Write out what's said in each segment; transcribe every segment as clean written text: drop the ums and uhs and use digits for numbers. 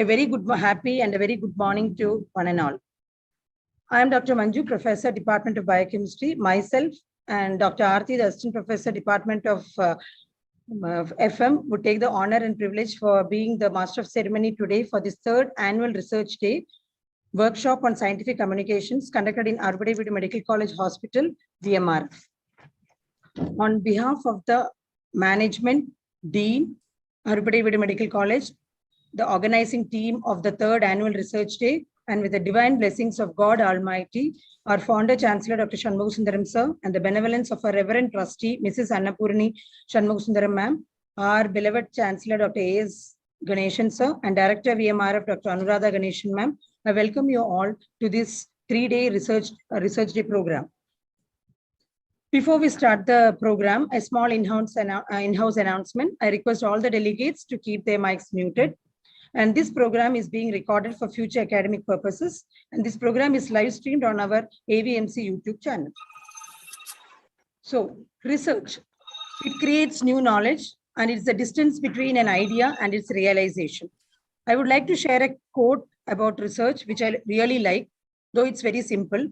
A very good, happy and a very good morning to one and all. I am Dr. Manju, Professor, Department of Biochemistry. Myself and Dr. Aarti, the Assistant Professor, Department of FM, would take the honor and privilege for being the Master of Ceremony today for this third annual Research Day workshop on scientific communications conducted in Arubade Medical College Hospital, DMR. On behalf of the management, Dean, Arubade Medical College, the organizing team of the third annual Research Day, and with the divine blessings of God Almighty, our founder Chancellor Dr. Shanmugasundaram sir, and the benevolence of our Reverend Trustee Mrs. Annapurni Shanmugasundaram ma'am, our beloved Chancellor Dr. A.S. Ganeshan sir, and Director VMRF Dr. Anuradha Ganeshan ma'am, I welcome you all to this 3-day Research Day program. Before we start the program, a small in-house announcement. I request all the delegates to keep their mics muted. And this program is being recorded for future academic purposes. And this program is live streamed on our AVMC YouTube channel. So, research, it creates new knowledge, and it's the distance between an idea and its realization. I would like to share a quote about research, which I really like, though it's very simple.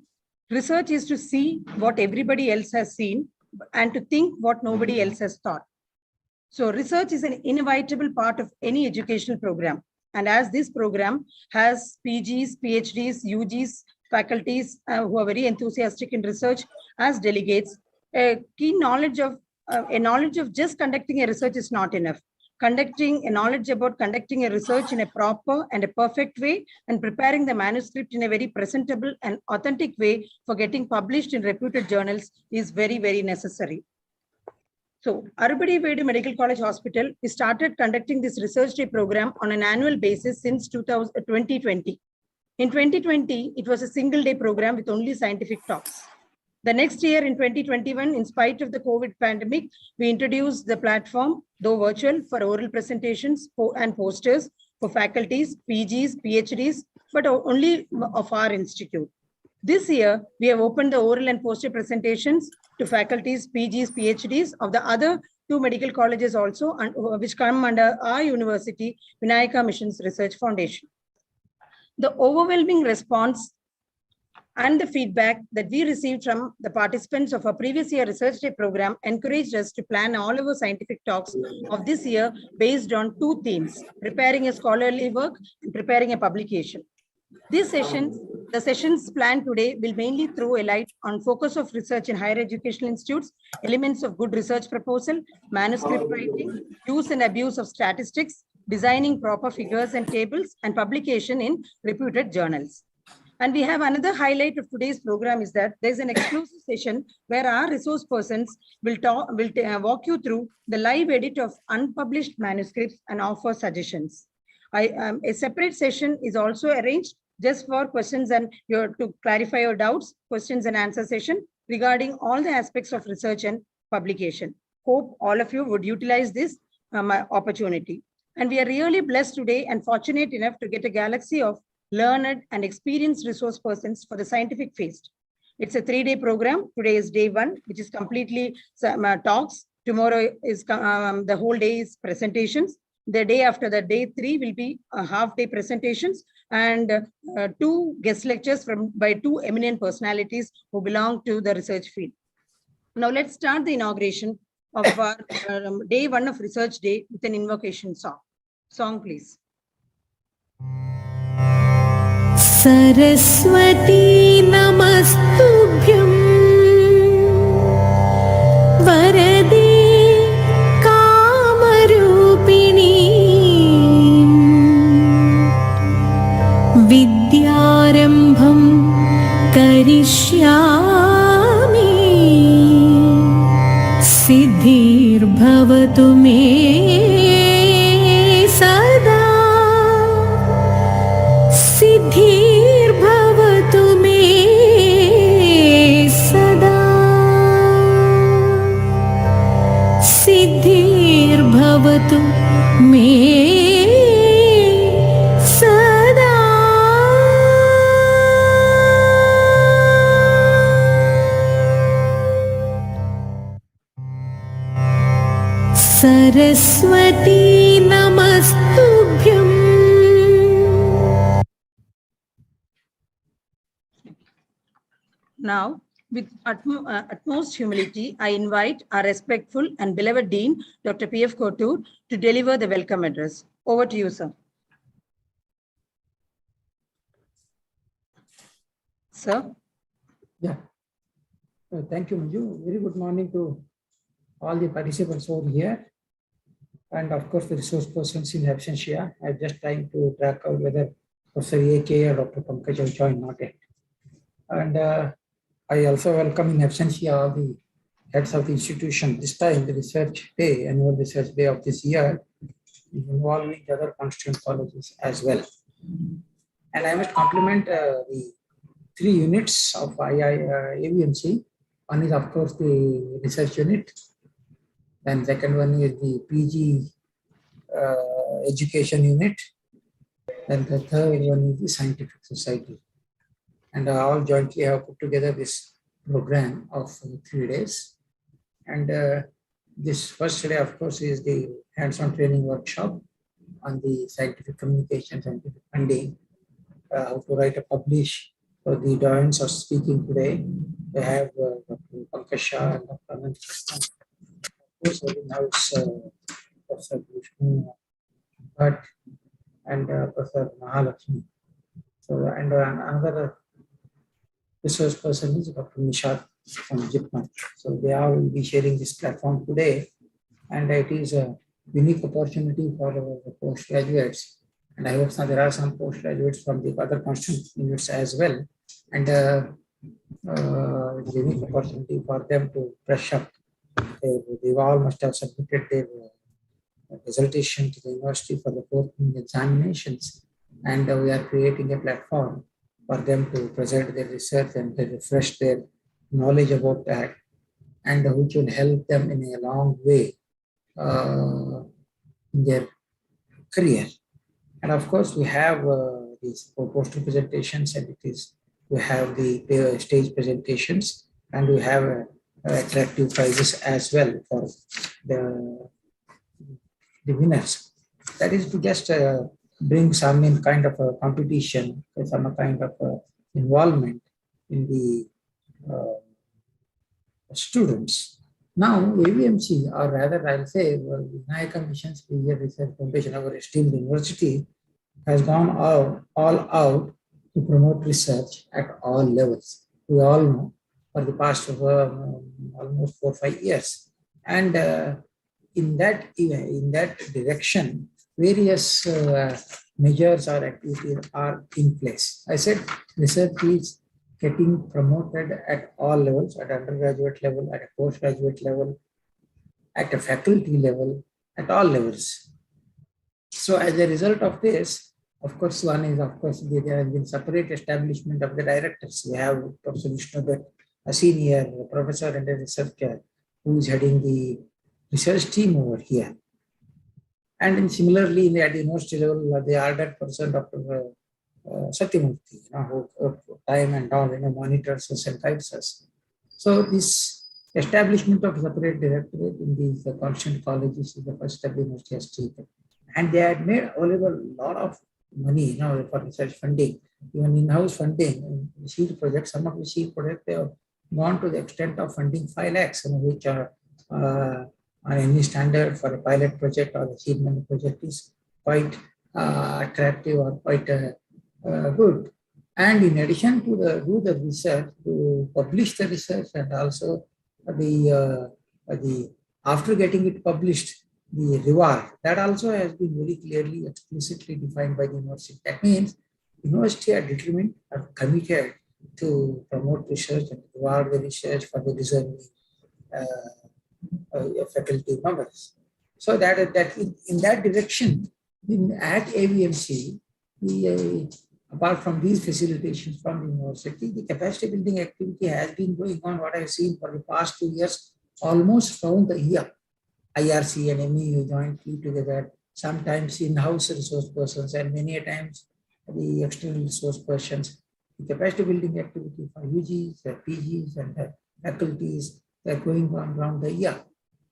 Research is to see what everybody else has seen and to think what nobody else has thought. So research is an inevitable part of any educational program. And as this program has PGs, PhDs, UGs, faculties who are very enthusiastic in research as delegates, a knowledge of just conducting a research is not enough. Conducting a knowledge about conducting a research in a proper and a perfect way and preparing the manuscript in a very presentable and authentic way for getting published in reputed journals is very, very necessary. So, Arubade Medical College Hospital, we started conducting this Research Day program on an annual basis since 2020. In 2020, it was a single-day program with only scientific talks. The next year, in 2021, in spite of the COVID pandemic, we introduced the platform, though virtual, for oral presentations and posters for faculties, PGs, PhDs, but only of our institute. This year, we have opened the oral and poster presentations to faculties, PGs, PhDs of the other 2 medical colleges also, which come under our university, Vinayaka Missions Research Foundation. The overwhelming response and the feedback that we received from the participants of our previous year Research Day program encouraged us to plan all of our scientific talks of this year based on 2 themes, preparing a scholarly work and preparing a publication. The sessions planned today will mainly throw a light on focus of research in higher educational institutes, elements of good research proposal, manuscript writing, use and abuse of statistics, designing proper figures and tables, and publication in reputed journals. And we have another highlight of today's program is that there's an exclusive session where our resource persons will walk you through the live edit of unpublished manuscripts and offer suggestions. A separate session is also arranged just for questions and to clarify your doubts, questions and answer session regarding all the aspects of research and publication. Hope all of you would utilize this opportunity. And we are really blessed today and fortunate enough to get a galaxy of learned and experienced resource persons for the scientific feast. It's a 3-day program. Today is day 1, which is completely talks. Tomorrow is the whole day is presentations. The day after that, day 3 will be half-day presentations and 2 guest lectures by 2 eminent personalities who belong to the research field. Now let's start the inauguration of our day 1 of Research Day with an invocation song. Song, please. Saraswati Namastubhyam Varade Vidyarambham karishyami Siddhir bhavatu me sada Siddhir bhavatu me sada Siddhir bhavatu me Saraswati Now, with utmost humility, I invite our respectful and beloved Dean, Dr. P.F. Kotur, to deliver the welcome address. Over to you, sir. Sir. Yeah. Thank you, Manju. Very good morning to all the participants over here. And of course, the resource persons in absentia. I'm just trying to track out whether Professor AK or Dr. Pankaj have joined, not yet. And I also welcome in absentia all the heads of the institution. This time, the research day, annual research day of this year, is involving other constituent colleges as well. And I must compliment the 3 units of AVMC. One is, of course, the research unit. Then second one is the PG education unit. Then the third one is the scientific society. And all jointly have put together this program of 3 days. And this first day, of course, is the hands-on training workshop on the scientific communication, scientific funding, how to write a publish. So the doyens are speaking today. They have Dr. Pankaj and Dr. Anand Krishnan. Of course, now it's Professor Vishnu Bhatt and Professor Mahalakshmi. So, and another resource person is Dr. Nishad from Jipman. So they all will be sharing this platform today. And it is a unique opportunity for the postgraduates. And I hope there are some postgraduates from the other constituent units as well. And it's a unique opportunity for them to brush up. They all must have submitted their dissertation to the university for the forthcoming examinations. And we are creating a platform for them to present their research and to refresh their knowledge about that, and which will help them in a long way in their career. And of course, we have these poster presentations, and we have the stage presentations, and we have attractive prizes as well for the winners. That is to just bring some kind of a competition, some kind of involvement in the students. Now, AVMC, or rather I'll say Vinayaka Mission's Research Foundation, our esteemed university, has gone all out to promote research at all levels. We all know for the past almost 4 or 5 years. And in that direction, various measures or activities are in place. I said research is getting promoted at all levels, at undergraduate level, at a postgraduate level, at a faculty level, at all levels. So as a result of this, of course, one is, of course, there has been separate establishment of the directors. We have Professor Vishnu Bhatt, a senior professor and a researcher who is heading the research team over here. And similarly, at the university level, the ardent person, Dr. Satyamurthy, who time and all monitors us and guides us. So this establishment of separate directorate in these constituent colleges is the first step the university has taken. And they had made available a lot of money for research funding, even in-house funding, seed projects. Some of the seed projects, they have gone to the extent of funding 5 lakhs, which are on any standard for a pilot project or a seed money project is quite attractive or quite good. And in addition to do the research, to publish the research, and also the after getting it published, the reward, that also has been very clearly, explicitly defined by the university. That means university are determined, are committed to promote research and reward the research for the deserving faculty members. So that in that direction, at AVMC, apart from these facilitations from the university, the capacity building activity has been going on, what I've seen for the past 2 years, almost round the year. IRC and MEU jointly together, sometimes in-house resource persons, and many a times the external resource persons. The capacity building activity for UGs, PGs, and faculties, they're going on around the year.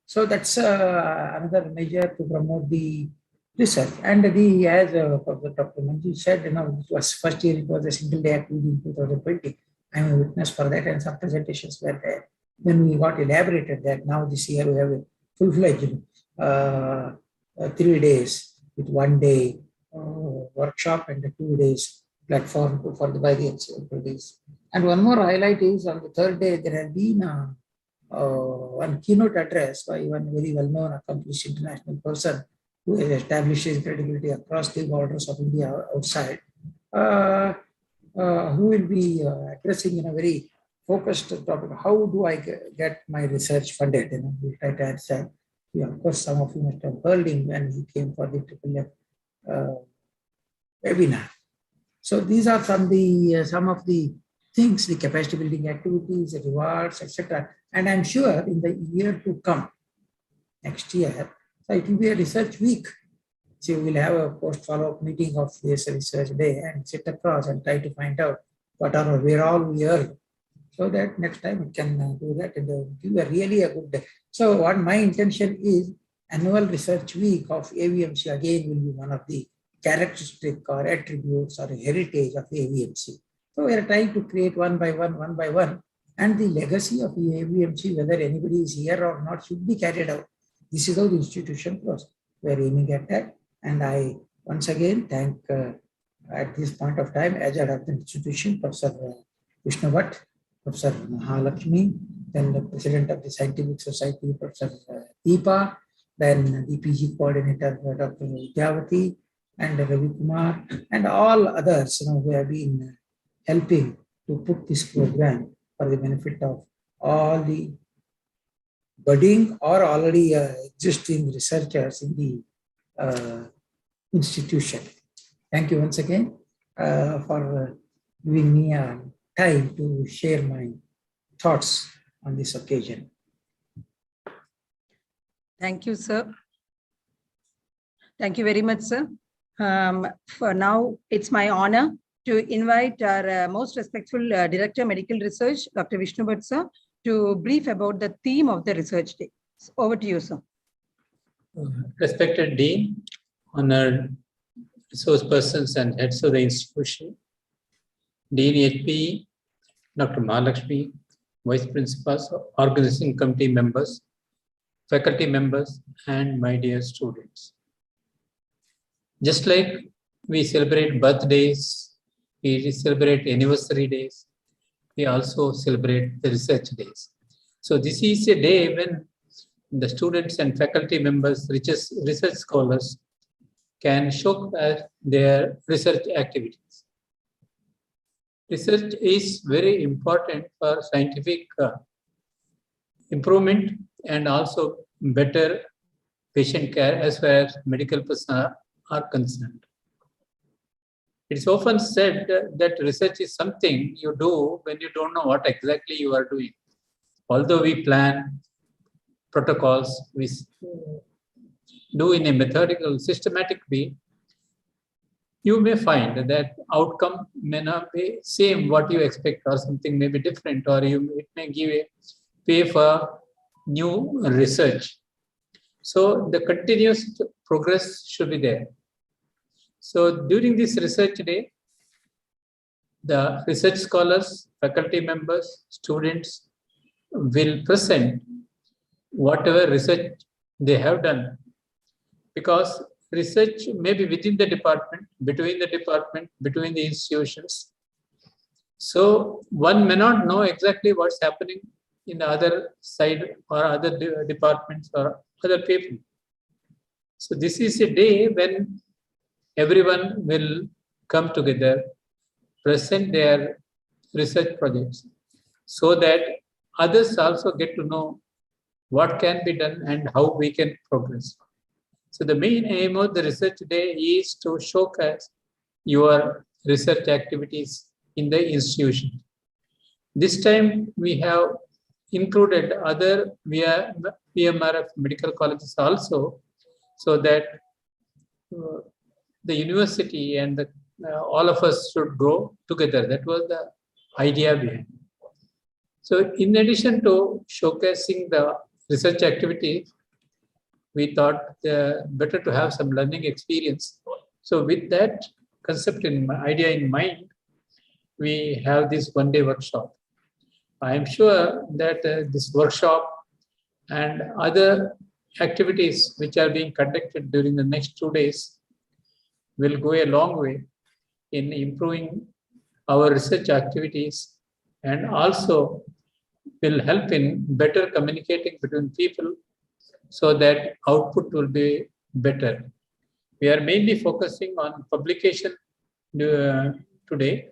So that's another measure to promote the research. And as Dr. Manju said, it was first year, it was a single day activity in 2020. I'm a witness for that, and some presentations were there. Then we got elaborated that now this year we have a full-fledged 3 days with 1 day workshop and 2 days platform for the by the days. And one more highlight is on the third day there has been one keynote address by one very well-known, accomplished international person who has established his credibility across the borders of India outside, who will be addressing in a very focused topic. How do I get my research funded? We'll try to answer. Yeah, of course, some of you must have heard him when he came for the AAAF webinar. So these are some of the things, the capacity building activities, the rewards, etc. And I'm sure in the year to come, next year, so it will be a research week. So we'll have a post follow-up meeting of this research day and sit across and try to find out where all we are, so that next time we can do that and give a really a good day. So what my intention is, annual research week of AVMC again will be one of the characteristic or attributes or heritage of AVMC. So we are trying to create one by one, and the legacy of the AVMC, whether anybody is here or not, should be carried out. This is how the institution goes. We are aiming at that. And I once again thank at this point of time, as head of the institution, Professor Vishnu Bhatt, Professor Mahalakshmi, then the President of the Scientific Society, Professor Deepa, then the PG Coordinator, Dr. Vidyavati, and Ravi Kumar, and all others who have been helping to put this program for the benefit of all the budding or already existing researchers in the institution. Thank you once again for giving me time to share my thoughts on this occasion. Thank you, sir. Thank you very much, sir. For now, it's my honor to invite our most respectful Director Medical Research, Dr. Vishnu Bhatt, sir, to brief about the theme of the research day. Over to you, sir. Respected Dean, honored resource persons and heads of the institution, Dean HP, Dr. Mahalakshmi, Vice Principals, Organizing Committee members, faculty members, and my dear students. Just like we celebrate birthdays, we celebrate anniversary days, we also celebrate the research days. So this is a day when the students and faculty members, research scholars, can showcase their research activities. Research is very important for scientific improvement and also better patient care as far as medical personnel are concerned. It is often said that research is something you do when you don't know what exactly you are doing. Although we plan protocols, we do in a methodical, systematic way, you may find that outcome may not be same what you expect, or something may be different, or it may give a pay for new research. So the continuous progress should be there. So during this research day, the research scholars, faculty members, students will present whatever research they have done, because research may be within the department, between the institutions. So one may not know exactly what's happening in the other side or other departments or other people. So this is a day when everyone will come together, present their research projects, so that others also get to know what can be done and how we can progress. So the main aim of the research day is to showcase your research activities in the institution. This time we have included other VMRF medical colleges also, so that the university and all of us should grow together. That was the idea behind. So in addition to showcasing the research activity, we thought better to have some learning experience. So with that concept idea in mind, we have this one-day workshop. I am sure that this workshop and other activities which are being conducted during the next 2 days will go a long way in improving our research activities and also will help in better communicating between people so that output will be better. We are mainly focusing on publication today.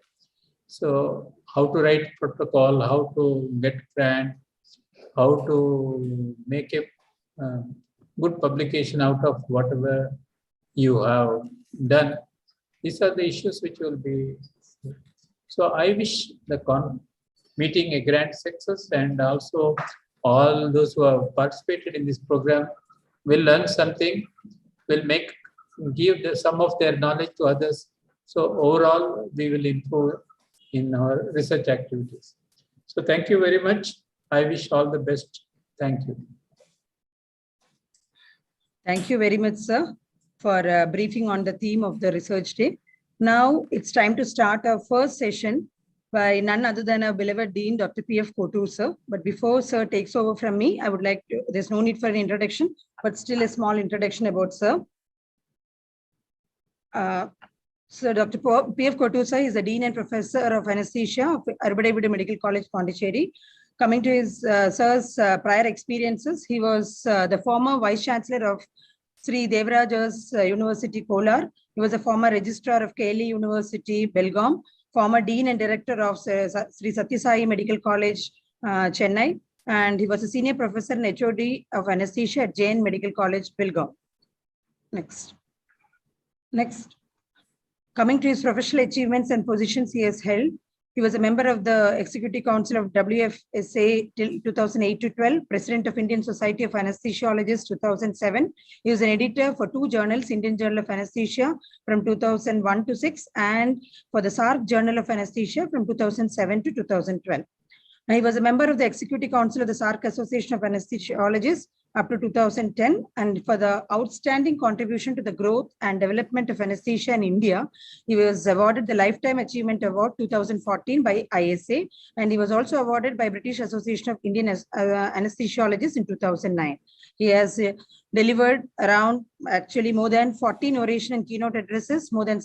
So how to write protocol, how to get grant, how to make a good publication out of whatever you have done. These are the issues which will be. So I wish the meeting a grand success, and also all those who have participated in this program will learn something, will give some of their knowledge to others. So overall, we will improve in our research activities. So thank you very much. I wish all the best. Thank you. Thank you very much, sir, for briefing on the theme of the research day. Now it's time to start our first session by none other than our beloved Dean, Dr. P.F. Kotur, sir. But before sir takes over from me, I would like to, there's no need for an introduction, but still a small introduction about sir. So Dr. P.F. Kotur, sir, is the Dean and Professor of Anesthesia of Arubadaibudu Medical College, Pondicherry. Coming to his sir's prior experiences, he was the former Vice Chancellor of Sri Devaraja's University, Kolar. He was a former Registrar of KLE University, Belgaum, former Dean and Director of Sri Sathya Sai Medical College, Chennai, and he was a Senior Professor and HOD of Anesthesia at Jain Medical College, Belgaum. Next. Coming to his professional achievements and positions he has held, he was a member of the Executive Council of WFSA till 2008 to 12, President of Indian Society of Anesthesiologists 2007. He was an editor for 2 journals, Indian Journal of Anesthesia from 2001 to 6, and for the SARC Journal of Anesthesia from 2007 to 2012. He was a member of the Executive Council of the SARC Association of Anesthesiologists up to 2010, and for the outstanding contribution to the growth and development of anesthesia in India, he was awarded the Lifetime Achievement Award 2014 by ISA, and he was also awarded by British Association of Indian Anesthesiologists in 2009. He has delivered around more than 14 oration and keynote addresses, more than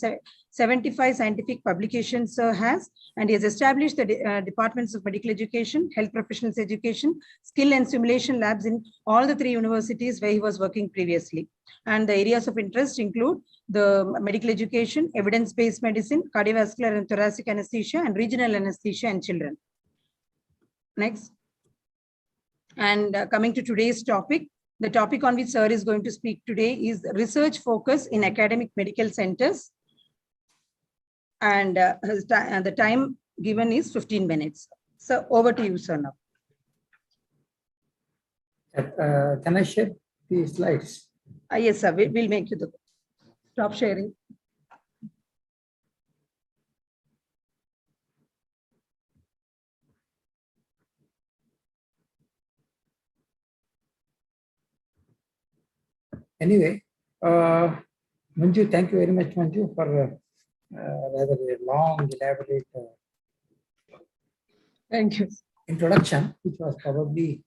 75 scientific publications has, and he has established the departments of medical education, health professionals education, skill and simulation labs in all the 3 universities where he was working previously. And the areas of interest include the medical education, evidence-based medicine, cardiovascular and thoracic anesthesia, and regional anesthesia in children. Next. And coming to today's topic, the topic on which sir is going to speak today is research focus in academic medical centers. And the time given is 15 minutes. So over to you, sir, now. Can I share the slides? Yes, sir. We'll make you the stop sharing. Anyway, Manju, thank you very much, Manju, for rather a long, elaborate Thank you. introduction, which was probably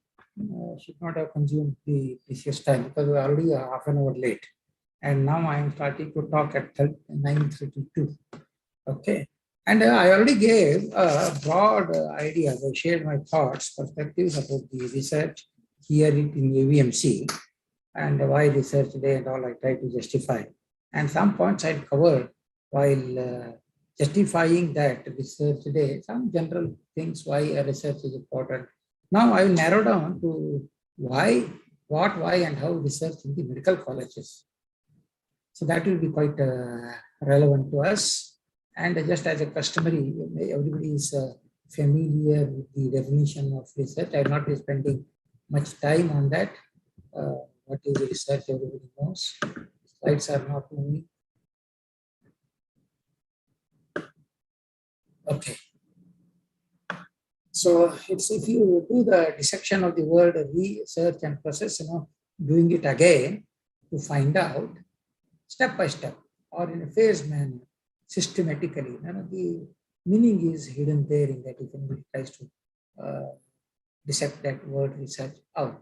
should not have consumed the precious time because we are already half an hour late. And now I am starting to talk at 9:32. Okay. And I already gave a broad idea. I shared my thoughts, perspectives about the research here in AVMC and why research day and all I try to justify. And some points I covered while justifying that research day, some general things why a research is important. Now I will narrow down to why, what, why, and how research in the medical colleges. So that will be quite relevant to us. And just as a customary, everybody is familiar with the definition of research. I will not be spending much time on that. What is research? Everybody knows. Slides are not moving. Okay. So it's if you do the dissection of the word research and process, doing it again to find out step by step or in a phased manner, systematically, the meaning is hidden there in that if anybody tries to dissect that word research out.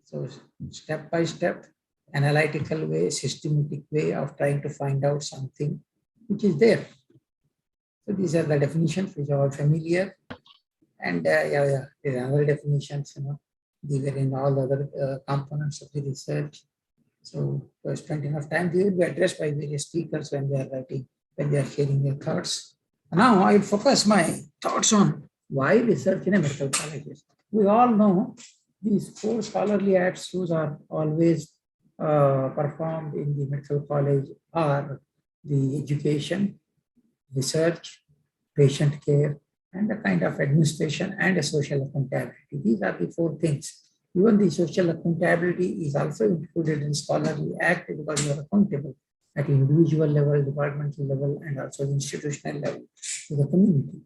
So step by step, analytical way, systematic way of trying to find out something which is there. So these are the definitions which are all familiar. And there are other definitions, these are in all other components of the research. So to spend enough time, they will be addressed by various speakers when they are writing, when they are sharing their thoughts. Now I will focus my thoughts on why research in a medical college. We all know these 4 scholarly acts which are always performed in the medical college are the education, research, patient care, and the kind of administration and a social accountability. These are the 4 things. Even the social accountability is also included in scholarly act because you are accountable at individual level, departmental level, and also institutional level to the community.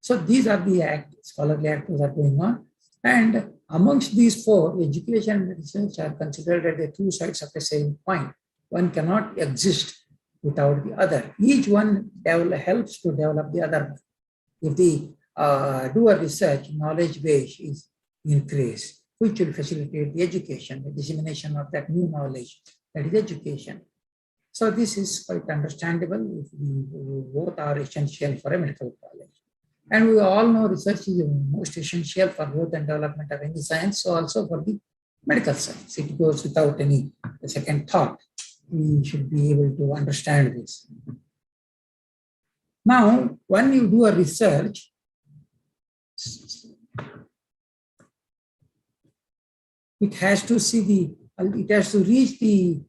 So these are the scholarly acts that are going on. And amongst these 4, education and research are considered as the 2 sides of the same coin. One cannot exist without the other. Each one helps to develop the other. If they do a research, knowledge base is increased, which will facilitate the education, the dissemination of that new knowledge, that is education. So this is quite understandable if both are essential for a medical college. And we all know research is most essential for growth and development of any science, so also for the medical science. It goes without any second thought. We should be able to understand this. Now, when you do a research, it has to reach the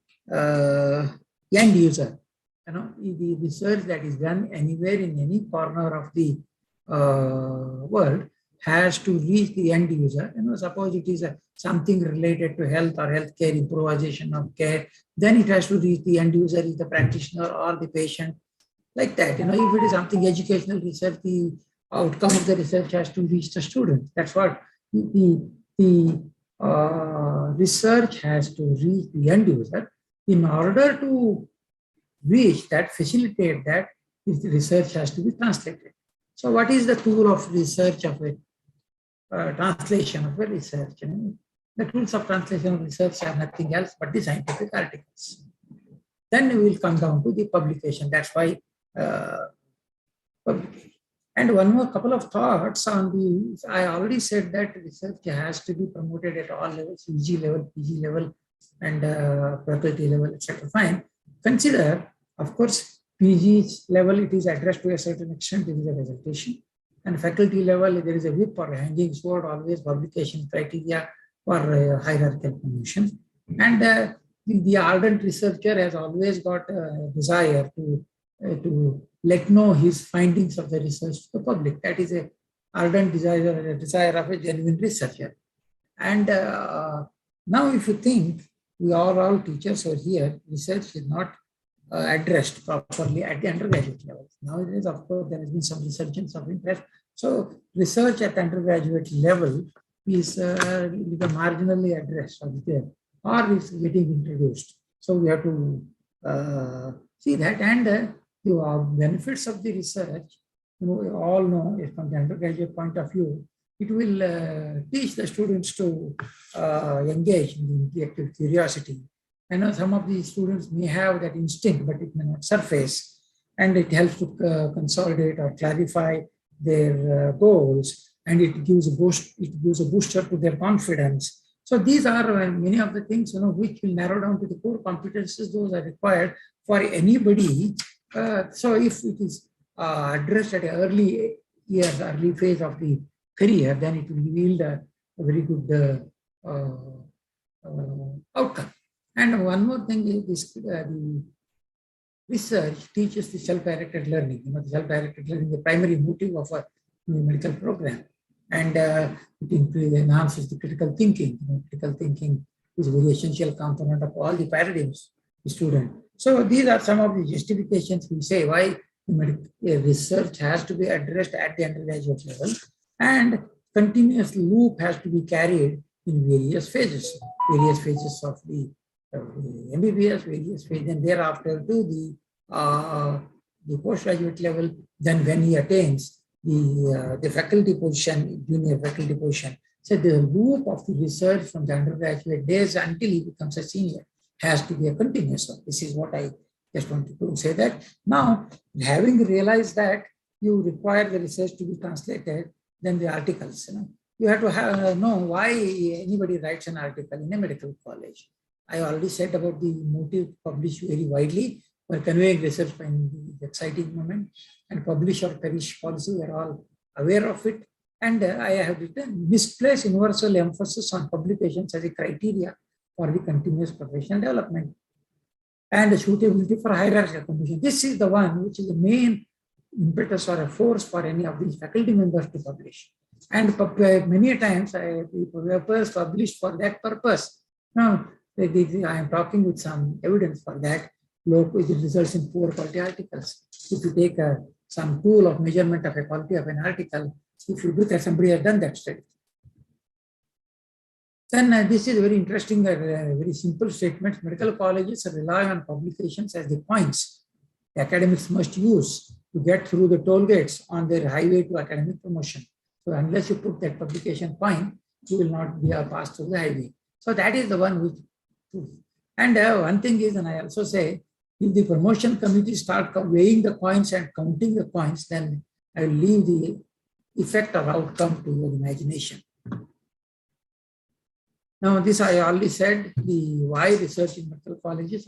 end user. The research that is done anywhere in any corner of the world has to reach the end user. Suppose it is something related to health or healthcare, improvisation of care, then it has to reach the end user, is the practitioner or the patient, like that. If it is something educational research, the outcome of the research has to reach the student. That's what the research has to reach the end user. In order to reach that, facilitate that, the research has to be translated. So what is the tool of research of it? Translation of a research. The tools of translation of research are nothing else but the scientific articles. Then we will come down to the publication. That's why publication. And one more couple of thoughts on the, I already said that research has to be promoted at all levels, UG level, PG level, and faculty level, etc. Fine. Consider, of course, PG level, it is addressed to a certain extent, there is a presentation. And faculty level, there is a whip or a hanging sword, always publication criteria for hierarchical promotion. And the ardent researcher has always got a desire to let know his findings of the research to the public. That is a ardent desire of a genuine researcher. And now if you think, we are all teachers over here, research is not addressed properly at the undergraduate level. Nowadays, of course, there has been some resurgence of interest. So research at undergraduate level is marginally addressed or is getting introduced. So we have to see that. And the benefits of the research, we all know from the undergraduate point of view, it will teach the students to engage in the intellectual curiosity. I know some of these students may have that instinct, but it may not surface, and it helps to consolidate or clarify their goals, and it gives a boost. It gives a booster to their confidence. So these are many of the things which will narrow down to the core competences. Those are required for anybody. So if it is addressed at an early phase of the career, then it will yield a very good outcome. And one more thing is this, the research teaches the self-directed learning. The self-directed learning, the primary motive of a medical program. And it enhances the critical thinking. Critical thinking is a very essential component of all the paradigms the student. So these are some of the justifications we say why research has to be addressed at the undergraduate level, and continuous loop has to be carried in various phases of the MBBS, various phases, and thereafter to the postgraduate level. Then when he attains the faculty position, junior faculty position. So the loop of the research from the undergraduate days until he becomes a senior has to be a continuous one. This is what I just wanted to say that. Now, having realized that you require the research to be translated, then the articles, you have to know why anybody writes an article in a medical college. I already said about the motive to publish very widely for conveying research by the exciting moment, and publish or perish policy. We are all aware of it. And I have written misplaced universal emphasis on publications as a criteria for the continuous professional development and the suitability for hierarchical commission. This is the one which is the main impetus or a force for any of these faculty members to publish. And many times papers published for that purpose. Now, I am talking with some evidence for that. It results in poor quality articles. If you take some tool of measurement of a quality of an article, if you look at somebody has done that study, then this is very interesting, very simple statement. Medical colleges rely on publications as the points the academics must use to get through the toll gates on their highway to academic promotion. So unless you put that publication point, you will not be passed through the highway. So that is the one which. And one thing is, and I also say, if the promotion committee start weighing the coins and counting the coins, then I will leave the effect or outcome to your imagination. Now, this I already said, the why research in medical colleges.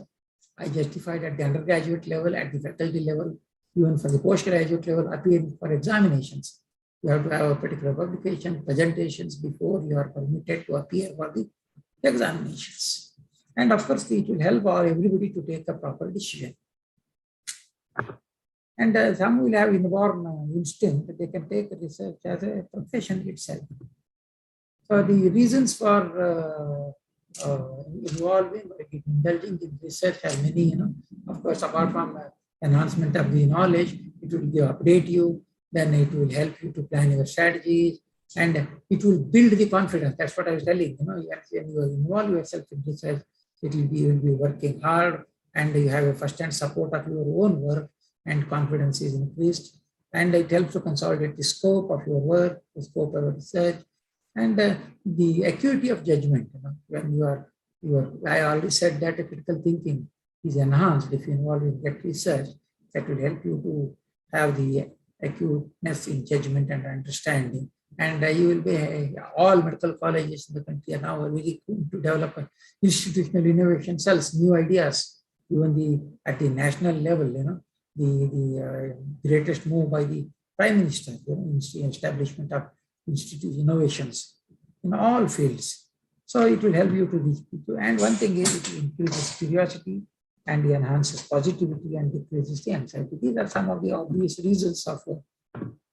I justified at the undergraduate level, at the faculty level, even for the postgraduate level, appearing for examinations. You have to have a particular publication, presentations before you are permitted to appear for the examinations. And of course, it will help everybody to take a proper decision. And some will have inborn instinct that they can take research as a profession itself. So the reasons for involving or indulging in research are many, of course, apart from enhancement of the knowledge, it will update you, then it will help you to plan your strategies, and it will build the confidence. That's what I was telling you. When you involve yourself in research, you will be working hard, and you have a first-hand support of your own work, and confidence is increased, and it helps to consolidate the scope of your work, the scope of your research, and the acuity of judgment. When you are, I already said that critical thinking is enhanced if you involve in that research. That will help you to have the acuteness in judgment and understanding. And you will be, all medical colleges in the country are now really keen to develop institutional innovation cells, new ideas, even at the national level, the greatest move by the Prime Minister, establishment of institute innovations in all fields. So it will help you to reach people. And one thing is, it increases curiosity and enhances positivity and decreases the anxiety. These are some of the obvious reasons of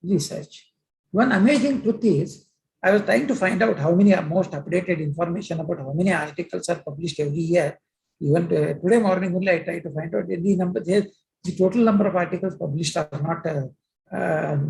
research. One amazing truth is, I was trying to find out how many most updated information about how many articles are published every year. Even today morning only I tried to find out the number. The total number of articles published are not,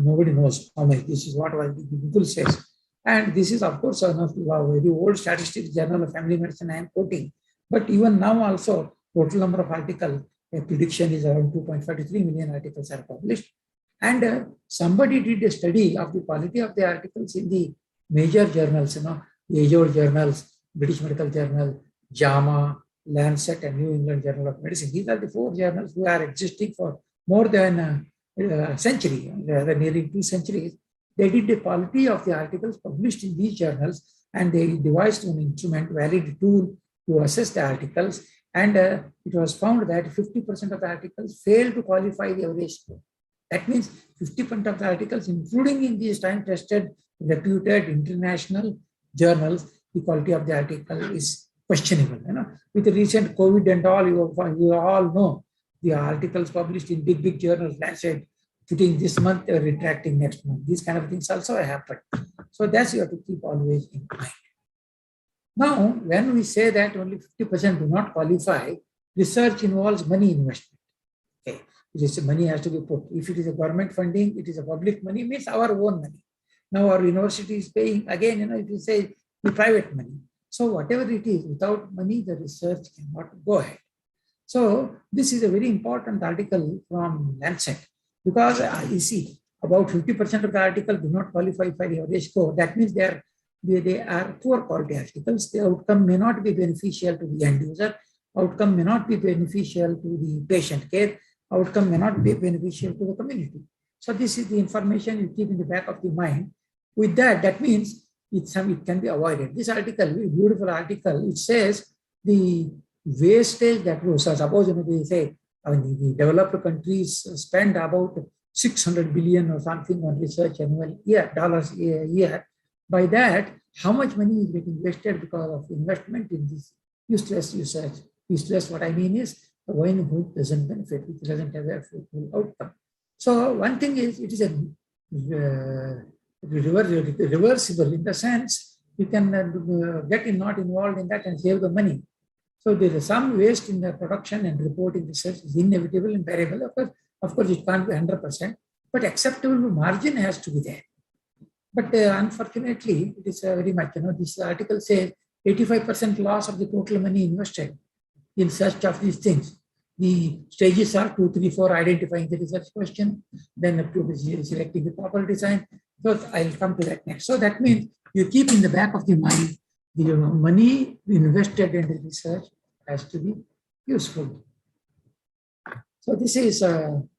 nobody knows how many. This is what Google says. And this is, of course, one of the very old statistics, Journal of Family Medicine I am quoting. But even now also, total number of articles, a prediction is around 2.43 million articles are published. And somebody did a study of the quality of the articles in the major journals, the age-old journals, British Medical Journal, JAMA, Lancet, and New England Journal of Medicine. These are the 4 journals who are existing for more than a century, nearly 2 centuries. They did the quality of the articles published in these journals, and they devised an instrument, valid tool to assess the articles. And it was found that 50% of the articles failed to qualify the average score. That means 50% of the articles, including in these time-tested, reputed international journals, the quality of the article is questionable. With the recent COVID and all, you all know the articles published in big journals, Lancet, putting this month, retracting next month. These kind of things also happen. So that's you have to keep always in mind. Now, when we say that only 50% do not qualify, research involves money investment. Okay. Money has to be put. If it is a government funding, it is a public money, means our own money. Now our university is paying, again, if you say the private money. So whatever it is, without money, the research cannot go ahead. So this is a very important article from Lancet, because you see, about 50% of the articles do not qualify for the average score. That means they are poor quality articles. The outcome may not be beneficial to the end user. Outcome may not be beneficial to the patient care. Outcome may not be beneficial to the community. So this is the information you keep in the back of the mind. With that, that means it can be avoided. This article, beautiful article, it says the wastage that was, suppose they say, the developed countries spend about 600 billion or something on research annual dollars a year. By that, how much money is getting wasted because of investment in this useless research? Useless, what I mean is, the one who doesn't benefit, which doesn't have a fruitful outcome. So one thing is, it is a reversible in the sense you can get not involved in that and save the money. So there is some waste in the production and reporting research is inevitable and variable. Of course, it can't be 100%, but acceptable margin has to be there. But unfortunately, it is very much, this article says 85% loss of the total money invested in search of these things. The stages are 2, 3, 4, identifying the research question, then up to selecting the proper design. So I'll come to that next. So that means you keep in the back of the mind, the money invested in the research has to be useful. So this is again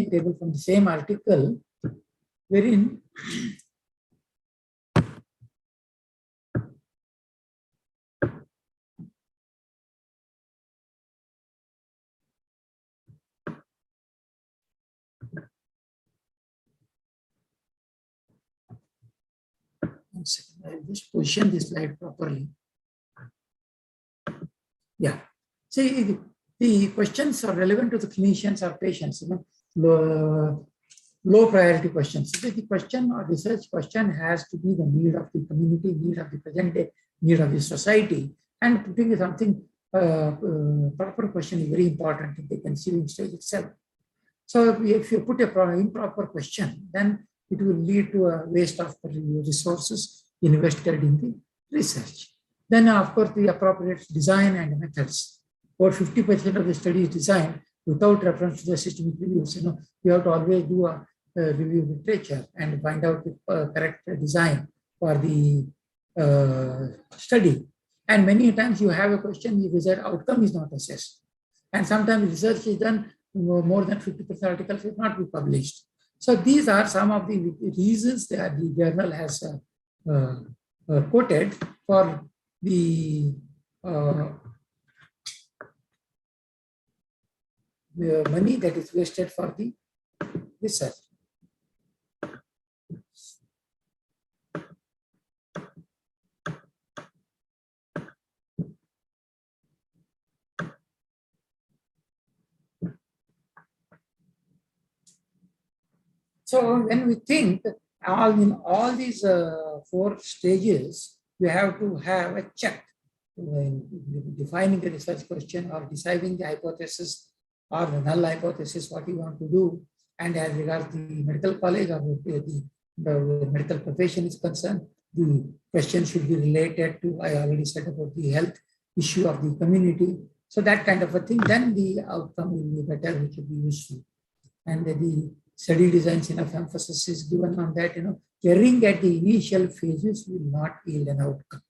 table from the same article, wherein one second, I'll just position this slide properly. Yeah. See, the questions are relevant to the clinicians or patients, low priority questions. So the question or research question has to be the need of the community, need of the present day, need of the society. And putting something, proper question is very important in the conceiving stage itself. So if you put a improper question, then it will lead to a waste of resources invested in the research. Then, of course, the appropriate design and methods. Over 50% of the study is designed without reference to the systemic reviews. You have to always do a review literature and find out the correct design for the study. And many times you have a question, the result outcome is not assessed. And sometimes research is done, more than 50% articles will not be published. So these are some of the reasons that the journal has quoted for the money that is wasted for the research. So when we think in all these 4 stages, you have to have a check when defining the research question or deciding the hypothesis or the null hypothesis, what you want to do. And as regards the medical college or the medical profession is concerned, the question should be related to, I already said about the health issue of the community. So that kind of a thing, then the outcome will be better, which will be useful. And the study designs, enough emphasis is given on that, erring at the initial phases will not yield an outcome.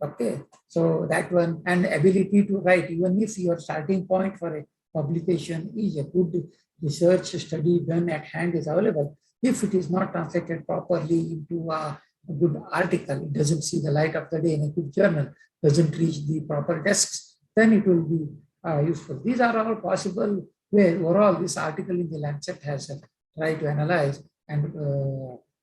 Okay, so that one, and ability to write, even if your starting point for a publication is a good research study done at hand is available, if it is not translated properly into a good article, it doesn't see the light of the day in a good journal, doesn't reach the proper desks, then it will be useful. These are all possible ways. Overall, this article in the Lancet has tried to analyze and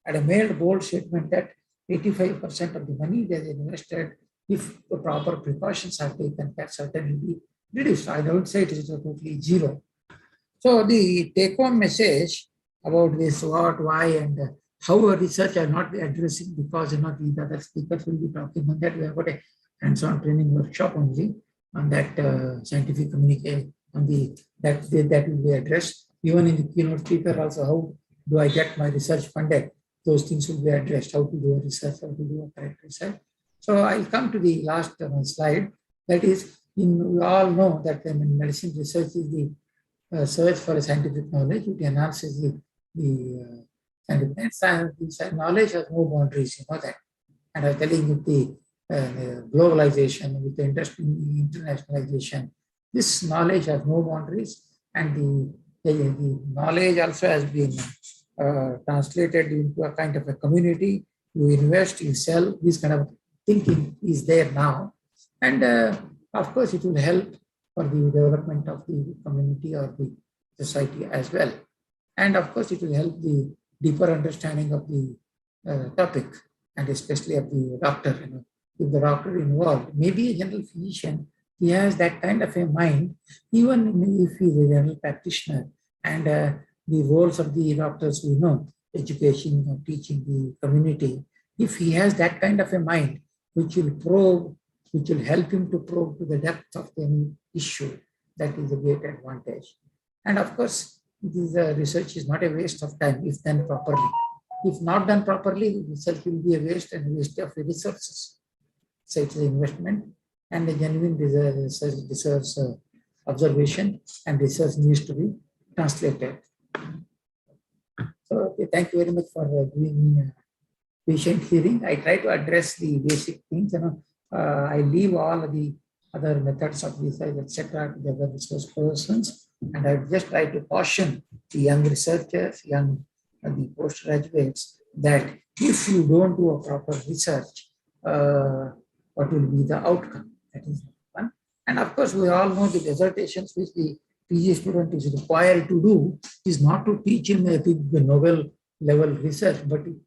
had a made bold statement that 85% of the money that is invested, if the proper precautions are taken, can certainly be reduced. I don't say it is totally zero. So the take-home message about this what, why, and how research are not addressing, because the other speakers will be talking on that. We have got a hands-on training workshop only on that scientific communication, on that will be addressed. Even in the keynote speaker also, how do I get my research funded? Those things will be addressed, how to do a research, how to do a correct research. So I'll come to the last slide. That is, we all know that medicine research is the search for a scientific knowledge, it enhances scientific science. The knowledge has no boundaries, you know that. And I was telling you the globalization, with the internationalization, this knowledge has no boundaries, and the knowledge also has been translated into a kind of a community. You invest, you sell, this kind of thinking is there now. And of course, it will help for the development of the community or the society as well. And of course, it will help the deeper understanding of the topic, and especially of the doctor. You know, if the doctor involved, maybe a general physician, he has that kind of a mind, even if he is a general practitioner. And the roles of the doctors, we know, education or teaching the community, if he has that kind of a mind, which will probe, which will help him to probe to the depth of any issue, that is a great advantage. And of course, this research is not a waste of time if done properly. If not done properly, research will be a waste and waste of resources. So it's an investment, and a genuine research observation and research needs to be translated. So thank you very much for giving me a patient hearing. I try to address the basic things. You know, I leave all the other methods of research, etc., to the other research persons, and I just try to caution the young researchers, the postgraduates, that if you don't do a proper research, what will be the outcome? That is one. And of course, we all know the dissertations which the PG student is required to do is not to teach him a big novel level research, but to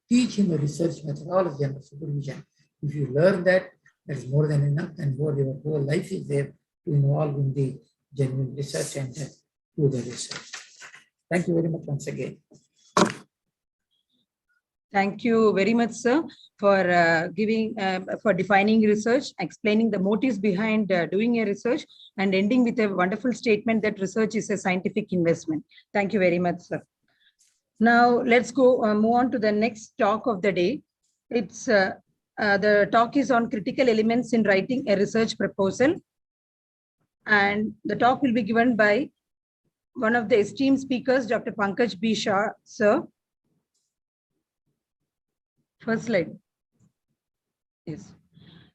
teach him a research methodology and supervision. If you learn that, that is more than enough, and your whole life is there to involve in the genuine research and do the research. Thank you very much once again. Thank you very much, sir, for for defining research, explaining the motives behind doing a research, and ending with a wonderful statement that research is a scientific investment. Thank you very much, sir. Now let's go move on to the next talk of the day. It's the talk is on critical elements in writing a research proposal, and the talk will be given by one of the esteemed speakers, Dr. Pankaj B. Shah, sir. First slide. Yes.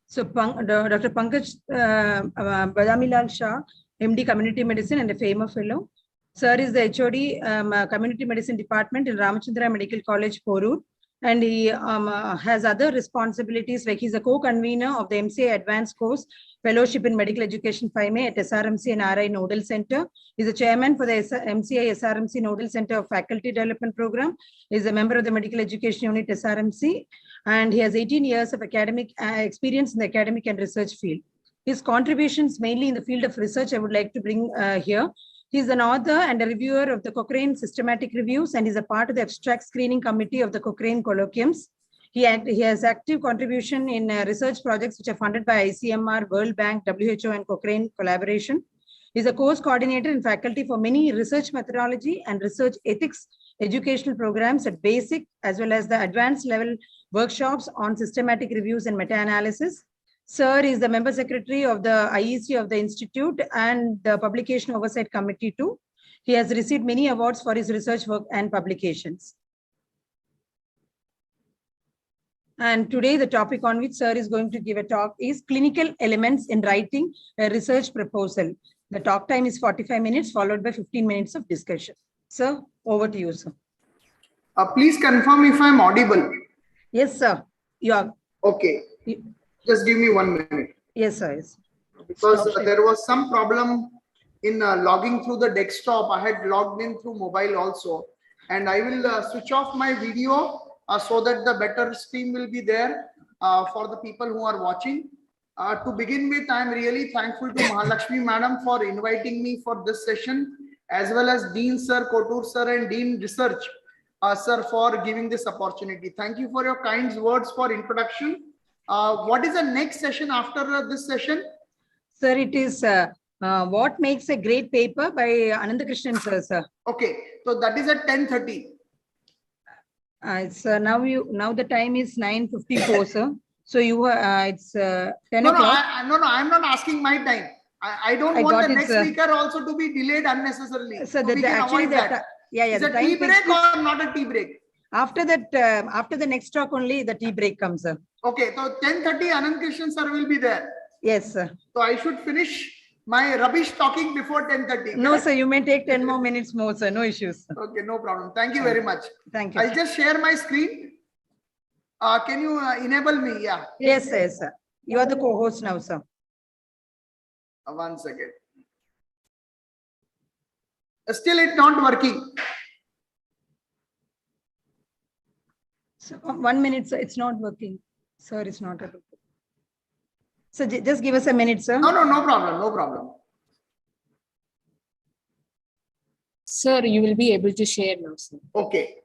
So Dr. Pankaj Badamilal Shah, MD Community Medicine and a FAMA Fellow. Sir is the HOD Community Medicine Department in Ramachandra Medical College, Porur. And he has other responsibilities, like he's a co-convener of the MCA Advanced Course Fellowship in Medical Education 5A at SRMC and RI Nodal Center. He's the chairman for the MCA SRMC Nodal Center of Faculty Development Program. He's a member of the Medical Education Unit SRMC, and he has 18 years of academic experience in the academic and research field. His contributions mainly in the field of research I would like to bring here. He's an author and a reviewer of the Cochrane Systematic Reviews, and is a part of the abstract screening committee of the Cochrane Colloquiums. He has active contribution in research projects which are funded by ICMR, World Bank, WHO, and Cochrane collaboration. He's a course coordinator and faculty for many research methodology and research ethics educational programs at basic as well as the advanced level workshops on systematic reviews and meta-analysis. Sir is the member secretary of the IEC of the Institute and the Publication Oversight Committee too. He has received many awards for his research work and publications. And today the topic on which sir is going to give a talk is clinical elements in writing a research proposal. The talk time is 45 minutes followed by 15 minutes of discussion. Sir, over to you, sir. Please confirm if I'm audible. Yes, sir. You are. Okay. Just give me 1 minute. Yes, sir. Yes. Because there was some problem in logging through the desktop. I had logged in through mobile also. And I will switch off my video so that the better stream will be there for the people who are watching. To begin with, I am really thankful to Mahalakshmi Madam for inviting me for this session, as well as Dean Sir, Kotur Sir, and Dean Research Sir for giving this opportunity. Thank you for your kind words for introduction. What is the next session after this session? Sir, it is what makes a great paper by Anandakrishnan sir. Okay, so that is at 10:30. It's now the time is 9:54, sir. So you it's 10 o'clock. No, I'm not asking my time. I don't I want got the it, next sir. speaker also to be delayed unnecessarily. So we can actually avoid that. yeah, Is the a tea time break takes is or not a tea break? after that, after the next talk only the tea break comes, sir. Okay, so 10:30 Anand Krishnan sir will be there. Yes, sir. So I should finish my rubbish talking before 10:30. No, sir, you may take 10 more minutes more, sir. No issues. Okay, no problem. Thank you very much. Thank you. I'll just share my screen. Can you enable me? Yeah. Yes, sir, yes, sir. You are the co-host now, sir. 1 second. Still it's not working. So 1 minute, sir. It's not working. Sir, it's not able to. So just give us a minute, sir. No, no problem. No problem. Sir, you will be able to share now, sir. Okay.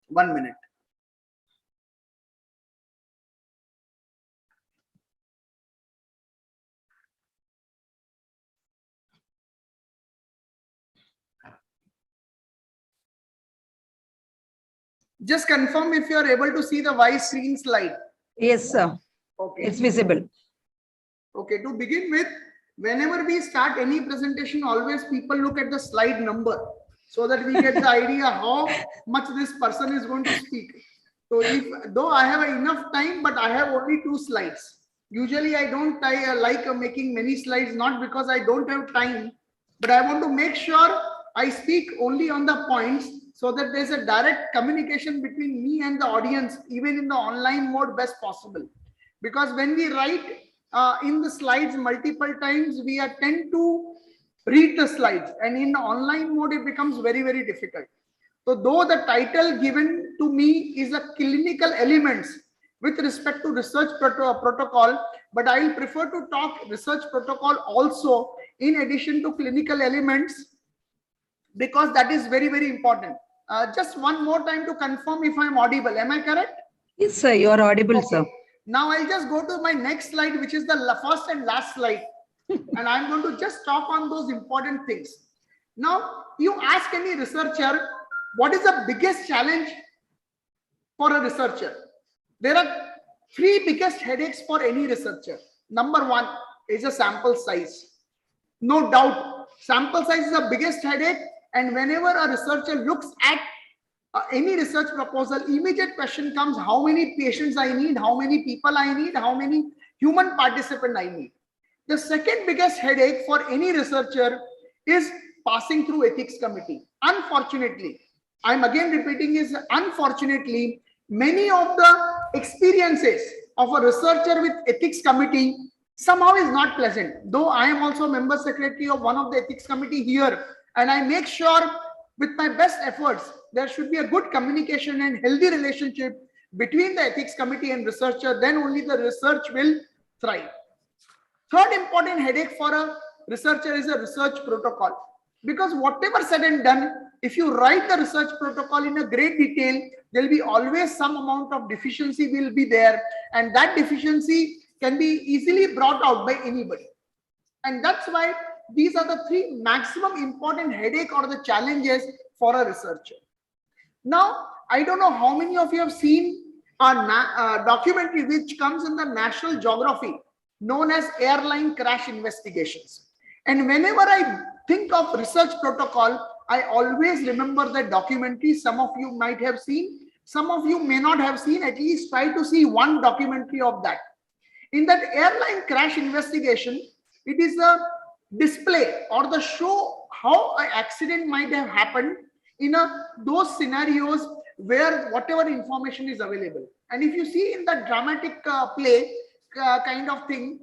One minute. Just confirm if you are able to see the wise screen slide. Yes, sir. Okay. It's visible. Okay, to begin with, whenever we start any presentation, always people look at the slide number so that we get the idea how much this person is going to speak. So though I have enough time, but I have only 2 slides. Usually I don't like making many slides, not because I don't have time, but I want to make sure I speak only on the points so that there's a direct communication between me and the audience, even in the online mode best possible. Because when we write in the slides multiple times, we tend to read the slides, and in the online mode it becomes very, very difficult. So though the title given to me is a clinical elements with respect to research protocol, but I will prefer to talk research protocol also in addition to clinical elements, because that is very, very important. Just one more time to confirm if I am audible. Am I correct? Yes, sir. You are audible, Okay. sir. Now I'll just go to my next slide, which is the first and last slide. And I'm going to just talk on those important things. Now, you ask any researcher, what is the biggest challenge for a researcher? There are 3 biggest headaches for any researcher. Number 1 is a sample size. No doubt, sample size is the biggest headache. And whenever a researcher looks at any research proposal, immediate question comes, how many patients I need, how many people I need, how many human participants I need. The second biggest headache for any researcher is passing through ethics committee. Unfortunately, I'm again repeating, is unfortunately, many of the experiences of a researcher with ethics committee somehow is not pleasant. Though I am also member secretary of one of the ethics committee here, and I make sure with my best efforts, there should be a good communication and healthy relationship between the ethics committee and researcher, then only the research will thrive. Third important headache for a researcher is a research protocol. Because whatever said and done, if you write the research protocol in a great detail, there will be always some amount of deficiency will be there, and that deficiency can be easily brought out by anybody. And that's why these are the 3 maximum important headache or the challenges for a researcher. Now, I don't know how many of you have seen a documentary which comes in the National Geography known as Airline Crash Investigations. And whenever I think of research protocol, I always remember that documentary. Some of you might have seen, some of you may not have seen. At least try to see one documentary of that. In that airline crash investigation, it is a display or the show how an accident might have happened in those scenarios where whatever information is available. And if you see in the dramatic play kind of thing,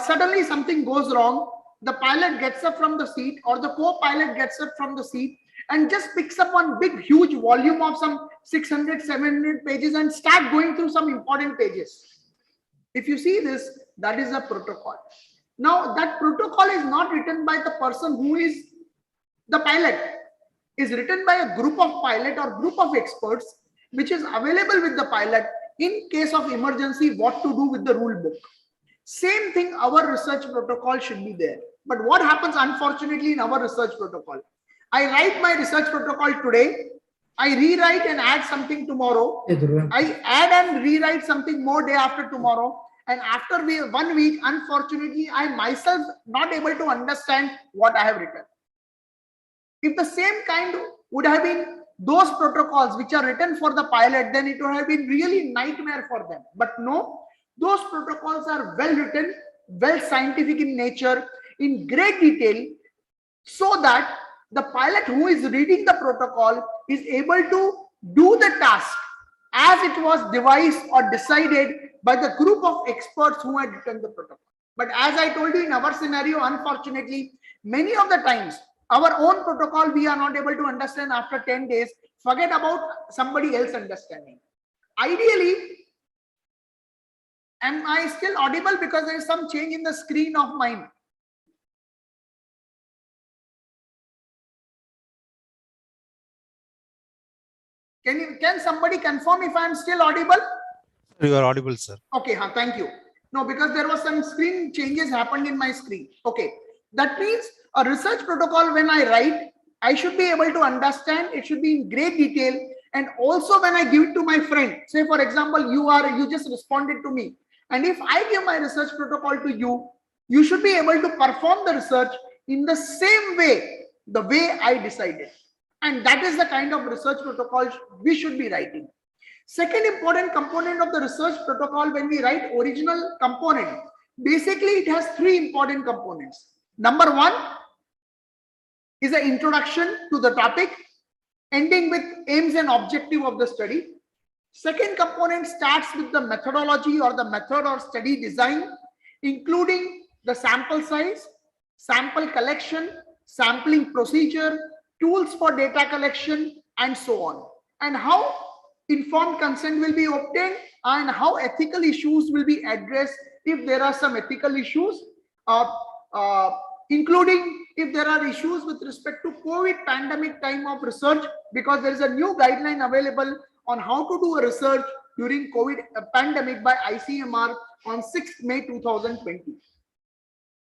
suddenly something goes wrong, the pilot gets up from the seat or the co-pilot gets up from the seat and just picks up one big huge volume of some 600-700 pages and start going through some important pages. If you see this, that is a protocol. Now that protocol is not written by the person who is the pilot. Is written by a group of pilot or group of experts, which is available with the pilot in case of emergency, what to do with the rule book. Same thing, our research protocol should be there. But what happens unfortunately in our research protocol? I write my research protocol today, I rewrite and add something tomorrow. I add and rewrite something more day after tomorrow. And after 1 week, unfortunately, I myself not able to understand what I have written. If the same kind would have been those protocols which are written for the pilot, then it would have been really nightmare for them. But no, those protocols are well written, well scientific in nature, in great detail, so that the pilot who is reading the protocol is able to do the task as it was devised or decided by the group of experts who had written the protocol. But as I told you, in our scenario, unfortunately, many of the times, our own protocol we are not able to understand after 10 days. Forget about somebody else understanding. Ideally, am I still audible? Because there is some change in the screen of mine. Can somebody confirm if I am still audible? You are audible, sir. Okay, thank you. No, because there was some screen changes happened in my screen. Okay, that means a research protocol when I write, I should be able to understand. It should be in great detail. And also when I give it to my friend, say for example, you just responded to me. And if I give my research protocol to you, you should be able to perform the research in the same way, the way I decided. And that is the kind of research protocol we should be writing. Second important component of the research protocol when we write original component, basically it has 3 important components. Number 1 is an introduction to the topic, ending with aims and objective of the study. Second component starts with the methodology or the method or study design, including the sample size, sample collection, sampling procedure, tools for data collection, and so on. And how informed consent will be obtained and how ethical issues will be addressed if there are some ethical issues, including if there are issues with respect to COVID pandemic time of research, because there is a new guideline available on how to do a research during COVID pandemic by ICMR on 6th May 2020.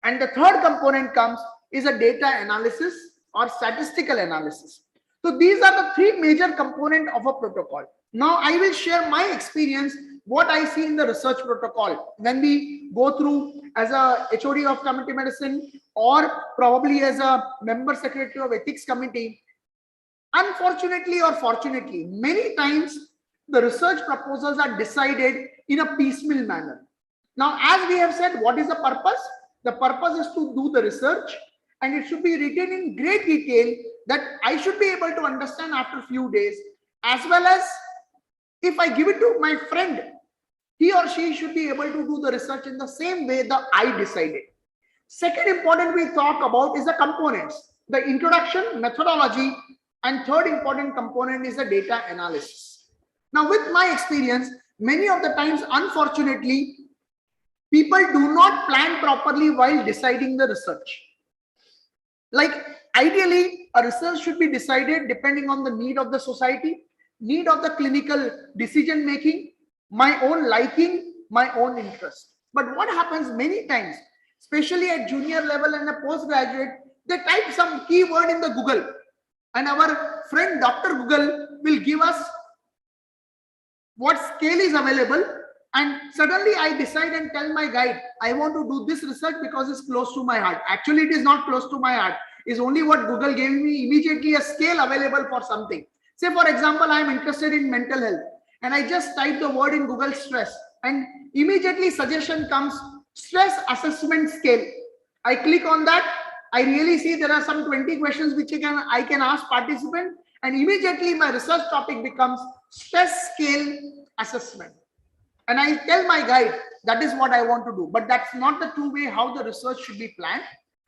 And the third component is a data analysis or statistical analysis. So these are the 3 major components of a protocol. Now I will share my experience, what I see in the research protocol when we go through as a HOD of community medicine or probably as a member secretary of ethics committee. Unfortunately or fortunately, many times the research proposals are decided in a piecemeal manner. Now, as we have said, what is the purpose? The purpose is to do the research, and it should be written in great detail that I should be able to understand after a few days, as well as if I give it to my friend, he or she should be able to do the research in the same way that I decided. Second important we talk about is the components, the introduction, methodology, and third important component is the data analysis. Now, with my experience, many of the times, unfortunately, people do not plan properly while deciding the research. Like ideally, a research should be decided depending on the need of the society, need of the clinical decision making, my own liking, my own interest. But what happens many times, especially at junior level and a postgraduate, they type some keyword in the Google, and our friend Dr. Google will give us what scale is available, and suddenly I decide and tell my guide, I want to do this research because it's close to my heart. Actually, it is not close to my heart. It's only what Google gave me immediately a scale available for something. Say, for example, I am interested in mental health, and I just type the word in Google stress, and immediately suggestion comes stress assessment scale. I click on that. I really see there are some 20 questions which I can ask participant, and immediately my research topic becomes stress scale assessment. And I tell my guide that is what I want to do, but that's not the true way how the research should be planned.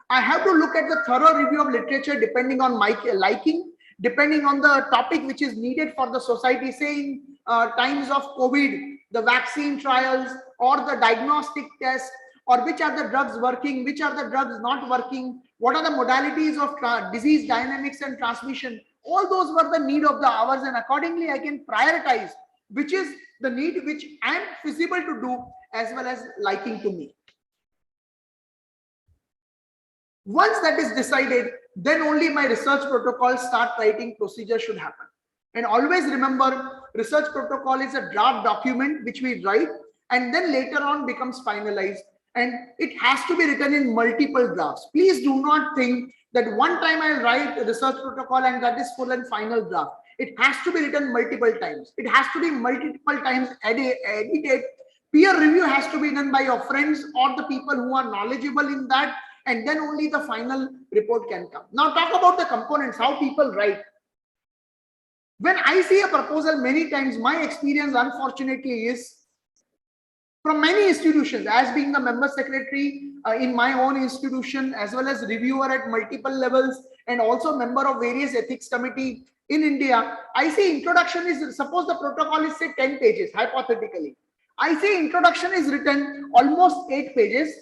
I have to look at the thorough review of literature depending on my liking, depending on the topic which is needed for the society, say in times of COVID, the vaccine trials or the diagnostic tests, or which are the drugs working, which are the drugs not working, what are the modalities of disease dynamics and transmission. All those were the need of the hours, and accordingly I can prioritize which is the need which I am feasible to do as well as liking to me. Once that is decided, then only my research protocol start writing procedure should happen. And always remember, research protocol is a draft document which we write and then later on becomes finalized. And it has to be written in multiple drafts. Please do not think that one time I'll write a research protocol and that is full and final draft. It has to be written multiple times. It has to be multiple times edited. Peer review has to be done by your friends or the people who are knowledgeable in that, and then only the final report can come. Now talk about the components, how people write. When I see a proposal many times, my experience unfortunately is from many institutions, as being the member secretary in my own institution, as well as reviewer at multiple levels, and also member of various ethics committee in India, I say introduction is, suppose the protocol is say 10 pages, hypothetically. I say introduction is written almost 8 pages.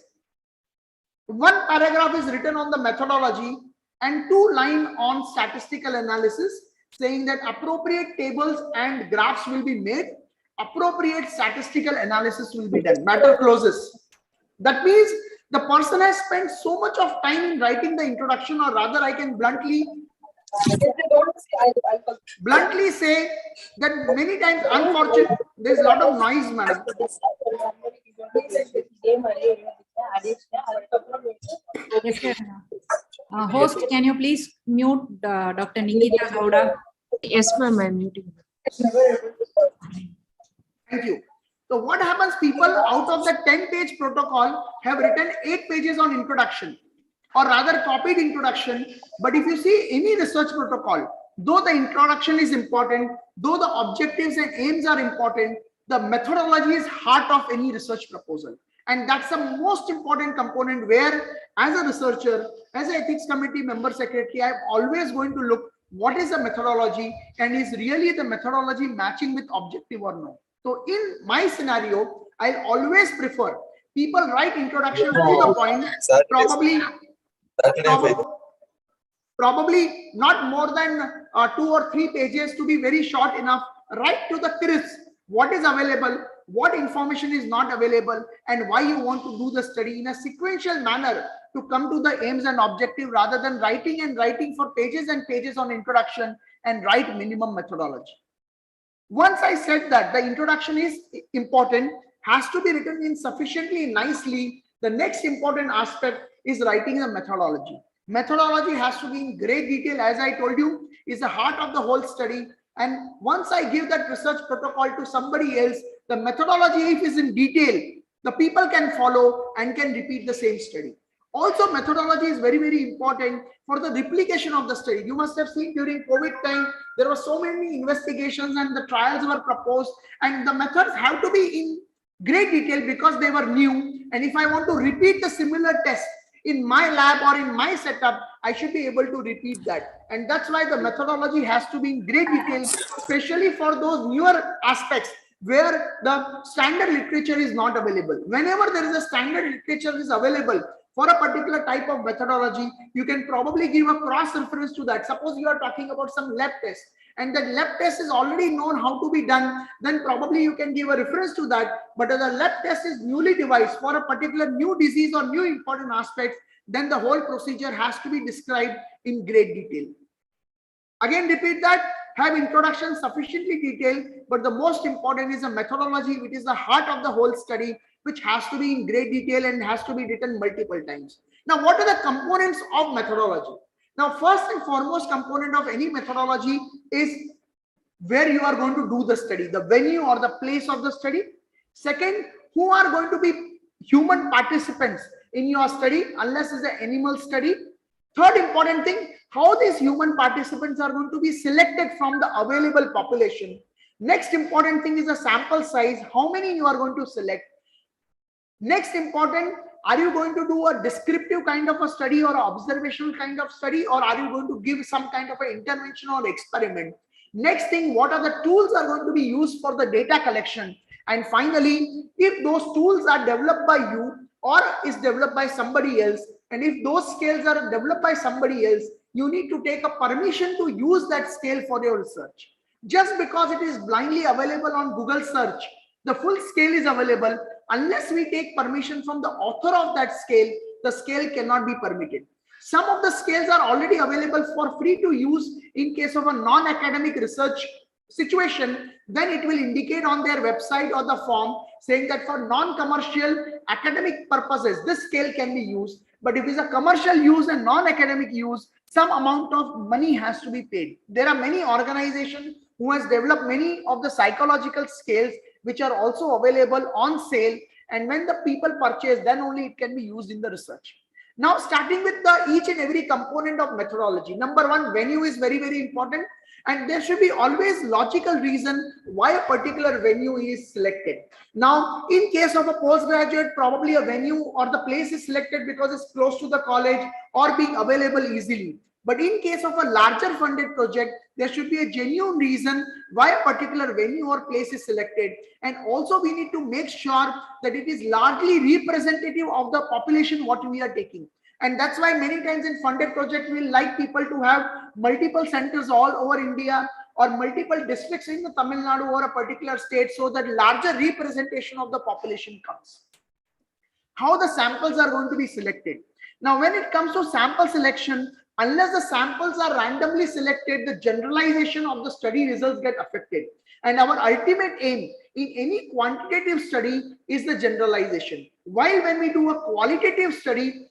One paragraph is written on the methodology and 2 lines on statistical analysis, saying that appropriate tables and graphs will be made, appropriate statistical analysis will be done. Matter closes. That means the person has spent so much of time in writing the introduction, or rather I can bluntly say that many times, unfortunately, there's a lot of noise, madam. Host, can you please mute Dr. Nikita Gowda? Yes, ma'am, I'm muting. Thank you. So what happens, people out of the 10-page protocol have written 8 pages on introduction, or rather copied introduction. But if you see any research protocol, though the introduction is important, though the objectives and aims are important, the methodology is heart of any research proposal. And that's the most important component, where as a researcher, as an ethics committee member secretary, I'm always going to look what is the methodology, and is really the methodology matching with objective or no. So in my scenario, I always prefer people write introduction to the point, probably not more than 2 or 3 pages, to be very short enough. Write to the crisp what is available, what information is not available, and why you want to do the study in a sequential manner to come to the aims and objective, rather than writing and writing for pages and pages on introduction and write minimum methodology. Once I said that the introduction is important, has to be written in sufficiently nicely, the next important aspect is writing the methodology. Methodology has to be in great detail, as I told you, is the heart of the whole study. And once I give that research protocol to somebody else, the methodology, if is in detail, the people can follow and can repeat the same study. Also, methodology is very, very important for the replication of the study. You must have seen during COVID time, there were so many investigations and the trials were proposed, and the methods have to be in great detail because they were new. And if I want to repeat the similar test in my lab or in my setup, I should be able to repeat that. And that's why the methodology has to be in great detail, especially for those newer aspects where the standard literature is not available. Whenever there is a standard literature is available for a particular type of methodology, you can probably give a cross reference to that. Suppose you are talking about some lab test, and that lab test is already known how to be done, then probably you can give a reference to that. But if the lab test is newly devised for a particular new disease or new important aspects, then the whole procedure has to be described in great detail. Again, repeat that, have introduction sufficiently detailed, but the most important is the methodology, which is the heart of the whole study, which has to be in great detail and has to be written multiple times. Now, what are the components of methodology? Now, first and foremost component of any methodology is where you are going to do the study, the venue or the place of the study. Second, who are going to be human participants in your study, unless it's an animal study. Third important thing, how these human participants are going to be selected from the available population. Next important thing is the sample size, how many you are going to select. Next important, are you going to do a descriptive kind of a study or an observational kind of study, or are you going to give some kind of an intervention or experiment? Next thing, what are the tools are going to be used for the data collection? And finally, if those tools are developed by you or is developed by somebody else, and if those scales are developed by somebody else, you need to take a permission to use that scale for your research. Just because it is blindly available on Google search, the full scale is available. Unless we take permission from the author of that scale, the scale cannot be permitted. Some of the scales are already available for free to use in case of a non-academic research situation. Then it will indicate on their website or the form saying that for non-commercial academic purposes, this scale can be used. But if it's a commercial use and non-academic use, some amount of money has to be paid. There are many organizations who has developed many of the psychological scales which are also available on sale. And when the people purchase, then only it can be used in the research. Now, starting with the each and every component of methodology. Number one, venue is very, very important. And there should be always logical reason why a particular venue is selected. Now, in case of a postgraduate, probably a venue or the place is selected because it's close to the college or being available easily. But in case of a larger funded project, there should be a genuine reason why a particular venue or place is selected. And also we need to make sure that it is largely representative of the population what we are taking. And that's why many times in funded project, we like people to have multiple centers all over India or multiple districts in the Tamil Nadu or a particular state, so that larger representation of the population comes. How the samples are going to be selected. Now, when it comes to sample selection, unless the samples are randomly selected, the generalization of the study results get affected. And our ultimate aim in any quantitative study is the generalization. While when we do a qualitative study,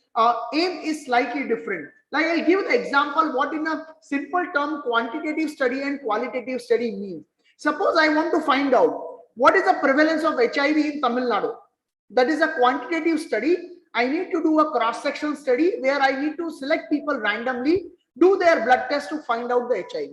aim is slightly different. Like I'll give the example what in a simple term quantitative study and qualitative study means. Suppose I want to find out what is the prevalence of HIV in Tamil Nadu. That is a quantitative study. I need to do a cross-sectional study where I need to select people randomly, do their blood test to find out the HIV.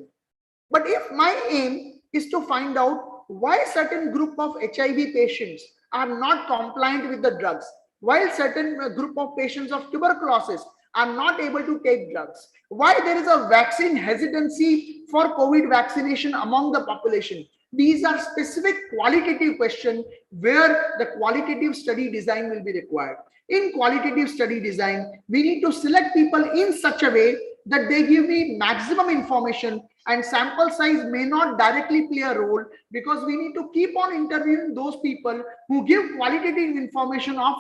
But if my aim is to find out why certain group of HIV patients are not compliant with the drugs, while certain group of patients of tuberculosis are not able to take drugs, why there is a vaccine hesitancy for COVID vaccination among the population. These are specific qualitative questions where the qualitative study design will be required. In qualitative study design, we need to select people in such a way that they give me maximum information, and sample size may not directly play a role, because we need to keep on interviewing those people who give qualitative information of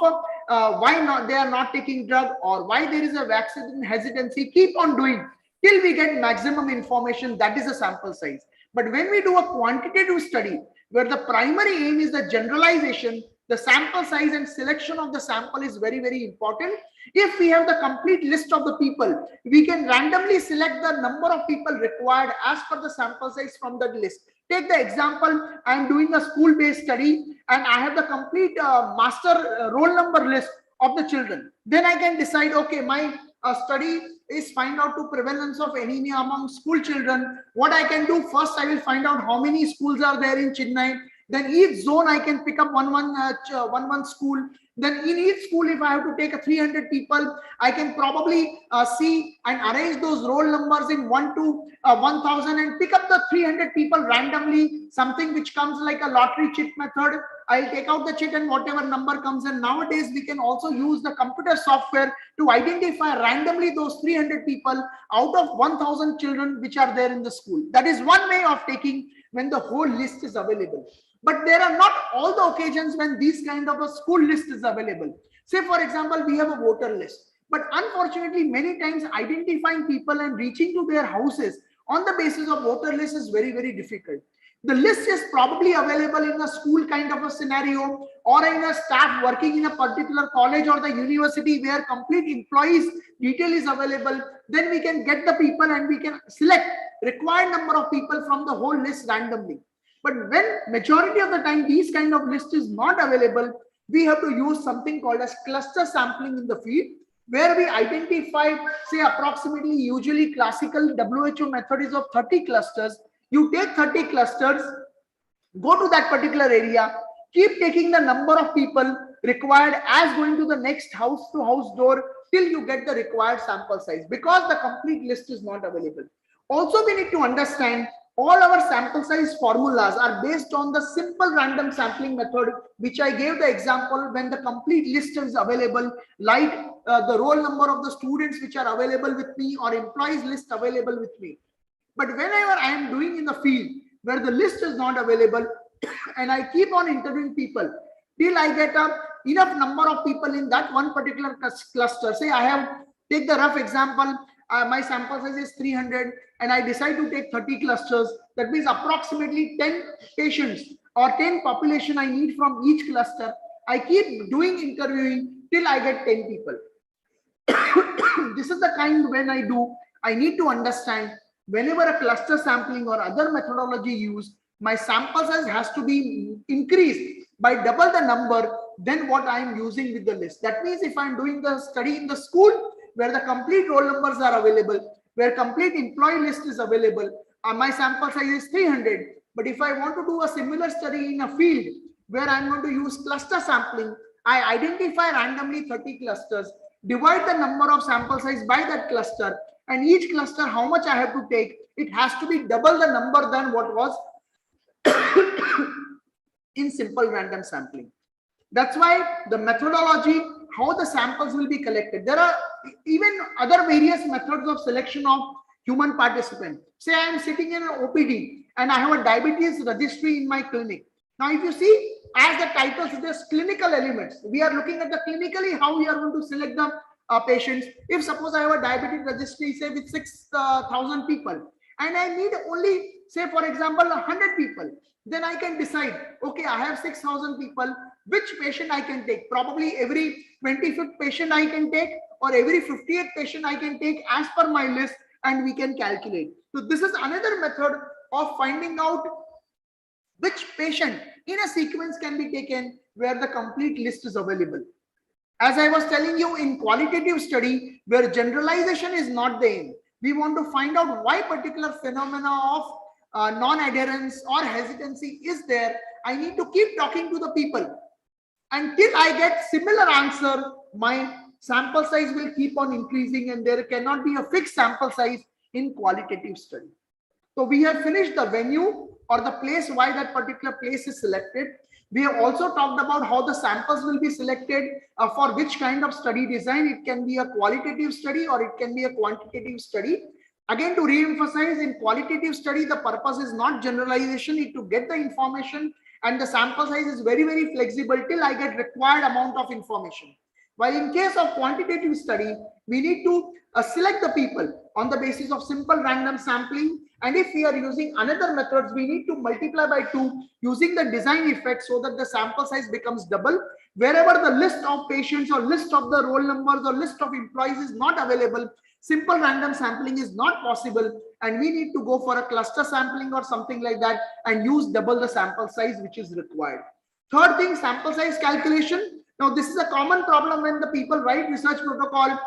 why not they are not taking drug or why there is a vaccine hesitancy. Keep on doing till we get maximum information. That is a sample size. But when we do a quantitative study where the primary aim is the generalization, the sample size and selection of the sample is very, very important. If we have the complete list of the people, we can randomly select the number of people required as per the sample size from that list. Take the example, I am doing a school-based study and I have the complete master roll number list of the children. Then I can decide, okay, my study is find out to prevalence of anemia among school children. What I can do first, I will find out how many schools are there in Chennai. Then each zone I can pick up one school. Then in each school, if I have to take 300 people, I can probably see and arrange those roll numbers in 1 to 1000 and pick up the 300 people randomly, something which comes like a lottery chit method. I'll take out the chit and whatever number comes. And nowadays we can also use the computer software to identify randomly those 300 people out of 1000 children which are there in the school. That is one way of taking when the whole list is available. But there are not all the occasions when these kind of a school list is available. Say, for example, we have a voter list. But unfortunately, many times identifying people and reaching to their houses on the basis of voter list is very, very difficult. The list is probably available in a school kind of a scenario or in a staff working in a particular college or the university where complete employees detail is available. Then we can get the people and we can select required number of people from the whole list randomly. But when majority of the time these kind of list is not available, we have to use something called as cluster sampling in the field, where we identify, say, approximately, usually classical WHO method is of 30 clusters. You take 30 clusters, go to that particular area, keep taking the number of people required as going to the next house to house door till you get the required sample size, because the complete list is not available. Also, we need to understand all our sample size formulas are based on the simple random sampling method, which I gave the example when the complete list is available, like the roll number of the students which are available with me or employees list available with me. But whenever I am doing in the field where the list is not available and I keep on interviewing people till I get enough number of people in that one particular cluster, say I have Take the rough example. My sample size is 300 and I decide to take 30 clusters. That means approximately 10 patients or 10 population I need from each cluster. I keep doing interviewing till I get 10 people. This is the kind when I need to understand whenever a cluster sampling or other methodology used, my sample size has to be increased by double the number than what I am using with the list. That means if I am doing the study in the school where the complete roll numbers are available, where complete employee list is available, my sample size is 300. But if I want to do a similar study in a field where I'm going to use cluster sampling, I identify randomly 30 clusters, divide the number of sample size by that cluster, and each cluster, how much I have to take, it has to be double the number than what was in simple random sampling. That's why the methodology, how the samples will be collected. There are even other various methods of selection of human participant. Say I am sitting in an OPD and I have a diabetes registry in my clinic. Now, if you see, as the title suggests, clinical elements, we are looking at the clinically how we are going to select the patients. If suppose I have a diabetes registry, say with 6,000 people, and I need only, say for example, 100 people, then I can decide, okay, I have 6,000 people, which patient I can take. Probably every 25th patient I can take, or every 50th patient I can take as per my list, and we can calculate. So this is another method of finding out which patient in a sequence can be taken where the complete list is available. As I was telling you, in qualitative study where generalization is not the aim, we want to find out why particular phenomena of non-adherence or hesitancy is there. I need to keep talking to the people until I get similar answer. My sample size will keep on increasing, and there cannot be a fixed sample size in qualitative study. So we have finished the venue or the place, why that particular place is selected. We have also talked about how the samples will be selected for which kind of study design. It can be a qualitative study or it can be a quantitative study. Again, to re-emphasize, in qualitative study, the purpose is not generalization, it to get the information, and the sample size is very, very flexible till I get required amount of information. While in case of quantitative study, we need to select the people on the basis of simple random sampling. And if we are using another methods, we need to multiply by 2 using the design effect so that the sample size becomes double. Wherever the list of patients or list of the roll numbers or list of employees is not available, simple random sampling is not possible, and we need to go for a cluster sampling or something like that and use double the sample size which is required. Third thing, sample size calculation. Now, this is a common problem when the people write research protocol.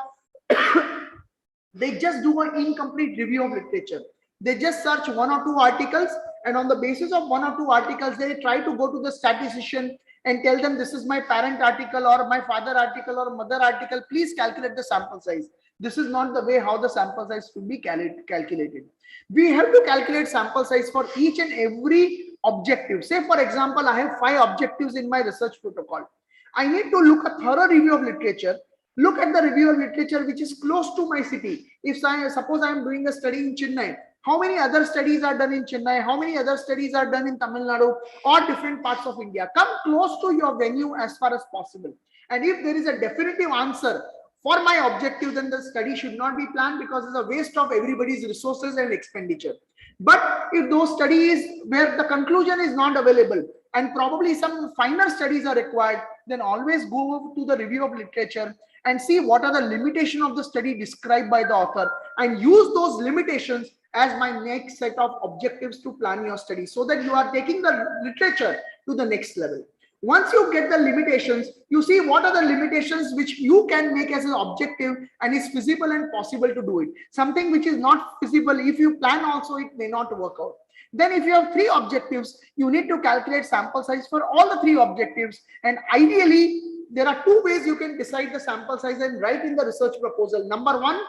They just do an incomplete review of literature. They just search 1 or 2 articles, and on the basis of 1 or 2 articles, they try to go to the statistician and tell them, this is my parent article or my father article or mother article, please calculate the sample size. This is not the way how the sample size should be calculated. We have to calculate sample size for each and every objective. Say for example, I have 5 objectives in my research protocol. I need to look a thorough review of literature. Look at the review of literature which is close to my city. If suppose I am doing a study in Chennai, how many other studies are done in Chennai? How many other studies are done in Tamil Nadu or different parts of India? Come close to your venue as far as possible. And if there is a definitive answer for my objective, then the study should not be planned because it's a waste of everybody's resources and expenditure. But if those studies where the conclusion is not available and probably some finer studies are required, then always go to the review of literature and see what are the limitations of the study described by the author and use those limitations as my next set of objectives to plan your study, so that you are taking the literature to the next level. Once you get the limitations, you see what are the limitations which you can make as an objective and is feasible and possible to do it. Something which is not feasible, if you plan also, it may not work out. Then if you have 3 objectives, you need to calculate sample size for all the 3 objectives. And ideally, there are 2 ways you can decide the sample size and write in the research proposal. Number 1,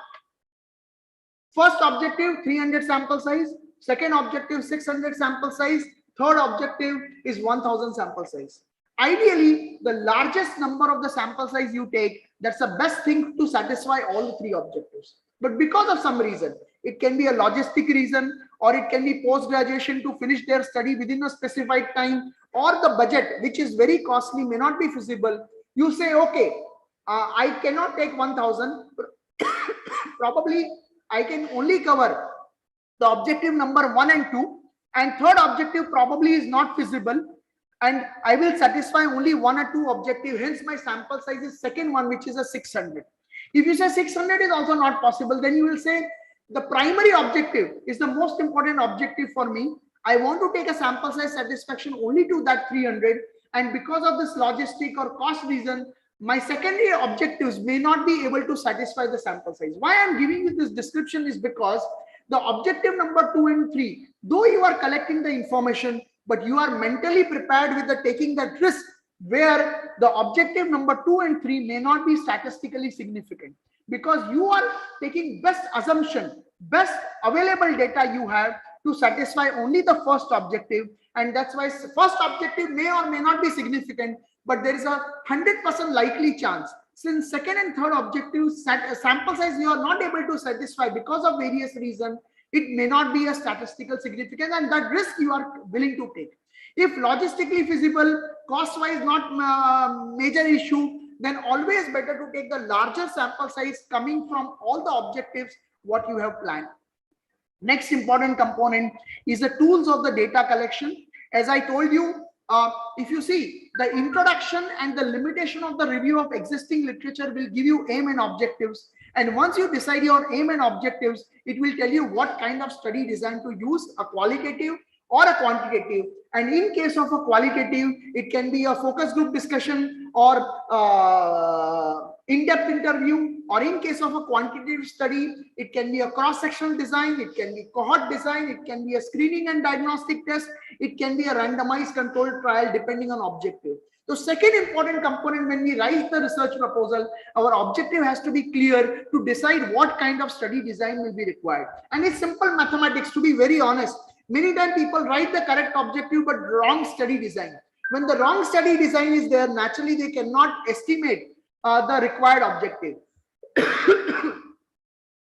first objective 300 sample size, second objective 600 sample size, third objective is 1000 sample size. Ideally, the largest number of the sample size you take, that's the best thing to satisfy all the 3 objectives. But because of some reason, it can be a logistic reason, or it can be post-graduation to finish their study within a specified time, or the budget, which is very costly, may not be feasible. You say, okay, I cannot take 1000, probably I can only cover the objective number 1 and 2, and third objective probably is not feasible, and I will satisfy only 1 or 2 objective. Hence my sample size is second one, which is a 600. If you say 600 is also not possible, then you will say the primary objective is the most important objective for me. I want to take a sample size satisfaction only to that 300, and because of this logistic or cost reason, my secondary objectives may not be able to satisfy the sample size. Why I'm giving you this description is because the objective number 2 and 3, though you are collecting the information, but you are mentally prepared with the taking that risk where the objective number 2 and 3 may not be statistically significant, because you are taking best assumption, best available data you have to satisfy only the first objective. And that's why first objective may or may not be significant, but there is a 100% likely chance, since second and third objectives sample size you are not able to satisfy because of various reasons, it may not be a statistical significance, and that risk you are willing to take. If logistically feasible, cost wise not major issue, then always better to take the larger sample size coming from all the objectives what you have planned. Next important component is the tools of the data collection. As I told you, if you see the introduction and the limitation of the review of existing literature will give you aim and objectives. And once you decide your aim and objectives, it will tell you what kind of study design to use, a qualitative or a quantitative. And in case of a qualitative, it can be a focus group discussion or in-depth interview, or in case of a quantitative study, it can be a cross-sectional design, it can be cohort design, it can be a screening and diagnostic test, it can be a randomized controlled trial depending on objective. So second important component when we write the research proposal, our objective has to be clear to decide what kind of study design will be required. And it's simple mathematics, to be very honest. Many times people write the correct objective but wrong study design. When the wrong study design is there, naturally they cannot estimate the required objective.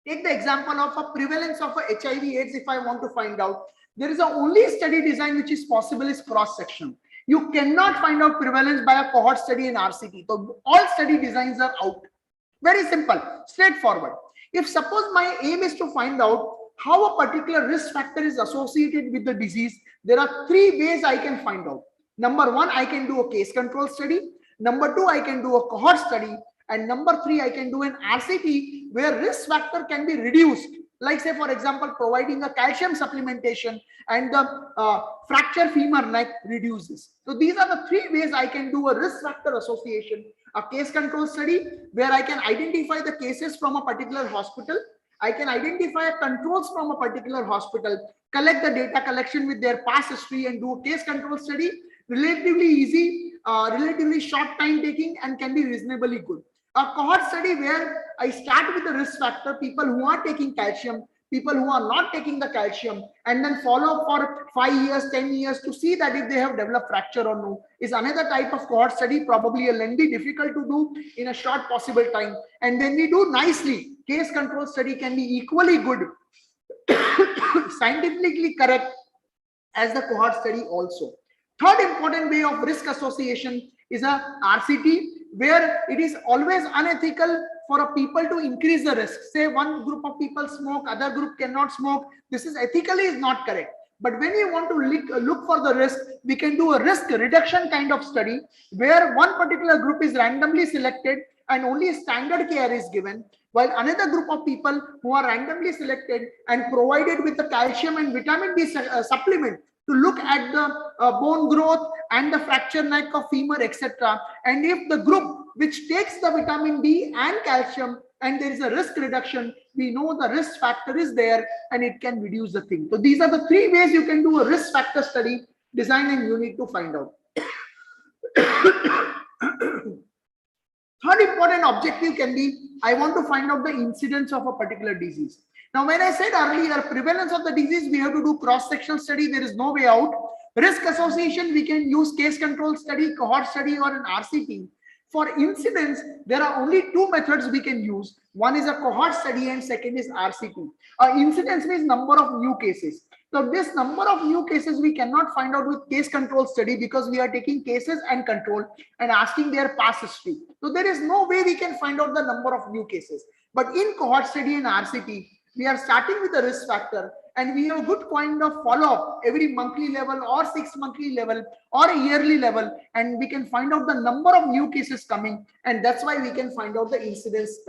Take the example of a prevalence of a HIV/AIDS. If I want to find out, there is a only study design which is possible is cross-section. You cannot find out prevalence by a cohort study in RCT. So all study designs are out. Very simple, straightforward. If suppose my aim is to find out how a particular risk factor is associated with the disease, there are 3 ways I can find out. Number 1, I can do a case control study. Number 2, I can do a cohort study. And number 3, I can do an RCT where risk factor can be reduced. Like say, for example, providing a calcium supplementation and the fracture femur neck reduces. So these are the 3 ways I can do a risk factor association. A case control study where I can identify the cases from a particular hospital. I can identify controls from a particular hospital, collect the data collection with their past history and do a case control study. Relatively easy, relatively short time taking, and can be reasonably good. A cohort study where I start with the risk factor, people who are taking calcium, people who are not taking the calcium, and then follow up for 5 years, 10 years to see that if they have developed fracture or no, is another type of cohort study, probably a lengthy, difficult to do in a short possible time. And when we do nicely, case control study can be equally good, scientifically correct as the cohort study also. Third important way of risk association is a RCT, where it is always unethical for a people to increase the risk. Say one group of people smoke, other group cannot smoke. This is ethically is not correct. But when we want to look for the risk, we can do a risk reduction kind of study where one particular group is randomly selected and only standard care is given, while another group of people who are randomly selected and provided with the calcium and vitamin D supplement to look at the bone growth and the fracture neck of femur, etc. And if the group which takes the vitamin D and calcium and there is a risk reduction, we know the risk factor is there and it can reduce the thing. So these are the 3 ways you can do a risk factor study design, and you need to find out. Third important objective can be, I want to find out the incidence of a particular disease. Now, when I said earlier, prevalence of the disease, we have to do cross-sectional study. There is no way out. Risk association, we can use case control study, cohort study, or an RCT. For incidence, there are only 2 methods we can use. One is a cohort study and second is RCT. Incidence means number of new cases. So this number of new cases we cannot find out with case control study because we are taking cases and control and asking their past history. So there is no way we can find out the number of new cases. But in cohort study and RCT, we are starting with a risk factor and we have a good kind of follow-up every monthly level or 6 monthly level or a yearly level, and we can find out the number of new cases coming, and that's why we can find out the incidence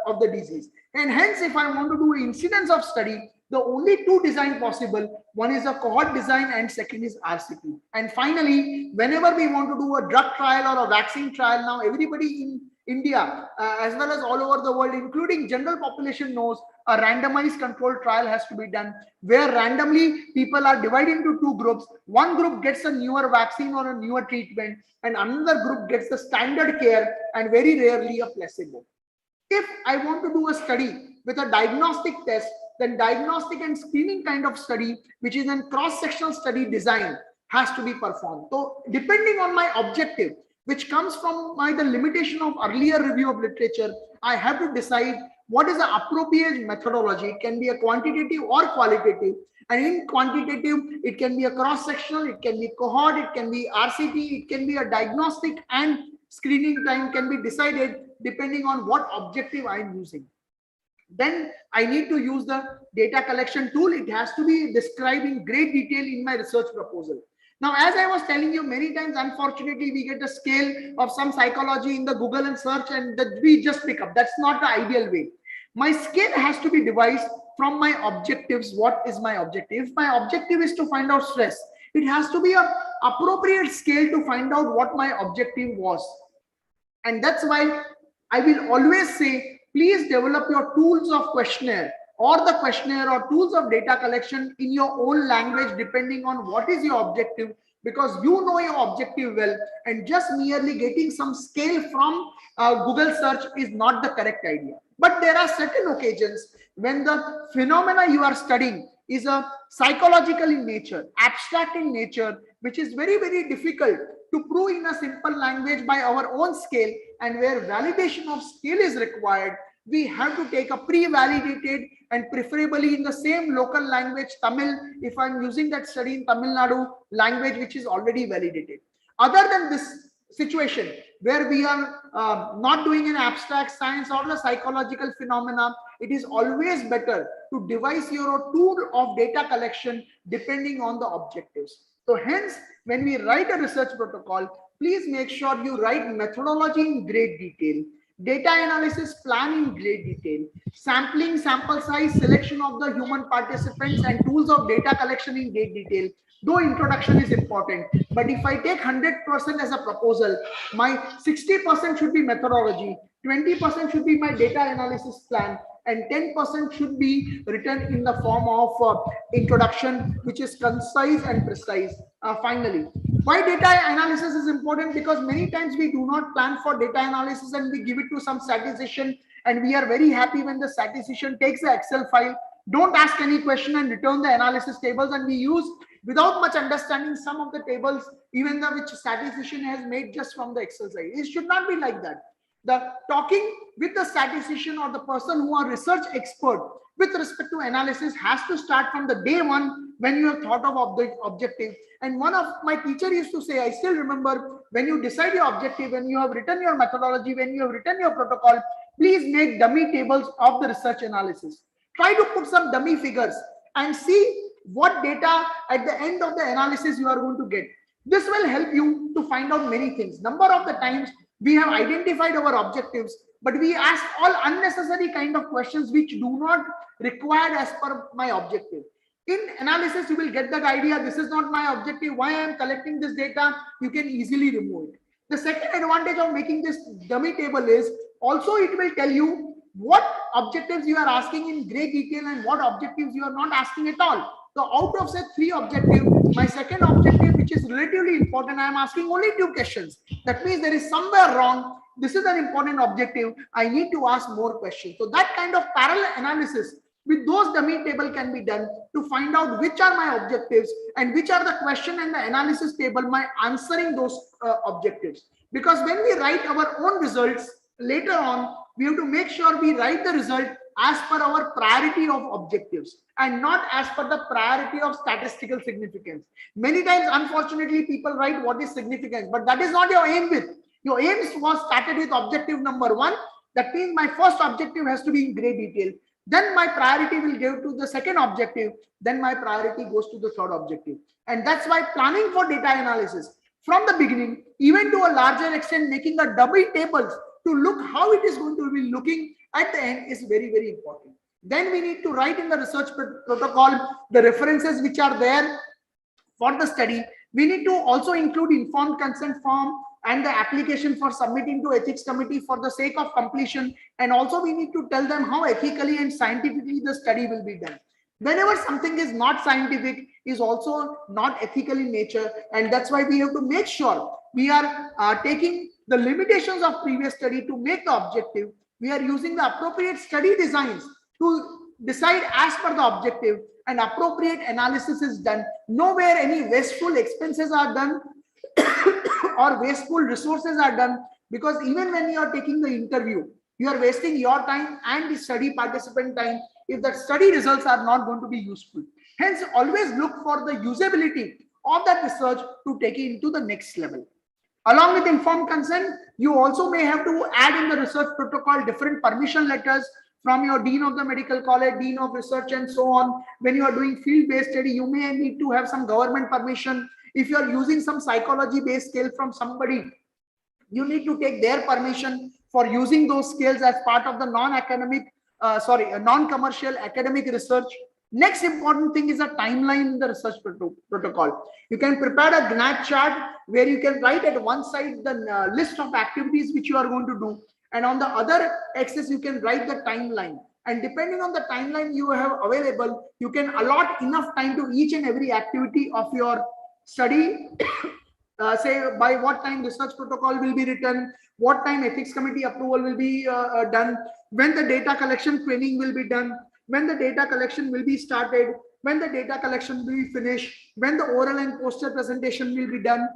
of the disease. And hence, if I want to do incidence of study, the only two design possible, one is a cohort design and second is RCT. And finally, whenever we want to do a drug trial or a vaccine trial, now everybody in India as well as all over the world, including general population, knows a randomized controlled trial has to be done, where randomly people are divided into two groups. One group gets a newer vaccine or a newer treatment, and another group gets the standard care and very rarely a placebo. If I want to do a study with a diagnostic test, then diagnostic and screening kind of study, which is a cross-sectional study design, has to be performed. So depending on my objective, which comes from the limitation of earlier review of literature, I have to decide what is the appropriate methodology. It can be a quantitative or qualitative. And in quantitative, it can be a cross-sectional, it can be cohort, it can be RCT, it can be a diagnostic, and screening time can be decided depending on what objective I'm using. Then I need to use the data collection tool. It has to be described in great detail in my research proposal. Now, as I was telling you many times, unfortunately, we get a scale of some psychology in the Google and search and that we just pick up. That's not the ideal way. My scale has to be devised from my objectives. What is my objective? If my objective is to find out stress, it has to be an appropriate scale to find out what my objective was. And that's why I will always say, please develop your tools of questionnaire or the questionnaire or tools of data collection in your own language, depending on what is your objective, because you know your objective well, and just merely getting some scale from Google search is not the correct idea. But there are certain occasions when the phenomena you are studying is a psychological in nature, abstract in nature, which is very, very difficult to prove in a simple language by our own scale, and where validation of scale is required, we have to take a pre-validated and preferably in the same local language, Tamil, if I'm using that study in Tamil Nadu language, which is already validated. Other than this situation, where we are not doing an abstract science or a psychological phenomena, it is always better to devise your tool of data collection depending on the objectives. So hence, when we write a research protocol, please make sure you write methodology in great detail, data analysis plan in great detail, sampling, sample size, selection of the human participants, and tools of data collection in great detail. Though introduction is important, but if I take 100% as a proposal, my 60% should be methodology, 20% should be my data analysis plan, and 10% should be written in the form of introduction, which is concise and precise. Finally, why data analysis is important? Because many times we do not plan for data analysis and we give it to some statistician, and we are very happy when the statistician takes the Excel file, don't ask any question and return the analysis tables, and we use without much understanding some of the tables, even the which statistician has made just from the Excel side. It should not be like that. The talking with the statistician or the person who are research expert with respect to analysis has to start from the day one when you have thought of the objective. And one of my teacher used to say, I still remember, when you decide your objective, when you have written your methodology, when you have written your protocol, please make dummy tables of the research analysis. Try to put some dummy figures and see what data at the end of the analysis you are going to get. This will help you to find out many things. Number of the times we have identified our objectives, but we ask all unnecessary kind of questions which do not require as per my objective. In analysis, you will get that idea. This is not my objective. Why I am collecting this data? You can easily remove it. The second advantage of making this dummy table is also it will tell you what objectives you are asking in great detail and what objectives you are not asking at all. So out of say 3 objectives, my second objective, which is relatively important, I am asking only 2 questions. That means there is somewhere wrong. This is an important objective. I need to ask more questions. So that kind of parallel analysis with those dummy table can be done to find out which are my objectives and which are the question and the analysis table my answering those objectives. Because when we write our own results later on, we have to make sure we write the result as per our priority of objectives and not as per the priority of statistical significance. Many times, unfortunately, people write what is significance, but that is not your aim with. Your aim was started with objective number 1. That means my first objective has to be in great detail. Then my priority will give to the second objective. Then my priority goes to the third objective. And that's why planning for data analysis from the beginning, even to a larger extent, making a dummy tables to look how it is going to be looking at the end is very, very important. Then we need to write in the research protocol the references which are there for the study. We need to also include informed consent form and the application for submitting to ethics committee for the sake of completion. And also we need to tell them how ethically and scientifically the study will be done. Whenever something is not scientific, is also not ethical in nature, and that's why we have to make sure we are taking the limitations of previous study to make the objective. We are using the appropriate study designs to decide as per the objective, and appropriate analysis is done. Nowhere any wasteful expenses are done or wasteful resources are done, because even when you are taking the interview, you are wasting your time and the study participant time if the study results are not going to be useful. Hence, always look for the usability of that research to take it into the next level. Along with informed consent, you also may have to add in the research protocol different permission letters from your dean of the medical college, dean of research, and so on. When you are doing field-based study, you may need to have some government permission. If you are using some psychology-based scale from somebody, you need to take their permission for using those scales as part of the non-commercial academic research. Next important thing is a timeline in the research protocol. You can prepare a Gantt chart where you can write at one side the list of activities which you are going to do, and on the other axis you can write the timeline. And depending on the timeline you have available, you can allot enough time to each and every activity of your study. Say by what time research protocol will be written, what time ethics committee approval will be done, when the data collection training will be done, when the data collection will be started, when the data collection will be finished, when the oral and poster presentation will be done,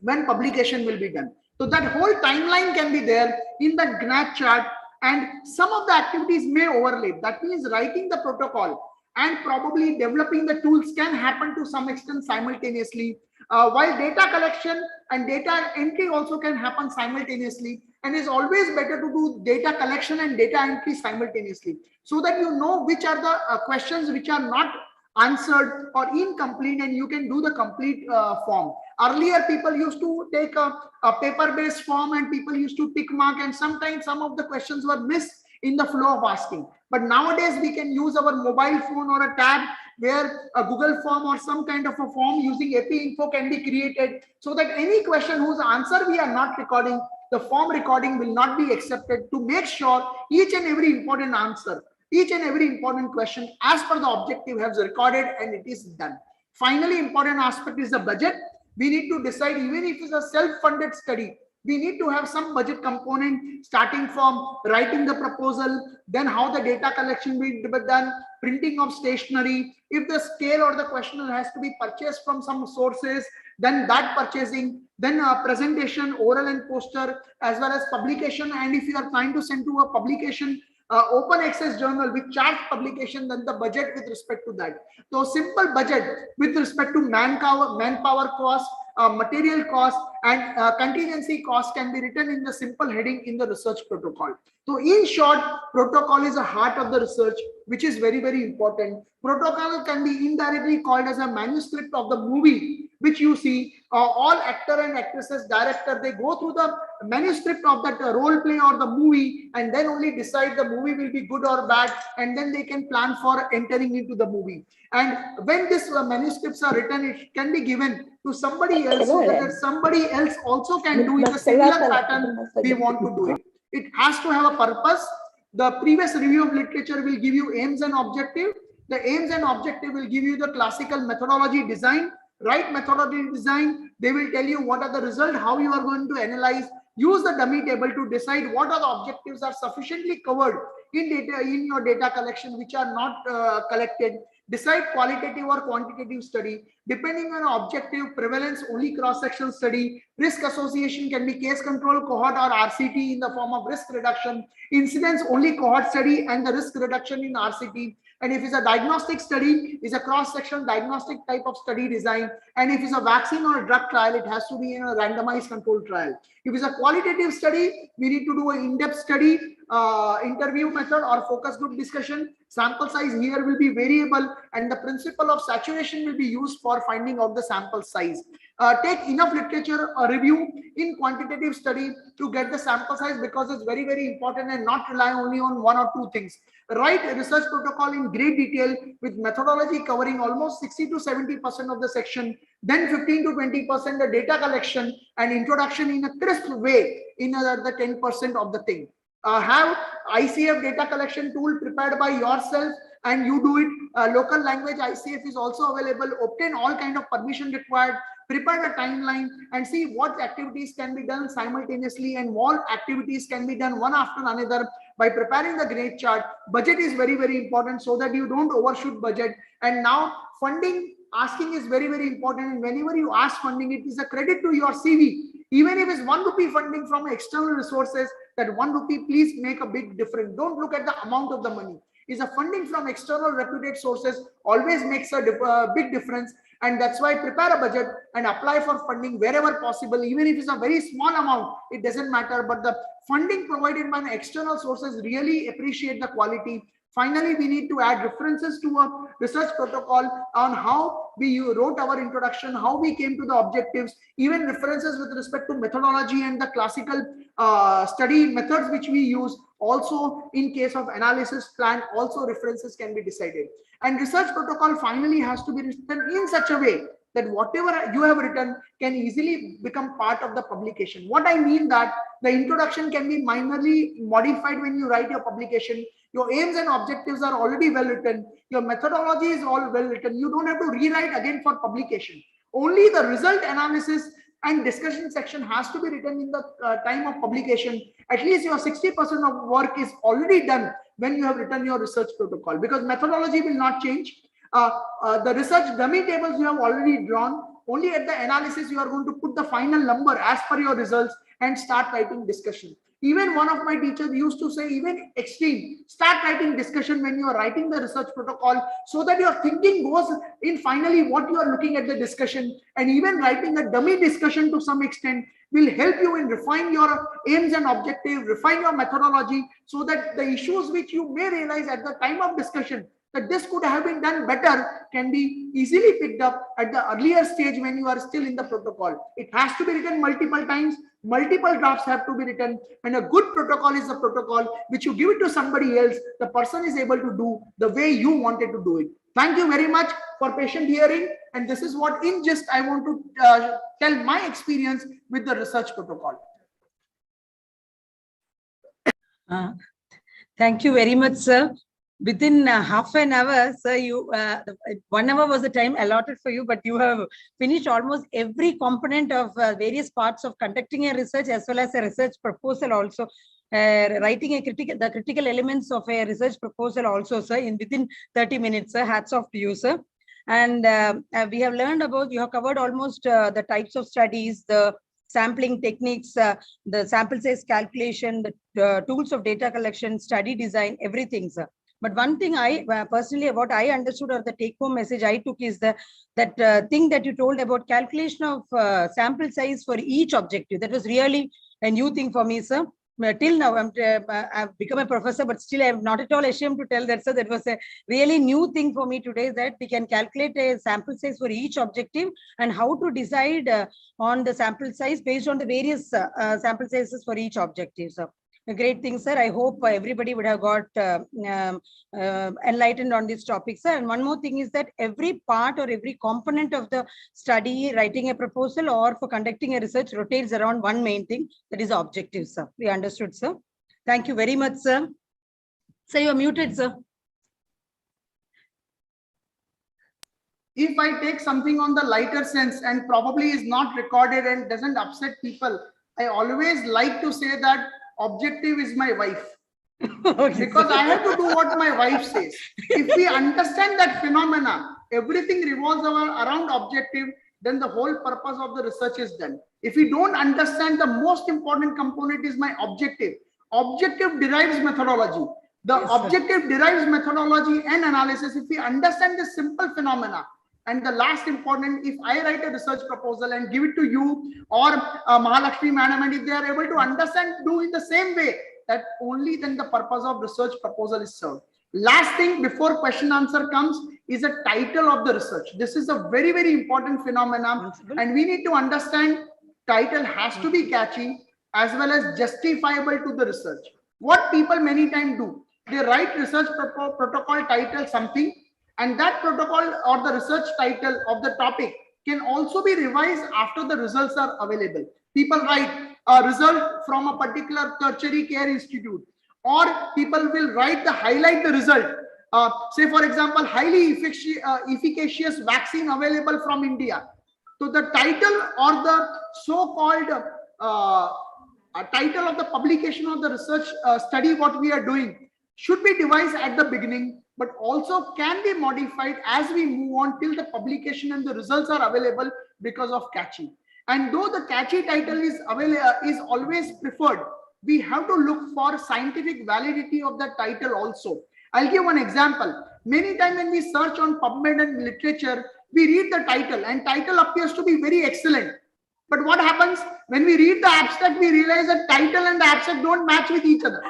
when publication will be done. So that whole timeline can be there in the Gantt chart, and some of the activities may overlap. That means writing the protocol and probably developing the tools can happen to some extent simultaneously, while data collection and data entry also can happen simultaneously. And it's always better to do data collection and data entry simultaneously, so that you know which are the questions which are not answered or incomplete, and you can do the complete form. Earlier, people used to take a paper-based form and people used to tick mark, and sometimes some of the questions were missed in the flow of asking. But nowadays we can use our mobile phone or a tab where a Google form or some kind of a form using AP info can be created, so that any question whose answer we are not recording, the form recording will not be accepted, to make sure each and every important answer, each and every important question as per the objective has recorded and it is done. Finally, important aspect is the budget. We need to decide, even if it's a self-funded study, we need to have some budget component, starting from writing the proposal, then how the data collection will be done, printing of stationery, if the scale or the questionnaire has to be purchased from some sources, then that purchasing, then presentation, oral and poster, as well as publication. And if you are trying to send to a publication, open access journal with charge publication, then the budget with respect to that. So simple budget with respect to manpower cost, material cost, and contingency cost can be written in the simple heading in the research protocol. So in short, protocol is the heart of the research, which is very, very important. Protocol can be indirectly called as a manuscript of the movie, which you see all actor and actresses, director, they go through the manuscript of that role play or the movie, and then only decide the movie will be good or bad, and then they can plan for entering into the movie. And when these manuscripts are written, it can be given to somebody else, so that somebody else also can do in the similar pattern we want to do it. It has to have a purpose. The previous review of literature will give you aims and objective. The aims and objective will give you the classical methodology design. Right methodology design, they will tell you what are the results, how you are going to analyze. Use the dummy table to decide what are the objectives are sufficiently covered in your data collection, which are not collected. Decide qualitative or quantitative study. depending on objective, prevalence only cross-section study, risk association can be case control cohort or RCT in the form of risk reduction, incidence only cohort study and the risk reduction in RCT. And if it's a diagnostic study, it's a cross-section diagnostic type of study design. And if it's a vaccine or a drug trial, it has to be in a randomized controlled trial. If it's a qualitative study, we need to do an in-depth study, interview method or focus group discussion. Sample size here will be variable and the principle of saturation will be used for finding out the sample size. Take enough literature review in quantitative study to get the sample size, because it's very, very important, and not rely only on one or two things. Write a research protocol in great detail with methodology covering almost 60 to 70% of the section, then 15 to 20% the data collection and introduction in a crisp way in the 10% of the thing. Have ICF data collection tool prepared by yourself and you do it. Local language ICF is also available. Obtain all kind of permission required. Prepare a timeline and see what activities can be done simultaneously and what activities can be done one after another by preparing the grade chart. Budget is very, very important so that you don't overshoot budget. And now funding asking is very, very important. And whenever you ask funding, it is a credit to your CV. Even if it's 1 rupee funding from external resources, that 1 rupee please make a big difference. Don't look at the amount of the money. Is a funding from external reputed sources always makes a big difference. And that's why prepare a budget and apply for funding wherever possible. Even if it's a very small amount, it doesn't matter. But the funding provided by the external sources really appreciate the quality. Finally, we need to add references to a research protocol on how we wrote our introduction, how we came to the objectives, even references with respect to methodology and the classical study methods which we use. Also, in case of analysis plan, also references can be decided. And research protocol finally has to be written in such a way that whatever you have written can easily become part of the publication. What I mean that the introduction can be minorly modified when you write your publication. Your aims and objectives are already well written. Your methodology is all well written. You don't have to rewrite again for publication. Only the result analysis and discussion section has to be written in the time of publication. At least your 60% of work is already done when you have written your research protocol, because methodology will not change. The research dummy tables you have already drawn. Only at the analysis you are going to put the final number as per your results and start writing discussion. Even one of my teachers used to say, even extreme, start writing discussion when you are writing the research protocol, so that your thinking goes in finally what you are looking at the discussion. And even writing a dummy discussion to some extent will help you in refine your aims and objectives, refine your methodology, so that the issues which you may realize at the time of discussion that this could have been done better can be easily picked up at the earlier stage when you are still in the protocol. It has to be written multiple times. Multiple drafts have to be written, and a good protocol is a protocol which you give it to somebody else, the person is able to do the way you wanted to do it. Thank you very much for patient hearing, and this is what in gist I want to tell my experience with the research protocol. Thank you very much, sir. Within half an hour, sir, you 1 hour was the time allotted for you, but you have finished almost every component of various parts of conducting a research, as well as a research proposal also. Writing the critical elements of a research proposal also, sir, within 30 minutes, sir. Hats off to you, sir. And we have learned about, you have covered almost the types of studies, the sampling techniques, the sample size calculation, the tools of data collection, study design, everything, sir. But one thing I personally, what I understood, or the take-home message I took, is that thing that you told about calculation of sample size for each objective. That was really a new thing for me, sir. Till now, I've become a professor, but still I'm not at all ashamed to tell that, sir. That was a really new thing for me today, that we can calculate a sample size for each objective and how to decide on the sample size based on the various sample sizes for each objective, sir. A great thing, sir. I hope everybody would have got enlightened on this topic, sir. And one more thing is that every part or every component of the study, writing a proposal or for conducting a research, rotates around one main thing, that is objective, sir. We understood, sir. Thank you very much, sir. Sir, you are muted, sir. If I take something on the lighter sense and probably is not recorded and doesn't upset people, I always like to say that objective is my wife. Okay, because I have to do what my wife says. If we understand that phenomena, everything revolves around objective, then the whole purpose of the research is done. If we don't understand the most important component is my objective. Objective derives methodology. The objective derives methodology and analysis. If we understand this simple phenomena, and the last important, if I write a research proposal and give it to you or Mahalakshmi madam, and if they are able to understand, do in the same way, that only then the purpose of research proposal is served. Last thing before question answer comes is a title of the research. This is a very, very important phenomenon, and we need to understand title has to be catchy as well as justifiable to the research. What people many times do, they write research protocol title something, and that protocol or the research title of the topic can also be revised after the results are available. People write a result from a particular tertiary care institute, or people will write the highlight the result. Say for example, highly efficacious vaccine available from India. So the title or the so-called title of the publication of the research study what we are doing should be devised at the beginning, but also can be modified as we move on till the publication and the results are available because of catchy. And though the catchy title is always preferred, we have to look for scientific validity of the title also. I'll give one example. Many times when we search on PubMed and literature, we read the title and title appears to be very excellent. But what happens when we read the abstract, we realize that title and the abstract don't match with each other.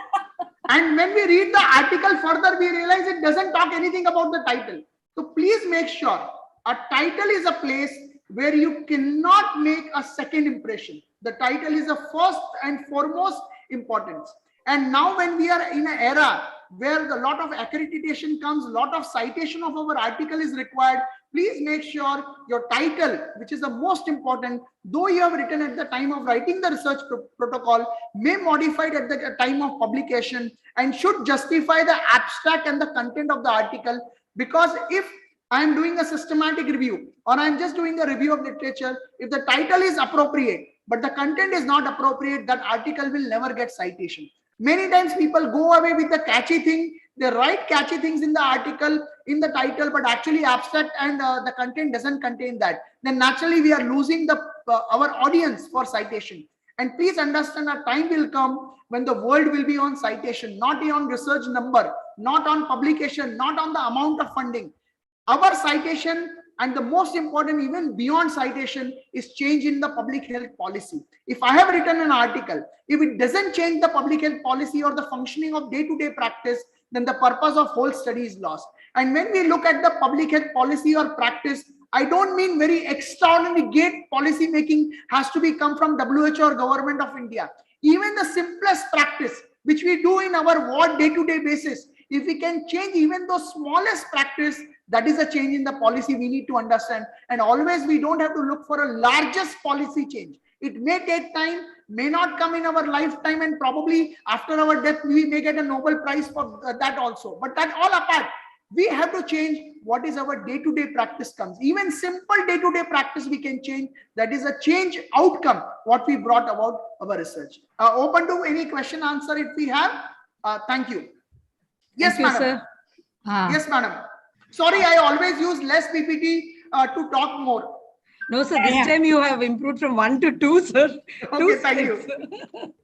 And when we read the article further, we realize it doesn't talk anything about the title. So please make sure a title is a place where you cannot make a second impression. The title is the first and foremost importance. And now when we are in an era where a lot of accreditation comes, a lot of citation of our article is required, please make sure your title, which is the most important, though you have written at the time of writing the research protocol, may modified at the time of publication and should justify the abstract and the content of the article. Because if I am doing a systematic review or I am just doing a review of literature, if the title is appropriate, but the content is not appropriate, that article will never get citation. Many times people go away with the catchy thing. They write catchy things in the article, in the title, but actually abstract and the content doesn't contain that. Then naturally we are losing our audience for citation. And please understand a time will come when the world will be on citation, not on research number, not on publication, not on the amount of funding. Our citation, and the most important, even beyond citation, is change in the public health policy. If I have written an article, if it doesn't change the public health policy or the functioning of day-to-day practice, then the purpose of whole study is lost. And when we look at the public health policy or practice, I don't mean very extraordinary great policy making has to be come from WHO or government of India. Even the simplest practice, which we do in our ward day-to-day basis, if we can change even those smallest practice, that is a change in the policy we need to understand. And always we don't have to look for a largest policy change. It may take time, may not come in our lifetime, and probably after our death, we may get a Nobel Prize for that also. But that all apart, we have to change what is our day-to-day practice comes. Even simple day-to-day practice we can change. That is a change outcome, what we brought about our research. Open to any question answer if we have. Thank you. Yes, madam. Sir. Yes, madam. Sorry, I always use less PPT to talk more. No, sir, this time you have improved from 1 to 2, sir. Okay, thank you.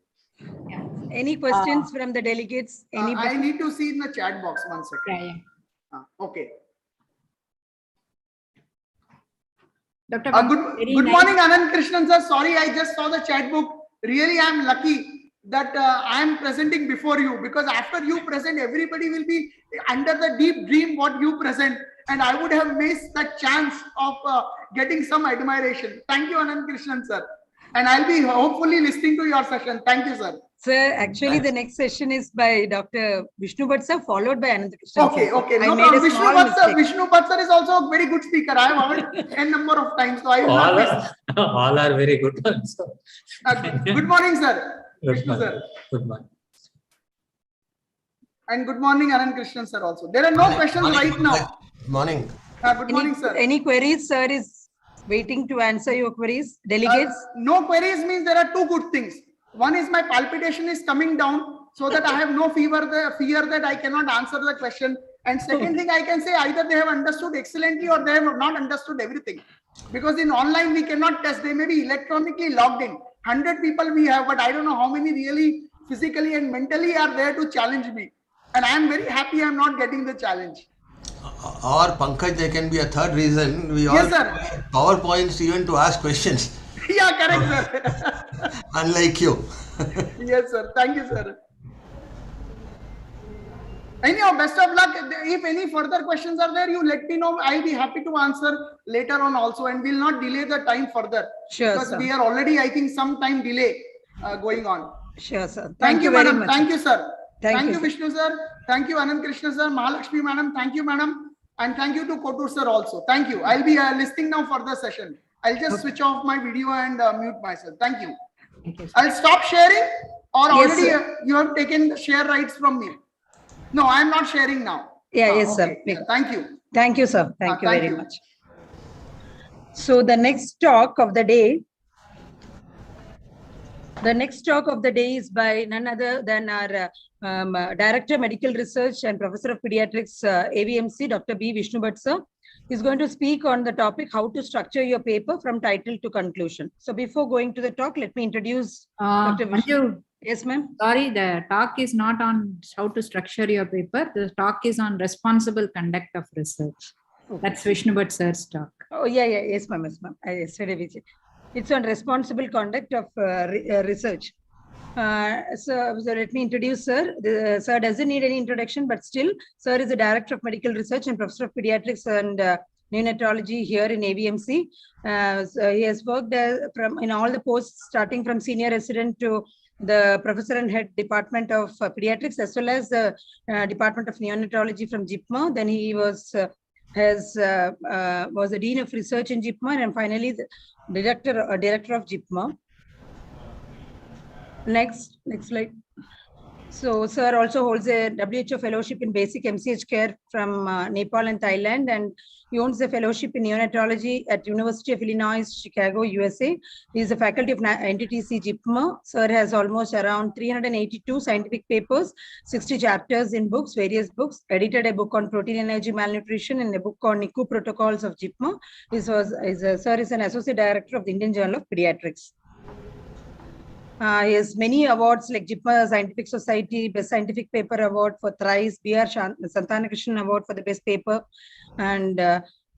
Any questions from the delegates? I need to see in the chat box, 1 second. Okay. Dr. Good morning, Anand Krishnan sir. Sorry, I just saw the chat book. Really, I am lucky that I am presenting before you, because after you present, everybody will be under the deep dream what you present, and I would have missed that chance of getting some admiration. Thank you, Anand Krishnan sir, and I'll be hopefully listening to your session. Thank you, sir. Sir, actually the next session is by Dr. Vishnu Bhatt sir, followed by Anand Krishnan. Okay. No problem. Vishnu Bhatt sir is also a very good speaker. I have heard n number of times, so I will not miss. All are very good ones. Good morning, sir. Good morning. Good morning. And good morning, Anand Krishnan sir also. There are no questions right now. Good morning. Good morning, sir. Any queries, sir is waiting to answer your queries. Delegates? No queries means there are two good things. One is my palpitation is coming down, so that I have no fear that I cannot answer the question. And second thing I can say, either they have understood excellently or they have not understood everything. Because in online, we cannot test. They may be electronically logged in. 100 people we have, but I don't know how many really physically and mentally are there to challenge me. And I am very happy I'm not getting the challenge. Or Pankaj, there can be a third reason. We all Yes, sir. provide PowerPoints even to ask questions, Yeah, correct, sir. unlike you. Yes, sir. Thank you, sir. Anyhow, best of luck. If any further questions are there, you let me know. I'll be happy to answer later on also, and we'll not delay the time further. Sure, because sir. we are already, I think, some time delay going on. Sure, sir. Thank you, very madam. much. Thank you, sir. Thank you, you, Vishnu, sir. Thank you, Anand Krishna, sir. Mahalakshmi, madam. Thank you, madam. And thank you to Kotur, sir, also. Thank you. I'll be listening now for the session. I'll just switch off my video and mute myself. Thank you. I'll stop sharing, or Yes, already sir. you have taken the share rights from me. No, I'm not sharing now. Yes, sir. Okay. Yeah, thank you. Thank you, sir. Thank you thank very you. much. So the next talk of the day is by none other than our Director Medical Research and Professor of Pediatrics, AVMC, Dr. B. Vishnu Bhatt, sir. He's going to speak on the topic, how to structure your paper from title to conclusion. So before going to the talk, let me introduce Dr. Vishnu. Manju, Yes, ma'am. sorry, the talk is not on how to structure your paper. The talk is on responsible conduct of research. Okay. That's Vishnu Bhatt sir's talk. Oh, yeah. Yes, ma'am. Yes, ma'am. Yesterday we said. It's on responsible conduct of research. So let me introduce sir. Sir doesn't need any introduction, but still, sir is the Director of Medical Research and Professor of Pediatrics and Neonatology here in AVMC. So he has worked in all the posts, starting from senior resident to the Professor and Head Department of Pediatrics, as well as the Department of Neonatology from JIPMER. Then he was the Dean of Research in JIPMER, and finally the Director of JIPMER. Next slide. So, sir also holds a WHO fellowship in basic MCH care from Nepal and Thailand, and he owns a fellowship in neonatology at University of Illinois, Chicago, USA. He is a faculty of NTTC JIPMER. Sir has almost around 382 scientific papers, 60 chapters in books, various books, edited a book on protein energy malnutrition and a book on NICU protocols of JIPMER. Sir is an associate director of the Indian Journal of Pediatrics. He has many awards like JIPMER Scientific Society Best Scientific Paper Award for thrice, B.R. Santana Krishnan Award for the Best Paper, and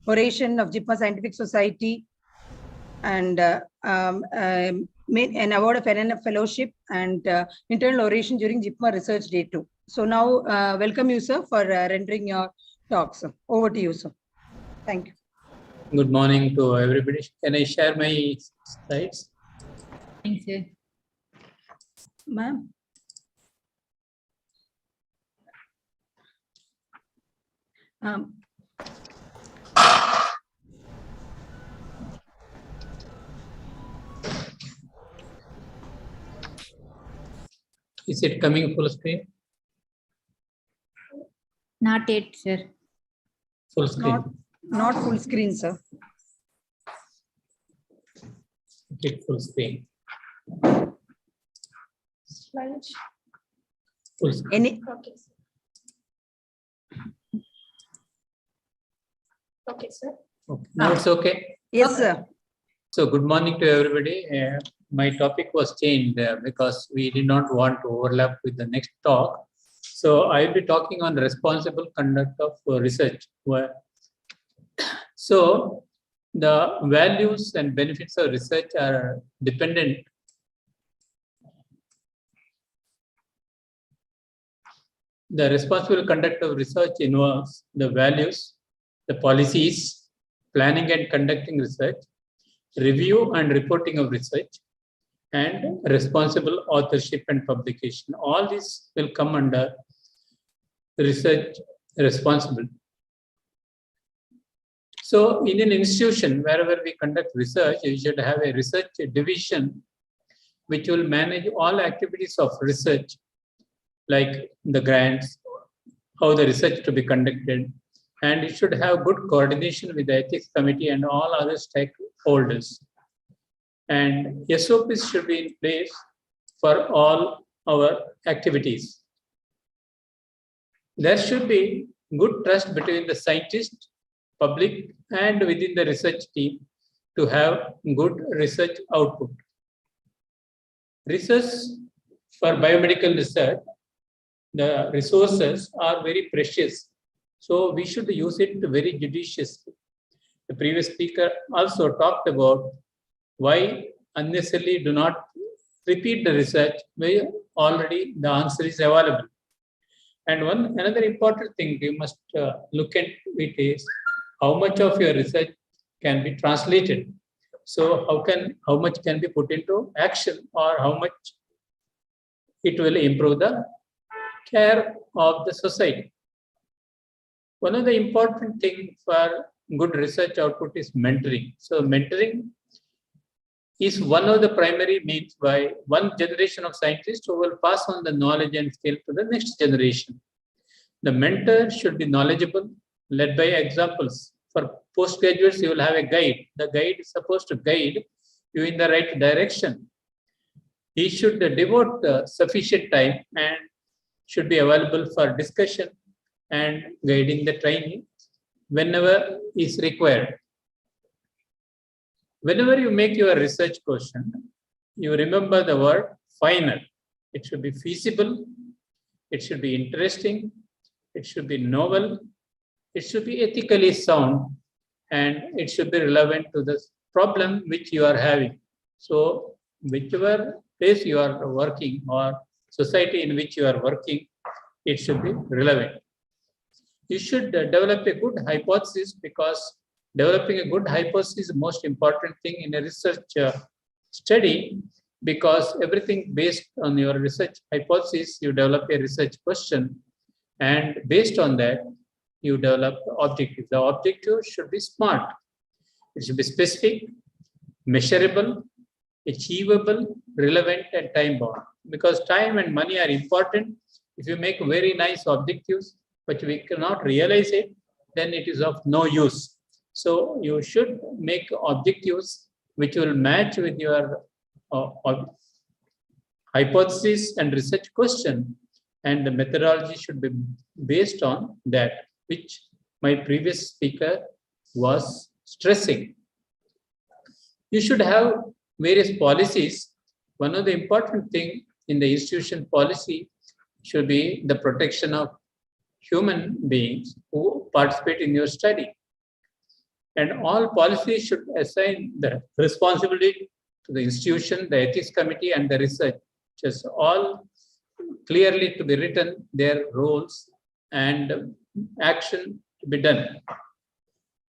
Oration of JIPMER Scientific Society, and an award of NNF Fellowship and internal oration during JIPMER Research Day 2. So now welcome you, sir, for rendering your talk, sir. Over to you, sir. Thank you. Good morning to everybody. Can I share my slides? Thank you. Ma'am. Is it coming full screen? Not yet, sir. Full screen. Not full screen, sir. Hit full screen. Full screen. Any? Okay, sir. Okay. Now it's okay. Yes, sir. So good morning to everybody. My topic was changed because we did not want to overlap with the next talk. So I'll be talking on responsible conduct of research. So the values and benefits of research are dependent. The responsible conduct of research involves the values, the policies, planning and conducting research, review and reporting of research, and responsible authorship and publication. All this will come under research responsible. So in an institution, wherever we conduct research, you should have a research division which will manage all activities of research, like the grants, how the research to be conducted, and it should have good coordination with the ethics committee and all other stakeholders. And SOPs should be in place for all our activities. There should be good trust between the scientist, public, and within the research team to have good research output. Research for biomedical research, the resources are very precious. So we should use it very judiciously. The previous speaker also talked about why unnecessarily do not repeat the research where already the answer is available. And another important thing you must look at it is how much of your research can be translated. So how much can be put into action, or how much it will improve the care of the society. One of the important thing for good research output is mentoring. So mentoring is one of the primary means by one generation of scientists who will pass on the knowledge and skill to the next generation. The mentor should be knowledgeable, led by examples. For postgraduates, you will have a guide. The guide is supposed to guide you in the right direction. He should devote sufficient time and should be available for discussion and guiding the trainee whenever is required. Whenever you make your research question, you remember the word final. It should be feasible, it should be interesting, it should be novel, it should be ethically sound, and it should be relevant to the problem which you are having. So whichever place you are working or society in which you are working, it should be relevant. You should develop a good hypothesis, because developing a good hypothesis is the most important thing in a research study, because everything based on your research hypothesis, you develop a research question, and based on that, you develop objectives. The objective should be smart. It should be specific, measurable, achievable, relevant, and time-bound. Because time and money are important. If you make very nice objectives, but we cannot realize it, then it is of no use. So you should make objectives which will match with your hypothesis and research question, and the methodology should be based on that, which my previous speaker was stressing. You should have various policies. One of the important things in the institution policy should be the protection of human beings who participate in your study. And all policies should assign the responsibility to the institution, the ethics committee, and the research. Just all clearly to be written, their roles and action to be done.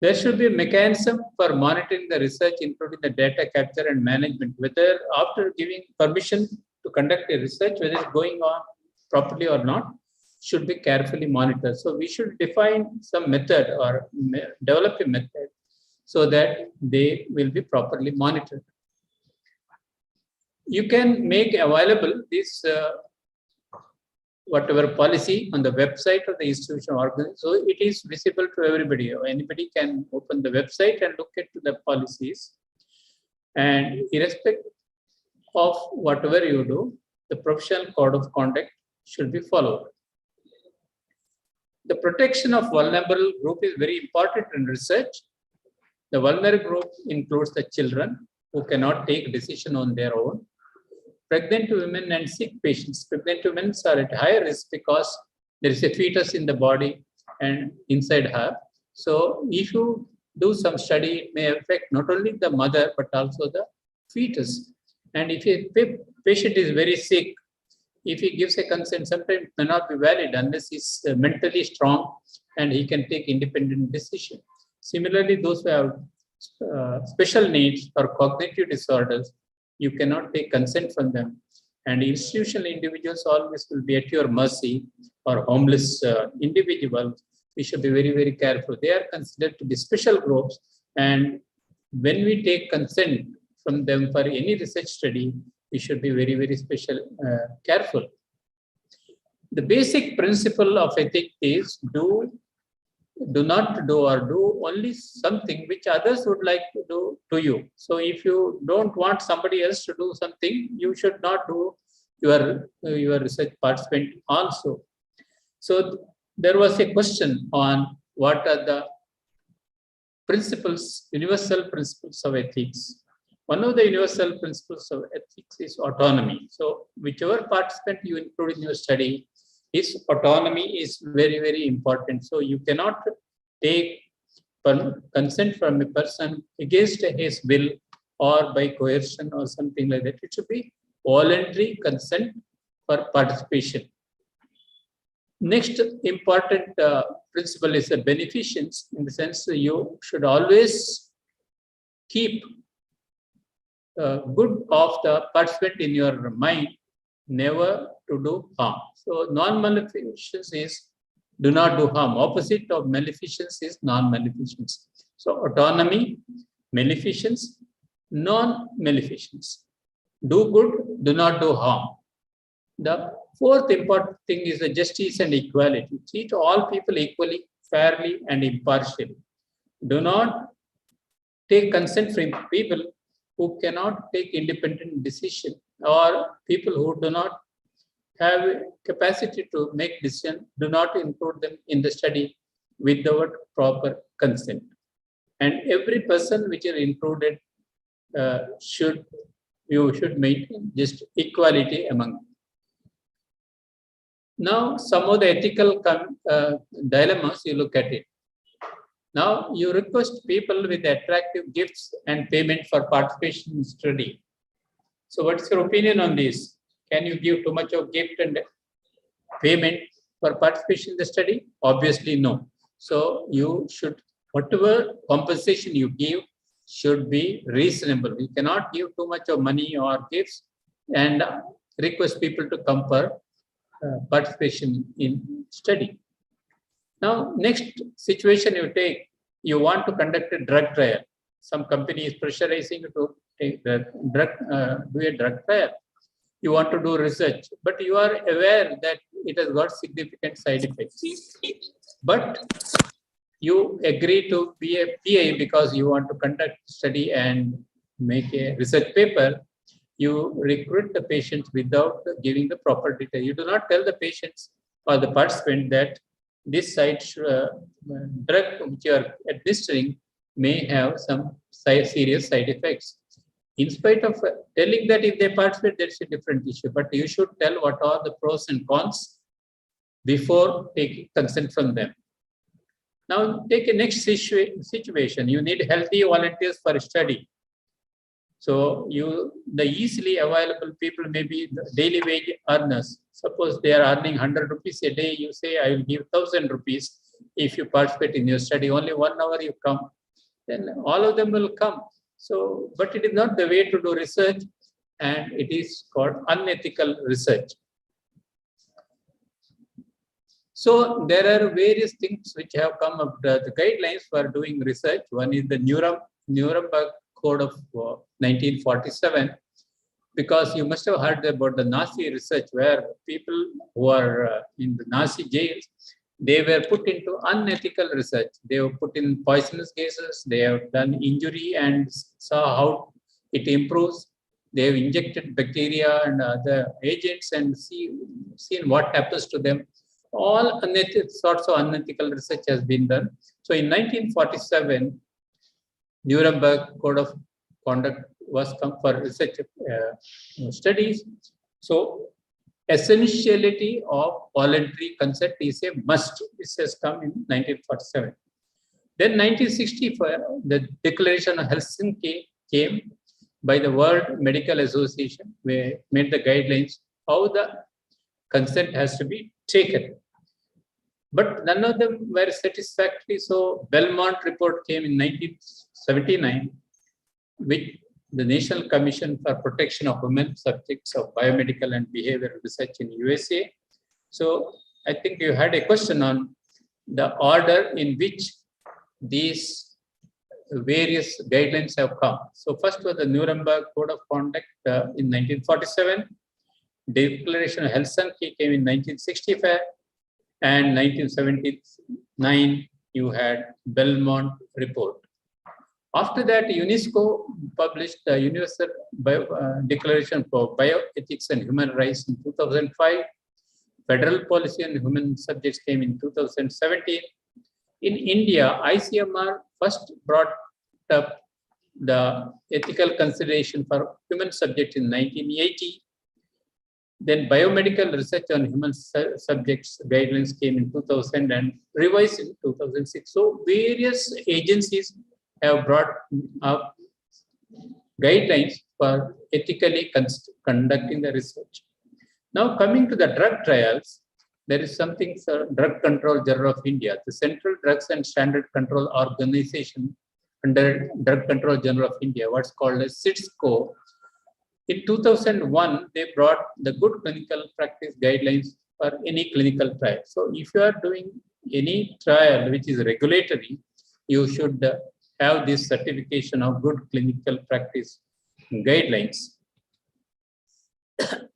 There should be a mechanism for monitoring the research, including the data capture and management. Whether after giving permission to conduct a research, whether it's going on properly or not, should be carefully monitored. So we should define some method or develop a method so that they will be properly monitored. You can make available this whatever policy on the website of the institution or organization, so it is visible to everybody. Anybody can open the website and look at the policies. And irrespective of whatever you do, the professional code of conduct should be followed. The protection of vulnerable group is very important in research. The vulnerable group includes the children who cannot take decision on their own, pregnant women and sick patients. Pregnant women are at higher risk because there is a fetus in the body and inside her. So if you do some study, it may affect not only the mother, but also the fetus. And if a patient is very sick, if he gives a consent, sometimes it may not be valid unless he's mentally strong and he can take independent decision. Similarly, those who have special needs or cognitive disorders, you cannot take consent from them. And institutional individuals always will be at your mercy, or homeless individuals. We should be very, very careful. They are considered to be special groups. And when we take consent from them for any research study, we should be very, very careful. The basic principle of ethics is do not do, or do only something which others would like to do to you. So if you don't want somebody else to do something, you should not do your research participant also. So there was a question on what are the principles, universal principles of ethics. One of the universal principles of ethics is autonomy. So whichever participant you include in your study, his autonomy is very, very important. So you cannot take consent from a person against his will or by coercion or something like that. It should be voluntary consent for participation. Next important principle is the beneficence, in the sense that you should always keep good of the participant in your mind, never to do harm. So non-maleficence is do not do harm. Opposite of maleficence is non-maleficence. So autonomy, maleficence, non-maleficence. Do good, do not do harm. The fourth important thing is the justice and equality. Treat all people equally, fairly, and impartially. Do not take consent from people who cannot take independent decision, or people who do not have capacity to make decision. Do not include them in the study without proper consent. And every person which is included you should maintain just equality among them. Now, some of the ethical dilemmas, you look at it. Now, you request people with attractive gifts and payment for participation in study. So, what's your opinion on this? Can you give too much of gift and payment for participation in the study? Obviously, no. So, you should, whatever compensation you give should be reasonable. You cannot give too much of money or gifts and request people to come for participation in study. Now, next situation you take, you want to conduct a drug trial. Some company is pressurizing you to take the do a drug trial. You want to do research, but you are aware that it has got significant side effects. But you agree to be a PI because you want to conduct study and make a research paper. You recruit the patients without giving the proper detail. You do not tell the patients or the participant that this side drug which you are administering may have some serious side effects. In spite of telling that if they participate, that's a different issue. But you should tell what are the pros and cons before taking consent from them. Now, take a next situation. You need healthy volunteers for study. So the easily available people may be the daily wage earners. Suppose they are earning 100 rupees a day. You say, I will give 1,000 rupees if you participate in your study. Only 1 hour you come. Then all of them will come. So, but it is not the way to do research, and it is called unethical research. So there are various things which have come up, the guidelines for doing research. One is the Nuremberg Code of 1947, because you must have heard about the Nazi research where people who are in the Nazi jails, they were put into unethical research. They were put in poisonous gases. They have done injury and saw how it improves. They have injected bacteria and other agents and seen what happens to them. All sorts of unethical research has been done. So in 1947, Nuremberg Code of Conduct was come for research studies. So essentiality of voluntary consent is a must. This has come in 1947. Then 1964, the Declaration of Helsinki came by the World Medical Association, where made the guidelines how the consent has to be taken. But none of them were satisfactory. So Belmont report came in 1979, which the National Commission for Protection of Women Subjects of Biomedical and Behavioral Research in USA. So I think you had a question on the order in which these various guidelines have come. So first was the Nuremberg Code of Conduct in 1947. Declaration of Helsinki came in 1965. And 1979, you had Belmont report. After that, UNESCO published the Universal Declaration for Bioethics and Human Rights in 2005. federal policy on human subjects came in 2017. In India, ICMR first brought up the ethical consideration for human subjects in 1980. Then biomedical research on human subjects guidelines came in 2000 and revised in 2006. So various agencies have brought up guidelines for ethically conducting the research. Now coming to the drug trials, there is something, Drug Control Bureau of India, the Central Drugs and Standard Control Organization under Drug Control General of India, what's called as CITSCO. In 2001, they brought the good clinical practice guidelines for any clinical trial. So if you are doing any trial which is regulatory, you should have this certification of good clinical practice guidelines.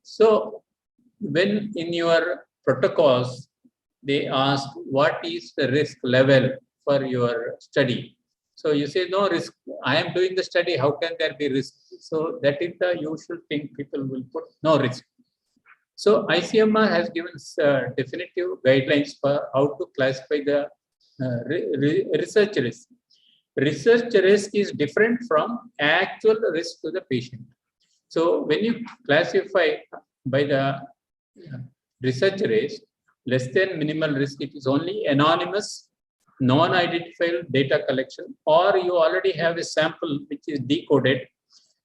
So when in your protocols, they ask what is the risk level for your study. So you say no risk, I am doing the study, how can there be risk? So that is the usual thing people will put, no risk. So ICMR has given definitive guidelines for how to classify the research risk. Research risk is different from actual risk to the patient. So when you classify by the research risk, less than minimal risk, it is only anonymous, non-identifiable data collection, or you already have a sample which is decoded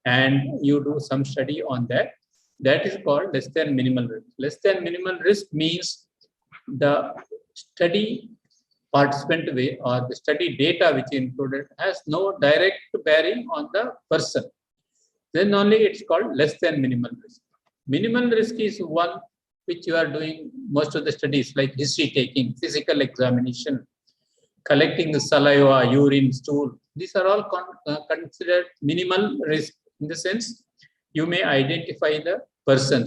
and you do some study on that. That is called less than minimal risk. Less than minimal risk means the study participant way or the study data which is included has no direct bearing on the person. Then only it's called less than minimal risk. Minimal risk is one which you are doing most of the studies like history taking, physical examination, collecting the saliva, urine, stool. These are all considered minimal risk in the sense you may identify the person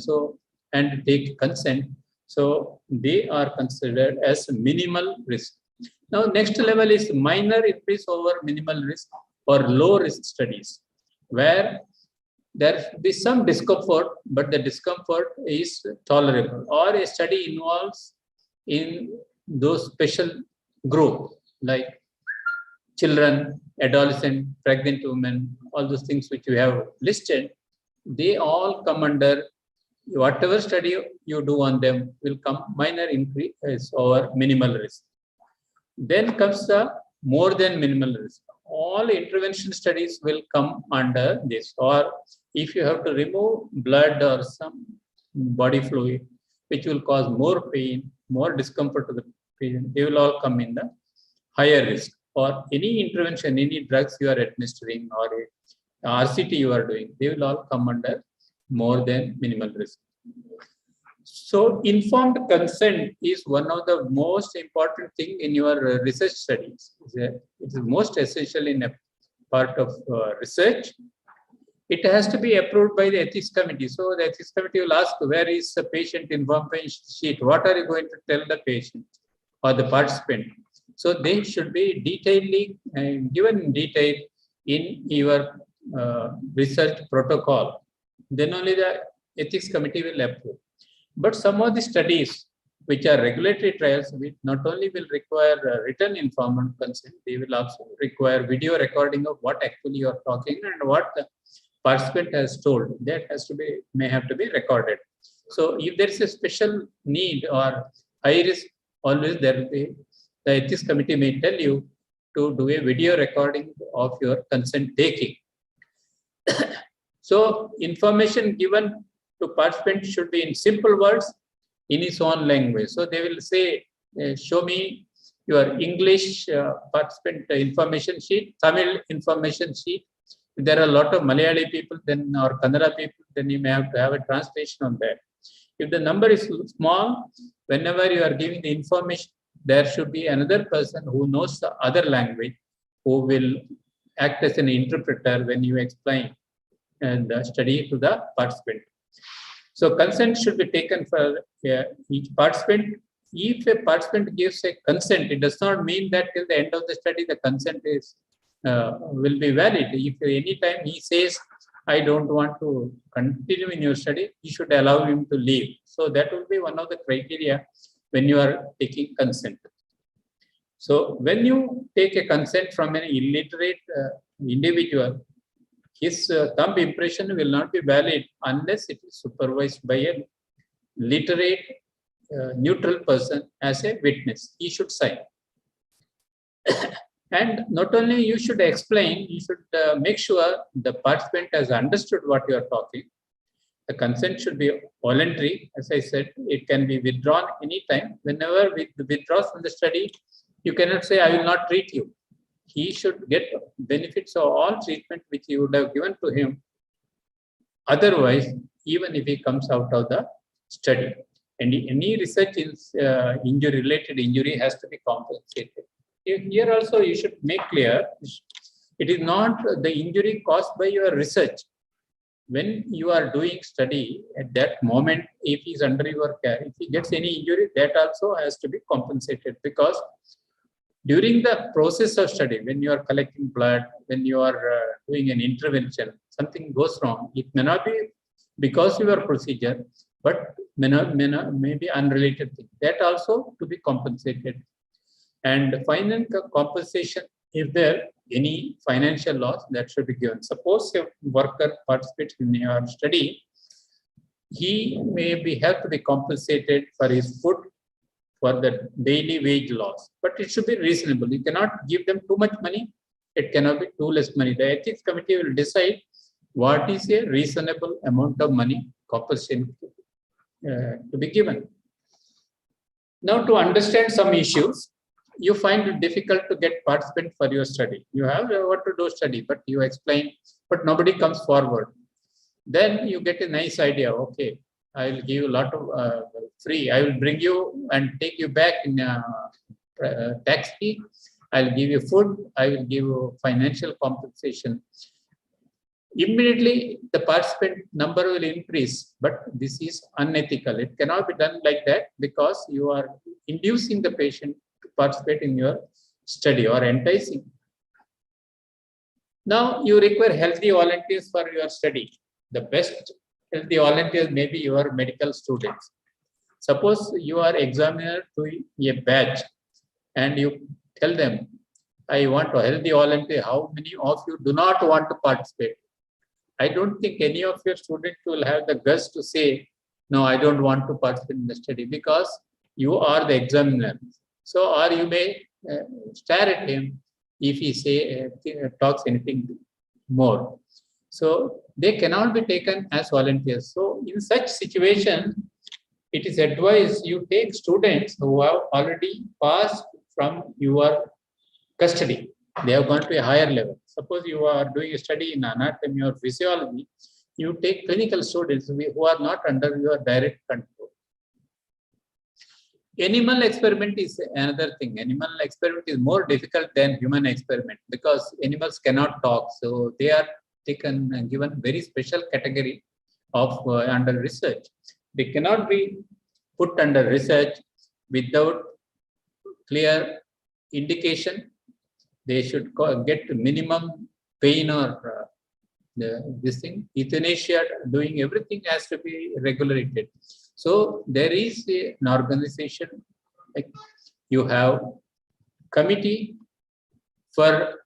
and take consent. So they are considered as minimal risk. Now next level is minor increase over minimal risk or low risk studies, where there will be some discomfort, but the discomfort is tolerable, or a study involves in those special group like children, adolescent, pregnant women, all those things which you have listed, they all come under whatever study you do on them will come minor increase or minimal risk. Then comes the more than minimal risk. All intervention studies will come under this, or if you have to remove blood or some body fluid, which will cause more pain, more discomfort to the patient, they will all come in the higher risk. Or any intervention, any drugs you are administering or a RCT you are doing, they will all come under more than minimal risk. So informed consent is one of the most important thing in your research studies. It is most essential in a part of research. It has to be approved by the ethics committee. So the ethics committee will ask, where is the patient information sheet? What are you going to tell the patient or the participant? So they should be given in detail in your research protocol. Then only the ethics committee will approve. But some of the studies which are regulatory trials, which not only will require written informed consent, they will also require video recording of what actually you are talking and what the participant has told. That may have to be recorded. So if there is a special need or high risk, always there will be, the ethics committee may tell you to do a video recording of your consent taking. So information given to participants should be in simple words in his own language. So they will say, show me your English participant information sheet, Tamil information sheet. If there are a lot of Malayali people then or Kannada people, then you may have to have a translation on that. If the number is small, whenever you are giving the information, there should be another person who knows the other language who will act as an interpreter when you explain the study to the participant. So consent should be taken for each participant. If a participant gives a consent, it does not mean that till the end of the study the consent is will be valid. If any time he says, I don't want to continue in your study, you should allow him to leave. So that will be one of the criteria when you are taking consent. So when you take a consent from an illiterate individual, his thumb impression will not be valid unless it is supervised by a literate neutral person as a witness. He should sign. And not only you should explain, you should make sure the participant has understood what you are talking. The consent should be voluntary. As I said, it can be withdrawn anytime. Whenever we withdraw from the study, you cannot say, I will not treat you. He should get benefits of all treatment which you would have given to him. Otherwise, even if he comes out of the study, and any research injury-related injury has to be compensated. Here also you should make clear, it is not the injury caused by your research. When you are doing study at that moment, if he is under your care, if he gets any injury, that also has to be compensated, because during the process of study, when you are collecting blood, when you are doing an intervention, something goes wrong. It may not be because of your procedure, but may be unrelated thing. That also to be compensated. And final compensation, if there any financial loss, that should be given. Suppose a worker participates in your study, he may have to be compensated for his food, for the daily wage loss, but it should be reasonable. You cannot give them too much money. It cannot be too less money. The ethics committee will decide what is a reasonable amount of money compensation to be given. Now, to understand some issues, you find it difficult to get participant for your study. You have what to do study, but you explain, but nobody comes forward. Then you get a nice idea. Okay, I will give you a lot of free. I will bring you and take you back in taxi. I will give you food. I will give you financial compensation. Immediately, the participant number will increase, but this is unethical. It cannot be done like that, because you are inducing the patient to participate in your study or enticing. Now, you require healthy volunteers for your study. The best healthy volunteers may be your medical students. Suppose you are examiner to a batch and you tell them, I want a healthy volunteer. How many of you do not want to participate? I don't think any of your students will have the guts to say, no, I don't want to participate in the study, because you are the examiner. So, or you may stare at him if he talks anything more. So they cannot be taken as volunteers. So in such situation, it is advised you take students who have already passed from your custody. They have gone to a higher level. Suppose you are doing a study in anatomy or physiology, you take clinical students who are not under your direct control. Animal experiment is another thing. Animal experiment is more difficult than human experiment, because animals cannot talk. So they are taken and given very special category of under research. They cannot be put under research without clear indication. They should get minimum pain or this thing. Euthanasia, doing everything has to be regulated. So there is an organization, like you have committee for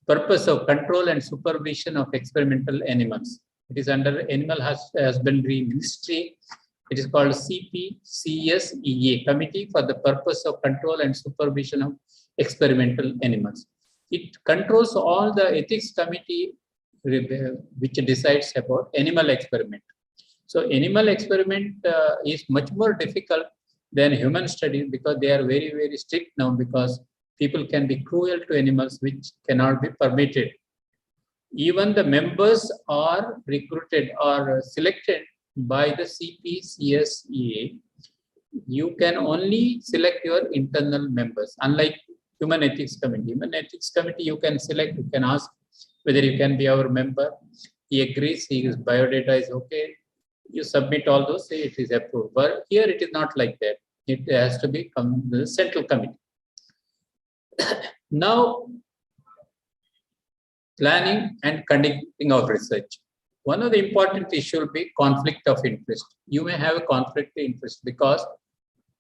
purpose of control and supervision of experimental animals. It is under Animal Husbandry Ministry. It is called CPCSEA, Committee for the Purpose of Control and Supervision of Experimental Animals. It controls all the ethics committee which decides about animal experiment. So animal experiment is much more difficult than human study, because they are very, very strict now, because people can be cruel to animals, which cannot be permitted. Even the members are recruited or selected by the CPCSEA. You can only select your internal members, unlike Human Ethics Committee. Human Ethics Committee, you can select, you can ask whether you can be our member. He agrees, his biodata is okay. You submit all those, say it is approved. But here it is not like that. It has to be the central committee. Now, planning and conducting of research. One of the important issues will be conflict of interest. You may have a conflict of interest because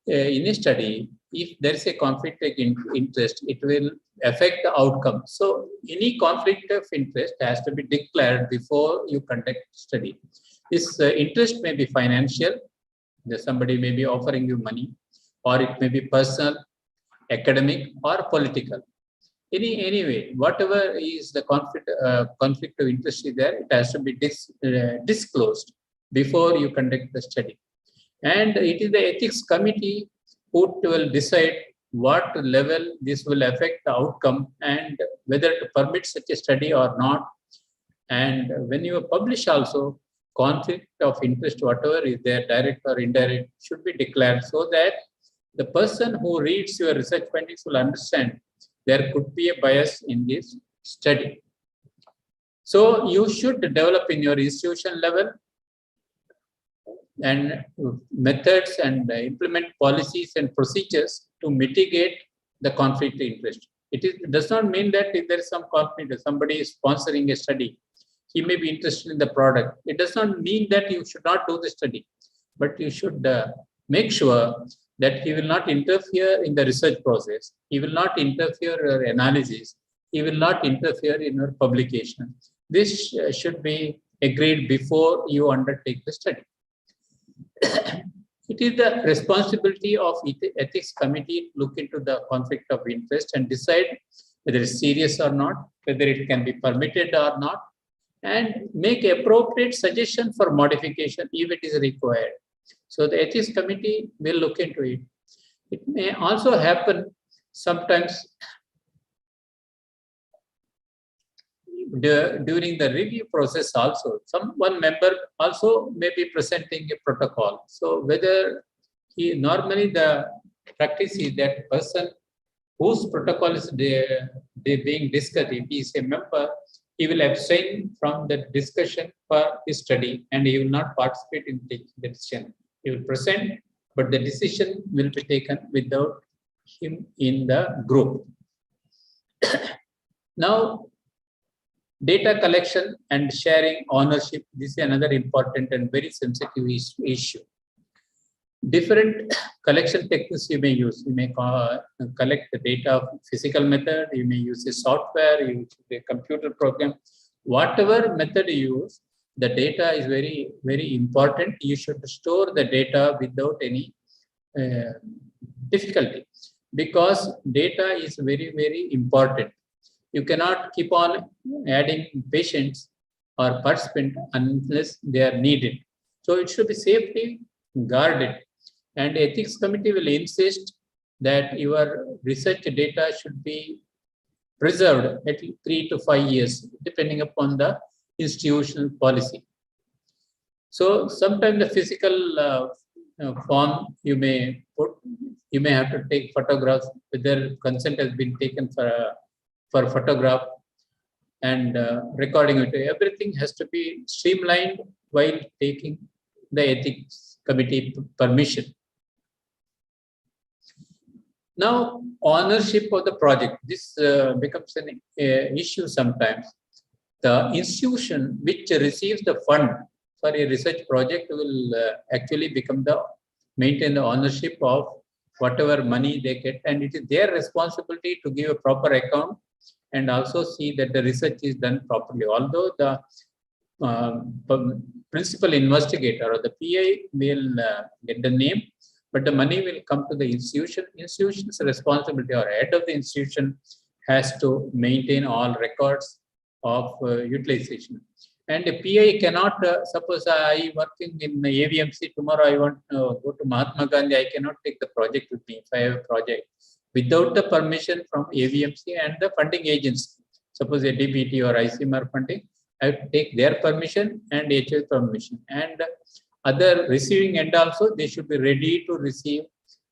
in a study, if there is a conflict of interest, it will affect the outcome. So any conflict of interest has to be declared before you conduct study. This interest may be financial, somebody may be offering you money, or it may be personal, academic, or political. Anyway, whatever is the conflict of interest is there, it has to be disclosed before you conduct the study. And it is the ethics committee who will decide what level this will affect the outcome and whether to permit such a study or not. And when you publish also, conflict of interest, whatever is there, direct or indirect, should be declared so that the person who reads your research findings will understand there could be a bias in this study. So you should develop in your institution level and methods and implement policies and procedures to mitigate the conflict of interest. It does not mean that if there is some conflict, somebody is sponsoring a study, he may be interested in the product. It does not mean that you should not do the study, but you should make sure that he will not interfere in the research process. He will not interfere in your analysis. He will not interfere in your publication. This should be agreed before you undertake the study. It is the responsibility of ethics committee to look into the conflict of interest and decide whether it's serious or not, whether it can be permitted or not, and make appropriate suggestion for modification if it is required. So the ethics committee will look into it. It may also happen sometimes during the review process also. One member also may be presenting a protocol. So whether normally the practice is that person whose protocol is being discussed, if he is a member, he will abstain from the discussion for his study and he will not participate in taking the decision. He will present, but the decision will be taken without him in the group. Now, data collection and sharing ownership, this is another important and very sensitive issue. Different collection techniques you may use. You may collect the data of physical method, you may use a software, you use a computer program. Whatever method you use, the data is very, very important. You should store the data without any difficulty because data is very, very important. You cannot keep on adding patients or participants unless they are needed. So it should be safely guarded. And ethics committee will insist that your research data should be preserved at 3 to 5 years, depending upon the institutional policy. So sometimes the physical form you may have to take photographs, whether consent has been taken for photograph and recording it. Everything has to be streamlined while taking the ethics committee permission. Now, ownership of the project. This becomes an issue sometimes. The institution which receives the fund for a research project will actually maintain the ownership of whatever money they get, and it is their responsibility to give a proper account and also see that the research is done properly. Although the principal investigator or the PI will get the name, but the money will come to the institution. Institution's responsibility or head of the institution has to maintain all records of utilization. And a PI cannot, suppose I working in AVMC, tomorrow I want to go to Mahatma Gandhi, I cannot take the project with me if I have a project without the permission from AVMC and the funding agents. Suppose a DBT or ICMR funding, I have to take their permission and HL permission. And other receiving end also, they should be ready to receive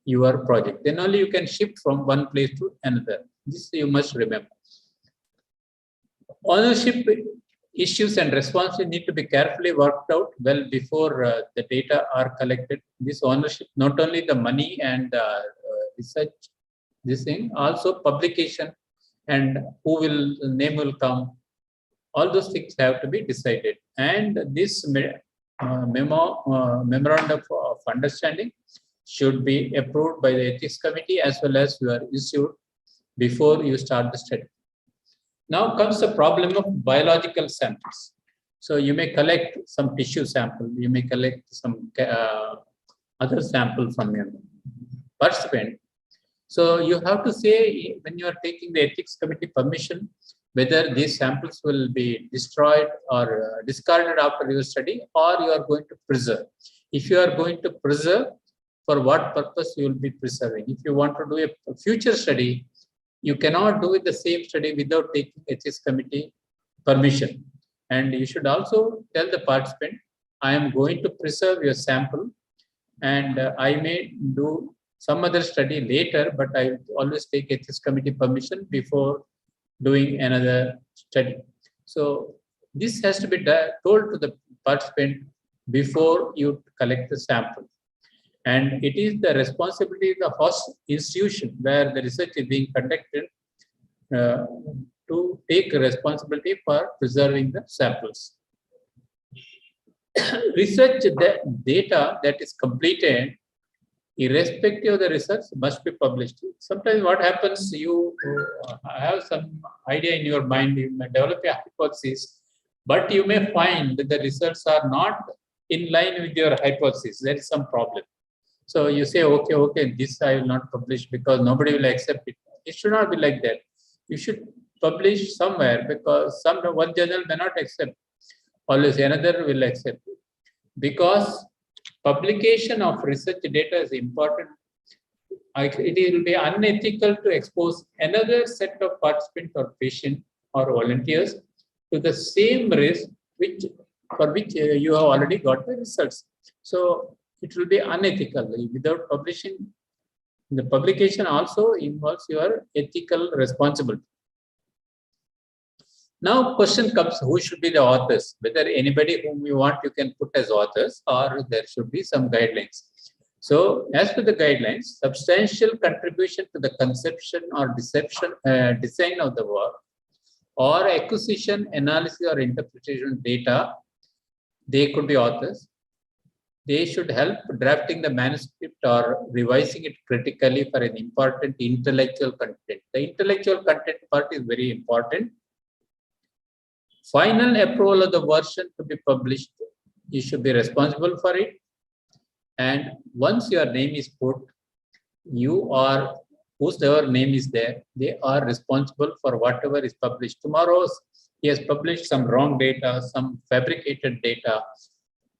your project. Then only you can shift from one place to another. This you must remember. Ownership issues and responsibilities need to be carefully worked out well before the data are collected. This ownership, not only the money and research, this thing, also publication and name will come All those things have to be decided. And this memorandum of understanding should be approved by the ethics committee as well as your institute before you start the study. Now comes the problem of biological samples. So you may collect some tissue sample, you may collect some other sample from your participant. So you have to say when you are taking the ethics committee permission, whether these samples will be destroyed or discarded after your study, or you are going to preserve. If you are going to preserve, for what purpose you will be preserving? If you want to do a future study, you cannot do the same study without taking ethics committee permission. And you should also tell the participant, I am going to preserve your sample and I may do some other study later, but I always take ethics committee permission before doing another study. So this has to be told to the participant before you collect the sample. And it is the responsibility of the host institution where the research is being conducted to take responsibility for preserving the samples. Research data that is completed, irrespective of the research, must be published. Sometimes what happens, you have some idea in your mind, you may develop a hypothesis, but you may find that the results are not in line with your hypothesis. There is some problem. So you say, okay, this I will not publish because nobody will accept it. It should not be like that. You should publish somewhere because one journal may not accept. Always another will accept it. Because publication of research data is important. It will be unethical to expose another set of participants or patients or volunteers to the same risk for which you have already got the results. So it will be unethical without publishing. The publication also involves your ethical responsibility. Now question comes, who should be the authors? Whether anybody whom you want, you can put as authors, or there should be some guidelines. So as per the guidelines, substantial contribution to the conception or design of the work, or acquisition, analysis or interpretation of data, they could be authors. They should help drafting the manuscript or revising it critically for an important intellectual content. The intellectual content part is very important. Final approval of the version to be published, you should be responsible for it. And once your name is put, you are, whosoever name is there, they are responsible for whatever is published. Tomorrow, he has published some wrong data, some fabricated data.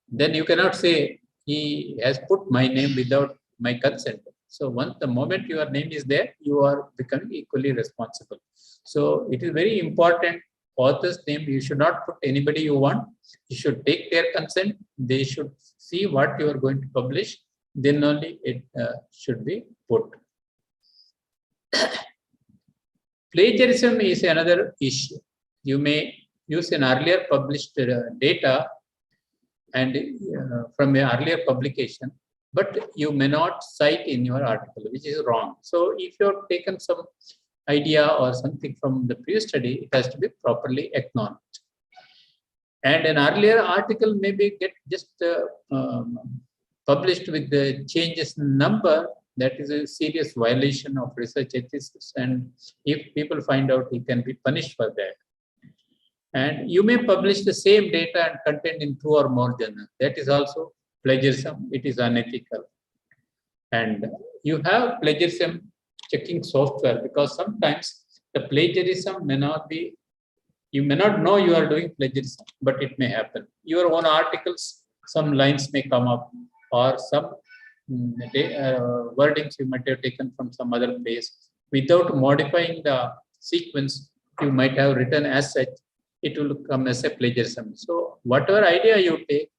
Then you cannot say he has put my name without my consent. So once the moment your name is there, you are becoming equally responsible. So it is very important. Author's name, you should not put anybody you want. You should take their consent. They should see what you are going to publish. Then only it should be put. Plagiarism is another issue. You may use an earlier published data and from an earlier publication, but you may not cite in your article, which is wrong. So if you have taken some idea or something from the previous study, it has to be properly acknowledged. And an earlier article maybe get just published with the changes in number. That is a serious violation of research ethics, and if people find out, he can be punished for that. And you may publish the same data and content in 2 or more journals. That is also plagiarism. It is unethical. And you have plagiarism checking software, because sometimes the plagiarism may not be, you may not know you are doing plagiarism, but it may happen. Your own articles, some lines may come up, or some wordings you might have taken from some other place. Without modifying the sequence, you might have written as such, it will come as a plagiarism. So whatever idea you take,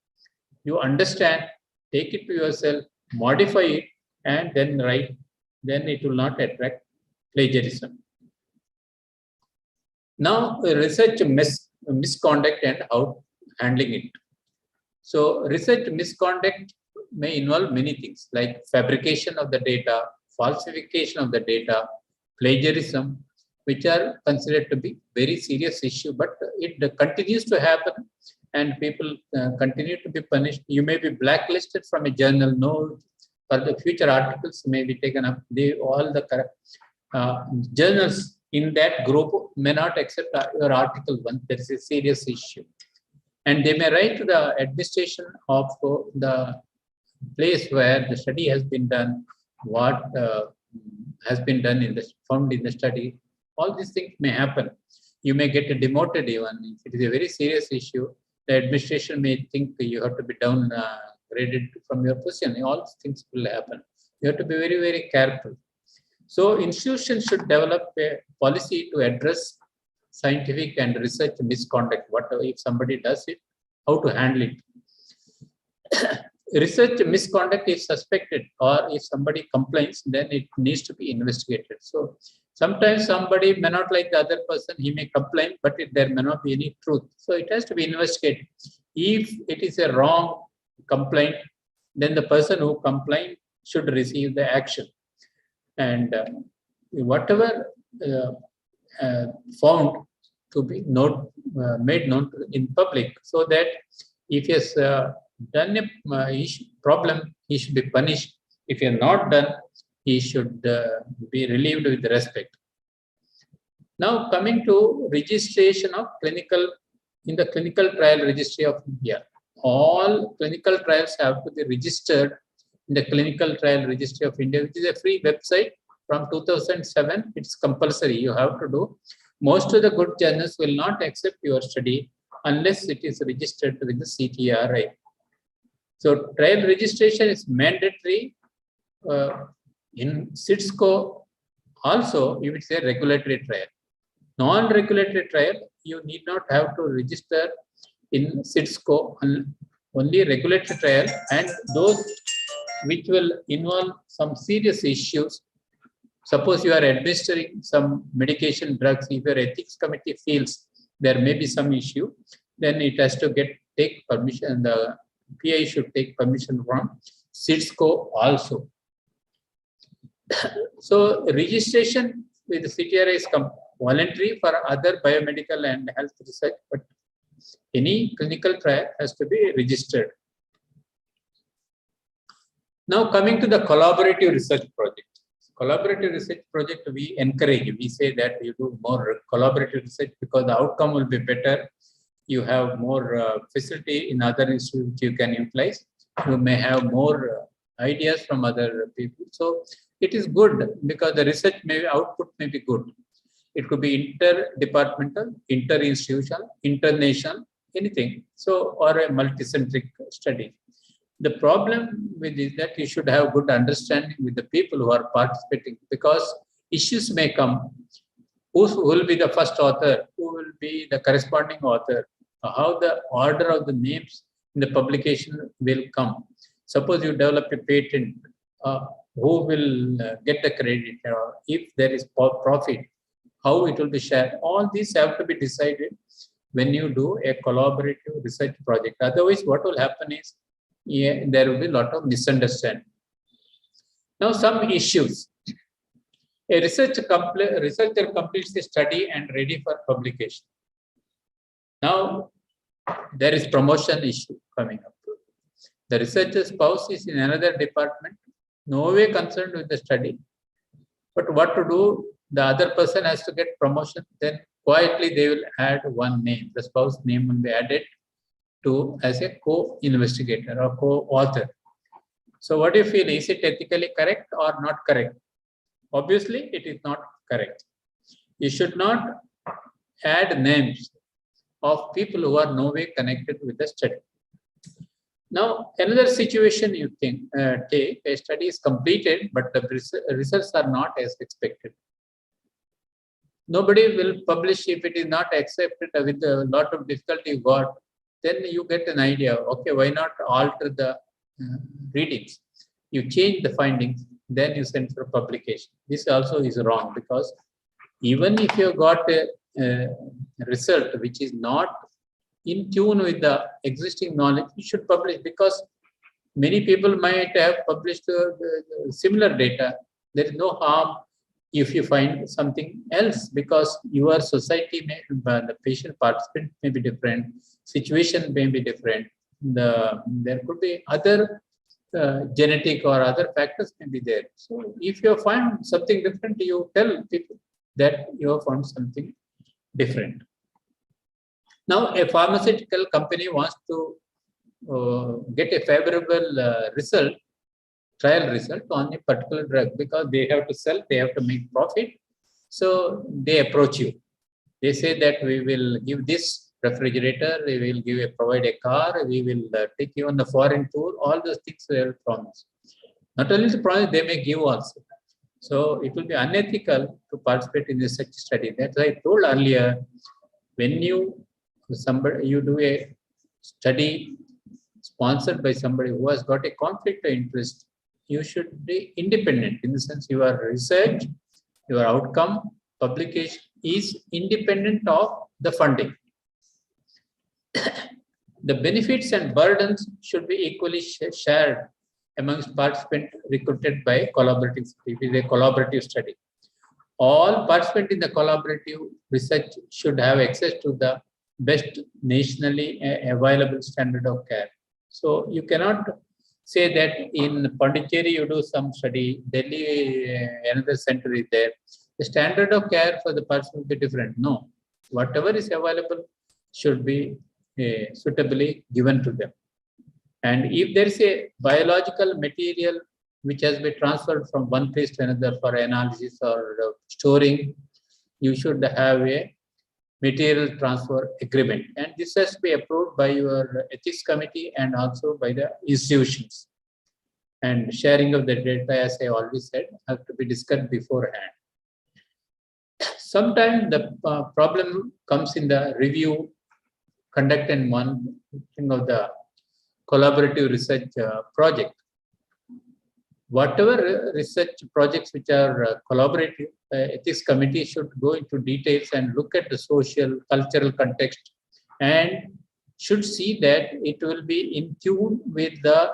you understand, take it to yourself, modify it, and then write. Then it will not attract plagiarism. Now, research misconduct and how handling it. So research misconduct may involve many things like fabrication of the data, falsification of the data, plagiarism, which are considered to be very serious issue, but it continues to happen and people continue to be punished. You may be blacklisted from a journal. No, for the future articles may be taken up. All the journals in that group may not accept your article once there is a serious issue. And they may write to the administration of the place where the study has been done, what has been done found in the study. All these things may happen. You may get demoted even. If it is a very serious issue, the administration may think you have to be downgraded from your position. All these things will happen. You have to be very, very careful. So institutions should develop a policy to address scientific and research misconduct. What if somebody does it, how to handle it? Research misconduct is suspected, or if somebody complains, then it needs to be investigated. So sometimes somebody may not like the other person, he may complain, but there may not be any truth. So it has to be investigated. If it is a wrong complaint, then the person who complained should receive the action. And whatever found to be made known in public, so that if he has done a problem, he should be punished. If he has not done, he should be relieved with respect. Now coming to registration of in the clinical trial registry of India. All clinical trials have to be registered in the clinical trial registry of India, which is a free website from 2007. It's compulsory. You have to do. Most of the good journals will not accept your study unless it is registered with the CTRI. So trial registration is mandatory. In CITSCO also, if it's a regulatory trial. Non-regulatory trial, you need not have to register in CITSCO, only regulatory trial, and those which will involve some serious issues. Suppose you are administering some medication drugs, if your ethics committee feels there may be some issue, then it has to take permission. The PI should take permission from CITSCO also. So registration with the CTRI is voluntary for other biomedical and health research, but any clinical trial has to be registered. Now coming to the collaborative research project. Collaborative research project we encourage. We say that you do more collaborative research because the outcome will be better. You have more facility in other institutes you can utilize. You may have more ideas from other people. So it is good because the research output may be good. It could be interdepartmental, interinstitutional, international, anything. So, or a multicentric study. The problem with is that you should have good understanding with the people who are participating, because issues may come. Who will be the first author? Who will be the corresponding author? How the order of the names in the publication will come. Suppose you develop a patent, who will get the credit? If there is profit, how it will be shared? All these have to be decided when you do a collaborative research project. Otherwise, what will happen is there will be a lot of misunderstanding. Now, some issues. A researcher completes a study and ready for publication. Now, there is promotion issue coming up. The researcher's spouse is in another department, no way concerned with the study. But what to do? The other person has to get promotion. Then quietly they will add one name. The spouse name will be added to as a co-investigator or co-author. So what do you feel? Is it ethically correct or not correct? Obviously, it is not correct. You should not add names of people who are no way connected with the study. Now, another situation you think, take a study is completed, but the results are not as expected. Nobody will publish if it is not accepted with a lot of difficulty you got. Then you get an idea, okay, why not alter the readings? You change the findings, then you send for publication. This also is wrong, because even if you got a result which is not in tune with the existing knowledge, you should publish, because many people might have published similar data. There is no harm if you find something else, because your society may, the patient participant may be different, situation may be different, there could be other genetic or other factors may be there. So if you find something different, you tell people that you have found something different. Now, a pharmaceutical company wants to get a favorable result, trial result on a particular drug, because they have to sell, they have to make profit. So they approach you. They say that we will give this refrigerator, we will provide a car, we will take you on the foreign tour. All those things they will promise. Not only the promise, they may give also. So it will be unethical to participate in such study. That's why I told earlier, when you do a study sponsored by somebody who has got a conflict of interest, you should be independent, in the sense your research, your outcome, publication is independent of the funding. The benefits and burdens should be equally shared amongst participants recruited by collaborative study. It is a collaborative study. All participants in the collaborative research should have access to the best nationally available standard of care. So you cannot say that in Pondicherry you do some study, Delhi another center is there. The standard of care for the person will be different. No, whatever is available should be suitably given to them. And if there is a biological material which has been transferred from one place to another for analysis or storing, you should have a material transfer agreement. And this has to be approved by your ethics committee and also by the institutions. And sharing of the data, as I already said, have to be discussed beforehand. Sometimes the problem comes in the review conduct and monitoring of the collaborative research project. Whatever research projects which are collaborative, ethics committee should go into details and look at the social, cultural context, and should see that it will be in tune with the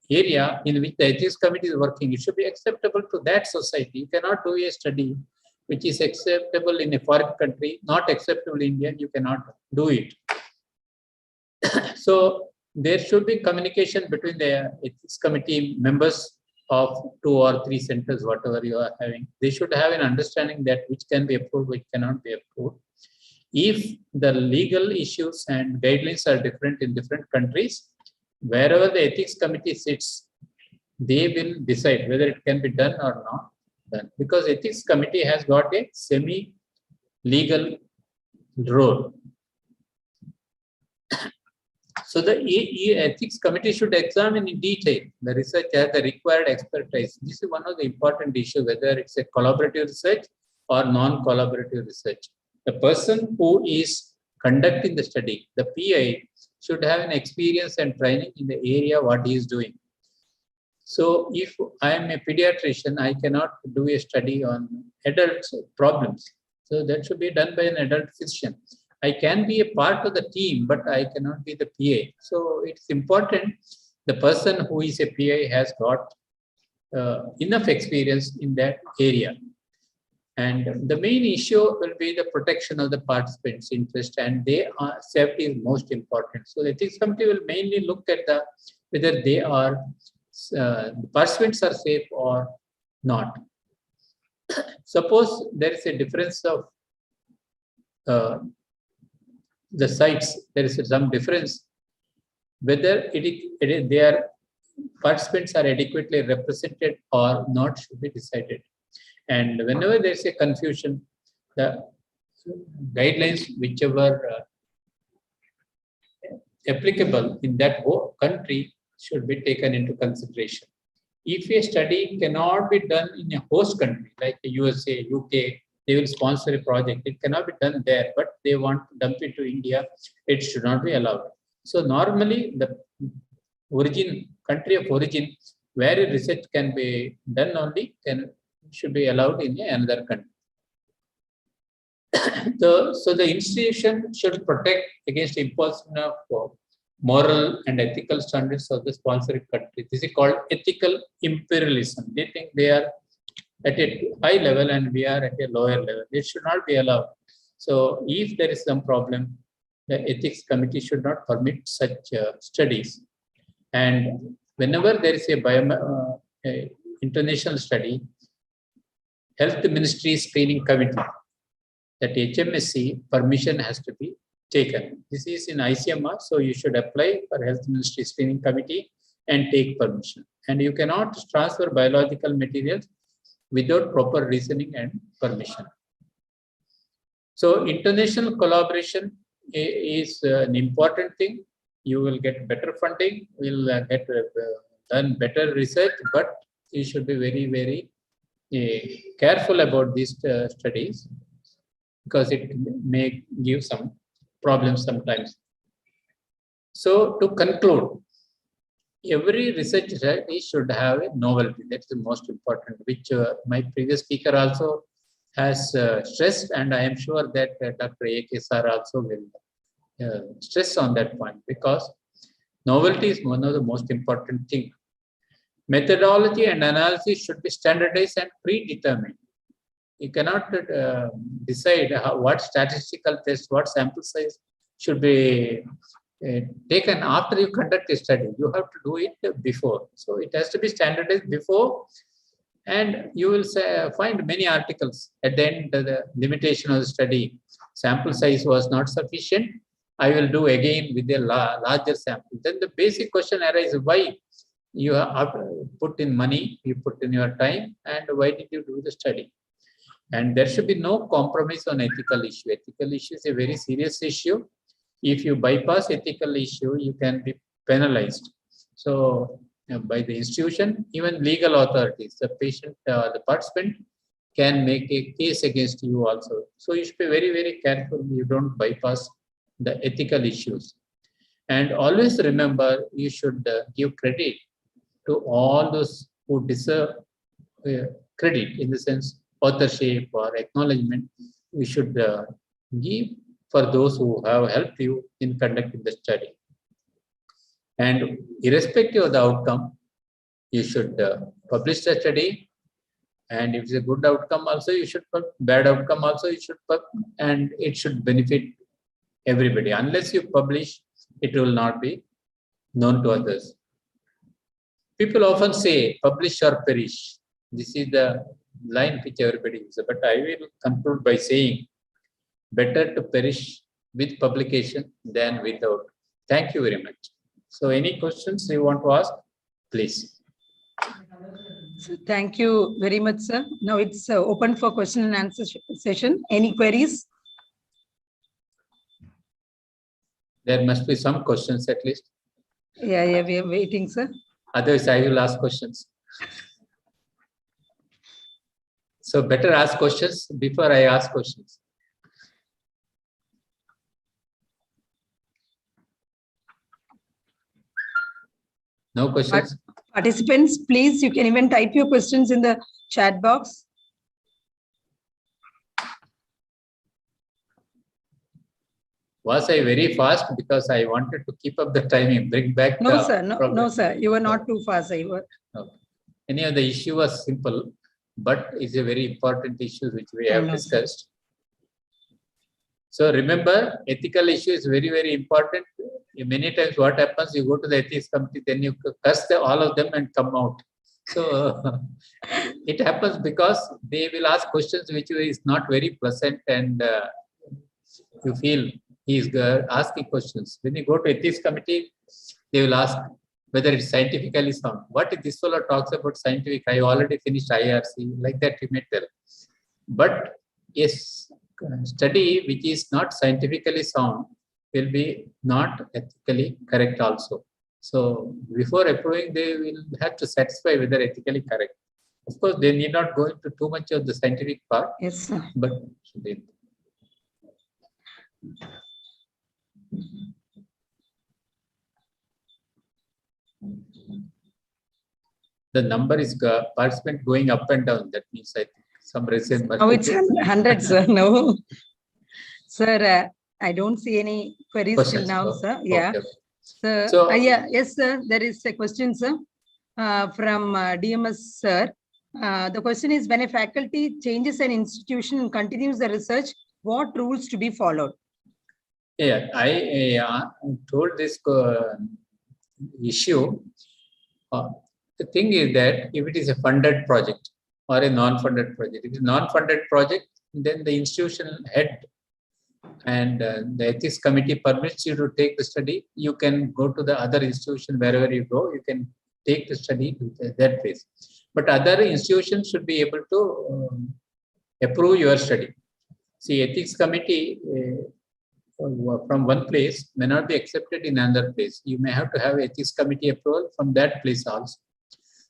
area in which the ethics committee is working. It should be acceptable to that society. You cannot do a study which is acceptable in a foreign country, not acceptable in India, you cannot do it. So there should be communication between the ethics committee members of 2 or 3 centers, whatever you are having. They should have an understanding that which can be approved, which cannot be approved. If the legal issues and guidelines are different in different countries, wherever the ethics committee sits, they will decide whether it can be done or not done. Because ethics committee has got a semi-legal role. So the ethics committee should examine in detail the research as the required expertise. This is one of the important issues, whether it's a collaborative research or non-collaborative research. The person who is conducting the study, the PI, should have an experience and training in the area what he is doing. So if I am a pediatrician, I cannot do a study on adult problems. So that should be done by an adult physician. I can be a part of the team, but I cannot be the PA. So it's important the person who is a PA has got enough experience in that area. And the main issue will be the protection of the participants' interest, and safety is most important. So the ethics committee will mainly look at whether they are the participants are safe or not. Suppose there is a difference of the sites, there is some difference whether their participants are adequately represented or not should be decided. And whenever there is a confusion, the guidelines whichever applicable in that country should be taken into consideration. If a study cannot be done in a host country like USA, UK, they will sponsor a project. It cannot be done there, but they want to dump it to India. It should not be allowed. So normally the country of origin where research can be done only should be allowed in another country. So the institution should protect against imposition of moral and ethical standards of the sponsoring country. This is called ethical imperialism. They think they are at a high level and we are at a lower level. It should not be allowed. So if there is some problem, the ethics committee should not permit such studies. And whenever there is a international study, health ministry screening committee, that HMSC permission has to be taken. This is in ICMR, so you should apply for health ministry screening committee and take permission. And you cannot transfer biological materials without proper reasoning and permission. So international collaboration is an important thing. You will get better funding, will get done better research, but you should be very, very careful about these studies because it may give some problems sometimes. So to conclude, every research study should have a novelty. That's the most important, which my previous speaker also has stressed, and I am sure that Dr. A.K. sir also will stress on that point, because novelty is one of the most important things. Methodology and analysis should be standardized and predetermined. You cannot decide what statistical test, what sample size should be taken after you conduct a study. You have to do it before. So it has to be standardized before, and you will find many articles at the end of the limitation of the study. Sample size was not sufficient. I will do again with a larger sample. Then the basic question arises, why you have put in money, you put in your time, and why did you do the study? And there should be no compromise on ethical issue. Ethical issue is a very serious issue. If you bypass ethical issue, you can be penalized. So by the institution, even legal authorities, the patient, the participant can make a case against you also. So you should be very, very careful. You don't bypass the ethical issues. And always remember, you should give credit to all those who deserve credit, in the sense authorship or acknowledgement. We should give for those who have helped you in conducting the study. And irrespective of the outcome, you should publish the study. And if it's a good outcome also, you should publish. Bad outcome also, you should publish. And it should benefit everybody. Unless you publish, it will not be known to others. People often say, publish or perish. This is the line which everybody uses. But I will conclude by saying, better to perish with publication than without. Thank you very much. So any questions you want to ask, please. So thank you very much, sir. Now it's open for question and answer session. Any queries? There must be some questions at least. Yeah, we are waiting, sir. Otherwise, I will ask questions. So better ask questions before I ask questions. No questions? Participants, please, you can even type your questions in the chat box. Was I very fast because I wanted to keep up the timing, bring back? No, sir. No, sir. You were not too fast. Okay. Any of the issue was simple, but it's a very important issue which we have discussed. So remember, ethical issue is very, very important. Many times what happens, you go to the ethics committee, then you curse all of them and come out. So it happens because they will ask questions which is not very pleasant, and you feel he is asking questions. When you go to ethics committee, they will ask whether it's scientifically sound. What if this fellow talks about scientific? I already finished IRC, like that you may tell. But yes, study which is not scientifically sound will be not ethically correct also. So before approving, they will have to satisfy whether ethically correct. Of course, they need not go into too much of the scientific part. Yes, sir. But the number is participant going up and down. That means I think some reason. Oh, it's 100, sir. No, sir. I don't see any queries till now, sir. Yeah. Okay. So, yeah, yes, sir. There is a question, sir, from DMS, sir. The question is, when a faculty changes an institution and continues the research, what rules to be followed? Yeah, I told this issue. The thing is that if it is a funded project or a non-funded project, if it is non-funded project, then the institution head and the ethics committee permits you to take the study. You can go to the other institution wherever you go. You can take the study to that place. But other institutions should be able to approve your study. See, ethics committee from one place may not be accepted in another place. You may have to have ethics committee approval from that place also.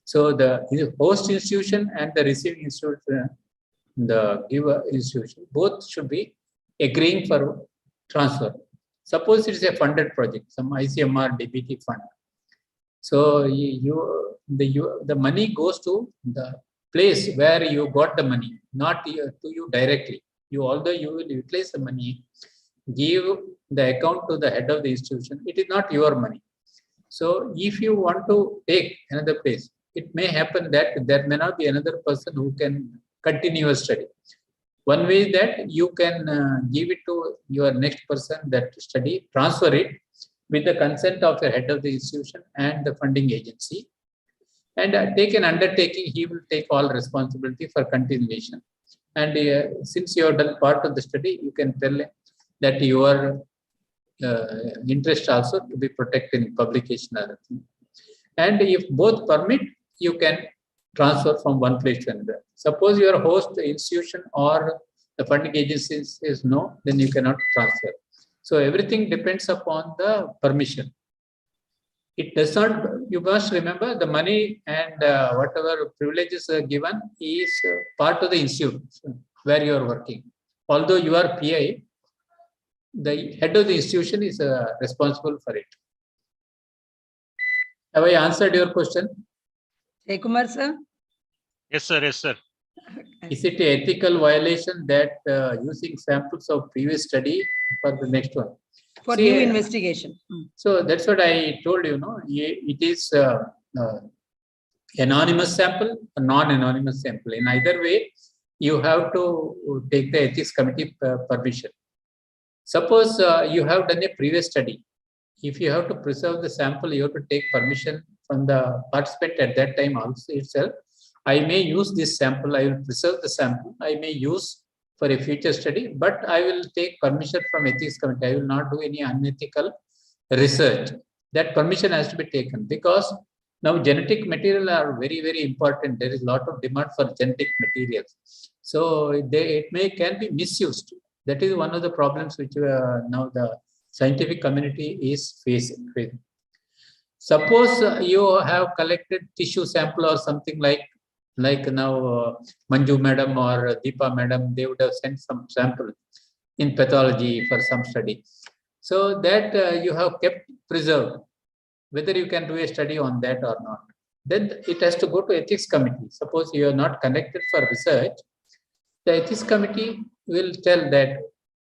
So the host institution and the receiving institution, the giver institution, both should be agreeing for transfer. Suppose it is a funded project, some ICMR DBT fund. So the money goes to the place where you got the money, not to you directly. Although you will utilize the money, give the account to the head of the institution, it is not your money. So if you want to take another place, it may happen that there may not be another person who can continue your study. One way is that you can give it to your next person that study, transfer it with the consent of the head of the institution and the funding agency, and take an undertaking. He will take all responsibility for continuation. And since you have done part of the study, you can tell that your interest also to be protected in publication. And if both permit, you can transfer from one place to another. Suppose your host institution or the funding agency says no, then you cannot transfer. So everything depends upon the permission. It does not, you must remember the money and whatever privileges are given is part of the institute where you are working. Although you are PI, the head of the institution is responsible for it. Have I answered your question? Hey, Kumar sir? Yes, sir. Yes, sir. Is it an ethical violation that using samples of previous study for the next one? For See, new investigation. So that's what I told you, no? It is anonymous sample, a non-anonymous sample. In either way, you have to take the ethics committee permission. Suppose you have done a previous study. If you have to preserve the sample, you have to take permission from the participant at that time also itself. I may use this sample, I will preserve the sample, I may use for a future study, but I will take permission from ethics committee. I will not do any unethical research. That permission has to be taken because now genetic material are very, very important. There is a lot of demand for genetic materials. So it can be misused. That is one of the problems which now the scientific community is facing. Suppose you have collected tissue sample or something like now Manju madam or Deepa madam, they would have sent some sample in pathology for some study. So that you have kept preserved, whether you can do a study on that or not. Then it has to go to ethics committee. Suppose you are not connected for research, the ethics committee will tell that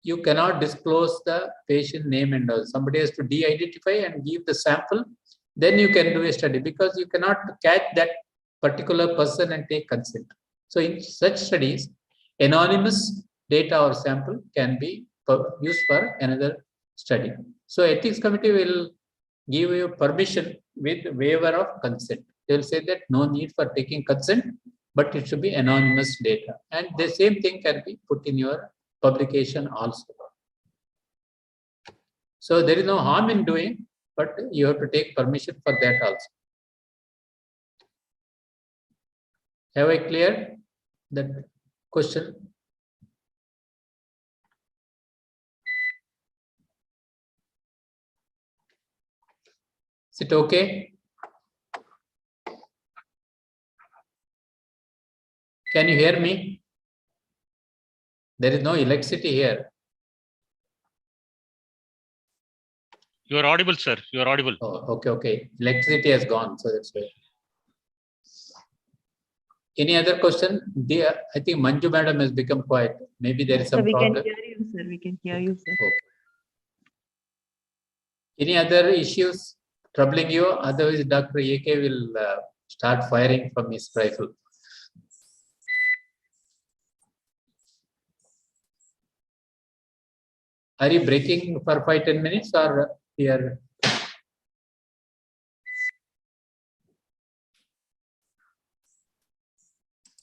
you cannot disclose the patient name and all. Somebody has to de-identify and give the sample. Then you can do a study because you cannot catch that particular person and take consent. So in such studies, anonymous data or sample can be used for another study. So ethics committee will give you permission with waiver of consent. They will say that no need for taking consent, but it should be anonymous data. And the same thing can be put in your publication also. So there is no harm in doing, but you have to take permission for that also. Have I cleared that question? Is it okay? Can you hear me? There is no electricity here. You are audible, sir. You are audible. Oh, okay. Electricity has gone, so that's why. Any other question? I think Manju madam has become quiet. Maybe there is some problem. We can hear you, sir. We can hear you, sir. Okay. Any other issues troubling you? Otherwise, Dr. AK will start firing from his rifle. Are you breaking for 5-10 minutes or here?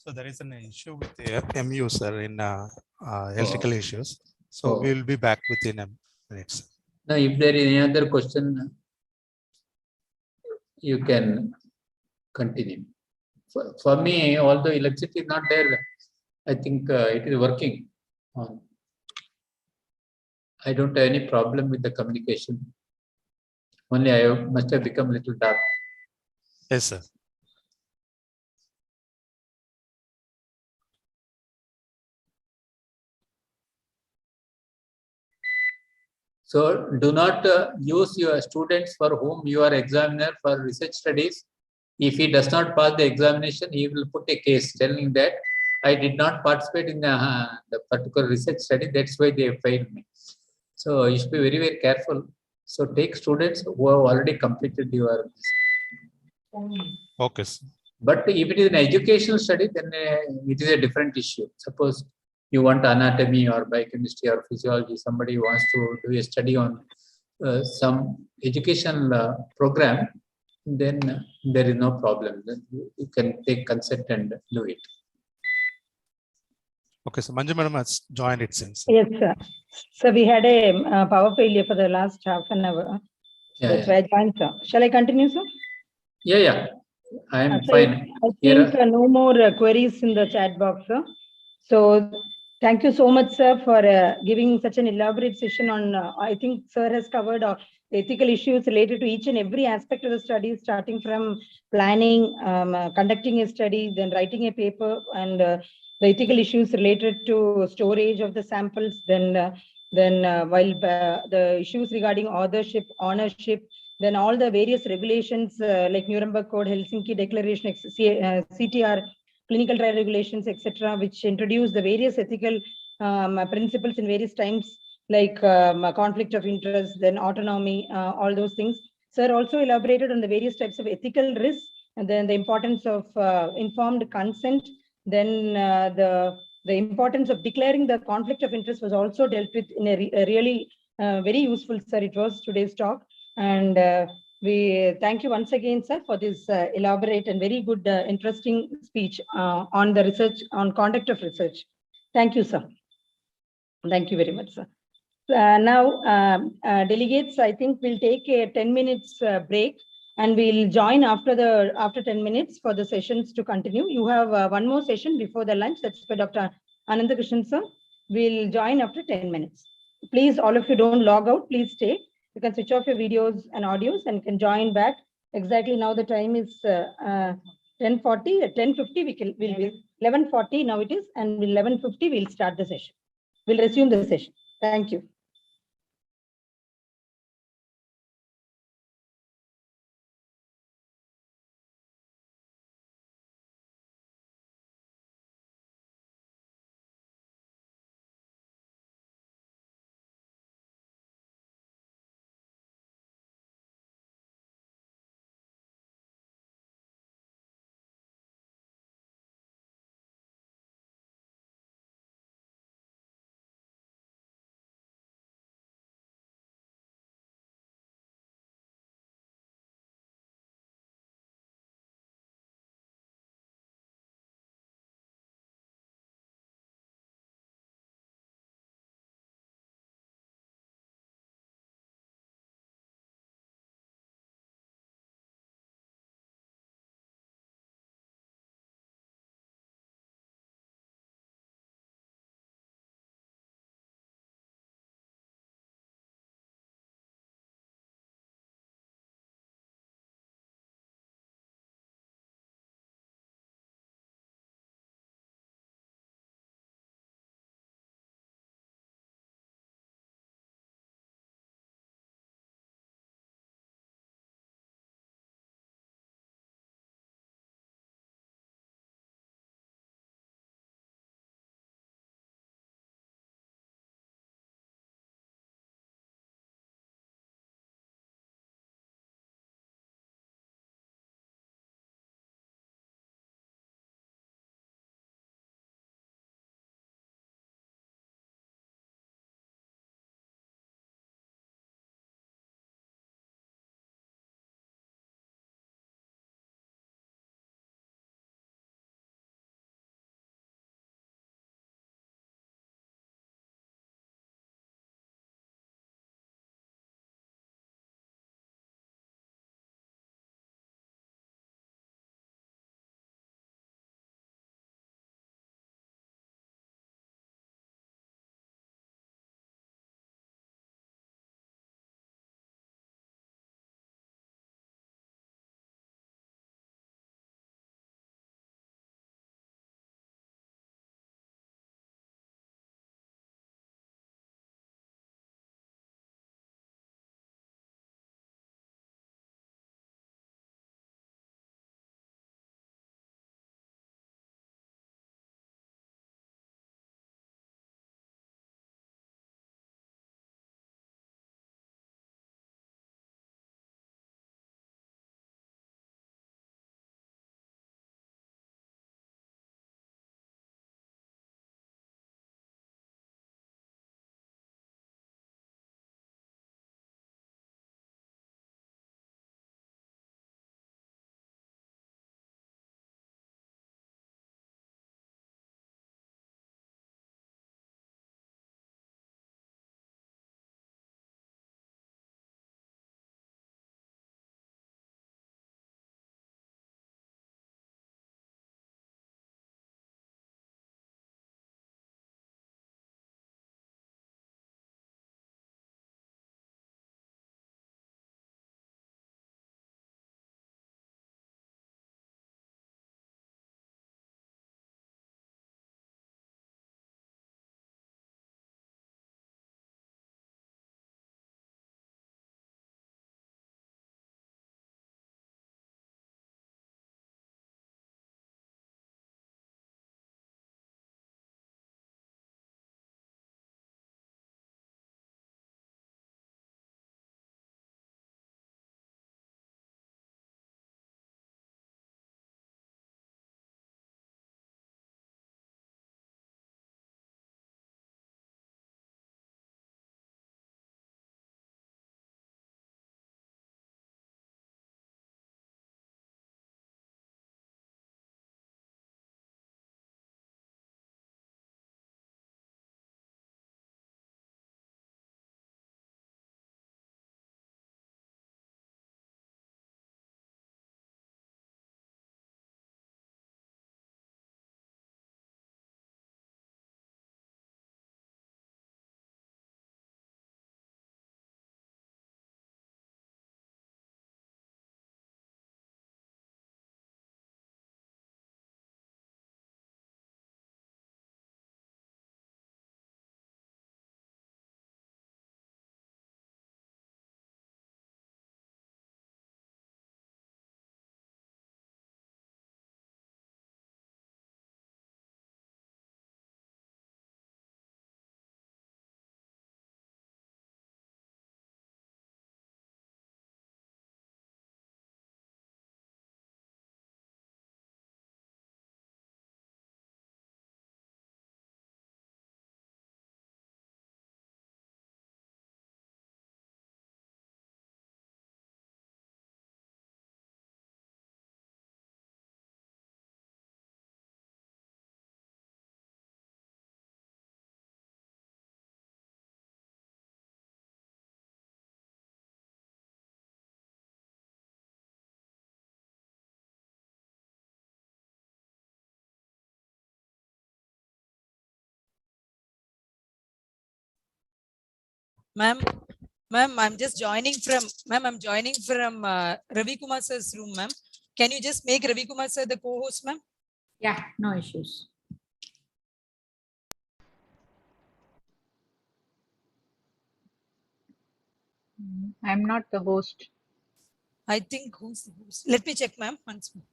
So there is an issue with the MU, sir, in electrical issues. So we will be back within a minute. Now, if there is any other question, you can continue. For me, although electricity is not there, I think it is working. I don't have any problem with the communication. Only I must have become a little dark. Yes, sir. So do not use your students for whom you are examiner for research studies. If he does not pass the examination, he will put a case telling that I did not participate in the particular research study. That's why they failed me. So you should be very, very careful. So take students who have already completed your. Okay, sir. But if it is an educational study, then it is a different issue. Suppose you want anatomy or biochemistry or physiology, somebody wants to do a study on some educational program, then there is no problem. Then you can take consent and do it. Okay, so Manju madam has joined it since. Yes, sir. So we had a power failure for the last half an hour. That's why I joined, sir. Shall I continue, sir? Yeah. I am So fine. I think no more queries in the chat box, sir. So thank you so much, sir, for giving such an elaborate session on, I think sir has covered ethical issues related to each and every aspect of the study, starting from planning, conducting a study, then writing a paper, and the ethical issues related to storage of the samples, then while the issues regarding authorship, ownership, then all the various regulations like Nuremberg Code, Helsinki Declaration, CTR, clinical trial regulations, etc., which introduce the various ethical principles in various times, like conflict of interest, then autonomy, all those things. Sir also elaborated on the various types of ethical risks, and then the importance of informed consent, then the importance of declaring the conflict of interest was also dealt with in a really very useful, sir. It was today's talk. And we thank you once again, sir, for this elaborate and very good, interesting speech on the research, on conduct of research. Thank you, sir. Thank you very much, sir. Now, delegates, I think we'll take a 10 minutes break, and we'll join after 10 minutes for the sessions to continue. You have one more session before the lunch. That's for Dr. Anandakrishnan, sir. We'll join after 10 minutes. Please, all of you don't log out. Please stay. You can switch off your videos and audios and can join back. Exactly now the time is 10:40. At 10:50 we'll be 11:40 now it is, and 11:50 we'll start the session. We'll resume the session. Thank you. Ma'am, I'm just joining from, I'm joining from Ravi Kumar sir's room, ma'am. Can you just make Ravi Kumar sir the co-host, ma'am? Yeah, no issues. I'm not the host. I think who's the host? Let me check, ma'am, once more.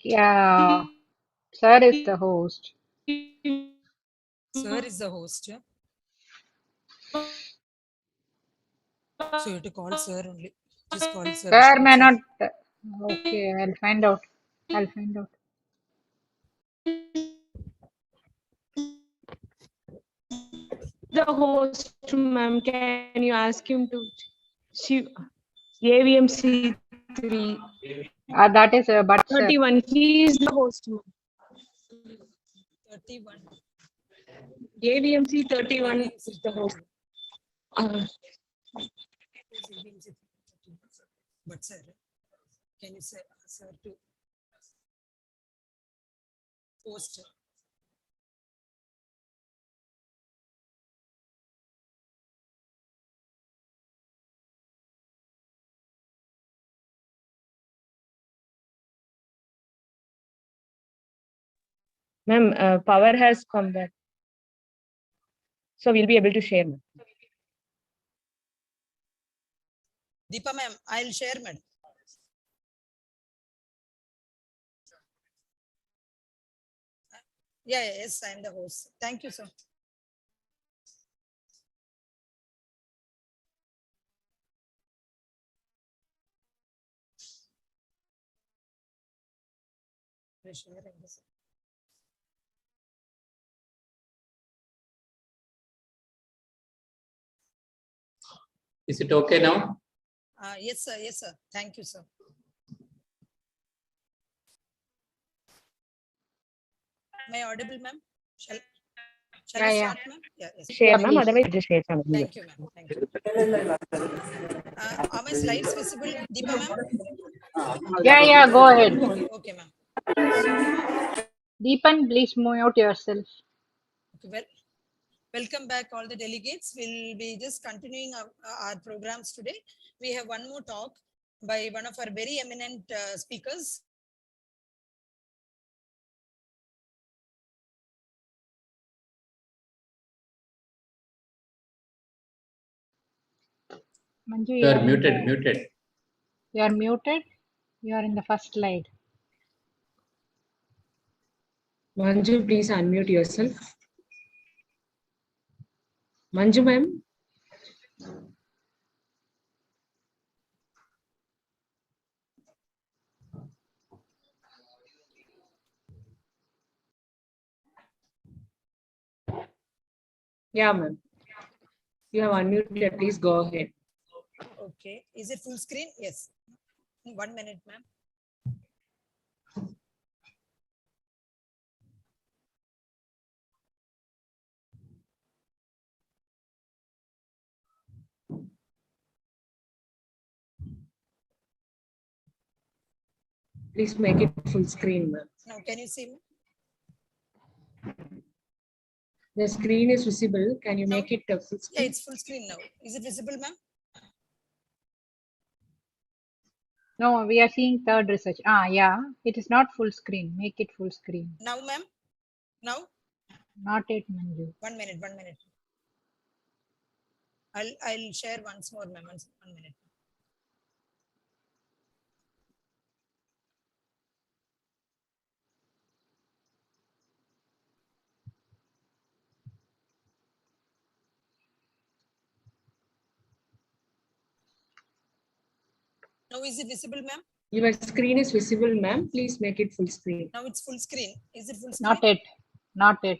Yeah, sir is the host. Sir is the host. Yeah? So you have to call sir only. Just call sir. Sir may Sir. not. Okay, I'll find out. I'll find out. The host, ma'am, can you ask him to AVMC 3? That is but sir. 31. He is the host, ma'am. 31. AVMC 31 is the host. But sir, can you say sir to host? Ma'am, power has come back. So we'll be able to share, ma'am. Deepa ma'am, I'll share, madam. Yeah, yes, I'm the host. Thank you, sir. Is it okay now? Yes, sir. Yes, sir. Thank you, sir. Am I audible, ma'am? Shall I start, ma'am? Yeah, yes. Share, ma'am. Otherwise, just share, ma'am. Thank you, ma'am. Thank you. Are my slides visible, Deepa, ma'am? Yeah, go ahead. Okay, ma'am. Deepan, please mute yourself. Okay, well, welcome back, all the delegates. We'll be just continuing our programs today. We have one more talk by one of our very eminent speakers. Manju, You are muted, muted. You are muted. You are in the first slide. Manju, please unmute yourself. Manju, ma'am. Yeah, ma'am. You have unmuted. Please go ahead. Okay. Is it full screen? Yes. 1 minute, ma'am. Please make it full screen, ma'am. Now, can you see me? The screen is visible. Can you make it full screen? Yeah, it's full screen now. Is it visible, ma'am? No, we are seeing third research. Yeah, it is not full screen. Make it full screen. Now, ma'am? Now? Not yet, Manju. 1 minute, 1 minute. I'll share once more, ma'am. 1 minute. Now, is it visible, ma'am? Your screen is visible, ma'am. Please make it full screen. Now it's full screen. Is it full screen? Not yet. Not yet.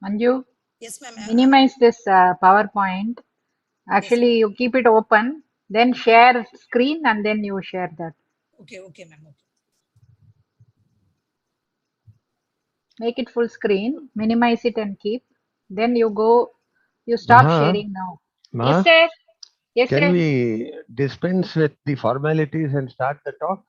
Manju? Yes, ma'am. Minimize this PowerPoint. Actually, you keep it open, then share screen and then you share that. Okay, okay, ma'am. Okay. Make it full screen, minimize it and keep. Then you start sharing now. Yes, sir. Yes, Can sir. we dispense with the formalities and start the talk?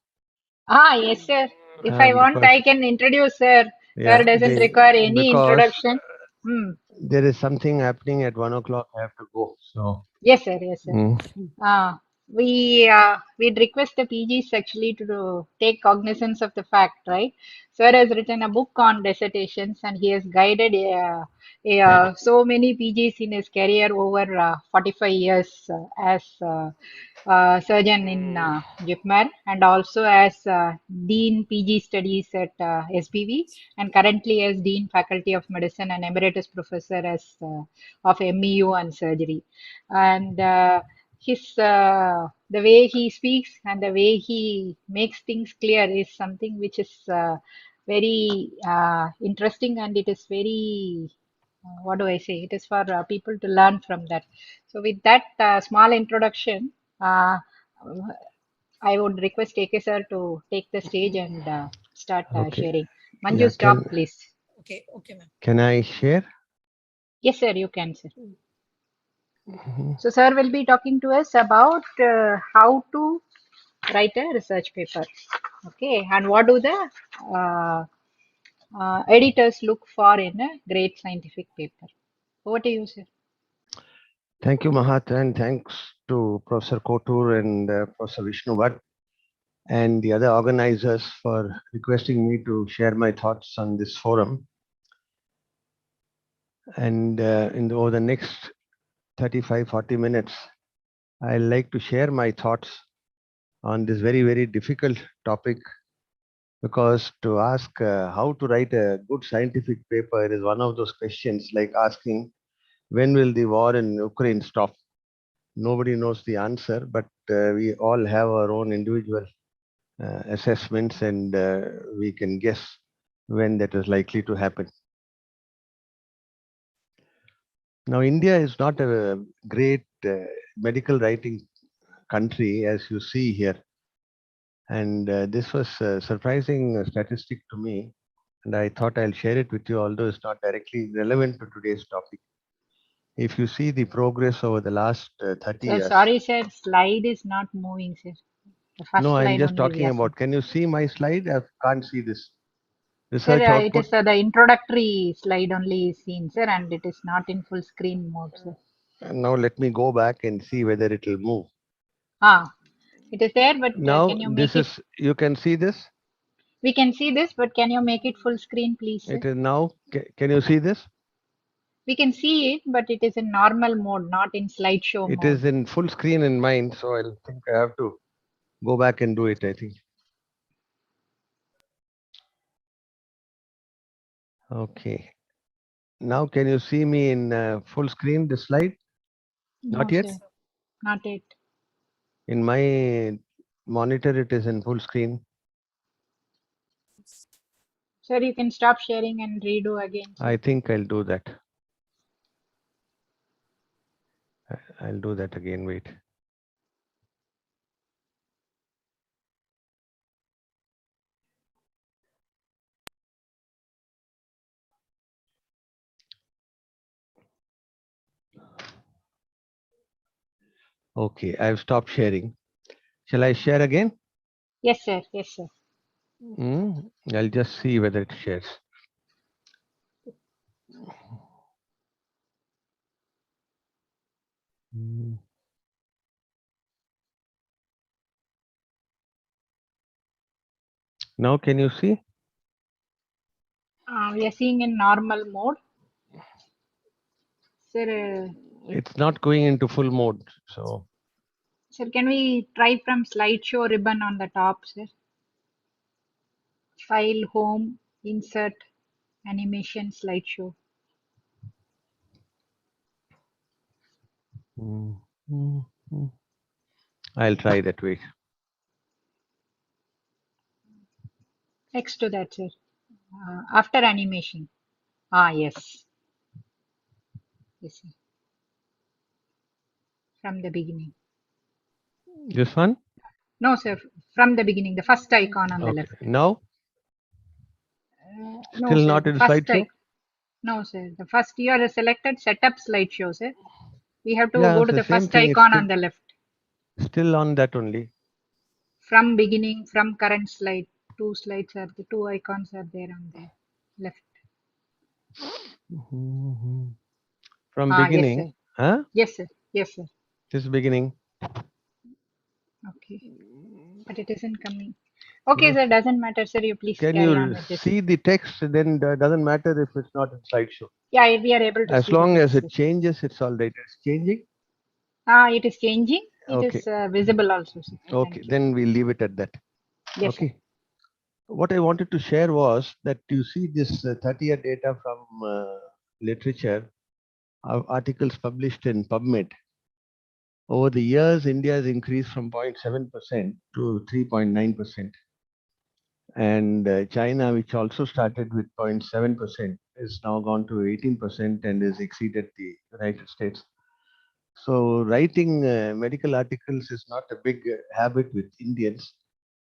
Ah, yes, sir. If I want, I can introduce, sir. Sir doesn't require any because introduction. Hmm. there is something happening at 1 o'clock. I have to go. So, Yes, sir. Yes, sir. mm, We'd request the PGs actually to take cognizance of the fact, right? Sir has written a book on dissertations, and he has guided so many PGs in his career over 45 years as surgeon in JIPMER, and also as Dean PG Studies at SPV, and currently as Dean Faculty of Medicine and Emeritus Professor of MEU and Surgery. And the way he speaks and the way he makes things clear is something which is very interesting, and it is very what do I say? It is for people to learn from that. So with that small introduction, I would request AK sir to take the stage and start okay. sharing. Yeah, Manju, stop, please. Okay, okay, ma'am. Can I share? Yes, sir, you can, sir. Mhm. So, sir will be talking to us about how to write a research paper. Okay, and what do the editors look for in a great scientific paper? Over to you, sir. Thank you, Mahat, and thanks to Professor Kotur and Professor Vishnu Bhatt and the other organizers for requesting me to share my thoughts on this forum. And over the next 35-40 minutes, I'd like to share my thoughts on this very, very difficult topic, because to ask how to write a good scientific paper is one of those questions like asking, when will the war in Ukraine stop? Nobody knows the answer, but we all have our own individual assessments, and we can guess when that is likely to happen. Now, India is not a great medical writing country, as you see here. And this was a surprising statistic to me, and I thought I'll share it with you, although it's not directly relevant to today's topic. If you see the progress over the last 30 Sir, years. sorry, sir, slide is not moving, sir. The first No, I'm slide just only we talking are about, can you see my slide? I can't see this. Sir, Research it output. is the introductory slide only is seen, sir, and it is not in full screen mode, sir. Now let me go back and see whether it will move. It is there, but Now can you this make it? is, you can see this? We can see this, but can you make it full screen, please, sir? It is now, can you see this? We can see it, but it is in normal mode, not in slideshow It mode. is in full screen in mine, so I think I have to go back and do it, I think. Okay. Now can you see me in full screen, the slide? No, Not yet? sir. Not yet. In my monitor, it is in full screen. Sir, you can stop sharing and redo again, sir. I think I'll do that. I'll do that again, wait. Okay, I've stopped sharing. Shall I share again? Yes, sir. Yes, sir. I'll just see whether it shares. Now can you see? We are seeing in normal mode. Sir, it's not going into full mode, so. Sir, can we try from slideshow ribbon on the top, sir? File, home, insert, animation, slideshow. I'll try that way. Next to that, sir. After animation. Yes. Yes, sir. From the beginning. This one? No, sir. From the beginning, the first icon on the left. Now? No, Still sir. not in slideshow? No, sir. The first you are selected setup slideshow, sir. We have to Yeah, go to the the same first thing. It's icon on the left. Still on that only. From beginning, from current slide. Two slides are the two icons are there on the left. From Yes, beginning, sir. huh? Yes, sir. Yes, sir. This beginning. Okay. But it isn't coming. Okay, sir. Doesn't matter, sir. You please Can carry you on with this. see the text? Then doesn't matter if it's not in slideshow. Yeah, we are able to As see long the as text. it changes, it's all right. It's changing. It is changing. It Okay. is visible also, sir. Okay, then we'll leave it at that. Yes, Okay. What I wanted to share was that you see this 30-year data from literature, articles published in PubMed. Over the years, India has increased from 0.7% to 3.9%. And China, which also started with 0.7%, is now gone to 18% and has exceeded the United States. So writing medical articles is not a big habit with Indians.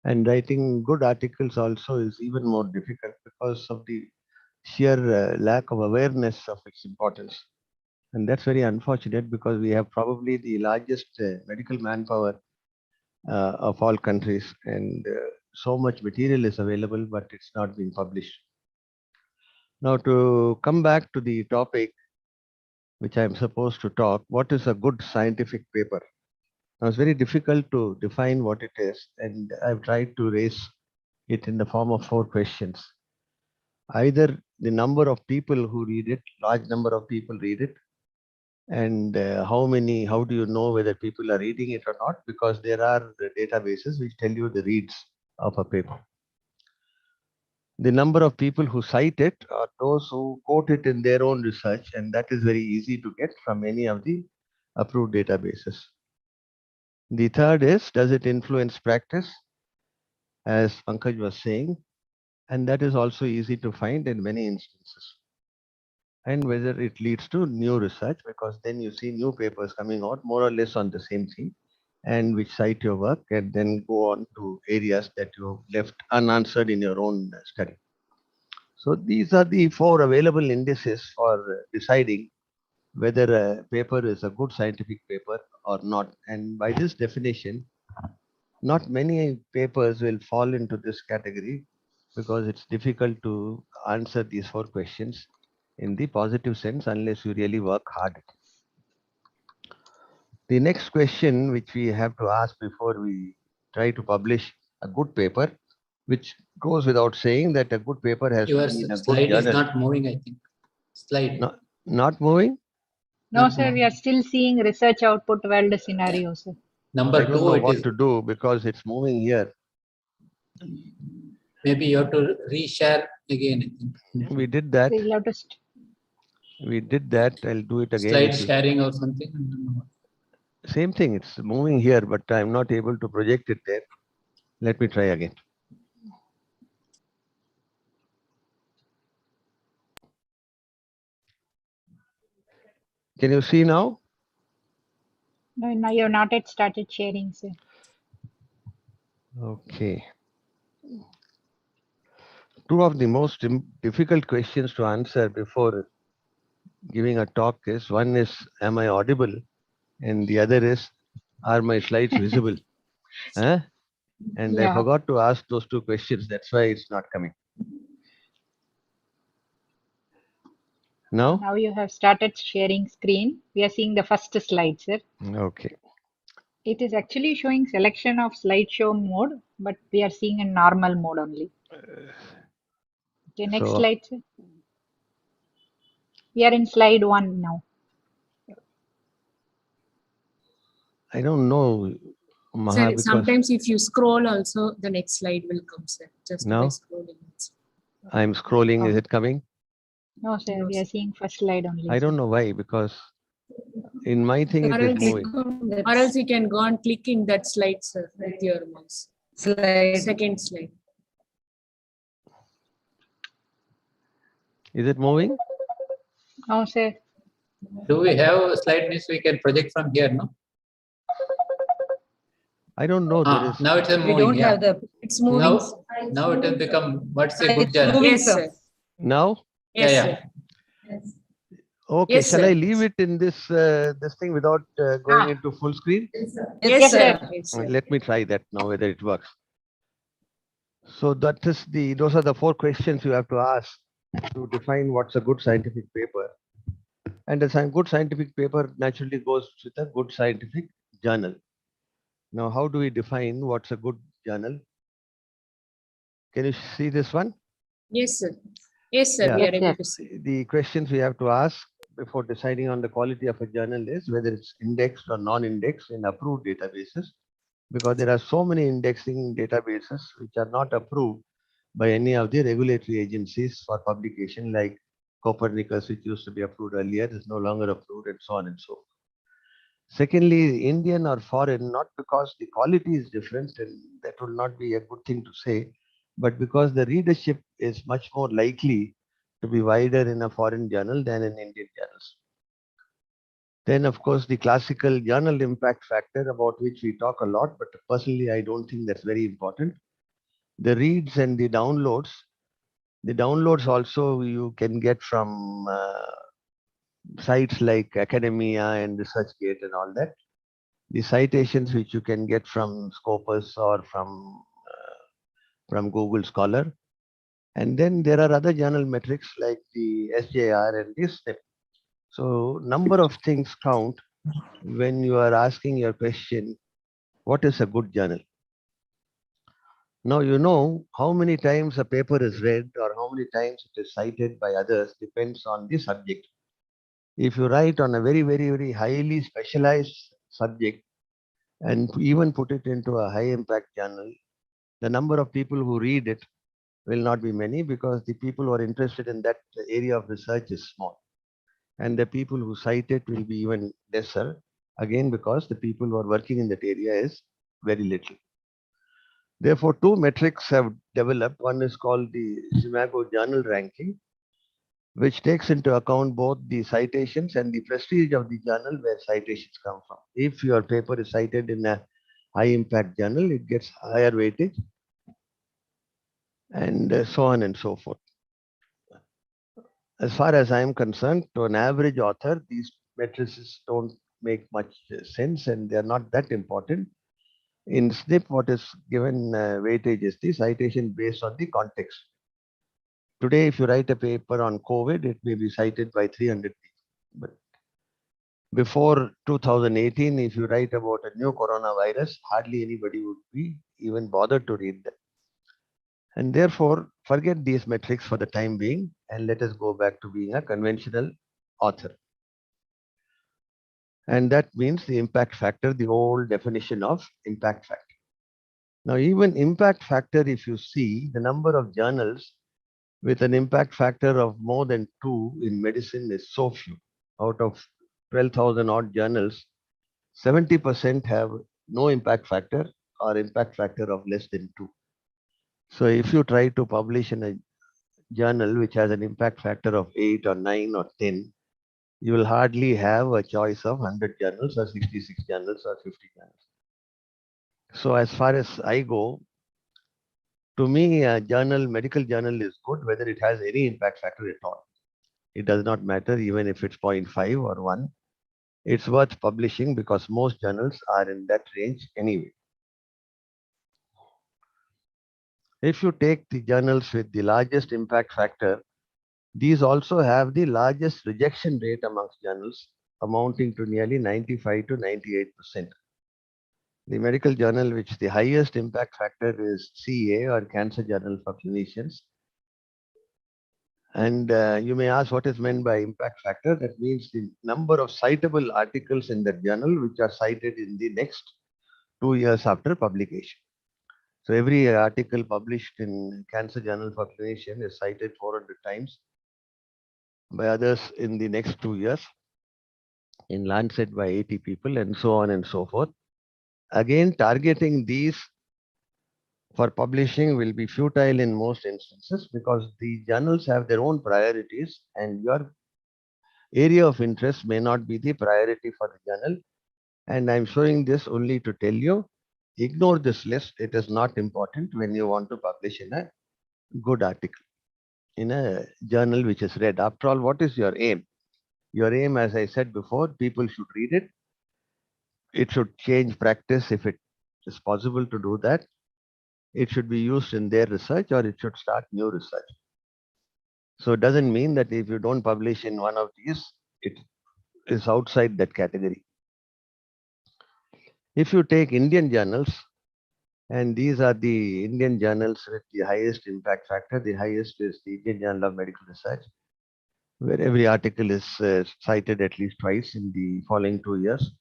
And writing good articles also is even more difficult because of the sheer lack of awareness of its importance. And that's very unfortunate because we have probably the largest medical manpower of all countries, and so much material is available, but it's not being published. Now, to come back to the topic which I'm supposed to talk, what is a good scientific paper? Now, it's very difficult to define what it is, and I've tried to raise it in the form of 4 questions. Either the number of people who read it, large number of people read it, and how do you know whether people are reading it or not? Because there are databases which tell you the reads of a paper. The number of people who cite it are those who quote it in their own research, and that is very easy to get from any of the approved databases. The third is, does it influence practice, as Pankaj was saying, and that is also easy to find in many instances. And whether it leads to new research, because then you see new papers coming out more or less on the same theme, and which cite your work and then go on to areas that you left unanswered in your own study. So these are the 4 available indices for deciding whether a paper is a good scientific paper or not. And by this definition, not many papers will fall into this category because it's difficult to answer these 4 questions in the positive sense unless you really work hard. The next question which we have to ask before we try to publish a good paper, which goes without saying that a good paper has Your to be in a good slide is journal. not moving, I think. Slide. Not moving? No, sir. We are still seeing research output world scenario, sir. Number I don't 2, know it what is. to do because it's moving here. Maybe you have to reshare again, I think. We did that. We'll have to We did that. I'll do it again. Slide sharing or something. Same thing. It's moving here, but I'm not able to project it there. Let me try again. Can you see now? No, now you're not yet started sharing, sir. Okay. 2 of the most difficult questions to answer before giving a talk is, one is, am I audible? And the other is, are my slides visible? Huh? And I forgot to ask those 2 questions. That's why it's not coming. Now you have started sharing screen. We are seeing the first slide, sir. Okay. It is actually showing selection of slideshow mode, but we are seeing in normal mode only. Okay, next slide, sir. We are in slide 1 now. I don't know, Maha, Sir, sometimes if you scroll also, the next slide will come, sir. Just by now scrolling. I'm scrolling. Is it coming? No, sir. We are seeing first slide only. I don't know why, because in my thing it is moving. Or else you can go and click in that slide, sir, with your mouse. Second slide. Is it moving? No, sir. Do we have a slide means we can project from here, no? I don't know. There is. Now it is moving. We don't have the. It's moving. Now it has become, what's a good journal? Yes, sir. Now? Yes, Yeah, sir. Okay, Yes, shall sir. I leave it in this this thing without going into full screen? Yes, sir. Yes, sir. Let me try that now, whether it works. So that is those are the 4 questions you have to ask to define what's a good scientific paper. And a good scientific paper naturally goes with a good scientific journal. Now, how do we define what's a good journal? Can you see this one? Yes, sir. Yes, sir. Yeah. We are able to see. The questions we have to ask before deciding on the quality of a journal is whether it's indexed or non-indexed in approved databases, because there are so many indexing databases which are not approved by any of the regulatory agencies for publication, like Copernicus, which used to be approved earlier, is no longer approved, and so on and so forth. Secondly, Indian or foreign, not because the quality is different, and that will not be a good thing to say, but because the readership is much more likely to be wider in a foreign journal than in Indian journals. Then, of course, the classical journal impact factor, about which we talk a lot, but personally, I don't think that's very important. The reads and the downloads. The downloads also you can get from sites like Academia and ResearchGate and all that. The citations which you can get from Scopus or from Google Scholar. And then there are other journal metrics like the SJR and the SNP. So number of things count when you are asking your question, what is a good journal? Now, you know how many times a paper is read or how many times it is cited by others depends on the subject. If you write on a very, very, very highly specialized subject and even put it into a high impact journal, the number of people who read it will not be many, because the people who are interested in that area of research is small. And the people who cite it will be even lesser, again, because the people who are working in that area is very little. Therefore, 2 metrics have developed. One is called the Zimago Journal Ranking, which takes into account both the citations and the prestige of the journal where citations come from. If your paper is cited in a high impact journal, it gets higher weightage, and so on and so forth. As far as I am concerned, to an average author, these matrices don't make much sense, and they are not that important. In SNP, what is given weightage is the citation based on the context. Today, if you write a paper on COVID, it may be cited by 300 people. But before 2018, if you write about a new coronavirus, hardly anybody would be even bothered to read that. And therefore, forget these metrics for the time being, and let us go back to being a conventional author. And that means the impact factor, the old definition of impact factor. Now, even impact factor, if you see the number of journals with an impact factor of more than 2 in medicine is so few. Out of 12,000 odd journals, 70% have no impact factor or impact factor of less than 2. So if you try to publish in a journal which has an impact factor of 8 or 9 or 10, you will hardly have a choice of 100 journals or 66 journals or 50 journals. So as far as I go, to me, a journal, medical journal is good whether it has any impact factor at all. It does not matter even if it's 0.5 or 1. It's worth publishing because most journals are in that range anyway. If you take the journals with the largest impact factor, these also have the largest rejection rate amongst journals, amounting to nearly 95 to 98%. The medical journal which the highest impact factor is CA, or Cancer Journal for Clinicians. And you may ask what is meant by impact factor. That means the number of citable articles in that journal which are cited in the next 2 years after publication. So every article published in Cancer Journal for Clinician is cited 400 times by others in the next 2 years, in Lancet by 80 people, and so on and so forth. Again, targeting these for publishing will be futile in most instances, because the journals have their own priorities and your area of interest may not be the priority for the journal. And I'm showing this only to tell you, ignore this list. It is not important when you want to publish in a good article, in a journal which is read. After all, what is your aim? Your aim, as I said before, people should read it. It should change practice if it is possible to do that. It should be used in their research, or it should start new research. So it doesn't mean that if you don't publish in one of these, it is outside that category. If you take Indian journals, and these are the Indian journals with the highest impact factor, the highest is the Indian Journal of Medical Research, where every article is cited at least twice in the following 2 years,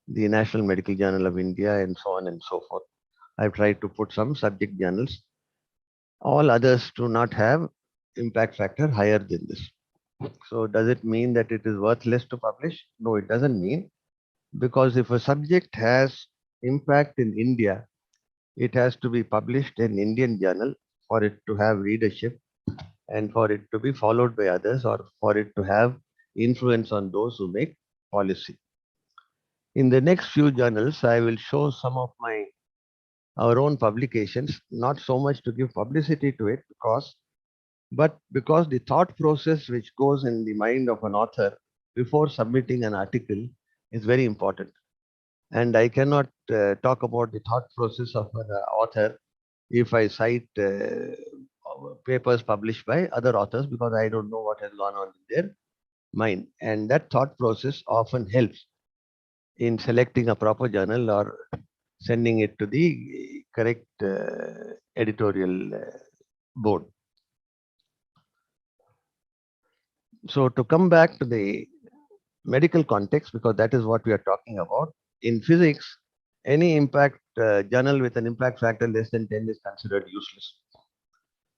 the National Medical Journal of India, and so on and so forth. I've tried to put some subject journals. All others do not have impact factor higher than this. So does it mean that it is worthless to publish? No, it doesn't mean, because if a subject has impact in India, it has to be published in Indian journal for it to have readership and for it to be followed by others, or for it to have influence on those who make policy. In the next few journals, I will show some of our own publications, not so much to give publicity to it, but because the thought process which goes in the mind of an author before submitting an article is very important. And I cannot talk about the thought process of an author if I cite papers published by other authors, because I don't know what has gone on in their mind. And that thought process often helps in selecting a proper journal or sending it to the correct editorial board. So to come back to the medical context, because that is what we are talking about, in physics, any impact journal with an impact factor less than 10 is considered useless.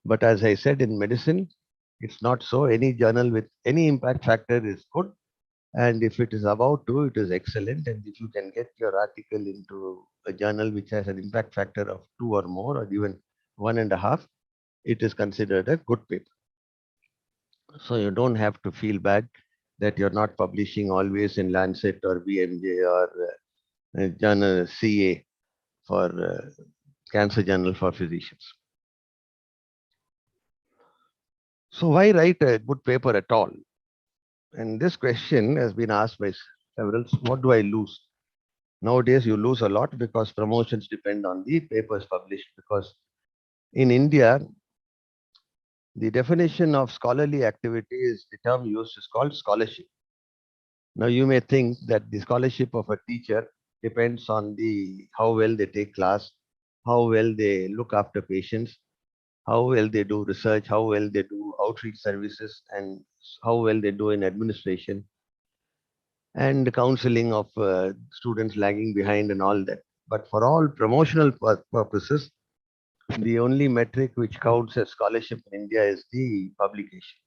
But as I said, in medicine, it's not so. Any journal with any impact factor is good. And if it is above 2, it is excellent. And if you can get your article into a journal which has an impact factor of 2 or more, or even 1.5, it is considered a good paper. So you don't have to feel bad that you're not publishing always in Lancet or BMJ or journal CA for Cancer Journal for Physicians. So why write a good paper at all? And this question has been asked by several. What do I lose? Nowadays, you lose a lot because promotions depend on the papers published. Because in India, the definition of scholarly activity is the term used is called scholarship. Now, you may think that the scholarship of a teacher depends on how well they take class, how well they look after patients, how well they do research, how well they do outreach services, and how well they do in administration and counseling of students lagging behind and all that. But for all promotional purposes, the only metric which counts as scholarship in India is the publication.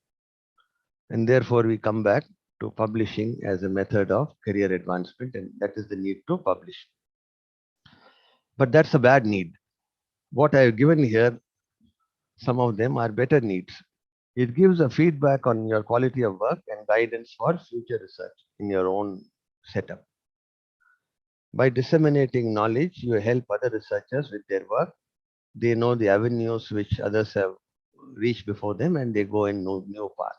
And therefore, we come back to publishing as a method of career advancement, and that is the need to publish. But that's a bad need. What I have given here, some of them are better needs. It gives a feedback on your quality of work and guidance for future research in your own setup. By disseminating knowledge, you help other researchers with their work. They know the avenues which others have reached before them, and they go in new path.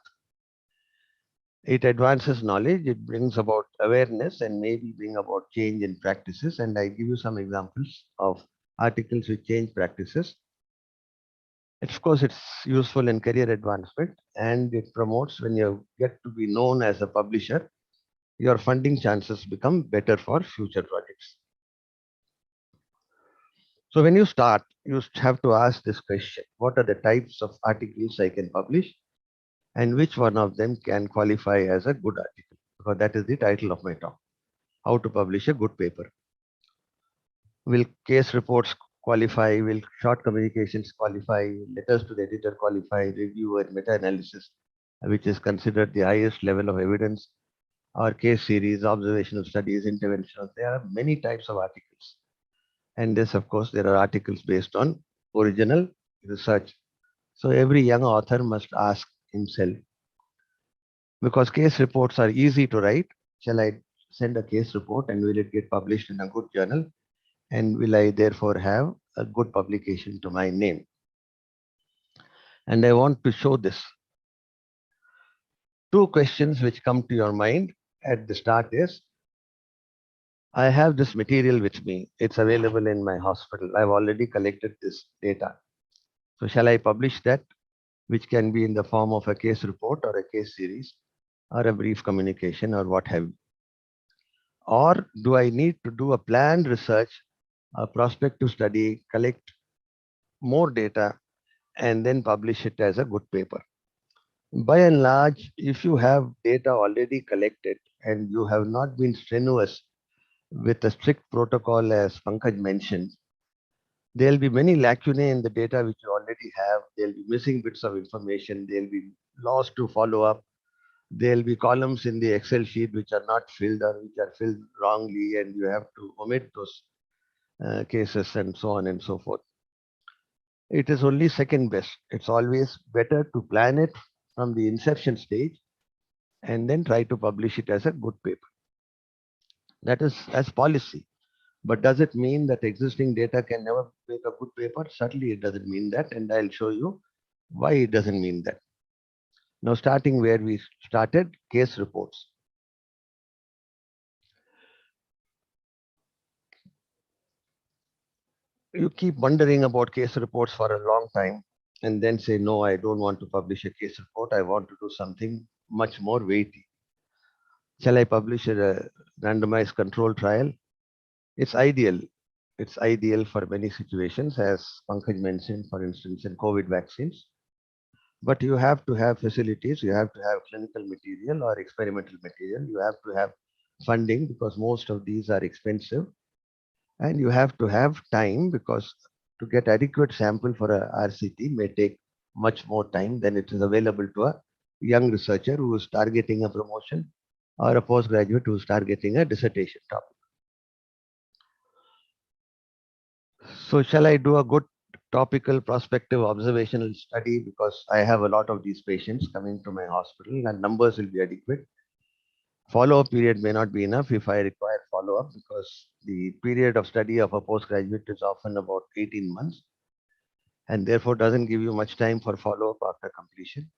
It advances knowledge, it brings about awareness, and maybe bring about change in practices. And I give you some examples of articles which change practices. Of course, it's useful in career advancement, and it promotes when you get to be known as a publisher, your funding chances become better for future projects. So when you start, you have to ask this question: what are the types of articles I can publish, and which one of them can qualify as a good article? Because that is the title of my talk: how to publish a good paper. Will case reports qualify? Will short communications qualify? Letters to the editor qualify? Review and meta-analysis, which is considered the highest level of evidence, or case series, observational studies, interventions. There are many types of articles. And this, of course, there are articles based on original research. So every young author must ask himself, because case reports are easy to write, shall I send a case report and will it get published in a good journal? And will I therefore have a good publication to my name? And I want to show this. two questions which come to your mind at the start is, I have this material with me. It's available in my hospital. I've already collected this data. So shall I publish that, which can be in the form of a case report or a case series or a brief communication or what have you? Or do I need to do a planned research, a prospective study, collect more data, and then publish it as a good paper? By and large, if you have data already collected and you have not been strenuous with a strict protocol, as Pankaj mentioned, there'll be many lacunae in the data which you already have. There'll be missing bits of information. There'll be loss to follow up. There'll be columns in the Excel sheet which are not filled or which are filled wrongly, and you have to omit those cases and so on and so forth. It is only second best. It's always better to plan it from the inception stage and then try to publish it as a good paper. That is as policy. But does it mean that existing data can never make a good paper? Certainly it doesn't mean that, and I'll show you why it doesn't mean that. Now, starting where we started, case reports. You keep wondering about case reports for a long time and then say, no, I don't want to publish a case report. I want to do something much more weighty. Shall I publish a randomized control trial? It's ideal. It's ideal for many situations, as Pankaj mentioned, for instance, in COVID vaccines. But you have to have facilities, you have to have clinical material or experimental material, you have to have funding because most of these are expensive, and you have to have time because to get adequate sample for a RCT may take much more time than it is available to a young researcher who is targeting a promotion or a postgraduate who is targeting a dissertation topic. So shall I do a good topical prospective observational study, because I have a lot of these patients coming to my hospital and numbers will be adequate. Follow-up period may not be enough if I require follow-up, because the period of study of a postgraduate is often about 18 months and therefore doesn't give you much time for follow-up after completion.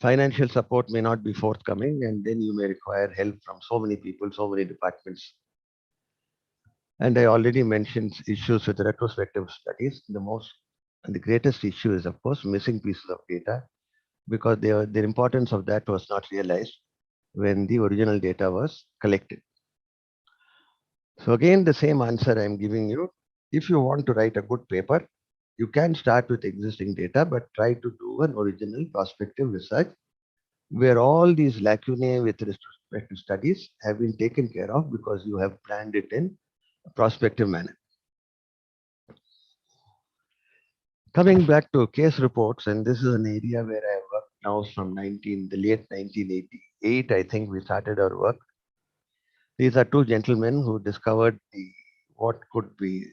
Financial support may not be forthcoming, and then you may require help from so many people, so many departments. And I already mentioned issues with retrospective studies. The greatest issue is, of course, missing pieces of data, because the importance of that was not realized when the original data was collected. So again, the same answer I'm giving you. If you want to write a good paper, you can start with existing data, but try to do an original prospective research where all these lacunae with respect to studies have been taken care of because you have planned it in a prospective manner. Coming back to case reports, and this is an area where I have worked now from the late 1988, I think we started our work. These are two gentlemen who discovered what could be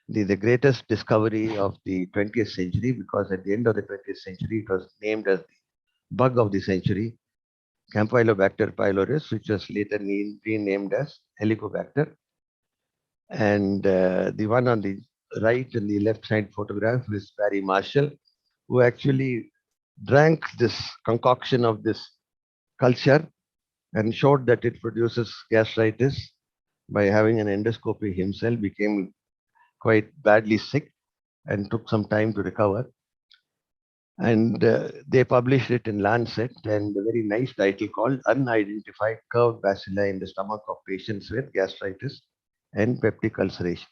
the greatest discovery of the 20th century, because at the end of the 20th century, it was named as the bug of the century, Campylobacter pylorus, which was later renamed as Helicobacter. And the one on the right and the left side photograph is Barry Marshall, who actually drank this concoction of this culture and showed that it produces gastritis by having an endoscopy himself, became quite badly sick and took some time to recover. And they published it in Lancet, and a very nice title called Unidentified Curved Bacilli in the Stomach of Patients with Gastritis and Peptic Ulceration.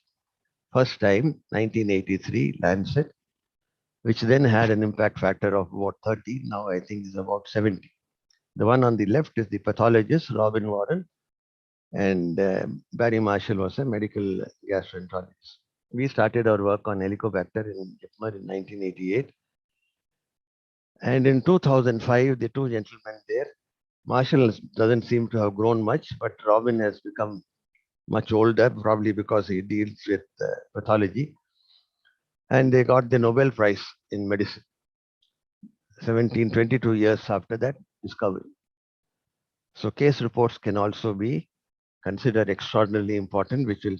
First time, 1983, Lancet, which then had an impact factor of about 30, now I think is about 70. The one on the left is the pathologist, Robin Warren, and Barry Marshall was a medical gastroenterologist. We started our work on Helicobacter in Jipmer in 1988. And in 2005, the two gentlemen there, Marshall doesn't seem to have grown much, but Robin has become much older, probably because he deals with pathology. And they got the Nobel Prize in medicine, 22 years after that discovery. So case reports can also be considered extraordinarily important, which will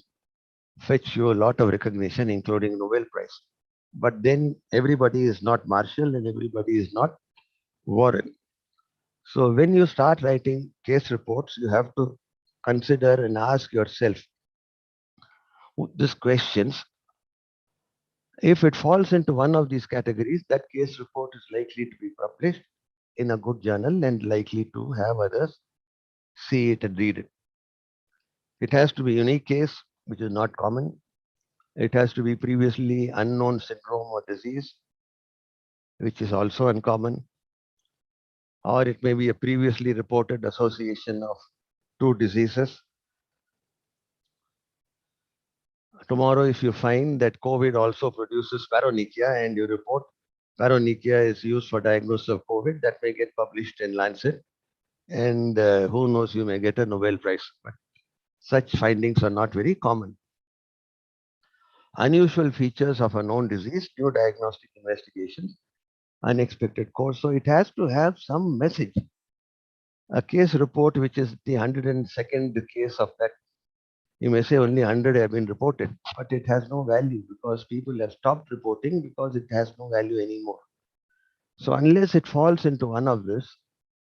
fetch you a lot of recognition, including Nobel Prize. But then everybody is not Marshall and everybody is not Warren. So when you start writing case reports, you have to consider and ask yourself these questions. If it falls into one of these categories, that case report is likely to be published in a good journal and likely to have others see it and read it. It has to be a unique case, which is not common. It has to be previously unknown syndrome or disease, which is also uncommon. Or it may be a previously reported association of two diseases. Tomorrow, if you find that COVID also produces paronychia and you report paronychia is used for diagnosis of COVID, that may get published in Lancet. And who knows, you may get a Nobel Prize. But such findings are not very common. Unusual features of a known disease, new diagnostic investigations, unexpected course. So it has to have some message. A case report, which is the 102nd case of that, you may say only 100 have been reported, but it has no value because people have stopped reporting because it has no value anymore. So unless it falls into one of this,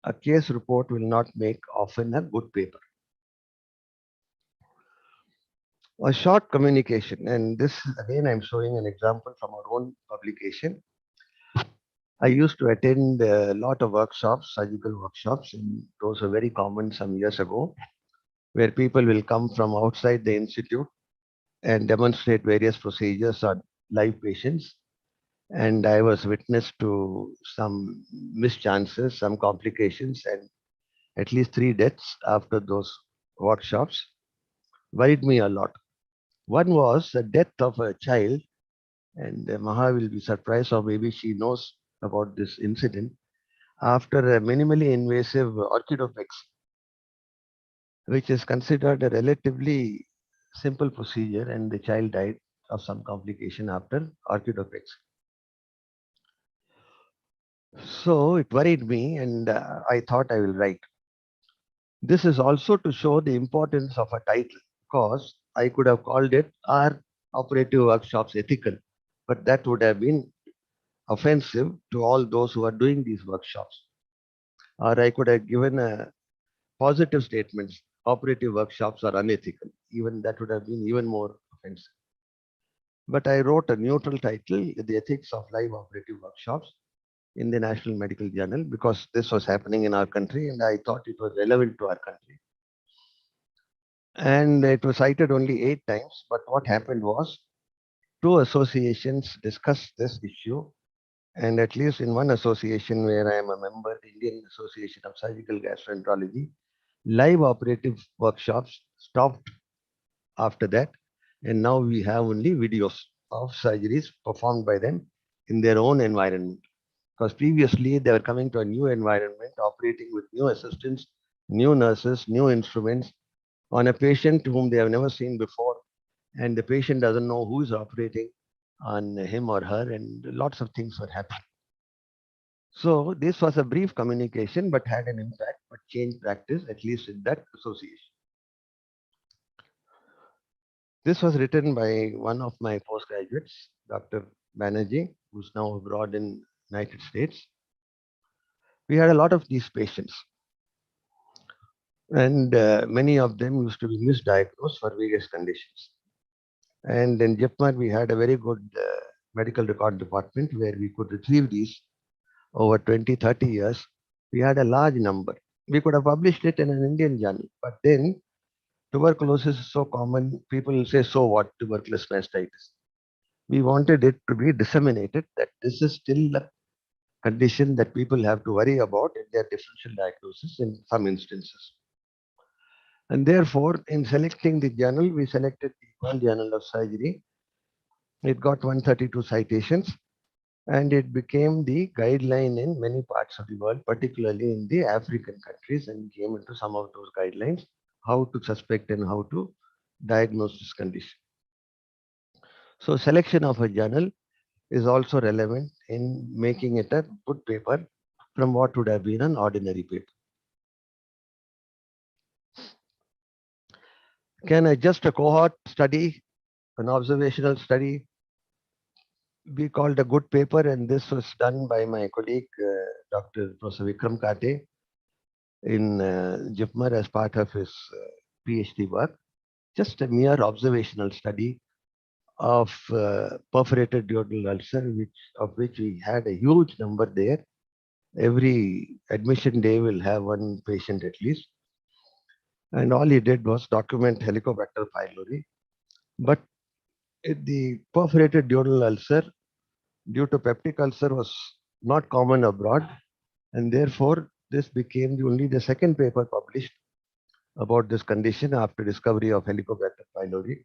a case report will not make often a good paper. A short communication, and this again I'm showing an example from our own publication. I used to attend a lot of workshops, surgical workshops, and those were very common some years ago, where people will come from outside the institute and demonstrate various procedures on live patients. And I was witness to some mischances, some complications, and at least 3 deaths after those workshops. Worried me a lot. One was the death of a child, and Maha will be surprised, or maybe she knows about this incident, after a minimally invasive orchidopexy, which is considered a relatively simple procedure, and the child died of some complication after orchidopexy. So it worried me, and I thought I will write. This is also to show the importance of a title, because I could have called it "Are Operative Workshops Ethical?" but that would have been offensive to all those who are doing these workshops. Or I could have given a positive statements, operative workshops are unethical. Even that would have been even more offensive. But I wrote a neutral title, The Ethics of Live Operative Workshops, in the National Medical Journal, because this was happening in our country and I thought it was relevant to our country. And it was cited only 8 times, but what happened was 2 associations discussed this issue, and at least in one association where I am a member, the Indian Association of Surgical Gastroenterology, live operative workshops stopped after that, and now we have only videos of surgeries performed by them in their own environment. Because previously they were coming to a new environment, operating with new assistants, new nurses, new instruments on a patient whom they have never seen before, and the patient doesn't know who is operating on him or her, and lots of things were happening. So this was a brief communication, but had an impact, but changed practice, at least in that association. This was written by one of my postgraduates, Dr. Banerjee, who's now abroad in United States. We had a lot of these patients, and many of them used to be misdiagnosed for various conditions. And in JIPMER, we had a very good medical record department where we could retrieve these over 20, 30 years. We had a large number. We could have published it in an Indian journal, but then tuberculosis is so common, people will say, so what, tuberculous mastitis. We wanted it to be disseminated that this is still a condition that people have to worry about in their differential diagnosis in some instances. And therefore, in selecting the journal, we selected the World Journal of Surgery. It got 132 citations, and it became the guideline in many parts of the world, particularly in the African countries, and came into some of those guidelines, how to suspect and how to diagnose this condition. So selection of a journal is also relevant in making it a good paper from what would have been an ordinary paper. Can just a cohort study, an observational study, be called a good paper? And this was done by my colleague, Dr. Professor Vikram Kate, in Jipmer as part of his PhD work, just a mere observational study of perforated duodenal ulcer, of which we had a huge number there. Every admission day will have one patient at least. And all he did was document Helicobacter pylori. But the perforated duodenal ulcer due to peptic ulcer was not common abroad. And therefore, this became only the second paper published about this condition after discovery of Helicobacter pylori.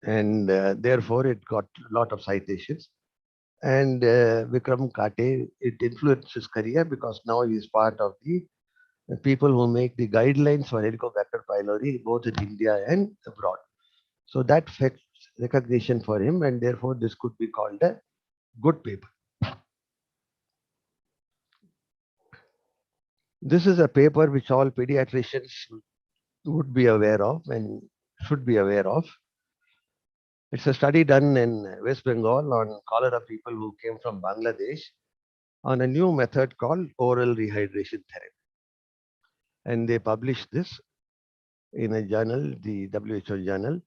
And therefore, it got a lot of citations. And Vikram Kate, it influenced his career because now he is part of the people who make the guidelines for Helicobacter pylori both in India and abroad. So that fetched recognition for him, and therefore this could be called a good paper. This is a paper which all pediatricians would be aware of and should be aware of. It's a study done in West Bengal on cholera people who came from Bangladesh on a new method called oral rehydration therapy. And they published this in a journal, the WHO journal,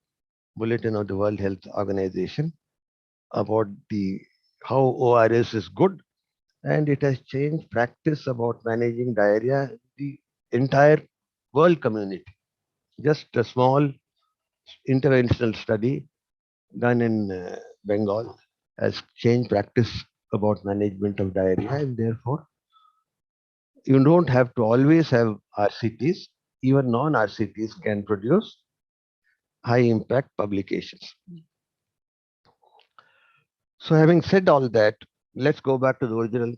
Bulletin of the World Health Organization, about how ORS is good, and it has changed practice about managing diarrhea in the entire world community. Just a small interventional study done in Bengal has changed practice about management of diarrhea, and therefore you don't have to always have RCTs. Even non-RCTs can produce high impact publications. So having said all that, let's go back to the original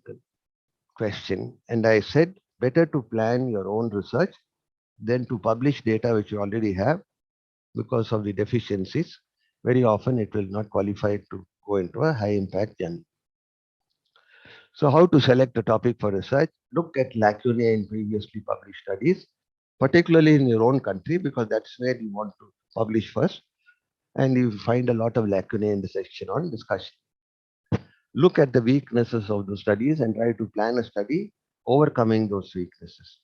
question. And I said, better to plan your own research than to publish data which you already have because of the deficiencies. Very often it will not qualify to go into a high impact journal. So how to select a topic for research? Look at lacunae in previously published studies, particularly in your own country, because that's where you want to publish first. And you find a lot of lacunae in the section on discussion. Look at the weaknesses of the studies and try to plan a study overcoming those weaknesses.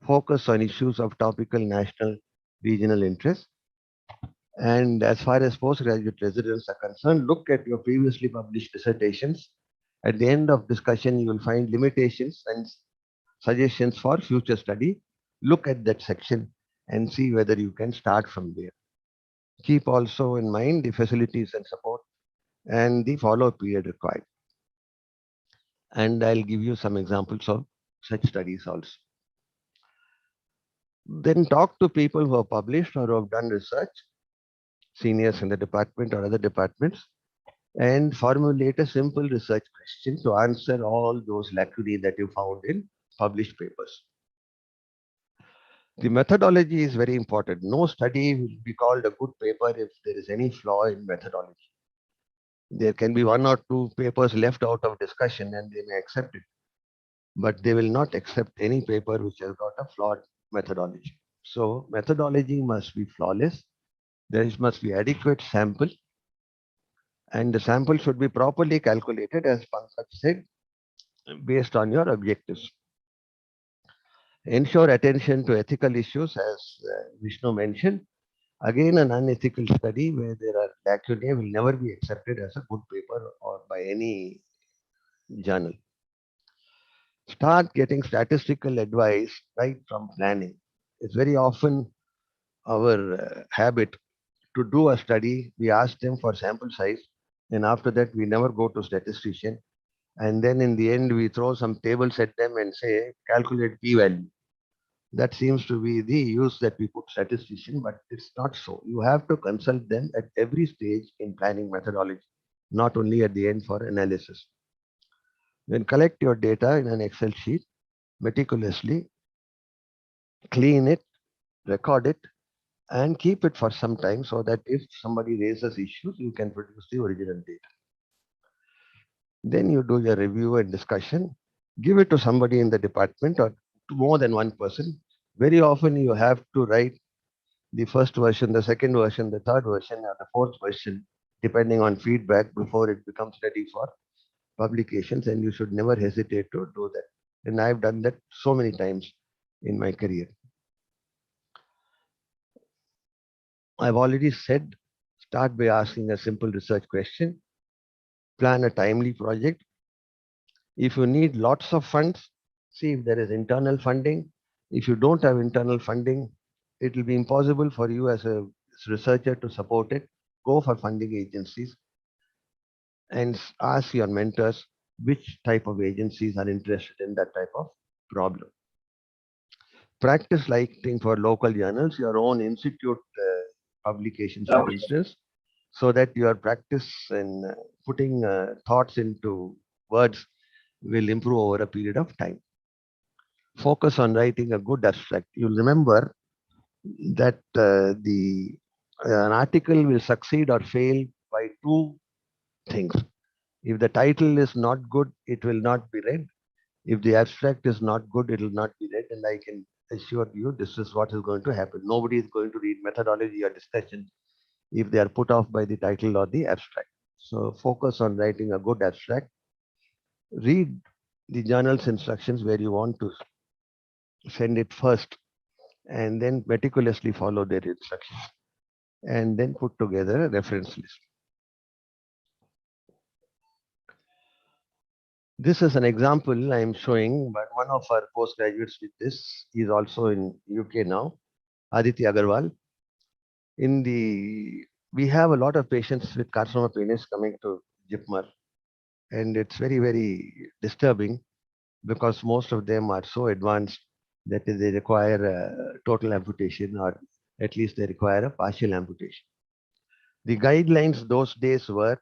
Focus on issues of topical, national, regional interest. And as far as postgraduate residents are concerned, look at your previously published dissertations. At the end of discussion, you will find limitations and suggestions for future study. Look at that section and see whether you can start from there. Keep also in mind the facilities and support and the follow-up period required. And I'll give you some examples of such studies also. Then talk to people who have published or who have done research, seniors in the department or other departments, and formulate a simple research question to answer all those lacunae that you found in published papers. The methodology is very important. No study will be called a good paper if there is any flaw in methodology. There can be one or two papers left out of discussion and they may accept it, but they will not accept any paper which has got a flawed methodology. So methodology must be flawless. There must be adequate sample, and the sample should be properly calculated, as Pankaj said, based on your objectives. Ensure attention to ethical issues, as Vishnu mentioned. Again, an unethical study where there are lacunae will never be accepted as a good paper or by any journal. Start getting statistical advice right from planning. It's very often our habit to do a study. We ask them for sample size, and after that we never go to statistician. And then in the end, we throw some tables at them and say, calculate p-value. That seems to be the use that we put statistician, but it's not so. You have to consult them at every stage in planning methodology, not only at the end for analysis. Then collect your data in an Excel sheet, meticulously, clean it, record it, and keep it for some time so that if somebody raises issues, you can produce the original data. Then you do your review and discussion, give it to somebody in the department or to more than one person. Very often you have to write the first version, the second version, the third version, or the fourth version, depending on feedback before it becomes ready for publications, and you should never hesitate to do that. And I've done that so many times in my career. I've already said, start by asking a simple research question, plan a timely project. If you need lots of funds, see if there is internal funding. If you don't have internal funding, it will be impossible for you as a researcher to support it. Go for funding agencies and ask your mentors which type of agencies are interested in that type of problem. Practice writing for local journals, your own institute publications, for instance, so that your practice in putting thoughts into words will improve over a period of time. Focus on writing a good abstract. You'll remember that an article will succeed or fail by two things. If the title is not good, it will not be read. If the abstract is not good, it will not be read. And I can assure you, this is what is going to happen. Nobody is going to read methodology or discussion if they are put off by the title or the abstract. So focus on writing a good abstract. Read the journal's instructions where you want to send it first, and then meticulously follow their instructions, and then put together a reference list. This is an example I am showing, but one of our postgraduates with this is also in UK now, Aditya Agarwal. We have a lot of patients with carcinoma penis coming to JIPMER, and it's very, very disturbing because most of them are so advanced that they require a total amputation, or at least they require a partial amputation. The guidelines those days were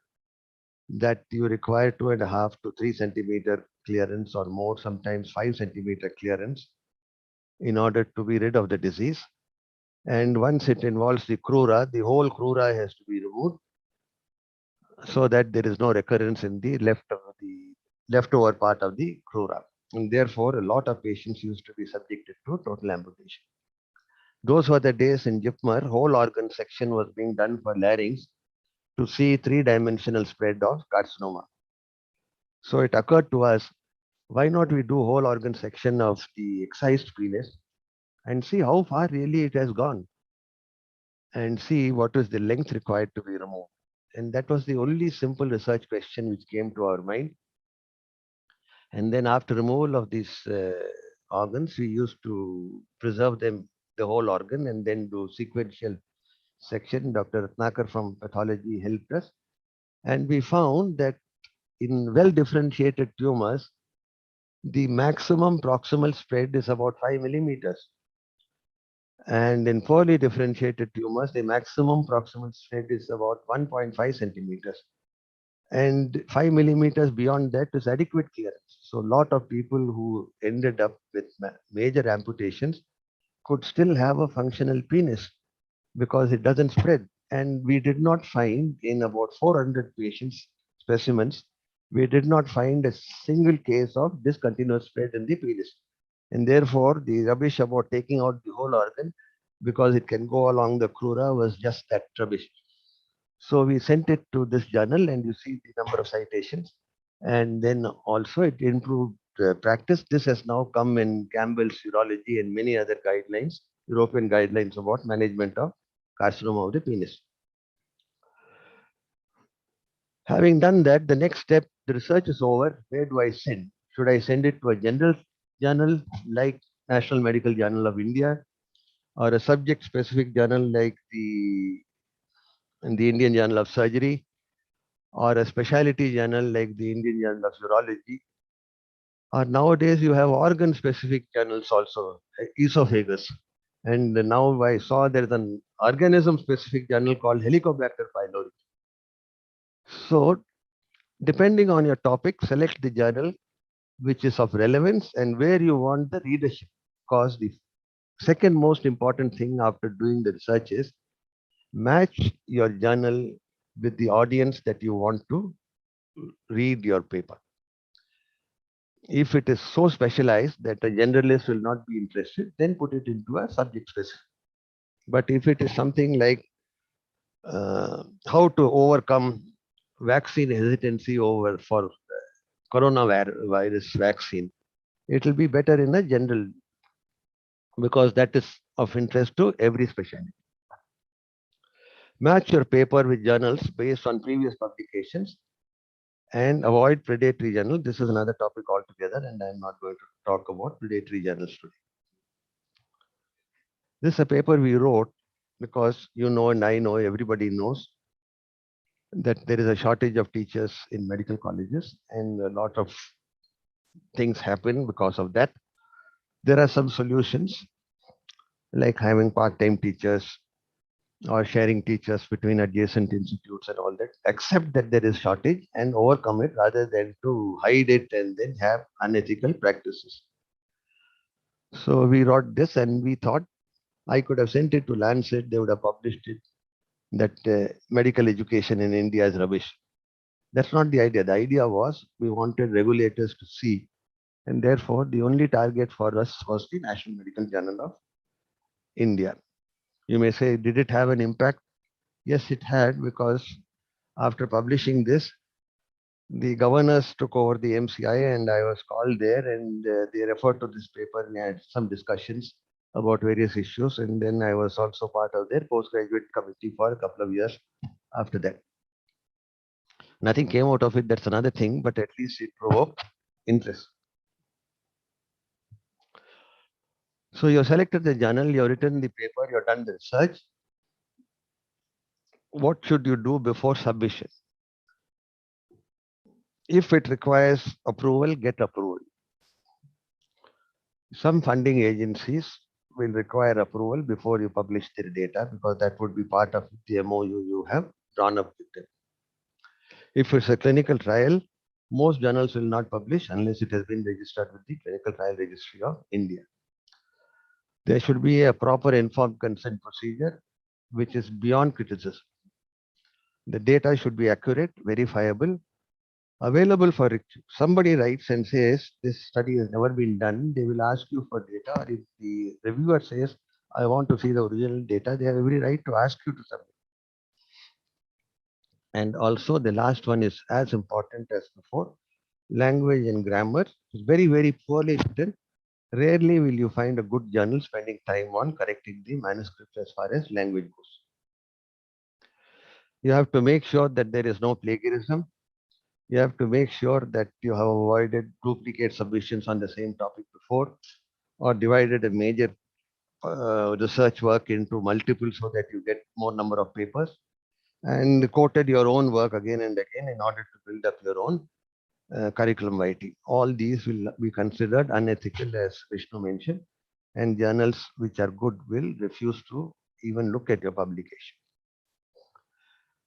that you require 2.5 to 3 centimeter clearance or more, sometimes 5 centimeter clearance in order to be rid of the disease. And once it involves the crura, the whole crura has to be removed so that there is no recurrence in the leftover part of the crura. And therefore, a lot of patients used to be subjected to total amputation. Those were the days in JIPMER, whole organ section was being done for larynx to see three-dimensional spread of carcinoma. So it occurred to us, why not we do whole organ section of the excised penis and see how far really it has gone, and see what is the length required to be removed. And that was the only simple research question which came to our mind. And then after removal of these organs, we used to preserve them, the whole organ, and then do sequential section. Dr. Ratnakar from pathology helped us. And we found that in well-differentiated tumors, the maximum proximal spread is about 5 millimeters. And in poorly differentiated tumors, the maximum proximal spread is about 1.5 centimeters. And 5 millimeters beyond that is adequate clearance. So a lot of people who ended up with major amputations could still have a functional penis because it doesn't spread. And we did not find, in about 400 patients specimens, we did not find a single case of discontinuous spread in the penis. And therefore, the rubbish about taking out the whole organ because it can go along the crura was just that rubbish. So we sent it to this journal, and you see the number of citations. And then also it improved practice. This has now come in Campbell's Urology and many other guidelines, European guidelines about management of carcinoma of the penis. Having done that, the next step, the research is over. Where do I send? Should I send it to a general journal like National Medical Journal of India, or a subject-specific journal like the Indian Journal of Surgery, or a specialty journal like the Indian Journal of Urology? Or nowadays you have organ-specific journals also, esophagus. And now I saw there is an organism-specific journal called Helicobacter pylori. So depending on your topic, select the journal which is of relevance and where you want the readership. Because the second most important thing after doing the research is match your journal with the audience that you want to read your paper. If it is so specialized that a generalist will not be interested, then put it into a subject specific. But if it is something like how to overcome vaccine hesitancy for coronavirus vaccine, It will be better in a general, because that is of interest to every specialty. Match your paper with journals based on previous publications and avoid predatory journal. This is another topic altogether, and I'm not going to talk about predatory journals today. This is a paper we wrote because you know, and I know, everybody knows that there is a shortage of teachers in medical colleges, and a lot of things happen because of that. There are some solutions like having part-time teachers or sharing teachers between adjacent institutes and all that, accept that there is shortage and overcome it rather than to hide it and then have unethical practices. So we wrote this and we thought I could have sent it to Lancet, they would have published it, that medical education in India is rubbish. That's not the idea. The idea was we wanted regulators to see, and therefore the only target for us was the National Medical Journal of India. You may say, did it have an impact? Yes, it had, because after publishing this, the governors took over the MCI and I was called there, and they referred to this paper. We had some discussions about various issues, and then I was also part of their postgraduate committee for a couple of years after that. Nothing came out of it, that's another thing, but at least it provoked interest. So you selected the journal, you have written the paper, you have done the research. What should you do before submission? If it requires approval, get approval. Some funding agencies will require approval before you publish their data, because that would be part of the MOU you have drawn up with them. If it's a clinical trial, most journals will not publish unless it has been registered with the Clinical Trial Registry of India. There should be a proper informed consent procedure, which is beyond criticism. The data should be accurate, verifiable, available for somebody writes and says this study has never been done, they will ask you for data. Or if the reviewer says, I want to see the original data, they have every right to ask you to submit. And also the last one is as important as before. Language and grammar is very, very poorly written. Rarely will you find a good journal spending time on correcting the manuscript as far as language goes. You have to make sure that there is no plagiarism. You have to make sure that you have avoided duplicate submissions on the same topic before, or divided a major research work into multiple so that you get more number of papers, and quoted your own work again and again in order to build up your own curriculum writing. All these will be considered unethical, as Vishnu mentioned, and journals which are good will refuse to even look at your publication.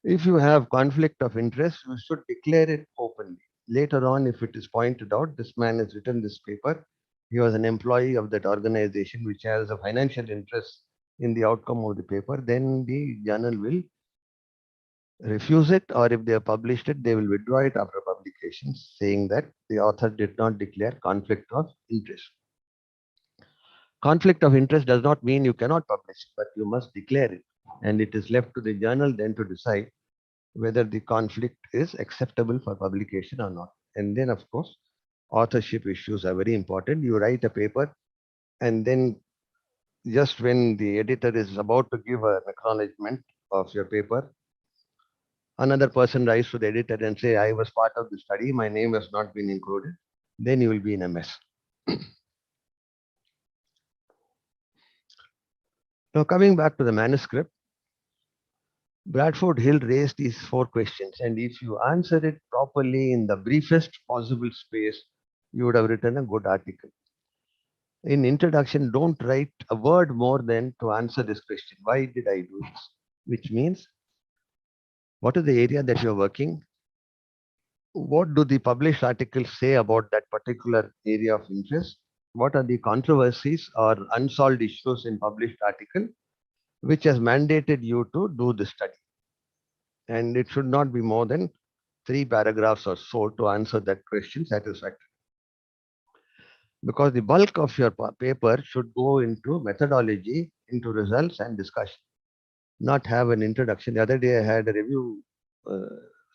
If you have conflict of interest, you should declare it openly. Later on, if it is pointed out, this man has written this paper, he was an employee of that organization which has a financial interest in the outcome of the paper, then the journal will refuse it, or if they have published it, they will withdraw it after publication, saying that the author did not declare conflict of interest. Conflict of interest does not mean you cannot publish, but you must declare it. And it is left to the journal then to decide whether the conflict is acceptable for publication or not. And then, of course, authorship issues are very important. You write a paper, and then just when the editor is about to give an acknowledgement of your paper, another person writes to the editor and say, I was part of the study, my name has not been included. Then you will be in a mess. Now, coming back to the manuscript, Bradford Hill raised these 4 questions, and if you answer it properly in the briefest possible space, you would have written a good article. In introduction, don't write a word more than to answer this question. Why did I do this? Which means, what is the area that you're working? What do the published articles say about that particular area of interest? What are the controversies or unsolved issues in published article which has mandated you to do the study? And it should not be more than 3 paragraphs or so to answer that question satisfactorily. Because the bulk of your paper should go into methodology, into results and discussion, not have an introduction. The other day I had a review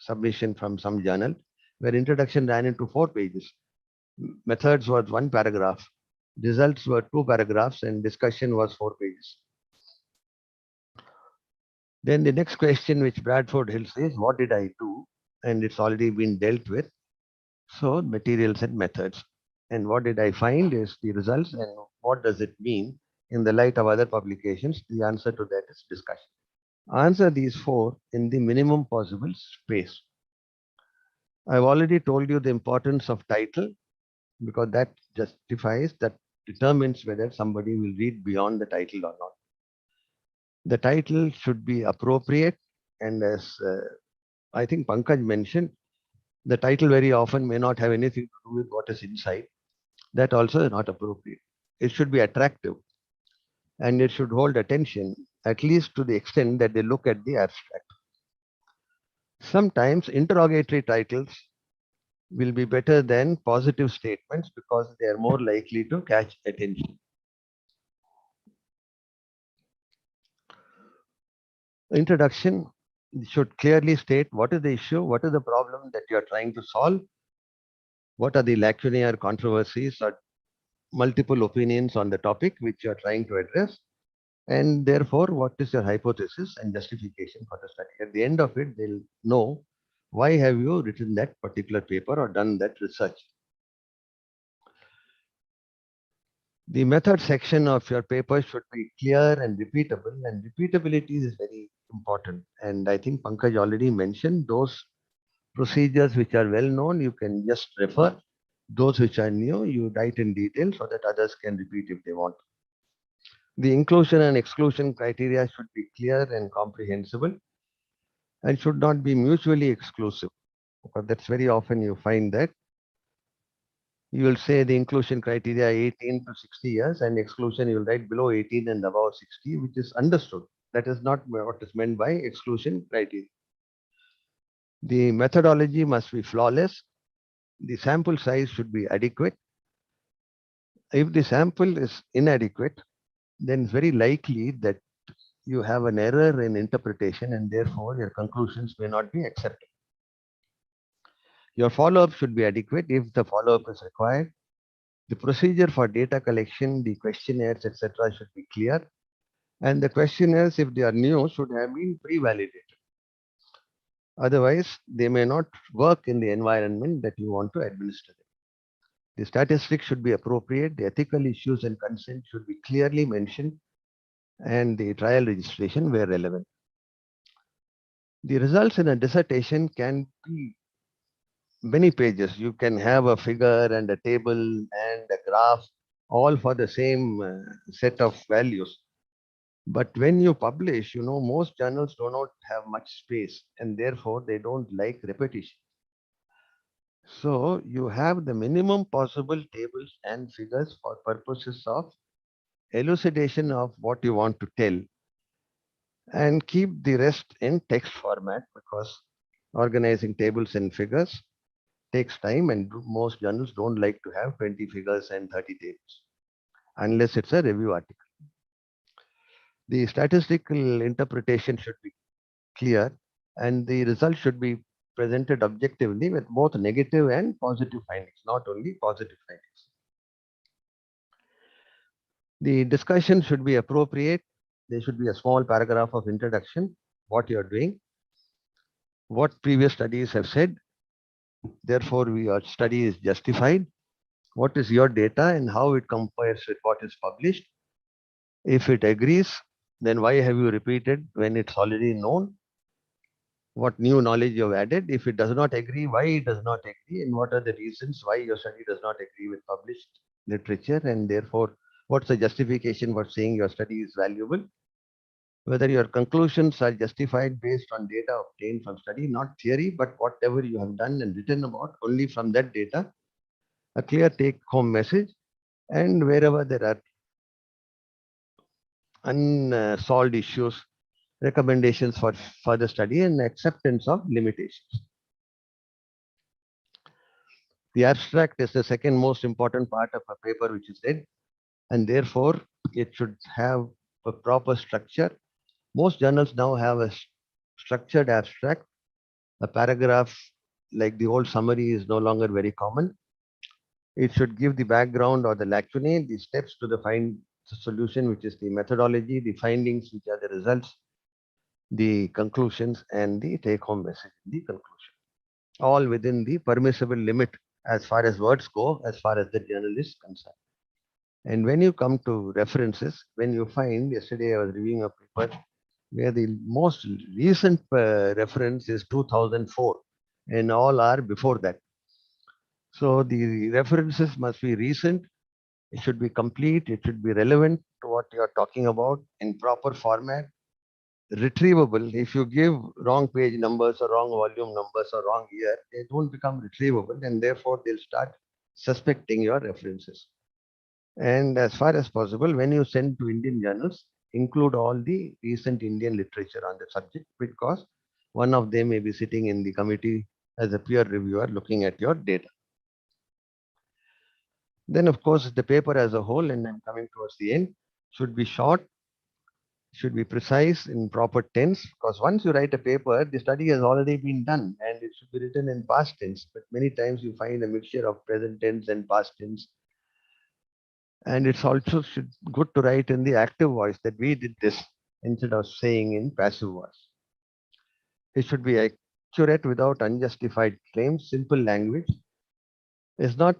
submission from some journal where introduction ran into 4 pages. Methods was 1 paragraph. Results were 2 paragraphs and discussion was 4 pages. Then the next question which Bradford Hill says, what did I do? And it's already been dealt with. So materials and methods. And what did I find is the results and what does it mean in the light of other publications? The answer to that is discussion. Answer these 4 in the minimum possible space. I've already told you the importance of title because that justifies, that determines whether somebody will read beyond the title or not. The title should be appropriate, and as I think Pankaj mentioned, the title very often may not have anything to do with what is inside. That also is not appropriate. It should be attractive and it should hold attention, at least to the extent that they look at the abstract. Sometimes interrogatory titles will be better than positive statements because they are more likely to catch attention. Introduction should clearly state what is the issue, what is the problem that you are trying to solve, what are the lacunae or controversies or multiple opinions on the topic which you are trying to address, and therefore what is your hypothesis and justification for the study. At the end of it, they'll know why have you written that particular paper or done that research. The method section of your paper should be clear and repeatable, and repeatability is very important. And I think Pankaj already mentioned those procedures which are well known, you can just refer. Those which are new, you write in detail so that others can repeat if they want. The inclusion and exclusion criteria should be clear and comprehensible and should not be mutually exclusive. Because that's very often you find that you will say the inclusion criteria 18 to 60 years and exclusion you will write below 18 and above 60, which is understood. That is not what is meant by exclusion criteria. The methodology must be flawless. The sample size should be adequate. If the sample is inadequate, then it's very likely that you have an error in interpretation and therefore your conclusions may not be accepted. Your follow-up should be adequate if the follow-up is required. The procedure for data collection, the questionnaires, etc. should be clear. And the questionnaires, if they are new, should have been pre-validated. Otherwise, they may not work in the environment that you want to administer them. The statistics should be appropriate. The ethical issues and consent should be clearly mentioned, and the trial registration where relevant. The results in a dissertation can be many pages. You can have a figure and a table and a graph, all for the same set of values. But when you publish, most journals do not have much space and therefore they don't like repetition. So you have the minimum possible tables and figures for purposes of elucidation of what you want to tell, and keep the rest in text format because organizing tables and figures takes time and most journals don't like to have 20 figures and 30 tables unless it's a review article. The statistical interpretation should be clear and the results should be presented objectively with both negative and positive findings, not only positive findings. The discussion should be appropriate. There should be a small paragraph of introduction, what you're doing, what previous studies have said. Therefore, your study is justified. What is your data and how it compares with what is published? If it agrees, then why have you repeated when it's already known? What new knowledge you have added? If it does not agree, why it does not agree, and what are the reasons why your study does not agree with published literature, and therefore, what's the justification for saying your study is valuable? Whether your conclusions are justified based on data obtained from study, not theory, but whatever you have done and written about, only from that data, a clear take-home message, and wherever there are unsolved issues, recommendations for further study and acceptance of limitations. The abstract is the second most important part of a paper which is read, and therefore it should have a proper structure. Most journals now have a structured abstract. A paragraph like the old summary is no longer very common. It should give the background or the lacunae, the steps to the solution, which is the methodology, the findings, which are the results, the conclusions, and the take-home message in the conclusion, all within the permissible limit as far as words go, as far as the journal is concerned. And when you come to references, when you find, yesterday I was reviewing a paper where the most recent reference is 2004, and all are before that. So the references must be recent, it should be complete, it should be relevant to what you are talking about in proper format, retrievable. If you give wrong page numbers or wrong volume numbers or wrong year, they don't become retrievable, and therefore they'll start suspecting your references. And as far as possible, when you send to Indian journals, include all the recent Indian literature on the subject, because one of them may be sitting in the committee as a peer reviewer looking at your data. Then, of course, the paper as a whole, and I'm coming towards the end, should be short, should be precise in proper tense, because once you write a paper, the study has already been done and it should be written in past tense. But many times you find a mixture of present tense and past tense. And it's also good to write in the active voice that we did this instead of saying in passive voice. It should be accurate without unjustified claims. Simple language is not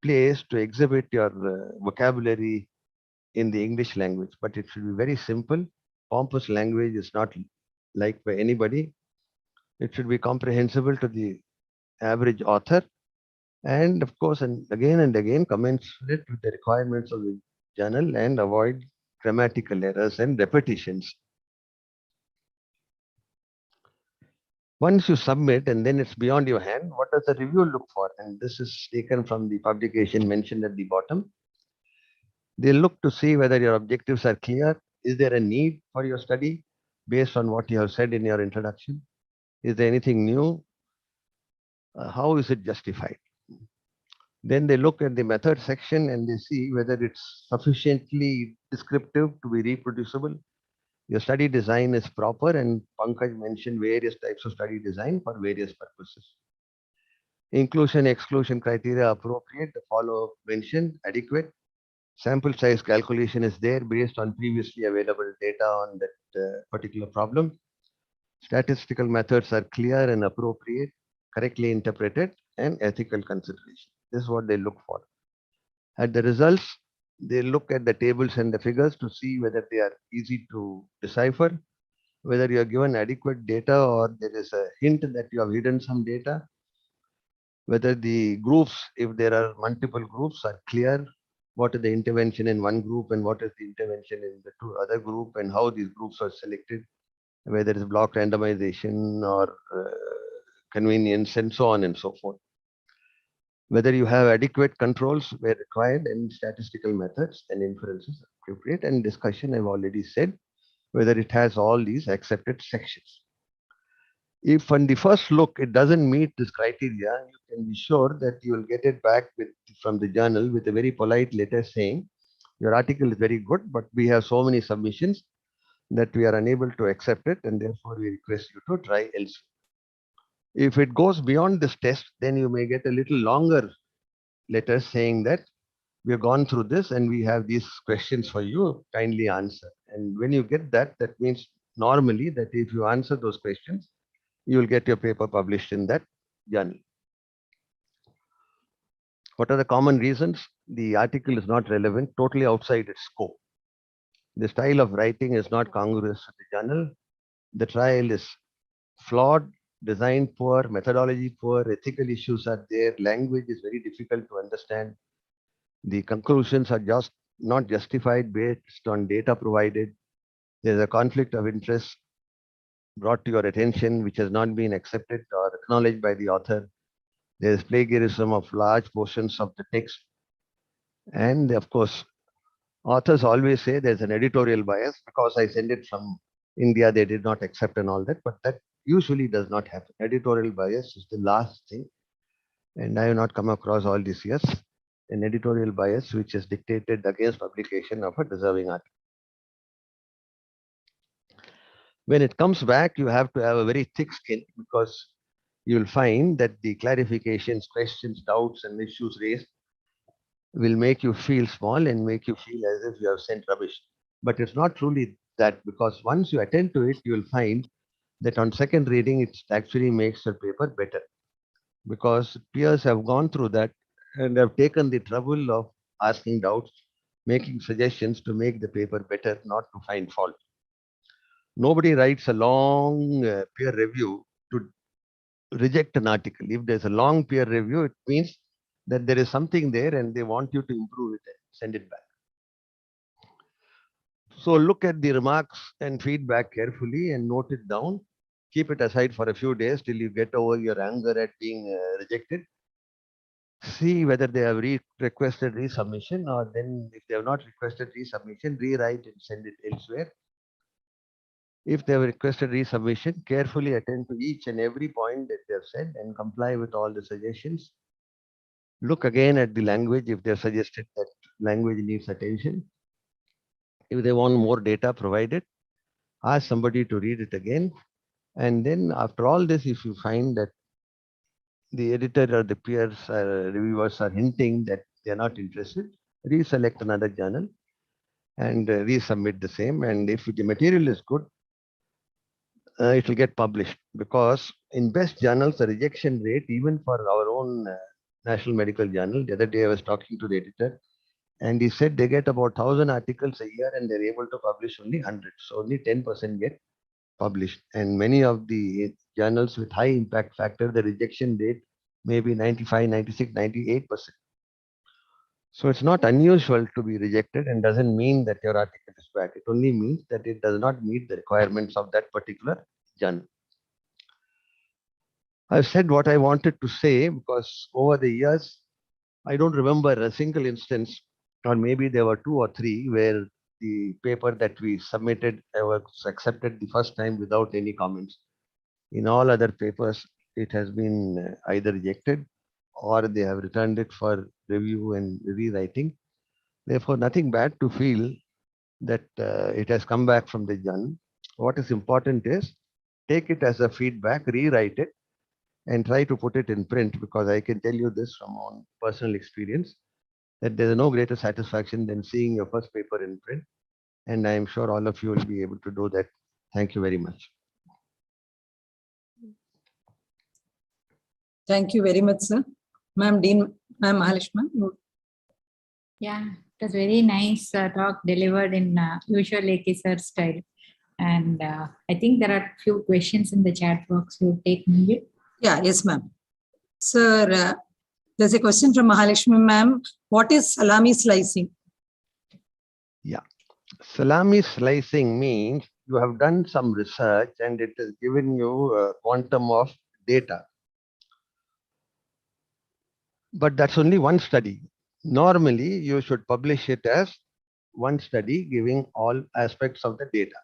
place to exhibit your vocabulary in the English language, but it should be very simple. Pompous language is not liked by anybody. It should be comprehensible to the average author. And of course, and again, commensurate with the requirements of the journal, and avoid grammatical errors and repetitions. Once you submit and then it's beyond your hand, what does the review look for? And this is taken from the publication mentioned at the bottom. They look to see whether your objectives are clear. Is there a need for your study based on what you have said in your introduction? Is there anything new? How is it justified? Then they look at the method section and they see whether it's sufficiently descriptive to be reproducible. Your study design is proper, and Pankaj mentioned various types of study design for various purposes. Inclusion, exclusion criteria appropriate, the follow mentioned, adequate. Sample size calculation is there based on previously available data on that particular problem. Statistical methods are clear and appropriate, correctly interpreted, and ethical consideration. This is what they look for. At the results, they look at the tables and the figures to see whether they are easy to decipher, whether you are given adequate data or there is a hint that you have hidden some data, whether the groups, if there are multiple groups, are clear, what is the intervention in one group and what is the intervention in the two other group, and how these groups are selected, whether it's block randomization or convenience, and so on and so forth. Whether you have adequate controls where required and statistical methods and inferences appropriate, and discussion I've already said, whether it has all these accepted sections. If on the first look it doesn't meet this criteria, you can be sure that you will get it back from the journal with a very polite letter saying, your article is very good, but we have so many submissions that we are unable to accept it, and therefore we request you to try elsewhere. If it goes beyond this test, then you may get a little longer letter saying that we have gone through this and we have these questions for you, kindly answer. And when you get that, that means normally that if you answer those questions, you will get your paper published in that journal. What are the common reasons? The article is not relevant, totally outside its scope. The style of writing is not congruous with the journal. The trial is flawed, design poor, methodology poor, ethical issues are there, language is very difficult to understand. The conclusions are just not justified based on data provided. There's a conflict of interest brought to your attention which has not been accepted or acknowledged by the author. There's plagiarism of large portions of the text. And of course, authors always say there's an editorial bias because I send it from India, they did not accept and all that, but that usually does not happen. Editorial bias is the last thing. And I have not come across all these years an editorial bias which is dictated against publication of a deserving article. When it comes back, you have to have a very thick skin because you will find that the clarifications, questions, doubts, and issues raised will make you feel small and make you feel as if you have sent rubbish. But it's not truly that, because once you attend to it, you will find that on second reading, it actually makes your paper better, because peers have gone through that and have taken the trouble of asking doubts, making suggestions to make the paper better, not to find fault. Nobody writes a long peer review to reject an article. If there's a long peer review, it means that there is something there and they want you to improve it and send it back. So look at the remarks and feedback carefully and note it down. Keep it aside for a few days till you get over your anger at being rejected. See whether they have requested resubmission, or then if they have not requested resubmission, rewrite and send it elsewhere. If they have requested resubmission, carefully attend to each and every point that they have said and comply with all the suggestions. Look again at the language if they have suggested that language needs attention. If they want more data provided, ask somebody to read it again. And then after all this, if you find that the editor or the peers reviewers are hinting that they are not interested, reselect another journal and resubmit the same. And if the material is good, it will get published, because in best journals, the rejection rate, even for our own National Medical Journal, the other day I was talking to the editor and he said they get about 1,000 articles a year and they're able to publish only 100. So only 10% get published. And many of the journals with high impact factor, the rejection rate may be 95, 96, 98%. So it's not unusual to be rejected and doesn't mean that your article is bad. It only means that it does not meet the requirements of that particular journal. I've said what I wanted to say, because over the years, I don't remember a single instance, or maybe there were 2 or 3, where the paper that we submitted was accepted the first time without any comments. In all other papers, it has been either rejected or they have returned it for review and rewriting. Therefore, nothing bad to feel that it has come back from the journal. What is important is take it as a feedback, rewrite it, and try to put it in print, because I can tell you this from own personal experience, that there is no greater satisfaction than seeing your first paper in print. And I am sure all of you will be able to do that. Thank you very much. Thank you very much, sir. Ma'am Dean, Ma'am Mahalakshmi. Yeah, it was very nice talk delivered in usual Lekhi sir style. And I think there are few questions in the chat box. You take me. Yeah, yes, ma'am. Sir, there's a question from Mahalakshmi, ma'am. What is salami slicing? Yeah, salami slicing means you have done some research and it has given you a quantum of data. But that's only one study. Normally, you should publish it as one study giving all aspects of the data.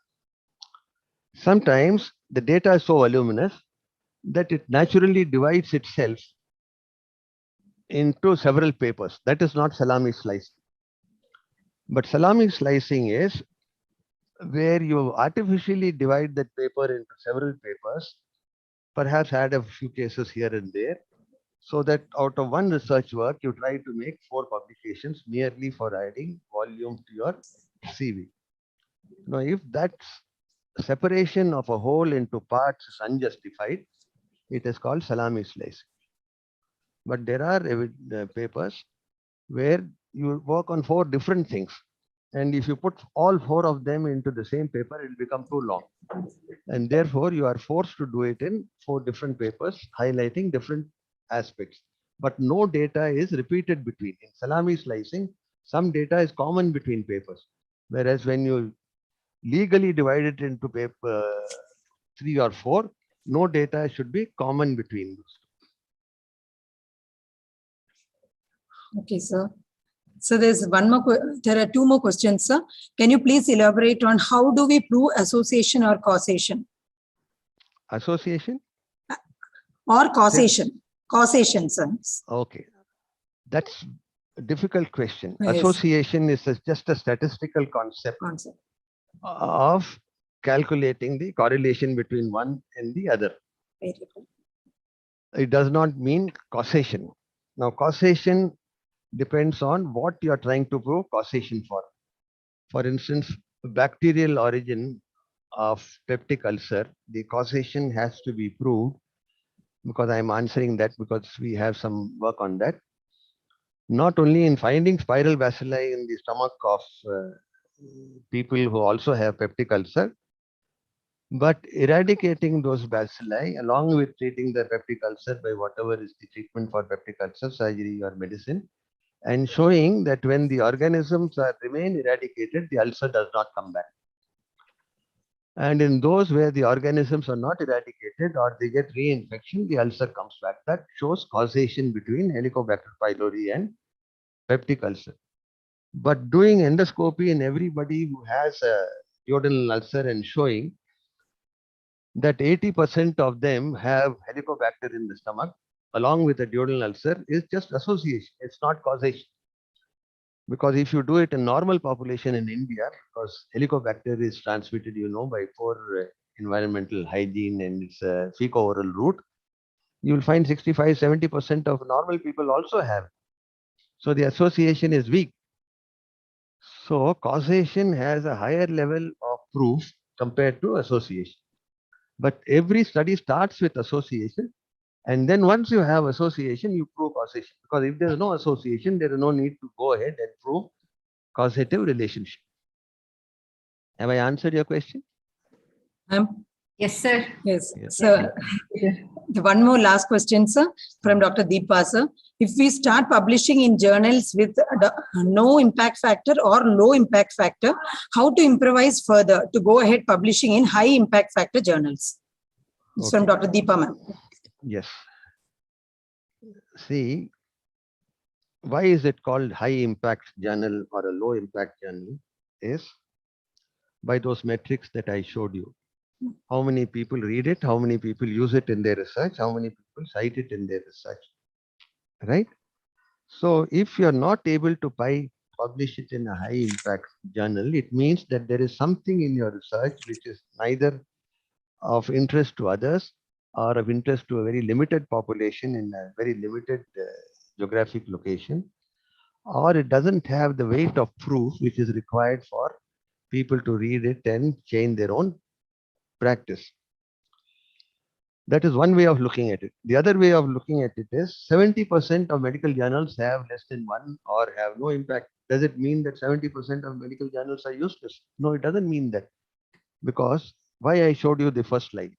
Sometimes the data is so voluminous that it naturally divides itself into several papers. That is not salami slicing. But salami slicing is where you artificially divide that paper into several papers, perhaps add a few cases here and there, so that out of one research work, you try to make 4 publications merely for adding volume to your CV. Now, if that separation of a whole into parts is unjustified, it is called salami slicing. But there are papers where you work on 4 different things. And if you put all 4 of them into the same paper, it will become too long. And therefore, you are forced to do it in 4 different papers, highlighting different aspects. But no data is repeated between. In salami slicing, some data is common between papers. Whereas when you legally divide it into paper 3 or 4, no data should be common between those. Okay, sir. So there's one more, there are 2 more questions, sir. Can you please elaborate on how do we prove association or causation? Association? Or causation. Causation, sir. Okay. That's a difficult question. Yes. Association is just a statistical concept of calculating the correlation between one and the other. it does not mean causation. Now, causation depends on what you are trying to prove causation for. For instance, bacterial origin of peptic ulcer, the causation has to be proved, because I'm answering that because we have some work on that. Not only in finding spiral bacilli in the stomach of people who also have peptic ulcer, but eradicating those bacilli along with treating the peptic ulcer by whatever is the treatment for peptic ulcer, surgery or medicine, and showing that when the organisms remain eradicated, the ulcer does not come back. And in those where the organisms are not eradicated or they get reinfection, the ulcer comes back. That shows causation between Helicobacter pylori and peptic ulcer. But doing endoscopy in everybody who has a duodenal ulcer and showing that 80% of them have Helicobacter in the stomach along with a duodenal ulcer is just association. It's not causation. Because if you do it in normal population in India, because Helicobacter is transmitted, by poor environmental hygiene and it's a fecal-oral route, you will find 65-70% of normal people also have. So the association is weak. So causation has a higher level of proof compared to association. But every study starts with association. And then once you have association, you prove causation. Because if there is no association, there is no need to go ahead and prove causative relationship. Have I answered your question? Yes, sir. Yes, Yes. sir. One more last question, sir, from Dr. Deepa, sir. If we start publishing in journals with no impact factor or low impact factor, how to improvise further to go ahead publishing in high impact factor journals? It's from Dr. Deepa, ma'am. Yes. See, why is it called high impact journal or a low impact journal? Is by those metrics that I showed you. How many people read it, how many people use it in their research, how many people cite it in their research, right? So if you're not able to publish it in a high impact journal, it means that there is something in your research which is neither of interest to others or of interest to a very limited population in a very limited geographic location, or it doesn't have the weight of proof which is required for people to read it and change their own practice. That is one way of looking at it. The other way of looking at it is 70% of medical journals have less than one or have no impact. Does it mean that 70% of medical journals are useless? No, it doesn't mean that. Because why I showed you the first slide,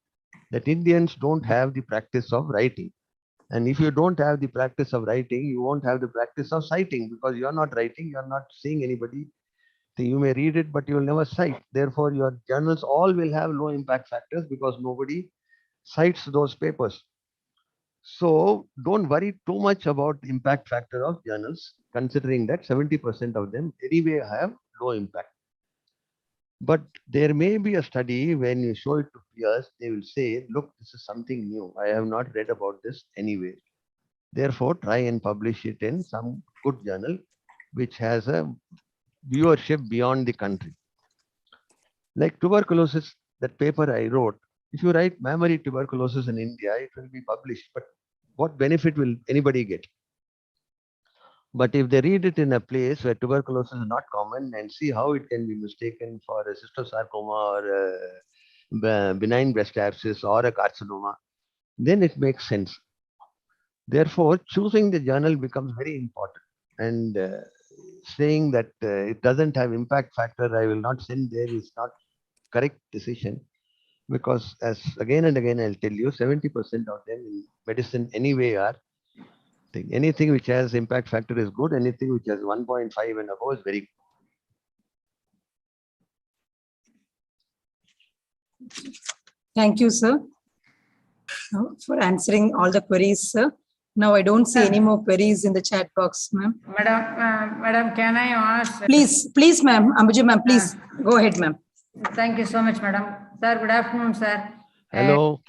that Indians don't have the practice of writing. And if you don't have the practice of writing, you won't have the practice of citing, because you're not writing, you're not seeing anybody. So you may read it, but you will never cite. Therefore, your journals all will have low impact factors because nobody cites those papers. So don't worry too much about the impact factor of journals, considering that 70% of them anyway have low impact. But there may be a study when you show it to peers, they will say, look, this is something new. I have not read about this anyway. Therefore, try and publish it in some good journal which has a viewership beyond the country. Like tuberculosis, that paper I wrote, if you write mammary tuberculosis in India, it will be published. But what benefit will anybody get? But if they read it in a place where tuberculosis is not common and see how it can be mistaken for a cystosarcoma or a benign breast abscess or a carcinoma, then it makes sense. Therefore, choosing the journal becomes very important. And saying that it doesn't have impact factor, I will not send there, is not correct decision. Because as again and again, I'll tell you, 70% of them in medicine anyway are anything which has impact factor is good. Anything which has 1.5 and above is very good. Thank you, sir, for answering all the queries, sir. Now I don't see any more queries in the chat box, ma'am. Madam, can I ask? Please, ma'am. Ambuja, ma'am, please go ahead, ma'am. Thank you so much, madam. Sir, good afternoon, sir. Hello.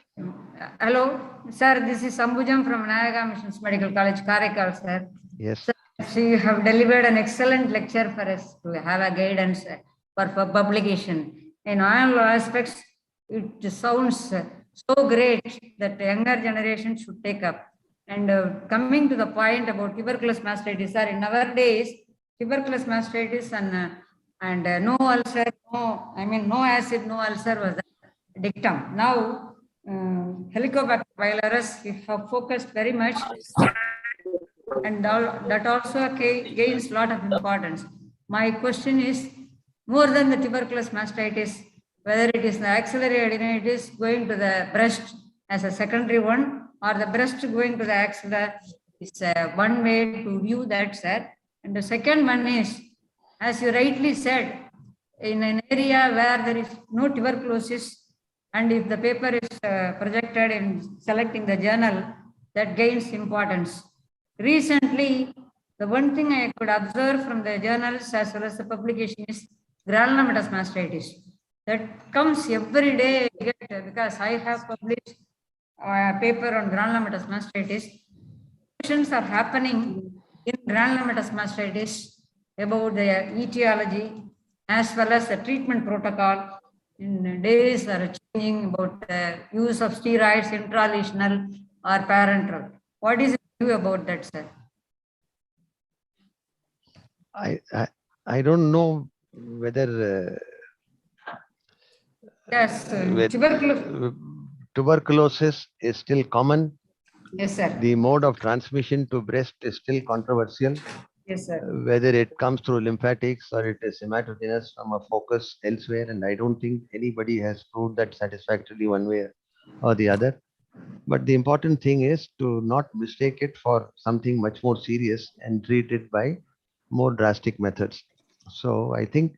Hello, sir. This is Sambujam from Nayaga Missions Medical College, Karaikal, sir. Yes. Sir, you have delivered an excellent lecture for us to have a guidance for publication. In all aspects, it sounds so great that the younger generation should take up. And coming to the point about tuberculosis mastitis, sir, in our days, tuberculosis mastitis and no ulcer, no acid, no ulcer was the dictum. Now, Helicobacter pylorus, we have focused very much, and that also gains a lot of importance. My question is, more than the tuberculosis mastitis, whether it is the axillary adenitis going to the breast as a secondary one, or the breast going to the axilla, is one way to view that, sir. And the second one is, as you rightly said, in an area where there is no tuberculosis, and if the paper is projected in selecting the journal, that gains importance. Recently, the one thing I could observe from the journals as well as the publication is granulomatous mastitis. That comes every day, because I have published a paper on granulomatous mastitis. Questions are happening in granulomatous mastitis about the etiology as well as the treatment protocol. In days are changing about the use of steroids, intralesional or parenteral. What is your view about that, sir? I don't know whether yes, tuberculosis is still common. Yes, sir. The mode of transmission to breast is still controversial. Yes, sir. Whether it comes through lymphatics or it is hematogenous from a focus elsewhere, and I don't think anybody has proved that satisfactorily one way or the other. But the important thing is to not mistake it for something much more serious and treat it by more drastic methods. So I think,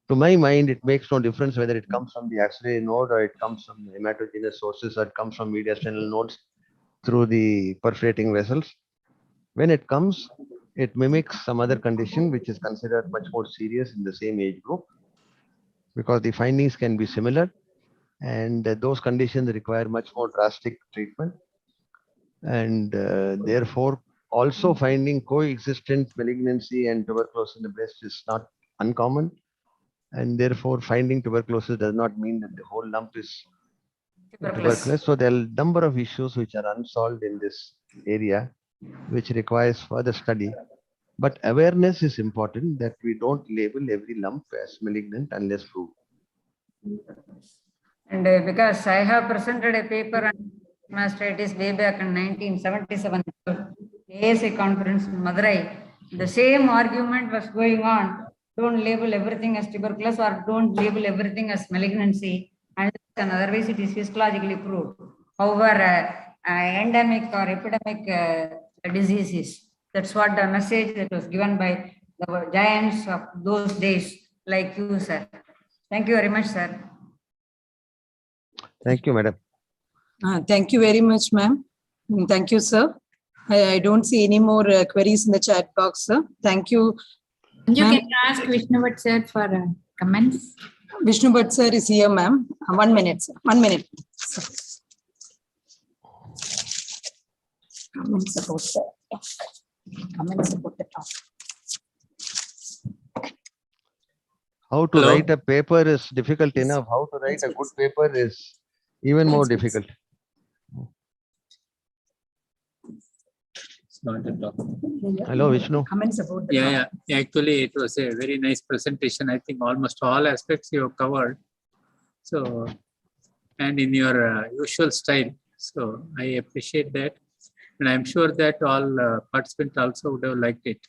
to my mind, it makes no difference whether it comes from the axillary node or it comes from hematogenous sources or it comes from mediastinal nodes through the perforating vessels. When it comes, it mimics some other condition which is considered much more serious in the same age group, because the findings can be similar, and those conditions require much more drastic treatment. And therefore, also finding coexistent malignancy and tuberculosis in the breast is not uncommon. And therefore, finding tuberculosis does not mean that the whole lump is tuberculosis. So there are a number of issues which are unsolved in this area, which requires further study. But awareness is important, that we don't label every lump as malignant unless proved. And because I have presented a paper on mastitis way back in 1977 ASA conference in Madurai, the same argument was going on. Don't label everything as tuberculosis or don't label everything as malignancy, and otherwise it is histologically proved. However, endemic or epidemic diseases, that's what the message that was given by the giants of those days, like you, sir. Thank you very much, sir. Thank you, madam. Thank you very much, ma'am. Thank you, sir. I don't see any more queries in the chat box, sir. Thank you. You can ask Vishnu Bhatt sir for comments. Vishnu Bhatt sir is here, ma'am. 1 minute, sir. 1 minute. Comments about the topic. Comments about the topic. How to write a paper is difficult enough. How to write a good paper is even more difficult. It's not a talk. Hello, Vishnu. Comments about the Yeah. Actually, it was a very nice presentation. I think almost all aspects you have covered. So, and in your usual style. So I appreciate that. And I'm sure that all participants also would have liked it.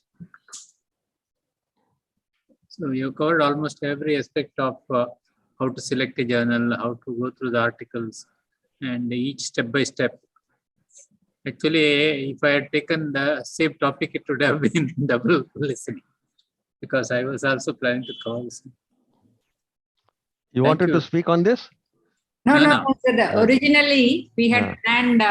So you covered almost every aspect of how to select a journal, how to go through the articles, and each step by step. Actually, if I had taken the same topic, it would have been double listening, because I was also planning to cover this. You wanted to speak on this? No. So originally we had planned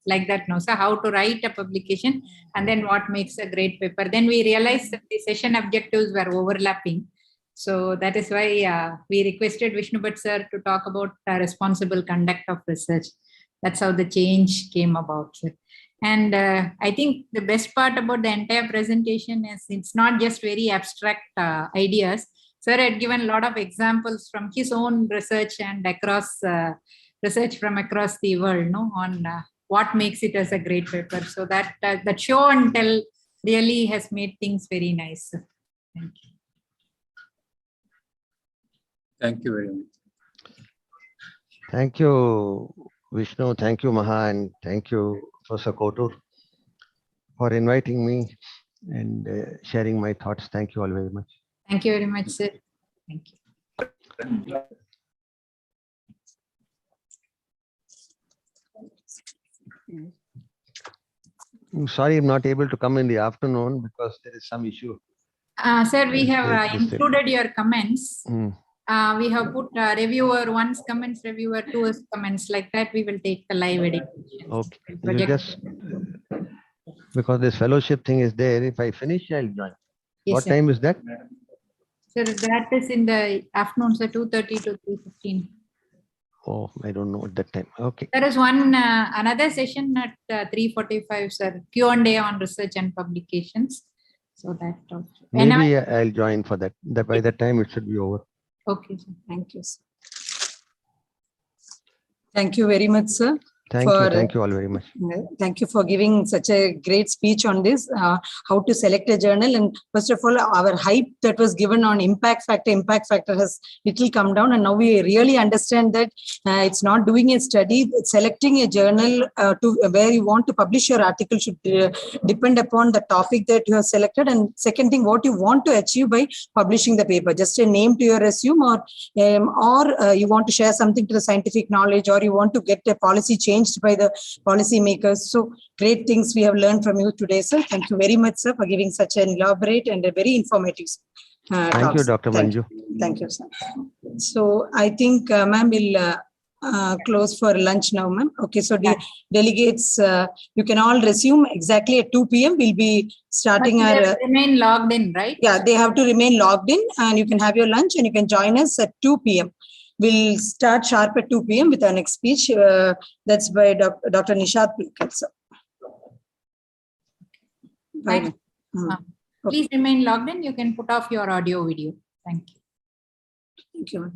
like that, no, so how to write a publication and then what makes a great paper. Then we realized that the session objectives were overlapping. So that is why we requested Vishnu Bhatt sir to talk about responsible conduct of research. That's how the change came about, sir. And I think the best part about the entire presentation is it's not just very abstract ideas. Sir had given a lot of examples from his own research and across research from across the world, no, on what makes it as a great paper. So that show and tell really has made things very nice. Thank you. Thank you very much. Thank you, Vishnu. Thank you, Maha, and thank you, Professor Kotur, for inviting me and sharing my thoughts. Thank you all very much. Thank you very much, sir. Thank you. I'm sorry I'm not able to come in the afternoon because there is some issue. Sir, we have included your comments. We have put reviewer 1's comments, reviewer 2's comments. Like that, we will take the live edition. Okay. You just, because this fellowship thing is there, if I finish, I'll join. Yes, What sir. time is that? Sir, that is in the afternoon, sir, 2:30 to 3:15. Oh, I don't know at that time. Okay. There is one another session at 3:45, sir. Q&A on research and publications. So that also. Maybe I'll join for that. By that time, it should be over. Okay, sir. Thank you, sir. Thank you very much, sir. Thank you all very much. Thank you for giving such a great speech on this, how to select a journal. And first of all, our hype that was given on impact factor has little come down. And now we really understand that it's not doing a study, selecting a journal to where you want to publish your article should depend upon the topic that you have selected. And second thing, what you want to achieve by publishing the paper, just a name to your resume, or you want to share something to the scientific knowledge, or you want to get a policy changed by the policy makers. So great things we have learned from you today, sir. Thank you very much, sir, for giving such an elaborate and a very informative Thank you, Dr. Manju. Thank you, sir. So I think, ma'am, will close for lunch now, ma'am. Okay, so delegates, you can all resume exactly at 2 p.m. We'll be starting but our... remain logged in, right? Yeah, they have to remain logged in, and you can have your lunch and you can join us at 2 p.m. We'll start sharp at 2 p.m. with our next speech. That's by Dr. Nishad Pulkar, sir. Bye. Please remain logged in. You can put off your audio video. Thank you. Thank you.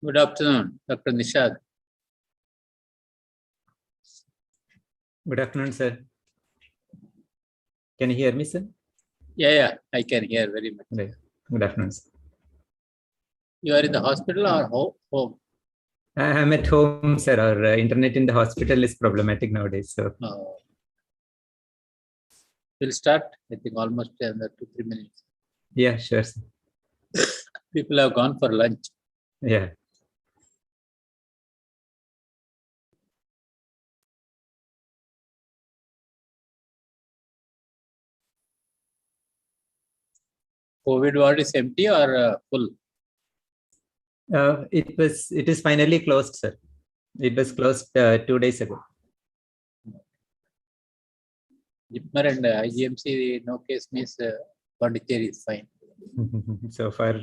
Good afternoon, Dr. Nishad. Good afternoon, sir. Can you hear me, sir? Yeah, I can hear very much. Right. Good afternoon, sir. You are in the hospital or home? I'm at home, sir. Our internet in the hospital is problematic nowadays. So, We'll start, I think, almost another 2-3 minutes. yeah, sure, sir. People have gone for lunch. Yeah. COVID ward is empty or full? It is finally closed, sir. It was closed 2 days ago. Jipmer and IGMC, no case means Pondicherry is fine. So far.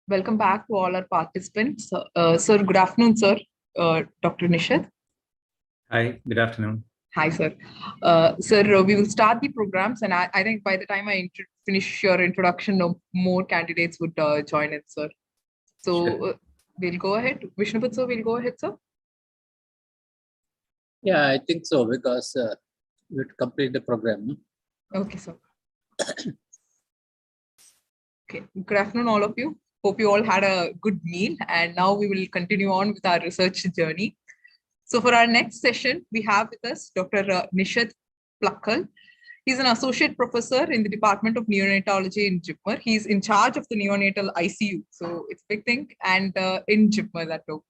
Welcome back to all our participants. Sir, good afternoon, sir. Dr. Nishad. Hi, good afternoon. Hi, sir. Sir, we will start the programs, and I think by the time I finish your introduction, no more candidates would join in, sir. So we'll go ahead. Vishnupat, sir, we'll go ahead, sir. Yeah, I think so, because we would complete the program. No? Okay, sir. Okay, good afternoon, all of you. Hope you all had a good meal, and now we will continue on with our research journey. So for our next session, we have with us Dr. Nishad Plakkal. He's an associate professor in the Department of Neonatology in JIPMER. He's in charge of the neonatal ICU, so it's a big thing, and in JIPMER that too.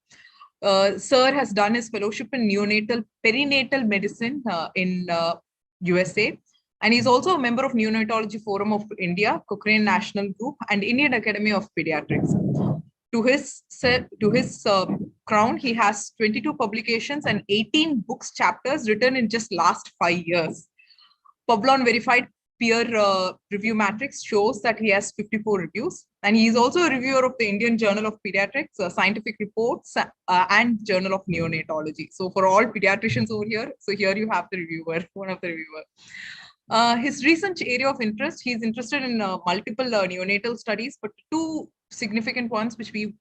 Sir has done his fellowship in neonatal perinatal medicine in USA. And he's also a member of Neonatology Forum of India, Cochrane National Group, and Indian Academy of Pediatrics. To his crown, he has 22 publications and 18 books chapters written in just last 5 years. Publon verified peer review matrix shows that he has 54 reviews, and he is also a reviewer of the Indian Journal of Pediatrics, Scientific Reports, and Journal of Neonatology. So for all pediatricians over here, so here you have the reviewer, one of the reviewers. His research area of interest, he's interested in multiple neonatal studies, but two significant ones which we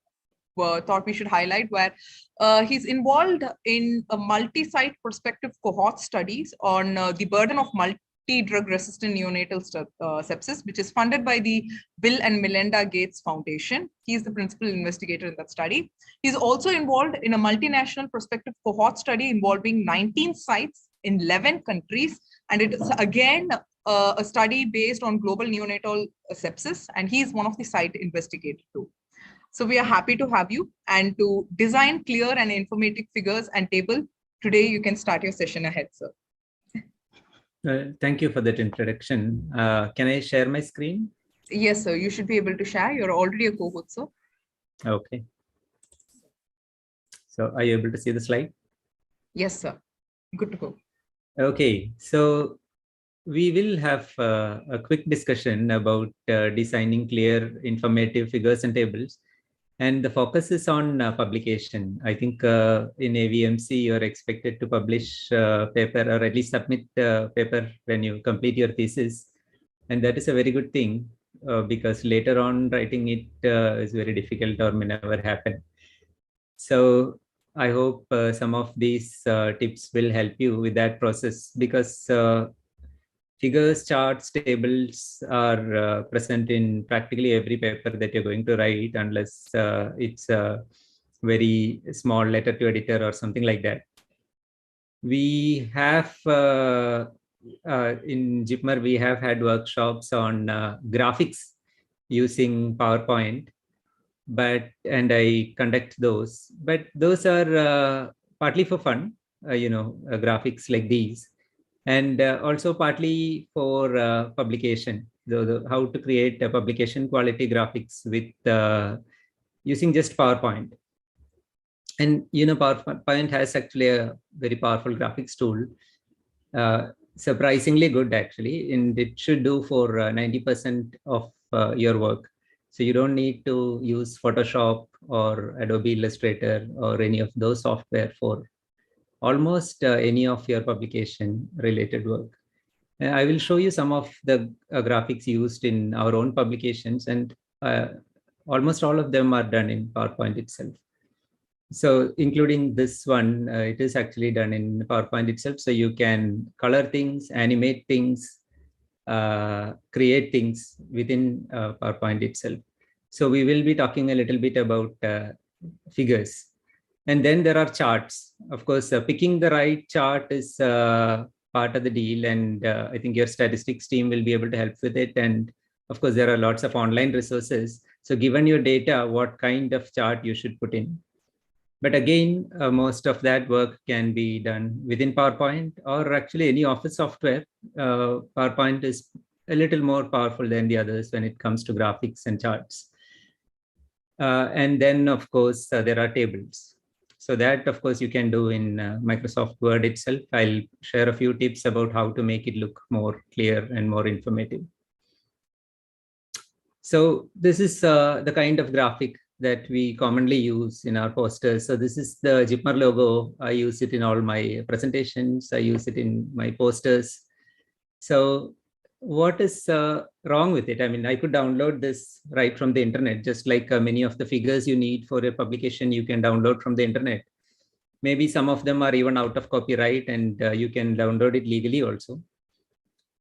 thought we should highlight, where he's involved in a multi-site prospective cohort studies on the burden of multi-drug resistant neonatal sepsis, which is funded by the Bill and Melinda Gates Foundation. He's the principal investigator in that study. He's also involved in a multinational prospective cohort study involving 19 sites in 11 countries. And it is again a study based on global neonatal sepsis, and he is one of the site investigators too. So we are happy to have you, and to design clear and informative figures and table, today you can start your session ahead, sir. Thank you for that introduction. Can I share my screen? Yes, sir. You should be able to share. You're already a co-host, sir. Okay. So are you able to see the slide? Yes, sir. Good to go. Okay, so we will have a quick discussion about designing clear, informative figures and tables. And the focus is on publication. I think in AVMC, you're expected to publish paper, or at least submit paper when you complete your thesis. And that is a very good thing, because later on writing it is very difficult or may never happen. So I hope some of these tips will help you with that process, because figures, charts, tables are present in practically every paper that you're going to write, unless it's a very small letter to editor or something like that. We have, in JIPMER, we have had workshops on graphics using PowerPoint. And I conduct those, but those are partly for fun, graphics like these, and also partly for publication. How to create a publication quality graphics with using just PowerPoint. And PowerPoint has actually a very powerful graphics tool, surprisingly good actually, and it should do for 90% of your work. So you don't need to use Photoshop or Adobe Illustrator or any of those software for almost any of your publication related work. I will show you some of the graphics used in our own publications, and almost all of them are done in PowerPoint itself. So including this one, it is actually done in PowerPoint itself. So you can color things, animate things, create things within PowerPoint itself. So we will be talking a little bit about figures. And then there are charts. Of course, picking the right chart is part of the deal. And I think your statistics team will be able to help with it. And of course, there are lots of online resources. So given your data, what kind of chart you should put in. But again, most of that work can be done within PowerPoint or actually any Office software. PowerPoint is a little more powerful than the others when it comes to graphics and charts. And then, of course, there are tables. So that, of course, you can do in Microsoft Word itself. I'll share a few tips about how to make it look more clear and more informative. So this is the kind of graphic that we commonly use in our posters. So this is the Jipmer logo. I use it in all my presentations. I use it in my posters. So what is wrong with it? I mean, I could download this right from the internet, just like many of the figures you need for a publication, you can download from the internet. Maybe some of them are even out of copyright and you can download it legally also.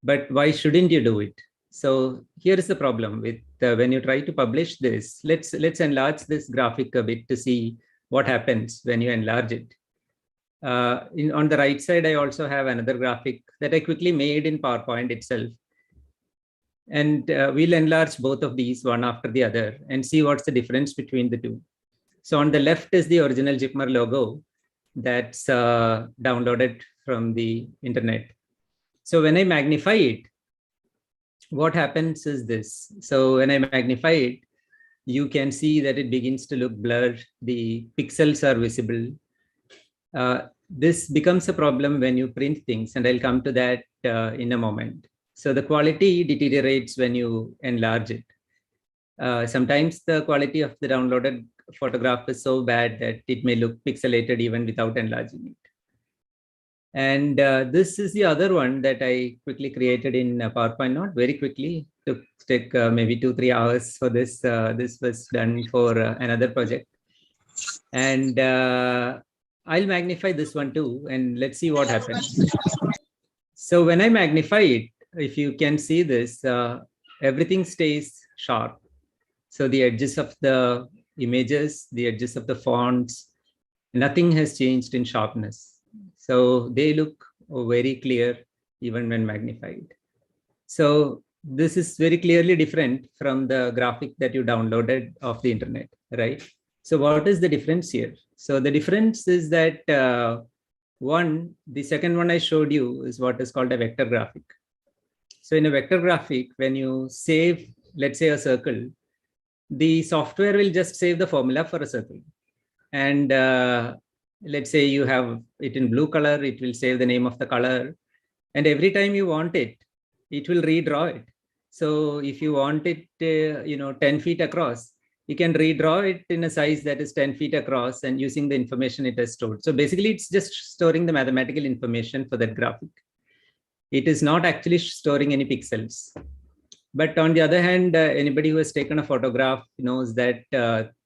But why shouldn't you do it? So here is the problem with when you try to publish this. Let's enlarge this graphic a bit to see what happens when you enlarge it. On the right side, I also have another graphic that I quickly made in PowerPoint itself. And we'll enlarge both of these one after the other and see what's the difference between the two. So on the left is the original Jipmer logo that's downloaded from the internet. So when I magnify it, what happens is this. So when I magnify it, you can see that it begins to look blurred. The pixels are visible. This becomes a problem when you print things, and I'll come to that in a moment. So the quality deteriorates when you enlarge it. Sometimes the quality of the downloaded photograph is so bad that it may look pixelated even without enlarging it. And this is the other one that I quickly created in PowerPoint, not very quickly. It took maybe 2-3 hours for this. This was done for another project. And I'll magnify this one too, and let's see what happens. So when I magnify it, if you can see this, everything stays sharp. So the edges of the images, the edges of the fonts, nothing has changed in sharpness. So they look very clear even when magnified. So this is very clearly different from the graphic that you downloaded off the internet, right? So what is the difference here? So the difference is that the second one I showed you is what is called a vector graphic. So in a vector graphic, when you save, let's say, a circle, the software will just save the formula for a circle. And let's say you have it in blue color, it will save the name of the color. And every time you want it, it will redraw it. So if you want it, 10 feet across, you can redraw it in a size that is 10 feet across and using the information it has stored. So basically, it's just storing the mathematical information for that graphic. It is not actually storing any pixels. But on the other hand, anybody who has taken a photograph knows that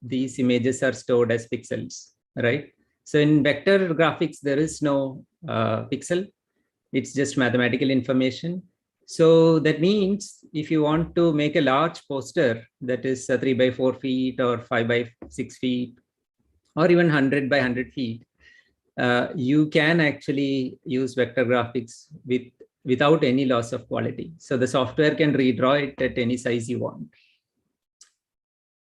these images are stored as pixels, right? So in vector graphics, there is no pixel. It's just mathematical information. So that means if you want to make a large poster that is 3 by 4 feet or 5 by 6 feet, or even 100 by 100 feet, you can actually use vector graphics without any loss of quality. So the software can redraw it at any size you want.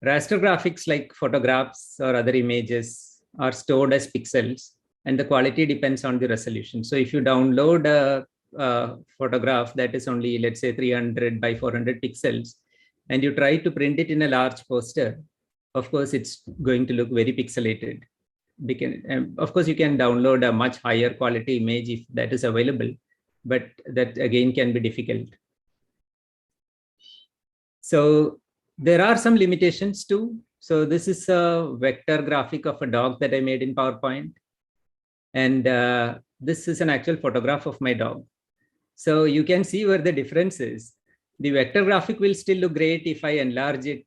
Raster graphics like photographs or other images are stored as pixels, and the quality depends on the resolution. So if you download a photograph that is only, let's say, 300 by 400 pixels, and you try to print it in a large poster, of course, it's going to look very pixelated. Of course, you can download a much higher quality image if that is available, but that again can be difficult. So there are some limitations too. So this is a vector graphic of a dog that I made in PowerPoint. And this is an actual photograph of my dog. So you can see where the difference is. The vector graphic will still look great if I enlarge it,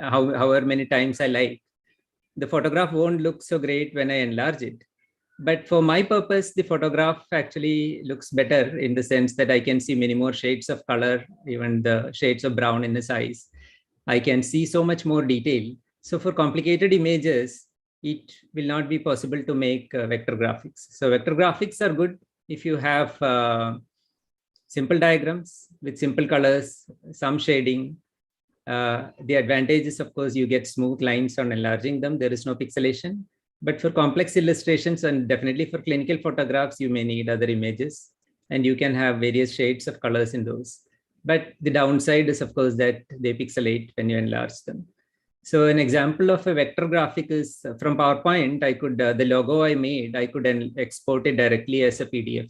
however many times I like. The photograph won't look so great when I enlarge it. But for my purpose, the photograph actually looks better in the sense that I can see many more shades of color, even the shades of brown in his eyes. I can see so much more detail. So for complicated images, it will not be possible to make vector graphics. So vector graphics are good if you have simple diagrams with simple colors, some shading. The advantage is, of course, you get smooth lines on enlarging them. There is no pixelation. But for complex illustrations and definitely for clinical photographs, you may need other images, and you can have various shades of colors in those. But the downside is, of course, that they pixelate when you enlarge them. So an example of a vector graphic is from PowerPoint. I could, the logo I made, I could export it directly as a PDF.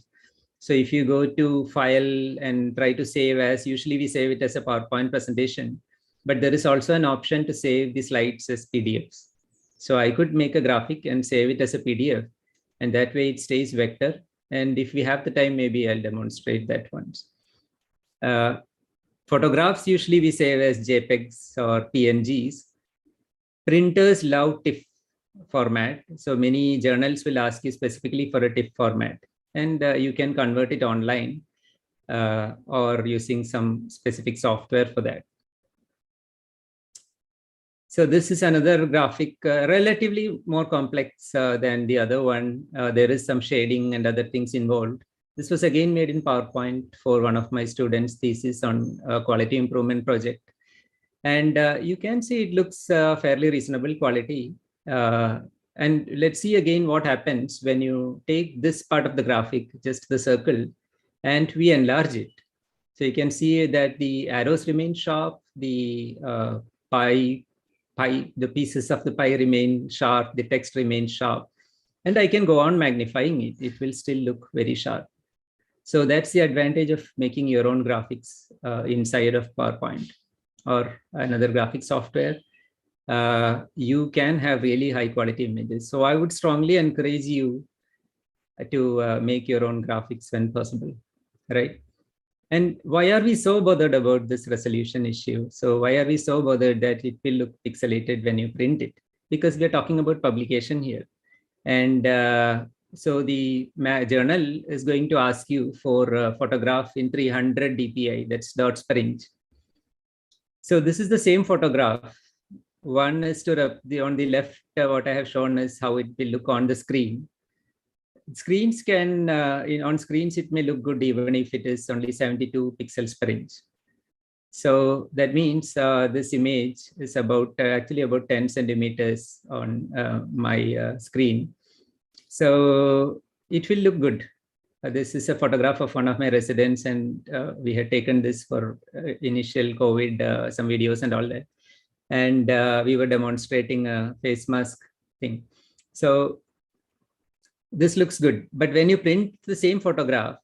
So if you go to file and try to save as, usually we save it as a PowerPoint presentation, but there is also an option to save the slides as PDFs. So I could make a graphic and save it as a PDF, and that way it stays vector. And if we have the time, maybe I'll demonstrate that once. Photographs usually we save as JPEGs or PNGs. Printers love TIFF format. So many journals will ask you specifically for a TIFF format, and you can convert it online or using some specific software for that. So this is another graphic, relatively more complex than the other one. There is some shading and other things involved. This was again made in PowerPoint for one of my students' thesis on quality improvement project. And you can see it looks fairly reasonable quality. And let's see again what happens when you take this part of the graphic, just the circle, and we enlarge it. So you can see that the arrows remain sharp, the the pieces of the pie remain sharp, the text remains sharp, and I can go on magnifying it. It will still look very sharp. So that's the advantage of making your own graphics inside of PowerPoint or another graphic software. You can have really high quality images. So I would strongly encourage you to make your own graphics when possible, right? And why are we so bothered about this resolution issue? So why are we so bothered that it will look pixelated when you print it? Because we're talking about publication here. And so the journal is going to ask you for a photograph in 300 dpi, that's dots per inch. So this is the same photograph. One is on the left, what I have shown is how it will look on the screen. Screens can, on screens, it may look good even if it is only 72 pixels per inch. So that means this image is about actually about 10 centimeters on my screen. So it will look good. This is a photograph of one of my residents, and we had taken this for initial COVID, some videos and all that. And we were demonstrating a face mask thing. So this looks good, but when you print the same photograph,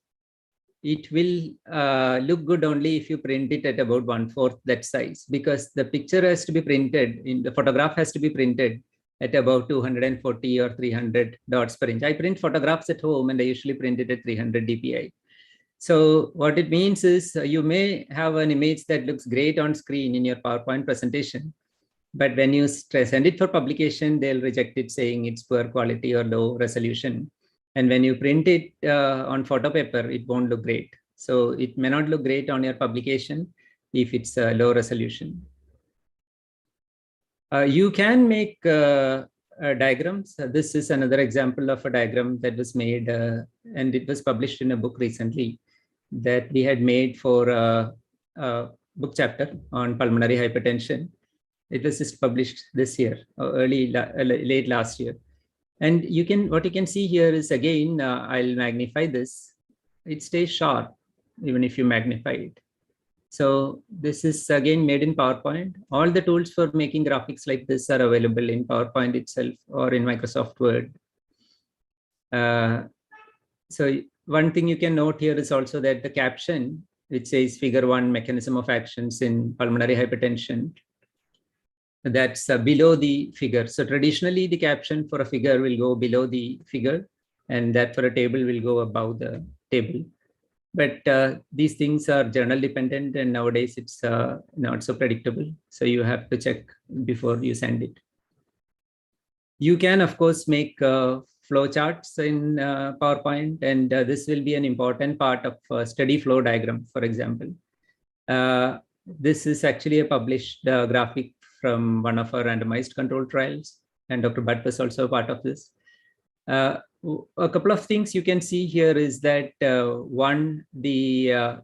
it will look good only if you print it at about 1/4 that size, because the picture has to be printed, the photograph has to be printed at about 240 or 300 dots per inch. I print photographs at home and I usually print it at 300 dpi. So what it means is you may have an image that looks great on screen in your PowerPoint presentation, but when you send it for publication, they'll reject it saying it's poor quality or low resolution. And when you print it on photo paper, it won't look great. So it may not look great on your publication if it's low resolution. You can make diagrams. This is another example of a diagram that was made, and it was published in a book recently that we had made for a book chapter on pulmonary hypertension. It was just published this year, late last year. And what you can see here is, again, I'll magnify this. It stays sharp even if you magnify it. So this is again made in PowerPoint. All the tools for making graphics like this are available in PowerPoint itself or in Microsoft Word. So one thing you can note here is also that the caption, which says Figure 1 mechanism of actions in pulmonary hypertension, that's below the figure. So traditionally the caption for a figure will go below the figure, and that for a table will go above the table. But these things are journal dependent, and nowadays it's not so predictable. So you have to check before you send it. You can, of course, make flow charts in PowerPoint, and this will be an important part of study flow diagram, for example. This is actually a published graphic from one of our randomized control trials, and Dr. Bhatt was also a part of this. A couple of things you can see here is that one, the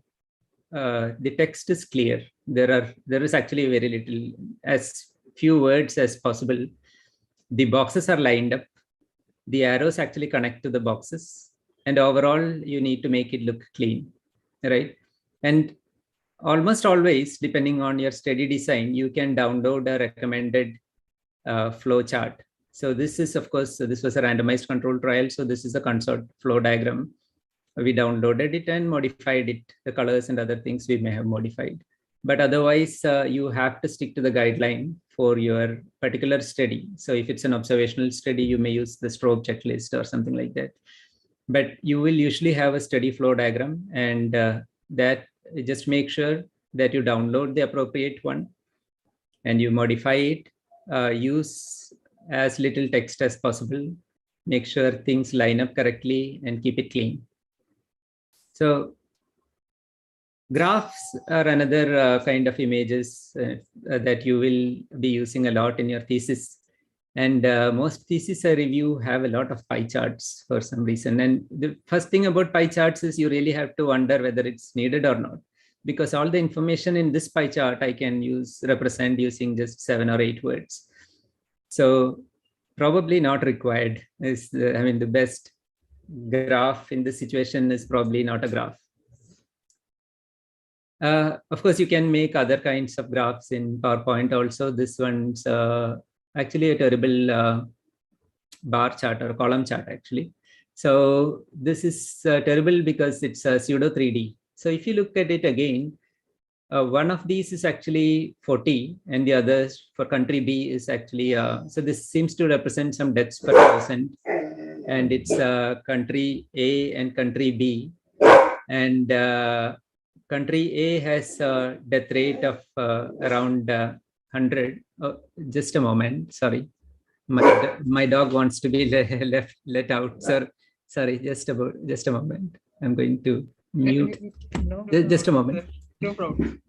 text is clear. There is actually very little, as few words as possible. The boxes are lined up. The arrows actually connect to the boxes, and overall you need to make it look clean, right? And almost always, depending on your study design, you can download a recommended flow chart. So this is, of course, this was a randomized control trial. So this is a consort flow diagram. we downloaded it and modified it. The colors and other things we may have modified. But otherwise, you have to stick to the guideline for your particular study. So if it's an observational study, you may use the strobe checklist or something like that. But you will usually have a study flow diagram, and that just make sure that you download the appropriate one and you modify it. Use as little text as possible. Make sure things line up correctly and keep it clean. So graphs are another kind of images that you will be using a lot in your thesis. And most thesis I review have a lot of pie charts for some reason. And the first thing about pie charts is you really have to wonder whether it's needed or not, because all the information in this pie chart I can represent using just 7 or 8 words. So probably not required. The best graph in this situation is probably not a graph. Of course, you can make other kinds of graphs in PowerPoint also. This one's actually a terrible bar chart or column chart actually. So this is terrible because it's a pseudo 3D. So if you look at it again, one of these is actually 40 and the others for country B is actually, so this seems to represent some deaths per 1,000, and it's country A and country B. And country A has a death rate of around 100. Oh, just a moment, sorry. My dog wants to be let out, sir. Sorry, just a moment. I'm going to mute. No, Just a moment. No problem.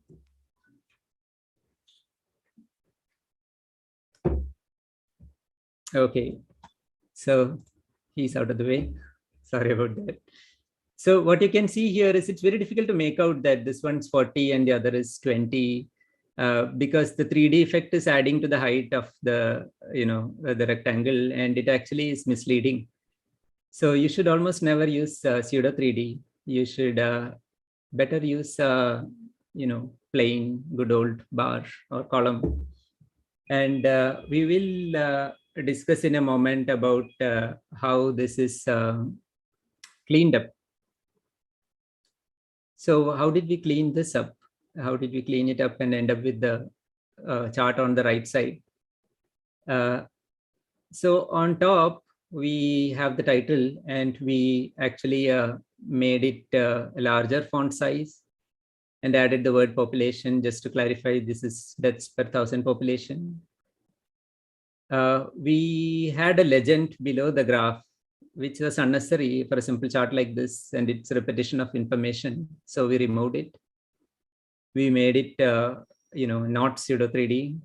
Okay, so he's out of the way. Sorry about that. So what you can see here is it's very difficult to make out that this one's 40 and the other is 20 because the 3D effect is adding to the height of the rectangle, and it actually is misleading. So you should almost never use pseudo 3D. You should better use plain good old bar or column. And we will discuss in a moment about how this is cleaned up. So how did we clean this up? How did we clean it up and end up with the chart on the right side? So on top, we have the title, and we actually made it a larger font size and added the word population just to clarify this is deaths per 1,000 population. We had a legend below the graph, which was unnecessary for a simple chart like this, and it's a repetition of information. So we removed it. We made it, not pseudo 3D.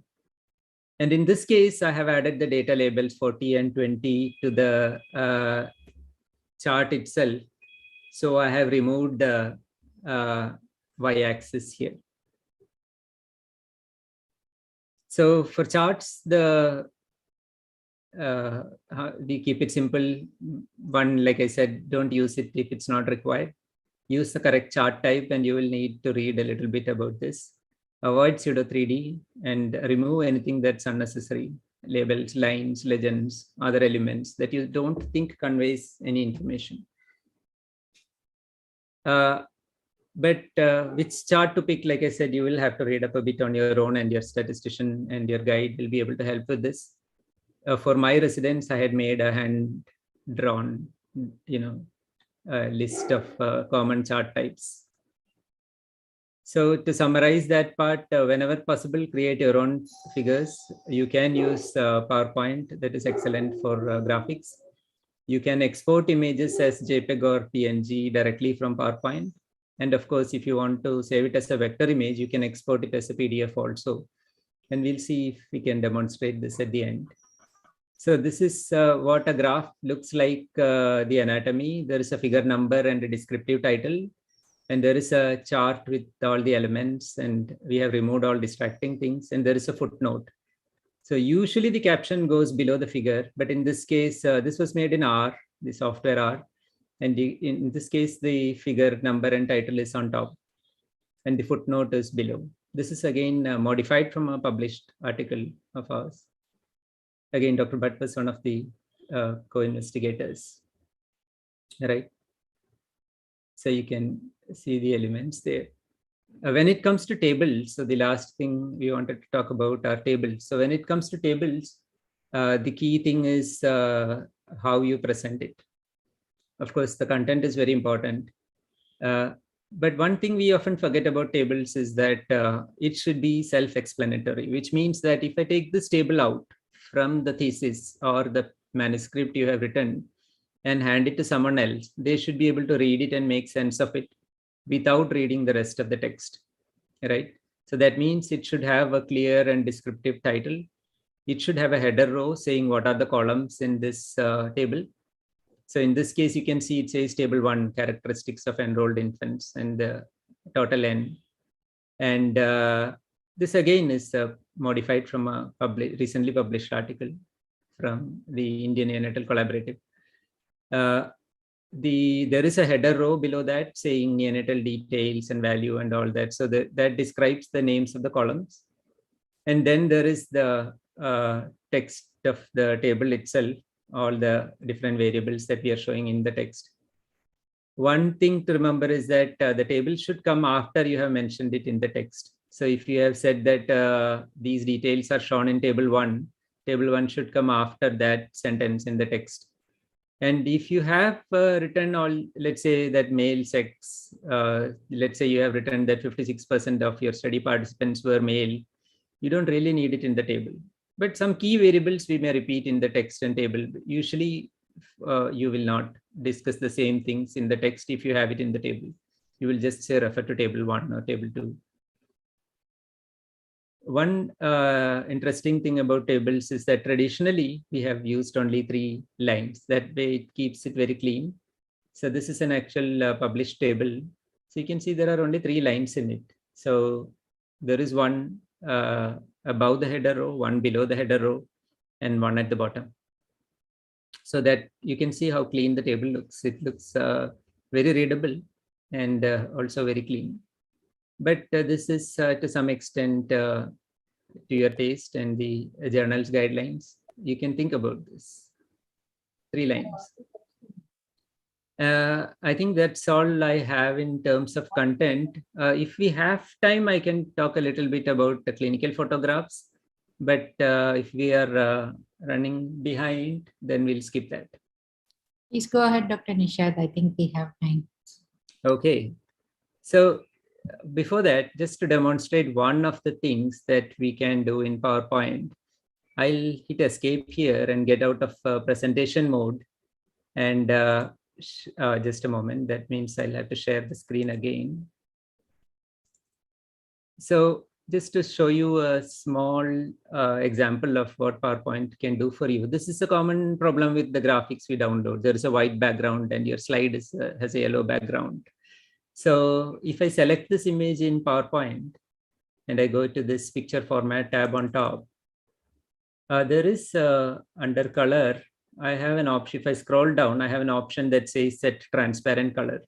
And in this case, I have added the data labels 40 and 20 to the chart itself. So I have removed the y-axis here. So for charts, we keep it simple. One, like I said, don't use it if it's not required. Use the correct chart type, and you will need to read a little bit about this. Avoid pseudo 3D and remove anything that's unnecessary. Labels, lines, legends, other elements that you don't think conveys any information. But which chart to pick, like I said, you will have to read up a bit on your own, and your statistician and your guide will be able to help with this. For my residents, I had made a hand-drawn, list of common chart types. So to summarize that part, whenever possible, create your own figures. You can use PowerPoint, that is excellent for graphics. You can export images as JPEG or PNG directly from PowerPoint. And of course, if you want to save it as a vector image, you can export it as a PDF also. And we'll see if we can demonstrate this at the end. So this is what a graph looks like, the anatomy. There is a figure number and a descriptive title. And there is a chart with all the elements, and we have removed all distracting things. And there is a footnote. So usually the caption goes below the figure, but in this case, this was made in R, the software R. And in this case, the figure number and title is on top, and the footnote is below. This is again modified from a published article of ours. Again, Dr. Bhatt was one of the co-investigators, right? So you can see the elements there. When it comes to tables, so the last thing we wanted to talk about are tables. So when it comes to tables, the key thing is how you present it. Of course, the content is very important. But one thing we often forget about tables is that it should be self-explanatory, which means that if I take this table out from the thesis or the manuscript you have written and hand it to someone else, they should be able to read it and make sense of it without reading the rest of the text, right? So that means it should have a clear and descriptive title. It should have a header row saying what are the columns in this table. So in this case, you can see it says table 1, characteristics of enrolled infants, and the total N. And this again is modified from a recently published article from the Indian Neonatal Collaborative. There is a header row below that saying neonatal details and value and all that. So that describes the names of the columns. And then there is the text of the table itself, all the different variables that we are showing in the text. One thing to remember is that the table should come after you have mentioned it in the text. So if you have said that these details are shown in table 1 should come after that sentence in the text. And if you have written all, let's say that male sex, let's say you have written that 56% of your study participants were male, you don't really need it in the table. But some key variables we may repeat in the text and table. Usually you will not discuss the same things in the text if you have it in the table. You will just say refer to table 1 or table 2. One interesting thing about tables is that traditionally we have used only 3 lines. That way it keeps it very clean. So this is an actual published table. So you can see there are only 3 lines in it. So there is one above the header row, one below the header row, and one at the bottom. So that you can see how clean the table looks. It looks very readable and also very clean. But this is to some extent to your taste and the journal's guidelines. You can think about this. 3 lines. I think that's all I have in terms of content. If we have time, I can talk a little bit about the clinical photographs. But if we are running behind, then we'll skip that. Please go ahead, Dr. Nishad. I think we have time. Okay. So before that, just to demonstrate one of the things that we can do in PowerPoint, I'll hit escape here and get out of presentation mode. And just a moment, that means I'll have to share the screen again. So just to show you a small example of what PowerPoint can do for you. This is a common problem with the graphics we download. There is a white background and your slide has a yellow background. So if I select this image in PowerPoint and I go to this picture format tab on top, there is under color, I have an option. If I scroll down, I have an option that says set transparent color.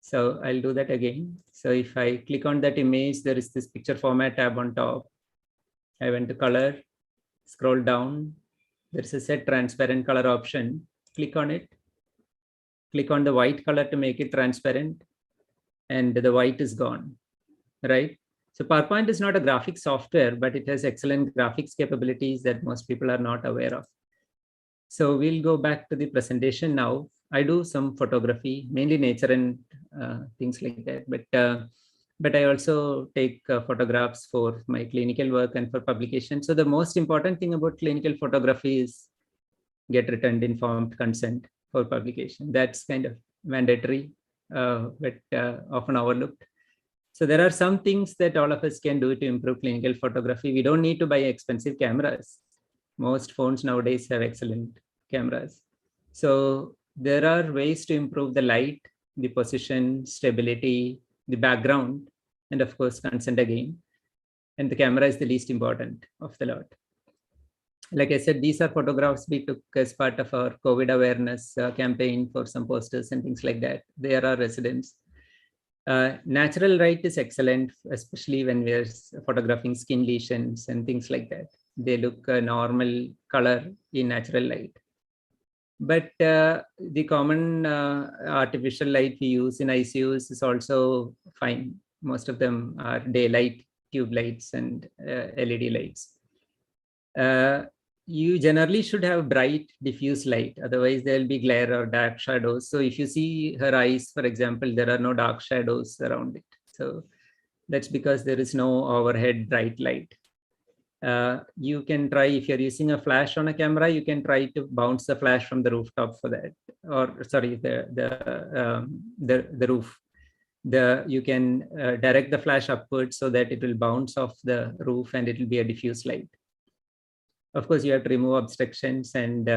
So I'll do that again. So if I click on that image, there is this picture format tab on top. I went to color, scroll down. There's a set transparent color option. Click on it. Click on the white color to make it transparent. And the white is gone, right? So PowerPoint is not a graphics software, but it has excellent graphics capabilities that most people are not aware of. So we'll go back to the presentation now. I do some photography, mainly nature and things like that. But I also take photographs for my clinical work and for publication. So the most important thing about clinical photography is get written informed consent for publication. That's kind of mandatory, but often overlooked. So there are some things that all of us can do to improve clinical photography. We don't need to buy expensive cameras. Most phones nowadays have excellent cameras. So there are ways to improve the light, the position, stability, the background, and of course, consent again. And the camera is the least important of the lot. Like I said, these are photographs we took as part of our COVID awareness campaign for some posters and things like that. They are our residents. Natural light is excellent, especially when we're photographing skin lesions and things like that. They look a normal color in natural light. But the common artificial light we use in ICUs is also fine. Most of them are daylight tube lights and LED lights. You generally should have bright diffuse light, otherwise there will be glare or dark shadows. So if you see her eyes, for example, there are no dark shadows around it. So that's because there is no overhead bright light. You can try, if you're using a flash on a camera, you can try to bounce the flash from the rooftop for that, or sorry, the roof. You can direct the flash upwards so that it will bounce off the roof and it will be a diffuse light. Of course, you have to remove obstructions, and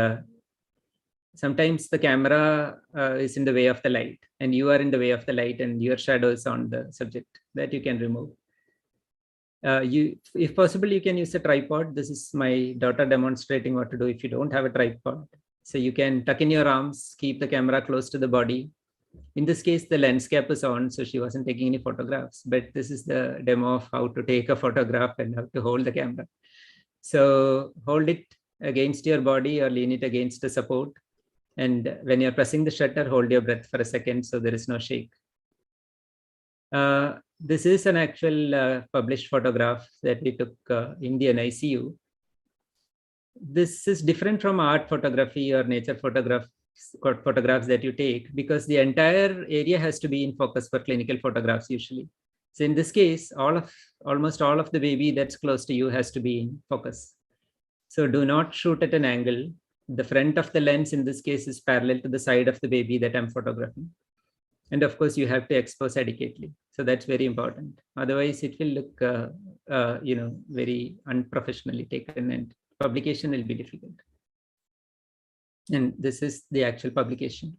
sometimes the camera is in the way of the light, and you are in the way of the light, and your shadow is on the subject. That you can remove. If possible, you can use a tripod. This is my daughter demonstrating what to do if you don't have a tripod. So you can tuck in your arms, keep the camera close to the body. In this case, the lens cap is on, so she wasn't taking any photographs, but this is the demo of how to take a photograph and how to hold the camera. So hold it against your body or lean it against the support. And when you're pressing the shutter, hold your breath for a second so there is no shake. This is an actual published photograph that we took in the ICU. This is different from art photography or nature photographs that you take, because the entire area has to be in focus for clinical photographs usually. So in this case, almost all of the baby that's close to you has to be in focus. So do not shoot at an angle. The front of the lens in this case is parallel to the side of the baby that I'm photographing. And of course, you have to expose adequately. So that's very important. Otherwise, it will look, very unprofessionally taken, and publication will be difficult. And this is the actual publication.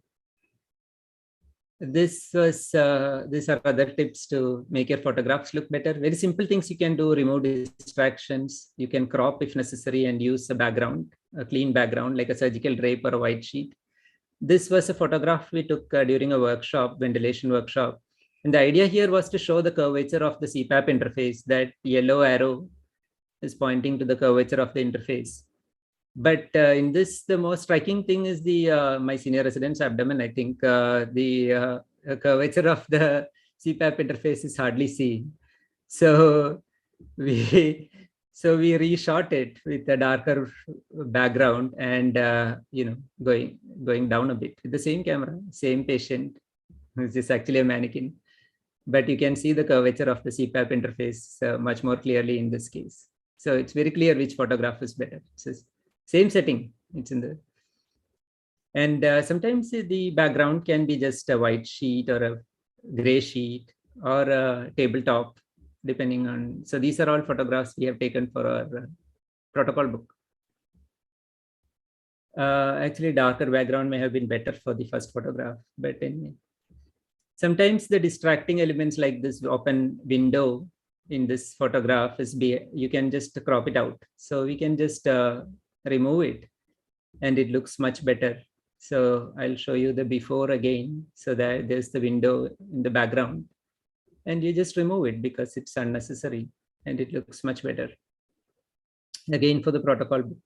These are other tips to make your photographs look better. Very simple things you can do: remove distractions. You can crop if necessary and use a background, a clean background like a surgical drape or a white sheet. This was a photograph we took during a workshop, ventilation workshop. And the idea here was to show the curvature of the CPAP interface. That yellow arrow is pointing to the curvature of the interface. But in this, the most striking thing is my senior resident's abdomen. I think the curvature of the CPAP interface is hardly seen. So we reshot it with a darker background and going down a bit with the same camera, same patient, which is actually a mannequin. But you can see the curvature of the CPAP interface much more clearly in this case. So it's very clear which photograph is better. So same setting, it's in the, and sometimes the background can be just a white sheet or a gray sheet or a tabletop, depending on. So these are all photographs we have taken for our protocol book. Actually, darker background may have been better for the first photograph, but anyway. Sometimes the distracting elements like this open window in this photograph you can just crop it out. So we can just remove it and it looks much better. So I'll show you the before again. So that there's the window in the background and you just remove it because it's unnecessary and it looks much better. Again, for the protocol book.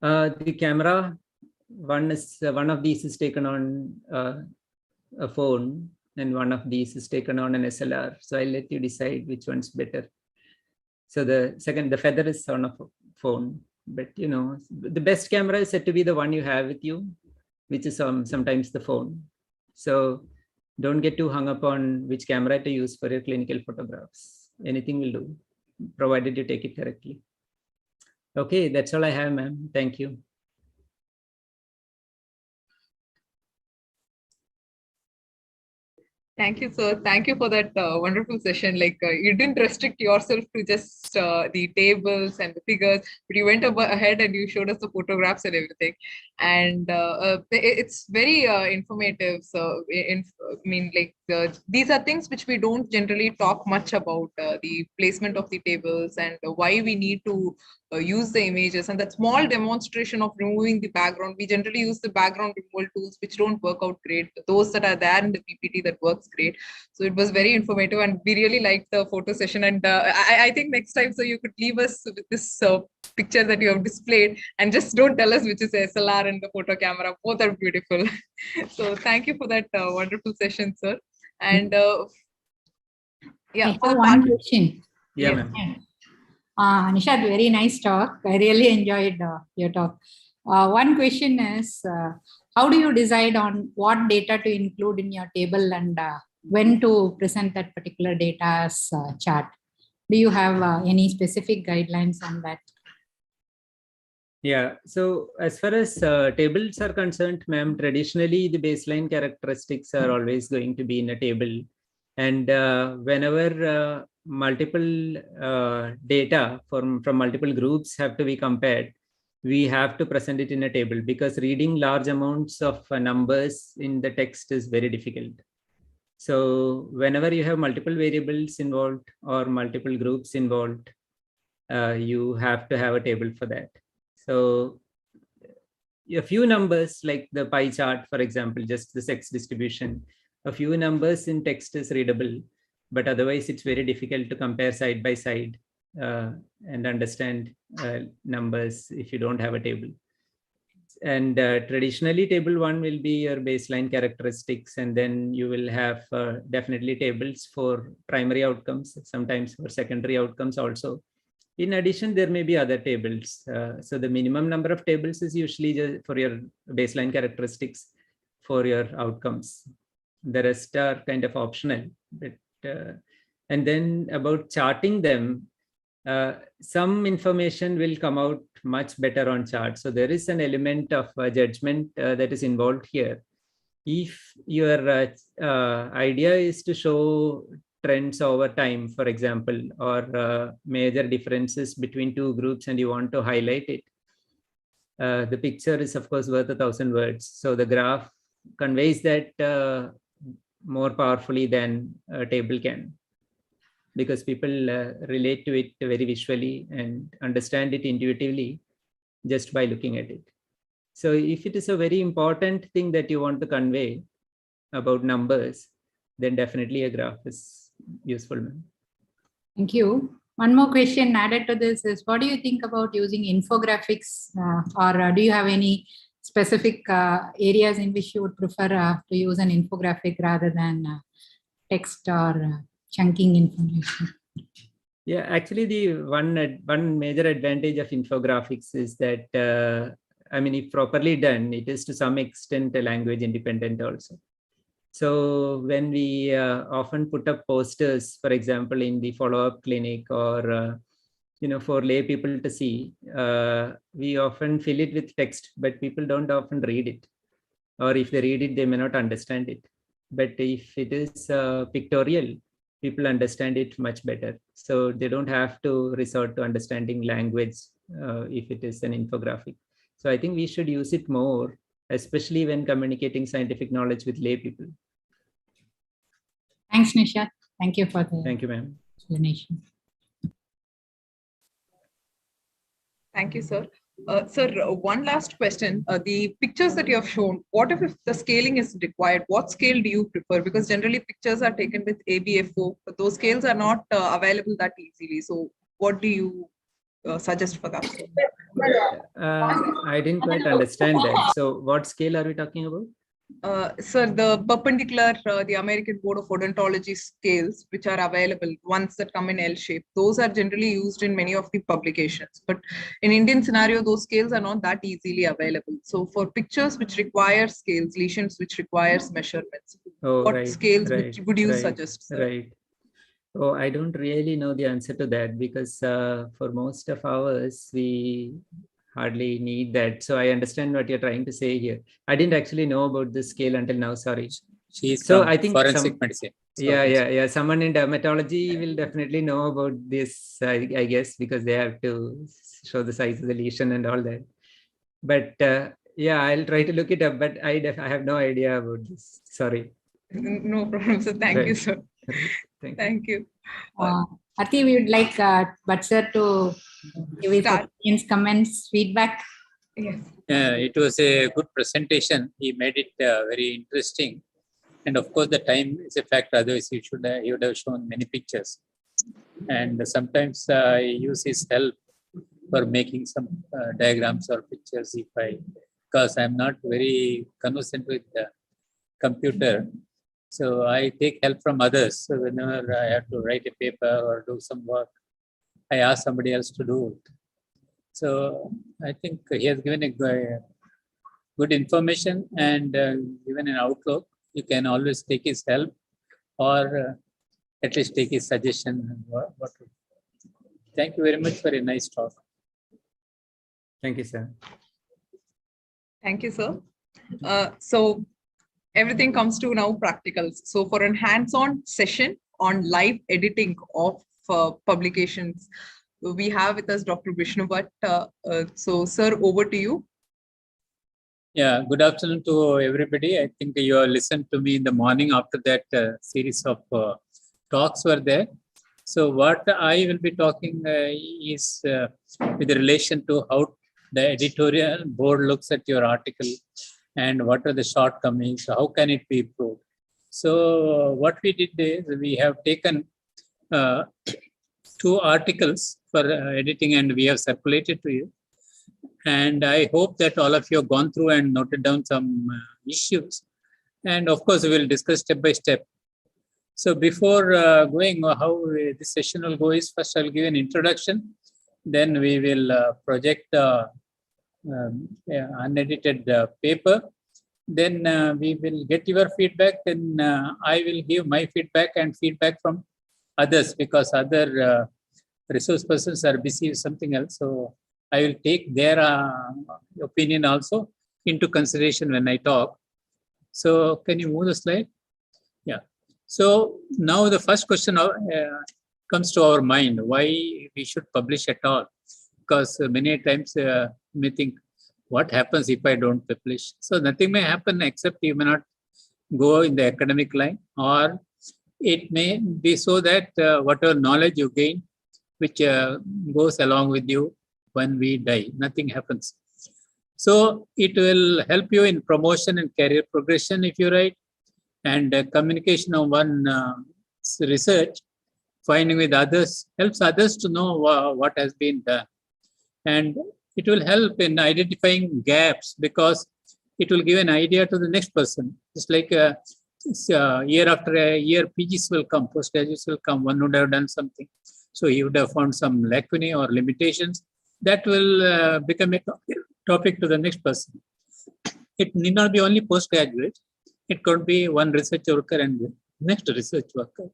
The camera, one of these is taken on a phone and one of these is taken on an SLR. So I'll let you decide which one's better. So the feather is on a phone, but the best camera is said to be the one you have with you, which is sometimes the phone. So don't get too hung up on which camera to use for your clinical photographs. Anything will do, provided you take it correctly. Okay, that's all I have, ma'am. Thank you. Thank you, sir. Thank you for that wonderful session. Like you didn't restrict yourself to just the tables and the figures, but you went ahead and you showed us the photographs and everything. And it's very informative. So, these are things which we don't generally talk much about, the placement of the tables and why we need to use the images, and that small demonstration of removing the background. We generally use the background removal tools which don't work out great. Those that are there in the PPT that works great. So it was very informative and we really liked the photo session. And I think next time, so you could leave us with this picture that you have displayed, and just don't tell us which is SLR and the photo camera. Both are beautiful. So thank you for that wonderful session, sir. And yeah, I for have the one part. question. Yeah, Yes, ma'am. Nishad, very nice talk. I really enjoyed your talk. One question is, how do you decide on what data to include in your table and when to present that particular data as chart? Do you have any specific guidelines on that? Yeah, so as far as tables are concerned, ma'am, traditionally the baseline characteristics are always going to be in a table. And whenever multiple data from multiple groups have to be compared, we have to present it in a table, because reading large amounts of numbers in the text is very difficult. So whenever you have multiple variables involved or multiple groups involved, you have to have a table for that. So a few numbers like the pie chart, for example, just the sex distribution, a few numbers in text is readable, but otherwise it's very difficult to compare side by side and understand numbers if you don't have a table. And traditionally table 1 will be your baseline characteristics, and then you will have definitely tables for primary outcomes, sometimes for secondary outcomes also. In addition, there may be other tables. So the minimum number of tables is usually just for your baseline characteristics for your outcomes. The rest are kind of optional. But, and then about charting them, some information will come out much better on chart. So there is an element of judgment that is involved here. If your idea is to show trends over time, for example, or major differences between two groups, and you want to highlight it, the picture is of course worth 1,000 words. So the graph conveys that more powerfully than a table can, because people relate to it very visually and understand it intuitively just by looking at it. So if it is a very important thing that you want to convey about numbers, then definitely a graph is useful. Thank you. One more question added to this is, what do you think about using infographics, or do you have any specific areas in which you would prefer to use an infographic rather than text or chunking information? Yeah, actually the one major advantage of infographics is that, I mean, if properly done, it is to some extent a language independent also. So when we often put up posters, for example, in the follow-up clinic or, for lay people to see, we often fill it with text, but people don't often read it. Or if they read it, they may not understand it. But if it is pictorial, people understand it much better. So they don't have to resort to understanding language if it is an infographic. So I think we should use it more, especially when communicating scientific knowledge with lay people. Thanks, Nisha. Thank you for the Thank you, ma'am. explanation. Thank you, sir. Sir, one last question. The pictures that you have shown, what if the scaling is required? What scale do you prefer? Because generally pictures are taken with ABFO, but those scales are not available that easily. So what do you suggest for that? I didn't quite understand that. So what scale are we talking about? Sir, the perpendicular, the American Board of Odontology scales, which are available, ones that come in L shape, those are generally used in many of the publications. But in Indian scenario, those scales are not that easily available. So for pictures which require scales, lesions which requires measurements, what scales would you suggest, sir? Right. Oh, I don't really know the answer to that, because for most of ours, we hardly need that. So I understand what you're trying to say here. I didn't actually know about this scale until now. Sorry. So I think forensic medicine. Yeah. Someone in dermatology will definitely know about this, I guess, because they have to show the size of the lesion and all that. But yeah, I'll try to look it up, but I have no idea about this. Sorry. No problem, sir. Thank you, sir. Thank you. Arti, we would like Batsar to give his opinions, comments, feedback. Yes. It was a good presentation. He made it very interesting. And of course, the time is a factor. Otherwise, he would have shown many pictures. And sometimes I use his help for making some diagrams or pictures because I'm not very conversant with the computer. So I take help from others. So whenever I have to write a paper or do some work, I ask somebody else to do it. So I think he has given a good information and given an outlook. You can always take his help or at least take his suggestion. Thank you very much for a nice talk. Thank you, sir. Thank you, sir. So everything comes to now practicals. So for a hands-on session on live editing of publications, we have with us Dr. Vishnu Bhatt. So sir, over to you. Yeah, good afternoon to everybody. I think you have listened to me in the morning after that series of talks were there. So what I will be talking is with relation to how the editorial board looks at your article and what are the shortcomings, how can it be improved. So what we did is we have taken 2 articles for editing and we have circulated to you. And I hope that all of you have gone through and noted down some issues. And of course, we will discuss step by step. So before going how this session will go is first I'll give an introduction. Then we will project unedited paper. Then we will get your feedback. Then I will give my feedback and feedback from others because other resource persons are busy with something else. So I will take their opinion also into consideration when I talk. So can you move the slide? Yeah. So now the first question comes to our mind, why we should publish at all? Because many times you may think, what happens if I don't publish? So nothing may happen except you may not go in the academic line, or it may be so that whatever knowledge you gain, which goes along with you when we die, nothing happens. So it will help you in promotion and career progression if you write, and communication of one research, finding with others, helps others to know what has been done. And it will help in identifying gaps because it will give an idea to the next person. It's like year after a year, PGs will come, postgraduates will come, one would have done something. So he would have found some lacunae or limitations. That will become a topic to the next person. It need not be only postgraduate. It could be one research worker and the next research worker.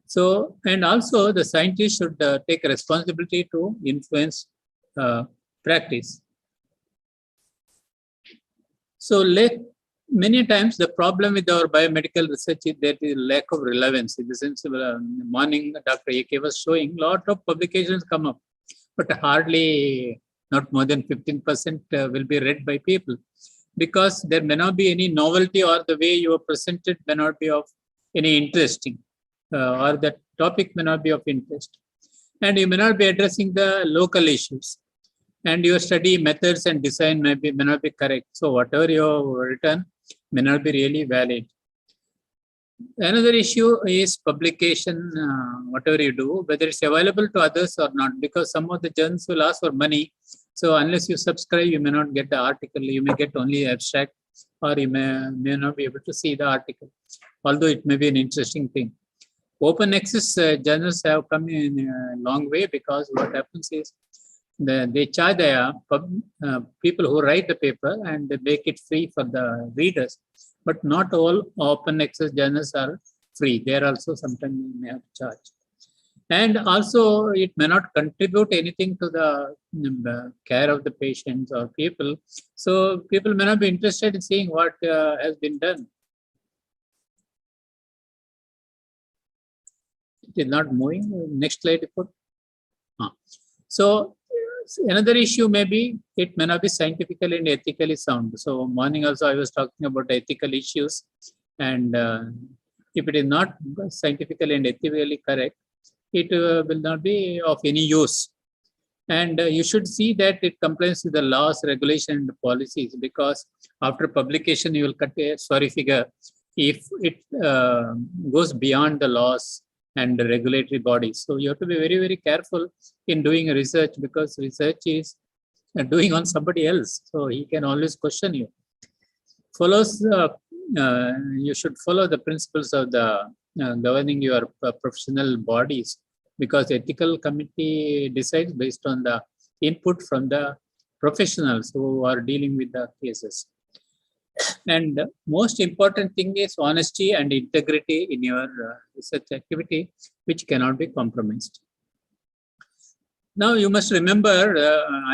So, and also the scientists should take responsibility to influence practice. So many times the problem with our biomedical research is that is lack of relevance. In the sense of morning, Dr. A.K. was showing lot of publications come up, but hardly not more than 15% will be read by people because there may not be any novelty or the way you are presented may not be of any interesting or the topic may not be of interest. And you may not be addressing the local issues. And your study methods and design may not be correct. So whatever you have written may not be really valid. Another issue is publication, whatever you do, whether it's available to others or not, because some of the journals will ask for money. So unless you subscribe, you may not get the article. You may get only abstract, or you may not be able to see the article, although it may be an interesting thing. Open access journals have come in a long way because what happens is they charge the people who write the paper and they make it free for the readers. But not all open access journals are free. There also sometimes you may have to charge. And also it may not contribute anything to the care of the patients or people. So people may not be interested in seeing what has been done. It is not moving. Next slide, report. So another issue may be it may not be scientifically and ethically sound. So morning also I was talking about ethical issues, and if it is not scientifically and ethically correct, it will not be of any use. And you should see that it complies with the laws, regulation, and policies, because after publication you will cut a sorry figure if it goes beyond the laws and regulatory bodies. So you have to be very, very careful in doing research, because research is doing on somebody else. So he can always question you. You should follow the principles of the governing your professional bodies, because ethical committee decides based on the input from the professionals who are dealing with the cases. And most important thing is honesty and integrity in your research activity, which cannot be compromised. Now you must remember,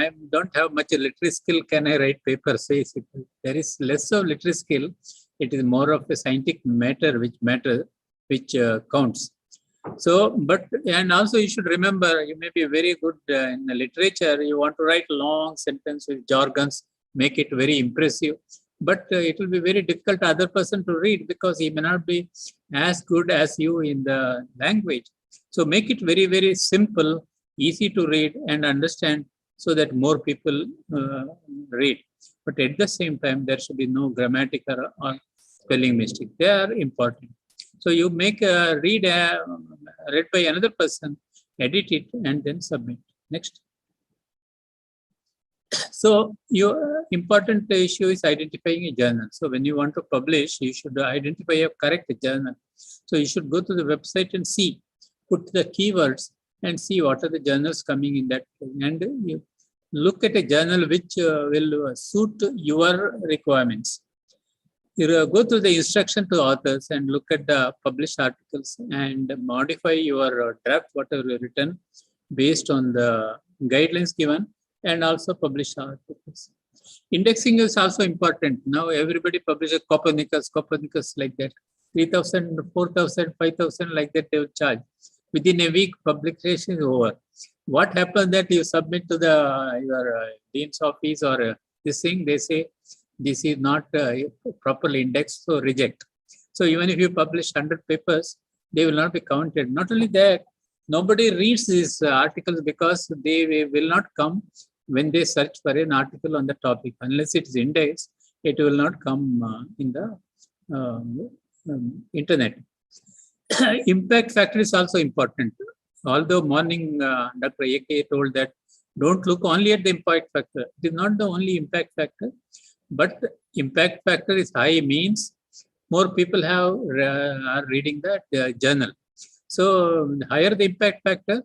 I don't have much literary skill. Can I write papers? There is less of literary skill. It is more of a scientific matter which counts. So, and also you should remember, you may be very good in the literature. You want to write long sentence with jargons, make it very impressive. But it will be very difficult to other person to read, because he may not be as good as you in the language. So make it very, very simple, easy to read and understand, so that more people read. But at the same time, there should be no grammatical or spelling mistake. They are important. So you make read by another person, edit it, and then submit. Next. So your important issue is identifying a journal. So when you want to publish, you should identify a correct journal. So you should go to the website and see, put the keywords and see what are the journals coming in that. And you look at a journal which will suit your requirements. You go through the instruction to authors and look at the published articles and modify your draft, whatever you written, based on the guidelines given, and also publish articles. Indexing is also important. Now everybody publishes Copernicus like that. 3,000, 4,000, 5,000 like that they will charge. Within a week, publication is over. What happens that you submit to your dean's office or this thing, they say, this is not properly indexed, so reject. So even if you publish 100 papers, they will not be counted. Not only that, nobody reads these articles because they will not come when they search for an article on the topic. Unless it is indexed, it will not come in the internet. Impact factor is also important. Although morning Dr. A.K. told that don't look only at the impact factor. It is not the only impact factor, but impact factor is high means more people are reading that journal. So the higher the impact factor,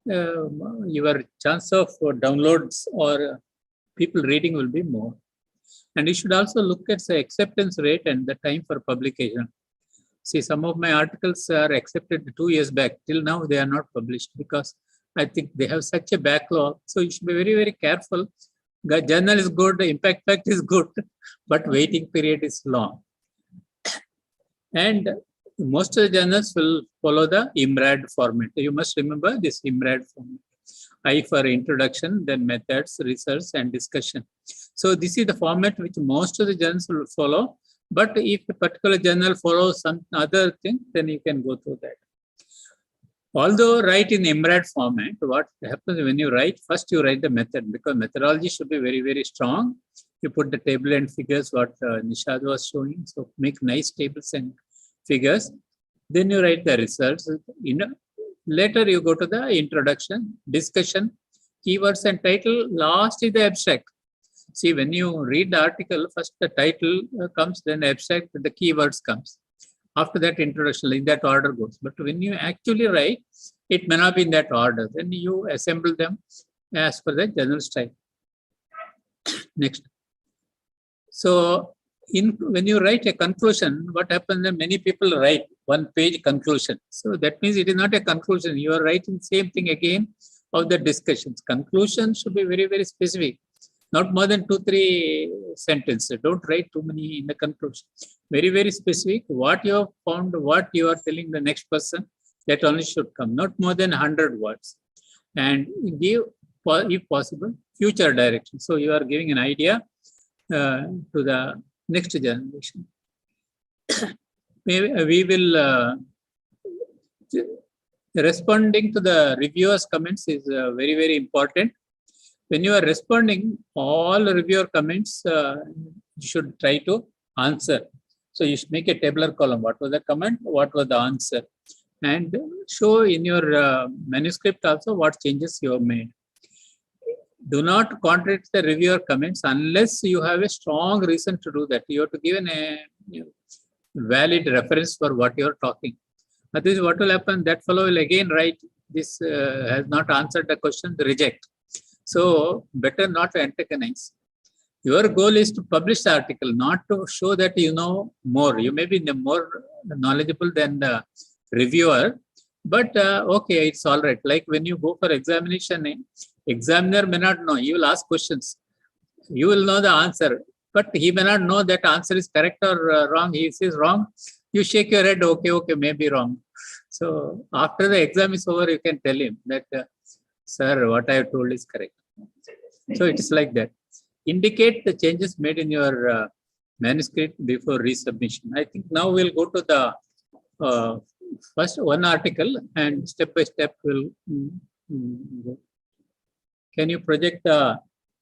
your chance of downloads or people reading will be more. And you should also look at the acceptance rate and the time for publication. See, some of my articles are accepted 2 years back. Till now, they are not published because I think they have such a backlog. So you should be very, very careful. The journal is good, the impact factor is good, but waiting period is long. And most of the journals will follow the IMRAD format. You must remember this IMRAD format. I for introduction, then methods, research, and discussion. So this is the format which most of the journals will follow. But if a particular journal follows some other thing, then you can go through that. Although write in IMRAD format, what happens when you write, first you write the method, because methodology should be very, very strong. You put the table and figures, what Nishad was showing. So make nice tables and figures. Then you write the results. Later you go to the introduction, discussion, keywords and title. Last is the abstract. See, when you read the article, first the title comes, then abstract, the keywords comes. After that, introduction, in that order goes. But when you actually write, it may not be in that order. Then you assemble them as per the general style. Next. So, when you write a conclusion, what happens then many people write one-page conclusion. So that means it is not a conclusion. You are writing same thing again of the discussions. Conclusion should be very, very specific. Not more than 2-3 sentences. Don't write too many in the conclusion. Very, very specific. What you have found, what you are telling the next person, that only should come. Not more than 100 words. And give, if possible, future direction. So you are giving an idea to the next generation. We will responding to the reviewers' comments is very, very important. When you are responding, all reviewer comments, you should try to answer. So you should make a tabular column. What was the comment? What was the answer? and show in your manuscript also what changes you have made. Do not contradict the reviewer comments unless you have a strong reason to do that. You have to give a valid reference for what you are talking. Otherwise, what will happen? That fellow will again write, this has not answered the question, reject. So better not to antagonize. Your goal is to publish the article, not to show that you know more. You may be more knowledgeable than the reviewer, but okay, it's all right. Like when you go for examination, examiner may not know. He will ask questions. You will know the answer, but he may not know that answer is correct or wrong. He says wrong. You shake your head, okay, maybe wrong. So after the exam is over, you can tell him that, sir, what I have told is correct. So it's like that. Indicate the changes made in your manuscript before resubmission. I think now we'll go to the first one article and step by step we'll go. Can you project the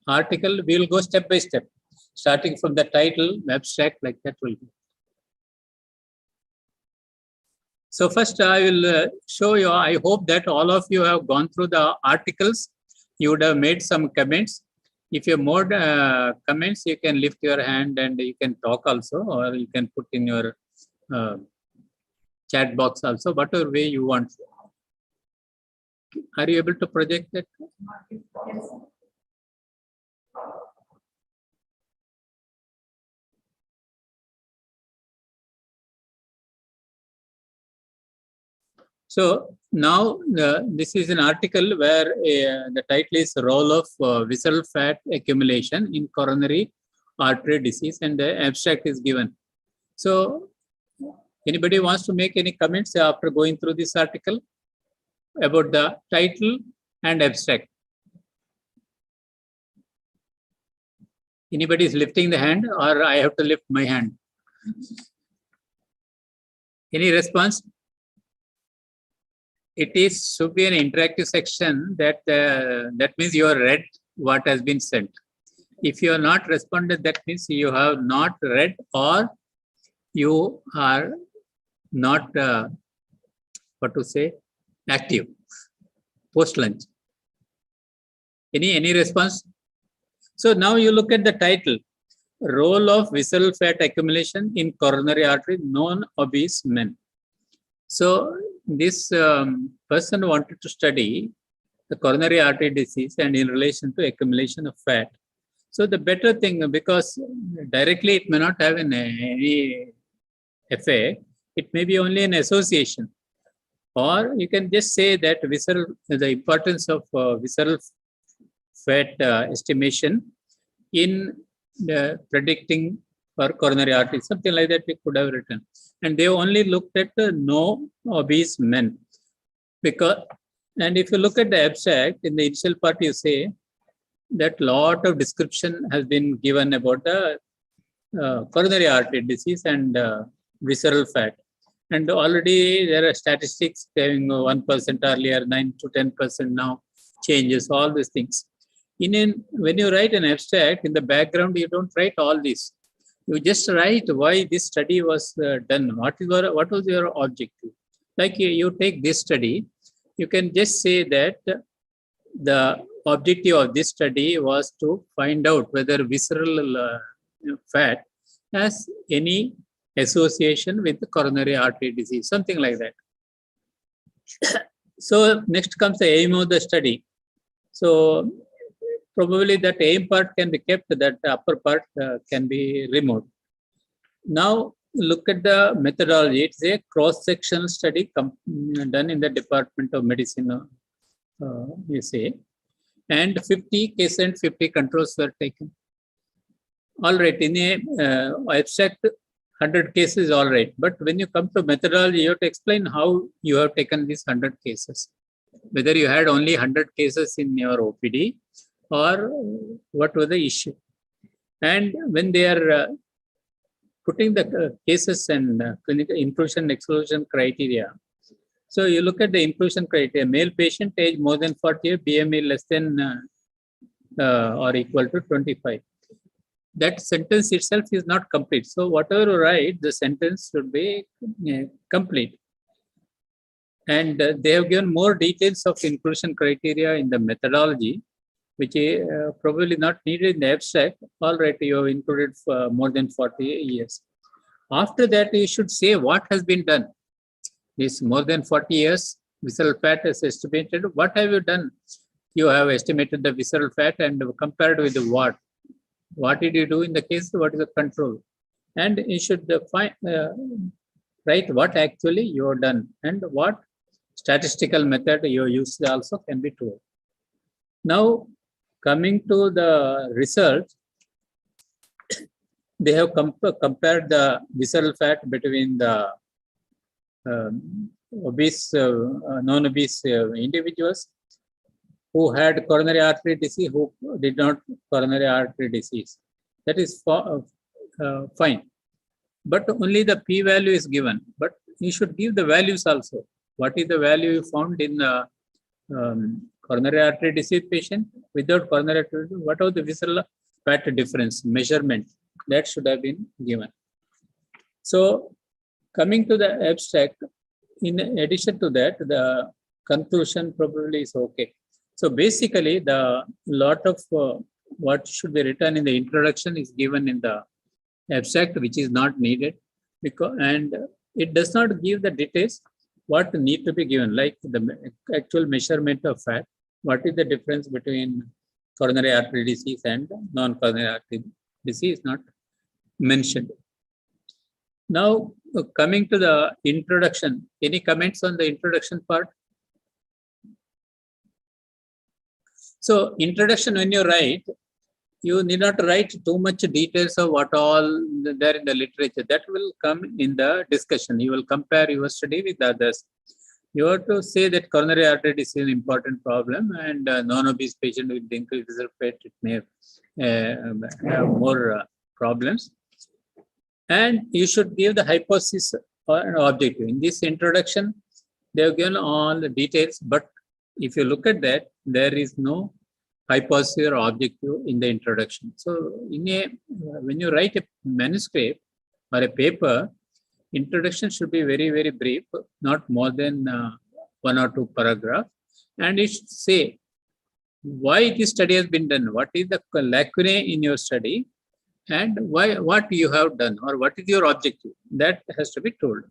article? We will go step by step, starting from the title, abstract, like that will go. So first I will show you, I hope that all of you have gone through the articles. You would have made some comments. If you have more comments, you can lift your hand and you can talk also, or you can put in your chat box also, whatever way you want. Are you able to project that? Yes. So now this is an article where the title is Role of Visceral Fat Accumulation in Coronary Artery Disease, and the abstract is given. So anybody wants to make any comments after going through this article about the title and abstract? Anybody is lifting the hand, or I have to lift my hand? Any response? It is should be an interactive section that that means you have read what has been sent. If you are not responded, that means you have not read or you are not what to say, active post lunch. Any response? So now you look at the title, Role of Visceral Fat Accumulation in Coronary Artery Non-Obese Men. So this person wanted to study the coronary artery disease and in relation to accumulation of fat. So the better thing, because directly it may not have any effect, it may be only an association. Or you can just say that the importance of visceral fat estimation in predicting for coronary artery, something like that we could have written. And they only looked at the no obese men. And if you look at the abstract, in the initial part you say that lot of description has been given about the coronary artery disease and visceral fat. And already there are statistics having 1% earlier, 9 to 10% now, changes, all these things. When you write an abstract, in the background, you don't write all this. You just write why this study was done. What was your objective? Like you take this study, you can just say that the objective of this study was to find out whether visceral fat has any association with the coronary artery disease, something like that. So next comes the aim of the study. So probably that aim part can be kept, that upper part can be removed. Now look at the methodology. It's a cross-sectional study done in the Department of Medicine, you say, and 50 case and 50 controls were taken. All right, in a abstract, 100 cases, all right. But when you come to methodology, you have to explain how you have taken these 100 cases. Whether you had only 100 cases in your OPD or what was the issue. And when they are putting the cases and clinical inclusion and exclusion criteria. So you look at the inclusion criteria, male patient age more than 40, BMI less than or equal to 25. That sentence itself is not complete. So whatever you write, the sentence should be complete. And they have given more details of inclusion criteria in the methodology, which is probably not needed in the abstract. All right, you have included for more than 40 years. After that, you should say what has been done. This more than 40 years, visceral fat is estimated. What have you done? You have estimated the visceral fat and compared with what? What did you do in the case? What is the control? And you should write what actually you have done and what statistical method you used also can be told. Now, coming to the research, they have compared the visceral fat between the obese, non-obese individuals who had coronary artery disease, who did not coronary artery disease. That is fine. But only the p-value is given. But you should give the values also. What is the value you found in the coronary artery disease patient without coronary artery? What was the visceral fat difference measurement? That should have been given. So coming to the abstract, in addition to that, the conclusion probably is okay. So basically, the lot of what should be written in the introduction is given in the abstract, which is not needed, because and it does not give the details what need to be given, like the actual measurement of fat. What is the difference between coronary artery disease and non-coronary artery disease is not mentioned. Now, coming to the introduction, any comments on the introduction part? So, introduction, when you write, you need not write too much details of what all there in the literature. That will come in the discussion. You will compare your study with others. You have to say that coronary artery disease is an important problem, and non-obese patient with increased visceral fat, it may have more problems. And you should give the hypothesis or objective. In this introduction, they have given all the details, but if you look at that, there is no hypothesis or objective in the introduction. So when you write a manuscript or a paper, introduction should be very, very brief, not more than 1 or 2 paragraphs. And it should say why this study has been done, what is the lacunae in your study, and what you have done, or what is your objective. That has to be told.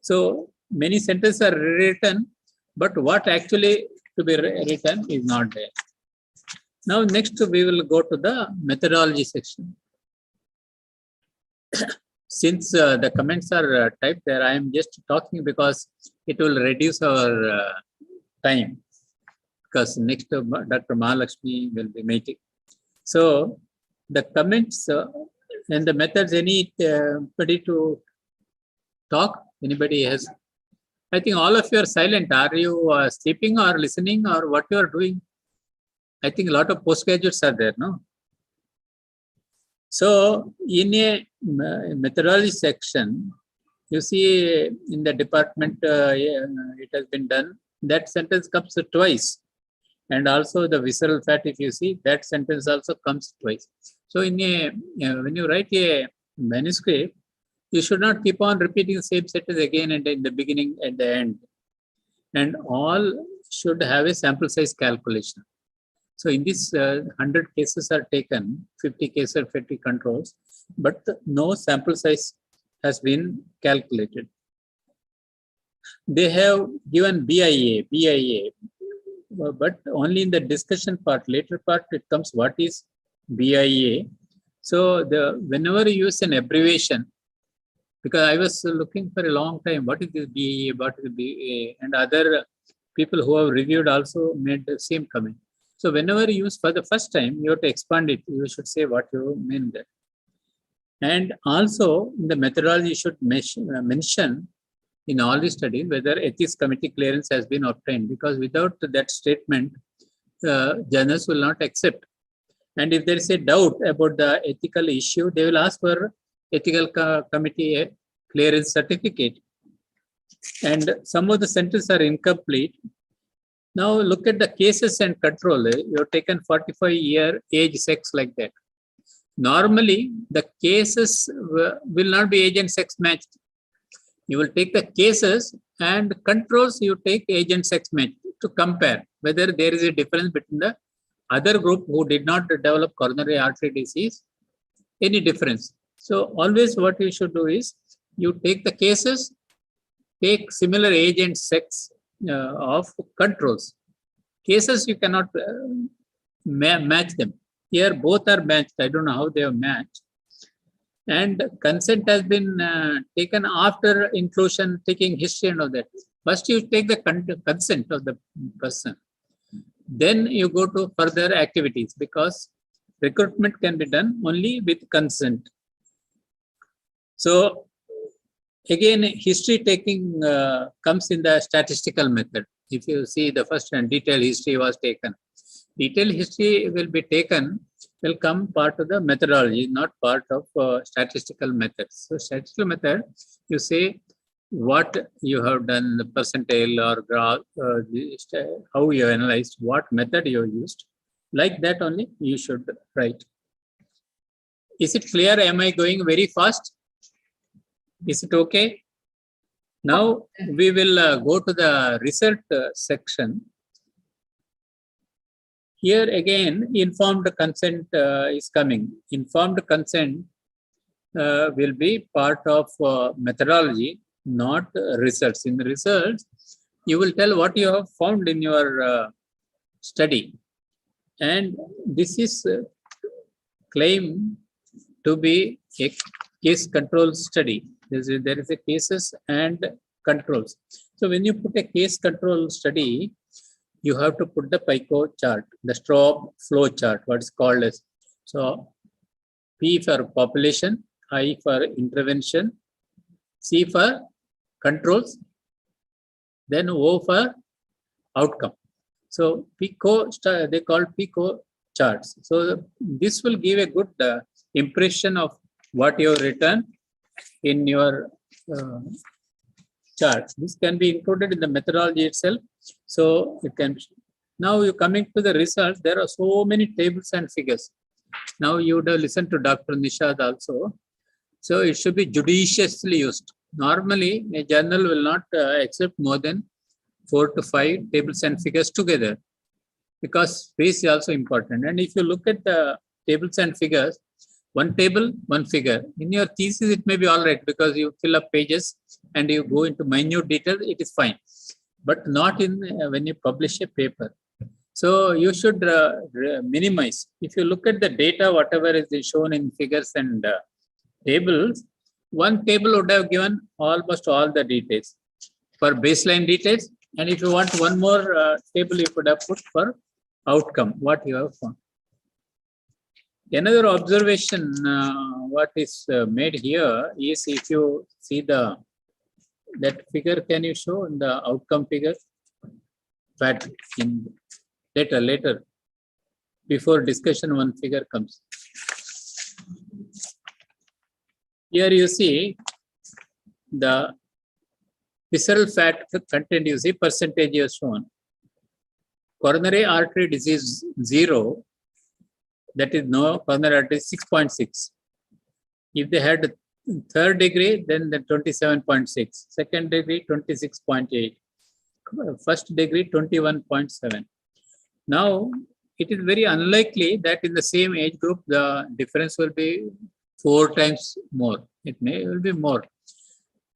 So many sentences are written, but what actually to be written is not there. Now, next we will go to the methodology section. Since the comments are typed there, I am just talking because it will reduce our time, because next Dr. Mahalakshmi will be meeting. So the comments and the methods, anybody to talk? Anybody has? I think all of you are silent. Are you sleeping or listening, or what you are doing? I think a lot of postgraduates are there, no? So in a methodology section, you see in the department, it has been done. That sentence comes twice. And also the visceral fat, if you see, that sentence also comes twice. So in when you write a manuscript, you should not keep on repeating the same sentence again and in the beginning and the end. And all should have a sample size calculation. So in this 100 cases are taken, 50 cases, 50 controls, but no sample size has been calculated. They have given BIA, but only in the discussion part. Later part, it comes what is BIA. So whenever you use an abbreviation, because I was looking for a long time, what is this BIA, what is BIA, and other people who have reviewed also made the same comment. So whenever you use for the first time, you have to expand it. You should say what you mean there. And also in the methodology, you should mention in all the studies whether ethics committee clearance has been obtained, because without that statement, journals will not accept. And if there is a doubt about the ethical issue, they will ask for ethical committee clearance certificate. And some of the sentences are incomplete. Now look at the cases and control. You have taken 45-year age, sex, like that. Normally, the cases will not be age and sex matched. You will take the cases and controls, you take agent sex match to compare whether there is a difference between the other group who did not develop coronary artery disease, any difference. So always what you should do is you take the cases, take similar agent sex of controls. Cases you cannot match them. Here both are matched. I don't know how they are matched. And consent has been taken after inclusion, taking history and all that. First you take the consent of the person. Then you go to further activities because recruitment can be done only with consent. So again, history taking comes in the statistical method. If you see the first and detailed history was taken. Detailed history will be taken, will come part of the methodology, not part of statistical methods. So statistical method, you say what you have done, the percentile or graph, how you analyzed, what method you used. Like that only you should write. Is it clear? Am I going very fast? Is it okay? Now we will go to the result section. Here again, informed consent is coming. Informed consent will be part of methodology, not results. In the results, you will tell what you have found in your study. And this is claimed to be a case control study. There is a cases and controls. So when you put a case control study, you have to put the PICO chart, the strobe flow chart, what is called as. So P for population, I for intervention, C for controls, then O for outcome. So PICO, they call PICO charts. So this will give a good impression of what you have written in your charts. This can be included in the methodology itself. So it can be. Now you coming to the results, there are so many tables and figures. Now you would have listened to Dr. Nishad also. So it should be judiciously used. Normally, a journal will not accept more than 4 to 5 tables and figures together because space is also important. And if you look at the tables and figures, one table, one figure. In your thesis, it may be all right because you fill up pages and you go into minute detail, it is fine. But not in when you publish a paper. So you should minimize. If you look at the data, whatever is shown in figures and tables, one table would have given almost all the details for baseline details. And if you want one more table, you could have put for outcome, what you have found. Another observation, what is made here is if you see that figure, can you show in the outcome figure? But in later, before discussion, one figure comes. Here you see the visceral fat content, you see percentage is shown. Coronary artery disease 0, that is no coronary artery 6.6. If they had third degree, then the 27.6. Second degree, 26.8. First degree, 21.7. Now, it is very unlikely that in the same age group, the difference will be 4 times more. It will be more.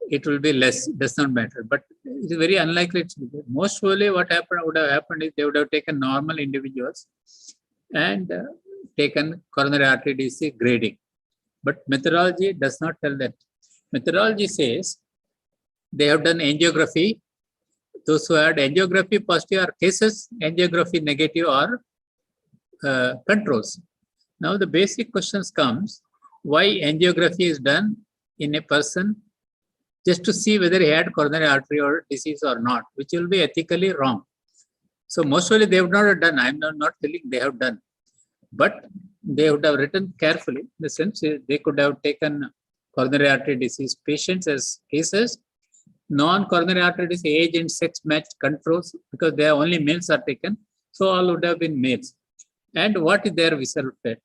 It will be less, does not matter. But it is very unlikely. Most probably what would have happened is they would have taken normal individuals and taken coronary artery disease grading. But methodology does not tell that. Methodology says they have done angiography. Those who had angiography positive are cases, angiography negative are controls. Now the basic questions comes, why angiography is done in a person just to see whether he had coronary artery or disease or not, which will be ethically wrong. So most probably they would not have done. I'm not telling they have done, but they would have written carefully. In the sense they could have taken coronary artery disease patients as cases, non-coronary artery disease age and sex matched controls because they are only males are taken. So all would have been males. And what is their visceral fat?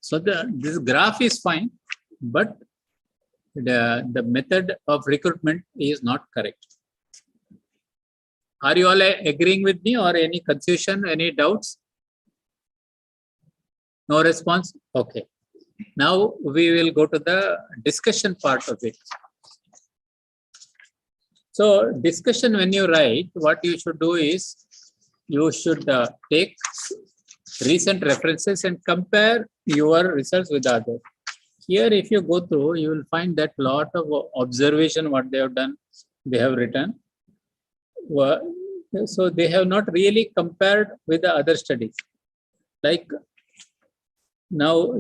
So this graph is fine, but the method of recruitment is not correct. Are you all agreeing with me, or any confusion, any doubts? No response? Okay. Now we will go to the discussion part of it. So discussion, when you write, what you should do is you should take recent references and compare your results with others. Here, if you go through, you will find that lot of observation, what they have done, they have written. So they have not really compared with the other studies. Like now,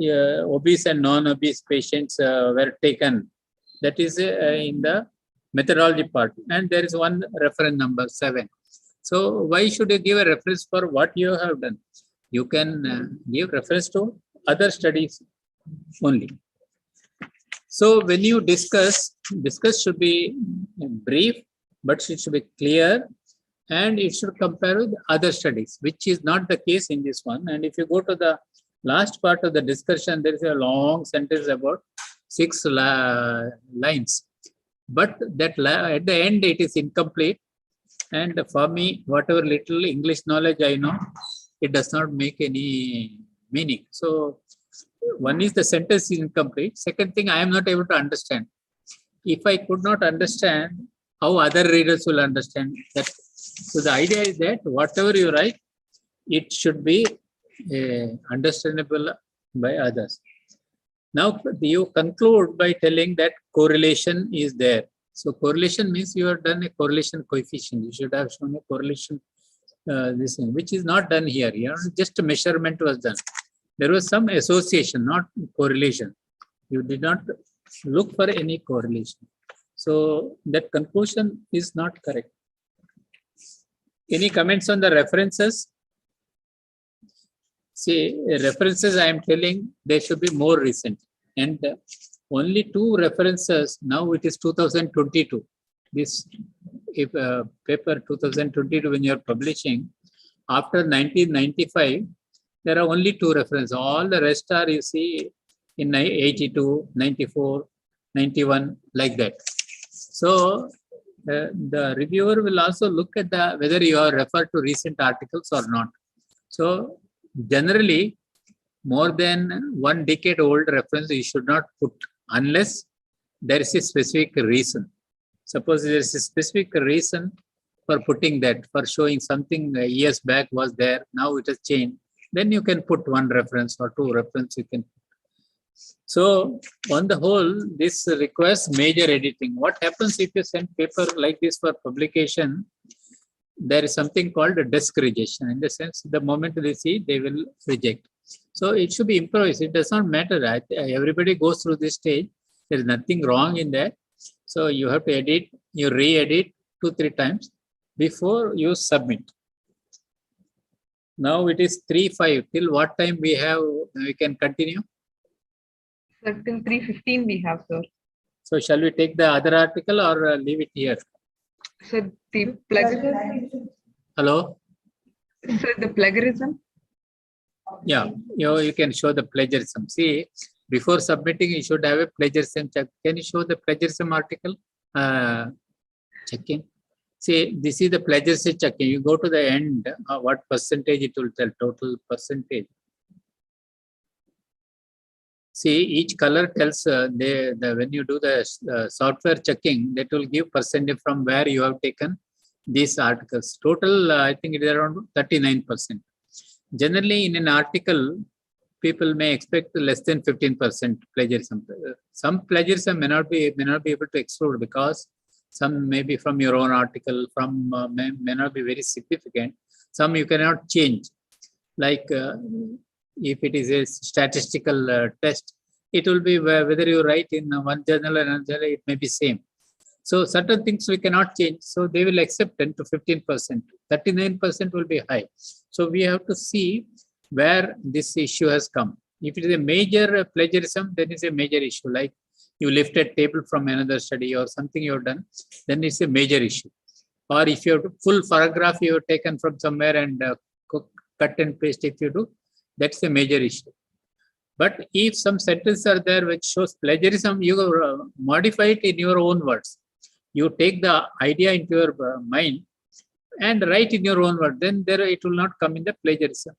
obese and non-obese patients were taken. That is in the methodology part. And there is one reference number 7. So why should you give a reference for what you have done? You can give reference to other studies only. So when you discuss should be brief, but it should be clear, and it should compare with other studies, which is not the case in this one. And if you go to the last part of the discussion, there is a long sentence about 6 lines. But that at the end, it is incomplete. And for me, whatever little English knowledge I know, it does not make any meaning. So one is the sentence is incomplete. Second thing, I am not able to understand. If I could not understand, how other readers will understand that? So the idea is that whatever you write, it should be understandable by others. Now you conclude by telling that correlation is there. So correlation means you have done a correlation coefficient. You should have shown a correlation, this thing, which is not done here. Just a measurement was done. There was some association, not correlation. You did not look for any correlation. So that conclusion is not correct. Any comments on the references? See, references I am telling, they should be more recent. And only 2 references, now it is 2022. This paper 2022, when you are publishing, after 1995, there are only 2 references. All the rest are, you see, in 82, 94, 91, like that. So the reviewer will also look at whether you are referred to recent articles or not. So generally, more than 1 decade old reference you should not put unless there is a specific reason. Suppose there is a specific reason for putting that, for showing something years back was there, now it has changed, then you can put 1 reference or 2 reference you can put. So on the whole, this requires major editing. What happens if you send paper like this for publication? There is something called a desk rejection. In the sense, the moment they see, they will reject. So it should be improvised. It does not matter. Everybody goes through this stage. There is nothing wrong in that. So you have to edit, you re-edit 2-3 times before you submit. Now it is 3:05. Till what time we can continue? Sir, till 3:15 we have, sir. So shall we take the other article or leave it here? Sir, the plagiarism. Hello? Sir, the plagiarism. Yeah, you can show the plagiarism. See, before submitting, you should have a plagiarism check. Can you show the plagiarism article? Checking. See, this is the plagiarism checking. You go to the end, what percentage it will tell, total percentage. See, each color tells when you do the software checking, that will give percentage from where you have taken these articles. Total, I think it is around 39%. Generally, in an article, people may expect less than 15% plagiarism. Some plagiarism may not be able to exclude because some may be from your own article, from may not be very significant. Some you cannot change. Like if it is a statistical test, it will be whether you write in one journal or another journal, it may be same. So certain things we cannot change. So they will accept 10 to 15%. 39% will be high. So we have to see where this issue has come. If it is a major plagiarism, then it's a major issue. Like you lifted table from another study or something you have done, then it's a major issue. Or if you have full paragraph you have taken from somewhere and cut and paste if you do, that's a major issue. But if some sentences are there which shows plagiarism, you modify it in your own words. You take the idea into your mind and write in your own word. Then there it will not come in the plagiarism.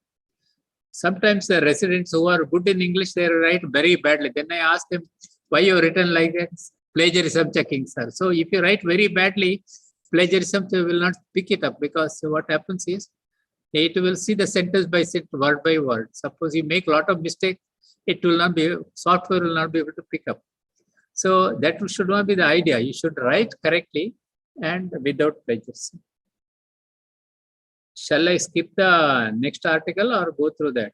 Sometimes the residents who are good in English, they write very badly. Then I ask them, why you written like that? Plagiarism checking, sir. So if you write very badly, plagiarism will not pick it up, because what happens is it will see the sentence by sentence, word by word. Suppose you make a lot of mistakes, it will not be, software will not be able to pick up. So that should not be the idea. You should write correctly and without plagiarism. Shall I skip the next article or go through that?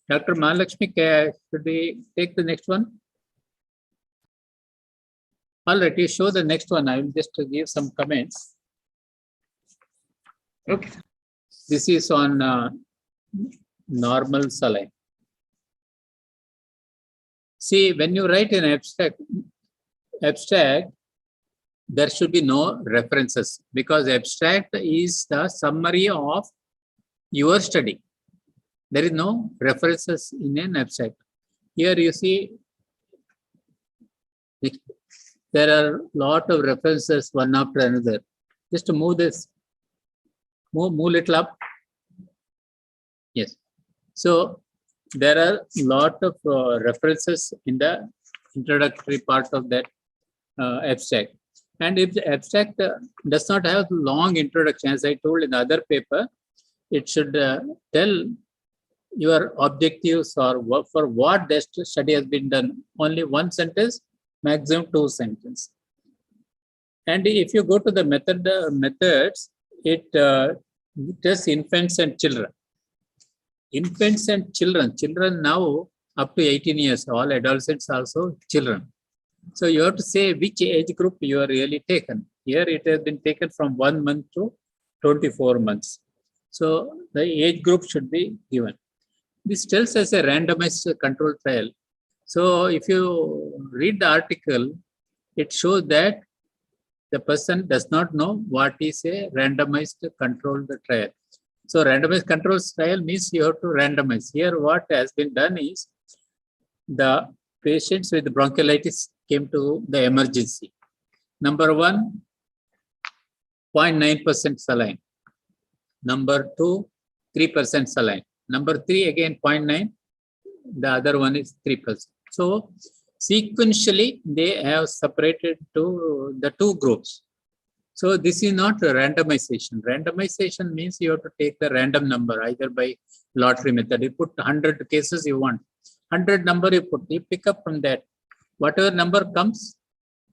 Dr. Mahalakshmi, should we take the next one? All right, you show the next one. I will just give some comments. Okay. This is on normal saline. See, when you write an abstract, there should be no references, because abstract is the summary of your study. There is no references in an abstract. Here you see there are a lot of references one after another. Just to move this, move little up. Yes. So there are a lot of references in the introductory part of that abstract. And if the abstract does not have long introduction, as I told in the other paper, it should tell your objectives or for what the study has been done. Only one sentence, maximum 2 sentences. And if you go to the methods, it does infants and children. Infants and children now up to 18 years, all adolescents also children. So you have to say which age group you are really taken. Here it has been taken from 1 month to 24 months. So the age group should be given. This tells us a randomized control trial. So if you read the article, it shows that the person does not know what is a randomized controlled trial. So randomized control trial means you have to randomize. Here what has been done is the patients with bronchiolitis came to the emergency. Number 1, 0.9% saline. Number 2, 3% saline. Number 3 again 0.9. The other one is 3%. So sequentially they have separated to the 2 groups. So this is not a randomization. Randomization means you have to take the random number either by lottery method. You put 100 cases you want. 100 number you pick up from that. Whatever number comes,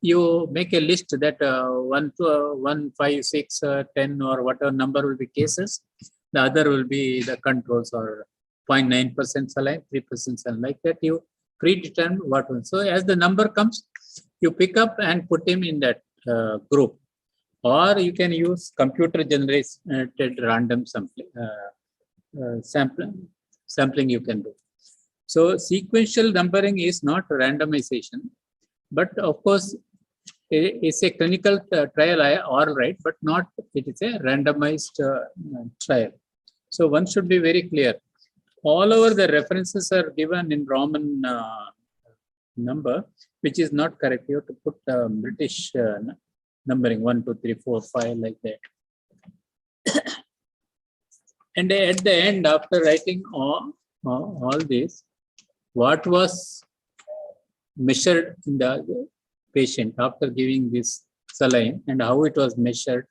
you make a list that 1, 2, 1, 5, 6, 10 or whatever number will be cases. The other will be the controls or 0.9% saline, 3% saline. Like that you predetermine what one. So as the number comes, you pick up and put him in that group. Or you can use computer generated random sampling you can do. So sequential numbering is not randomization, but of course it's a clinical trial, all right, but not it is a randomized trial. So one should be very clear. All over the references are given in Roman number, which is not correct. You have to put British numbering 1, 2, 3, 4, 5 like that. And at the end, after writing all this, what was measured in the patient after giving this saline and how it was measured,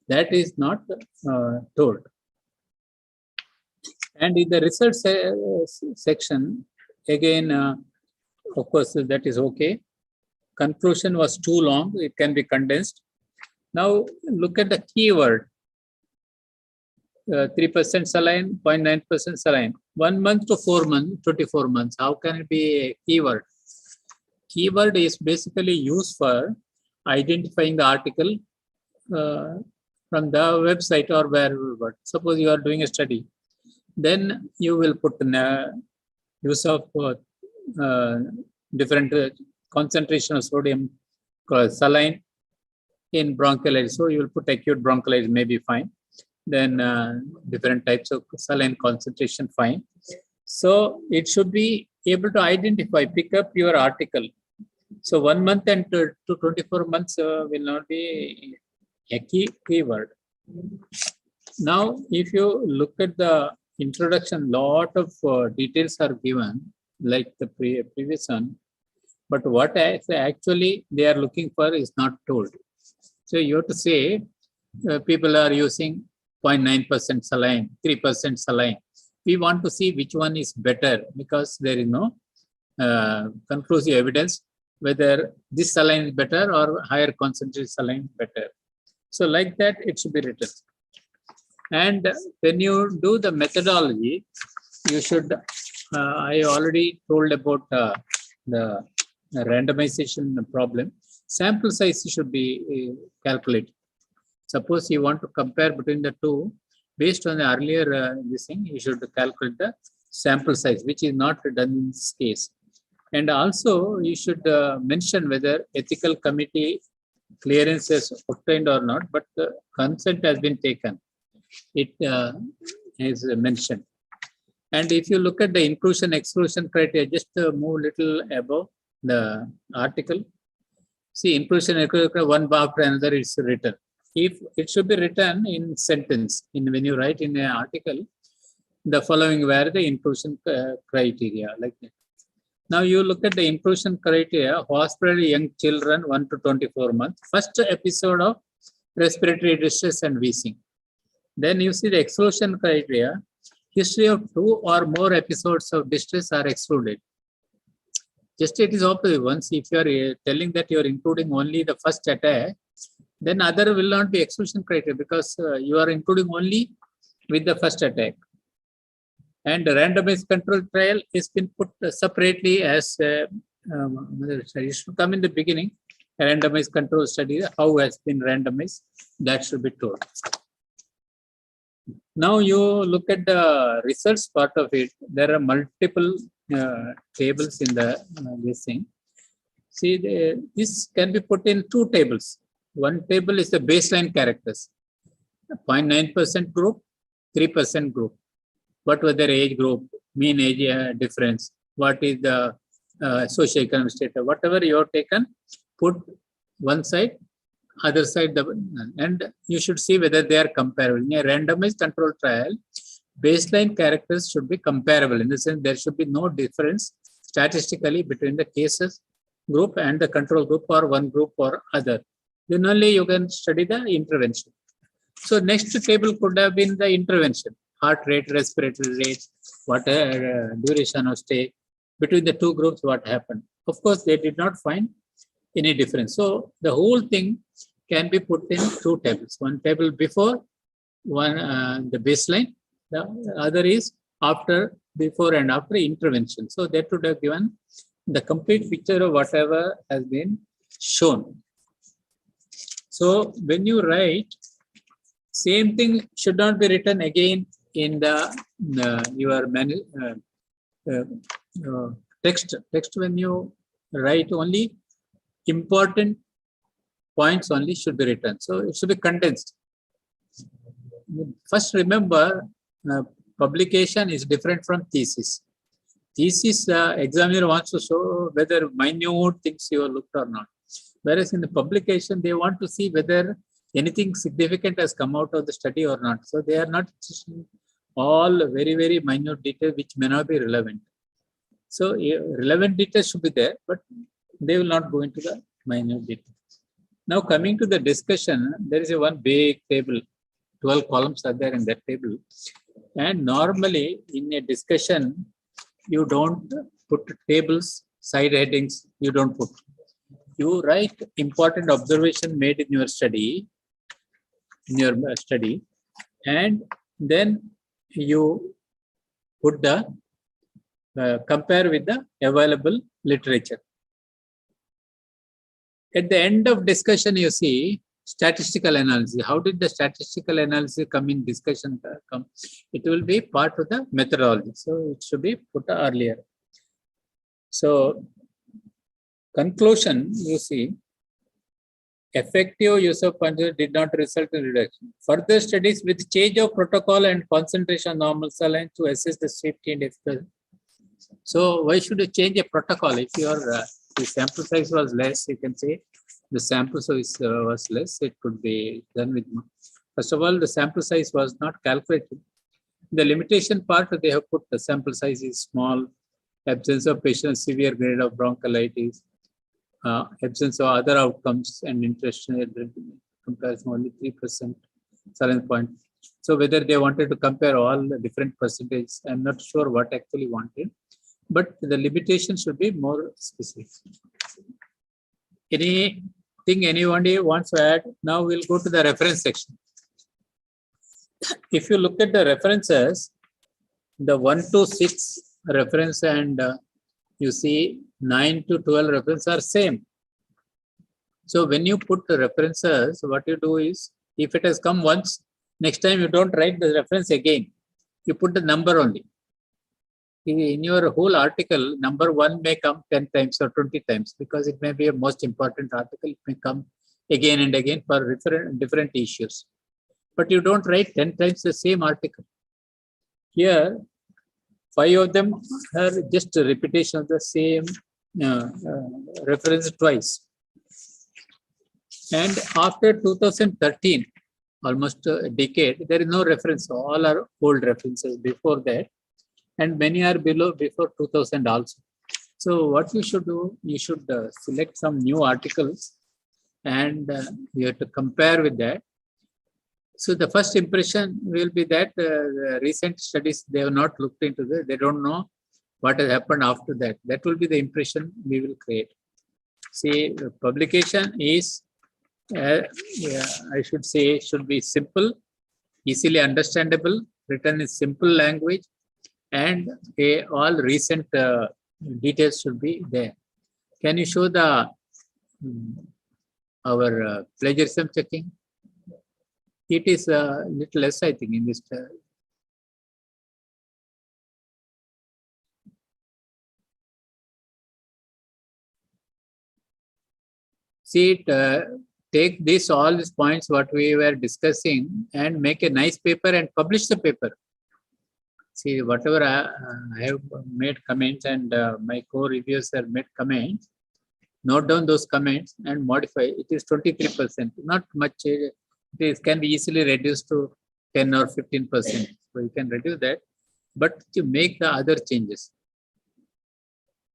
that is not told. And in the research section, again, of course, that is okay. Conclusion was too long. It can be condensed. Now look at the keyword. 3% saline, 0.9% saline. 1 month to 4 months, 24 months. How can it be a keyword? Keyword is basically used for identifying the article from the website or wherever. Suppose you are doing a study. Then you will put use of different concentration of sodium saline in bronchiolitis. So you will put acute bronchiolitis, maybe fine. Then different types of saline concentration, fine. So it should be able to identify, pick up your article. So 1 month and to 24 months will not be a keyword. Now, if you look at the introduction, lot of details are given, like the previous one. But what actually they are looking for is not told. So you have to say people are using 0.9% saline, 3% saline. We want to see which one is better because there is no conclusive evidence whether this saline is better or higher concentrated saline is better. So like that, it should be written. And when you do the methodology, you should, I already told about the randomization problem. Sample size should be calculated. Suppose you want to compare between the two, based on the earlier this thing, you should calculate the sample size, which is not done in this case. And also, you should mention whether ethical committee clearance is obtained or not, but the consent has been taken. It is mentioned. And if you look at the inclusion exclusion criteria, just move little above the article. See, inclusion exclusion, one bar after another is written. If it should be written in sentence, when you write in an article, the following were the inclusion criteria, like that. Now you look at the inclusion criteria, hospital young children 1 to 24 months, first episode of respiratory distress and wheezing. Then you see the exclusion criteria, history of 2 or more episodes of distress are excluded. Just it is opposite. Once if you are telling that you are including only the first attack, then other will not be exclusion criteria because you are including only with the first attack. And the randomized control trial has been put separately as it should come in the beginning. A randomized control study, how has been randomized, that should be told. Now you look at the results part of it. There are multiple tables in the this thing. See, this can be put in 2 tables. One table is the baseline characters, 0.9% group, 3% group. What was their age group, mean age difference, what is the socioeconomic status, whatever you have taken, put one side, other side, and you should see whether they are comparable. In a randomized control trial, baseline characters should be comparable. In the sense, there should be no difference statistically between the cases group and the control group or one group or other. Then only you can study the intervention. So next table could have been the intervention. Heart rate, respiratory rate, what duration of stay, between the 2 groups, what happened. Of course, they did not find any difference. So the whole thing can be put in 2 tables. One table before, one the baseline, the other is after, before and after intervention. So that would have given the complete picture of whatever has been shown. So when you write, same thing should not be written again in the your text. When you write, only important points only should be written. So it should be condensed. First, remember, publication is different from thesis. Thesis, examiner wants to show whether minute things you looked or not. Whereas in the publication, they want to see whether anything significant has come out of the study or not. So they are not all very, very minute details which may not be relevant. So relevant details should be there, but they will not go into the minute details. Now coming to the discussion, there is one big table, 12 columns are there in that table. And normally in a discussion, you don't put tables, side headings, you don't put. You write important observation made in your study, and then you put the compare with the available literature. At the end of discussion, you see statistical analysis. How did the statistical analysis come in discussion? It will be part of the methodology. So it should be put earlier. So conclusion, you see, effective use of conjugate did not result in reduction. Further studies with change of protocol and concentration of normal saline to assess the safety and efficacy So why should you change a protocol? If your the sample size was less, you can say the sample size was less, it could be done with more. First of all, the sample size was not calculated. The limitation part, they have put the sample size is small, absence of patient severe grade of bronchiolitis, absence of other outcomes and interest comparison only 3% selling point. So whether they wanted to compare all the different percentages, I'm not sure what actually wanted, but the limitation should be more specific. Anything anybody wants to add? Now we'll go to the reference section. If you look at the references, the 1 to 6 reference and you see 9 to 12 reference are same. So when you put the references, what you do is, if it has come once, next time you don't write the reference again. You put the number only. In your whole article, number 1 may come 10 times or 20 times because it may be a most important article. It may come again and again for different issues. But you don't write 10 times the same article. Here, 5 of them are just a repetition of the same reference twice. And after 2013, almost a decade, there is no reference. All are old references before that. And many are below before 2000 also. So what you should do, you should select some new articles and you have to compare with that. So the first impression will be that the recent studies, they have not looked into this. They don't know what has happened after that. That will be the impression we will create. See, the publication is, I should say, should be simple, easily understandable, written in simple language, and all recent details should be there. Can you show the our plagiarism checking? It is a little less, I think, in this. See it, take this, all these points, what we were discussing, and make a nice paper and publish the paper. See, whatever I have made comments and my co-reviewers have made comments, note down those comments and modify. It is 23%, not much. It can be easily reduced to 10 or 15%. So you can reduce that, but to make the other changes.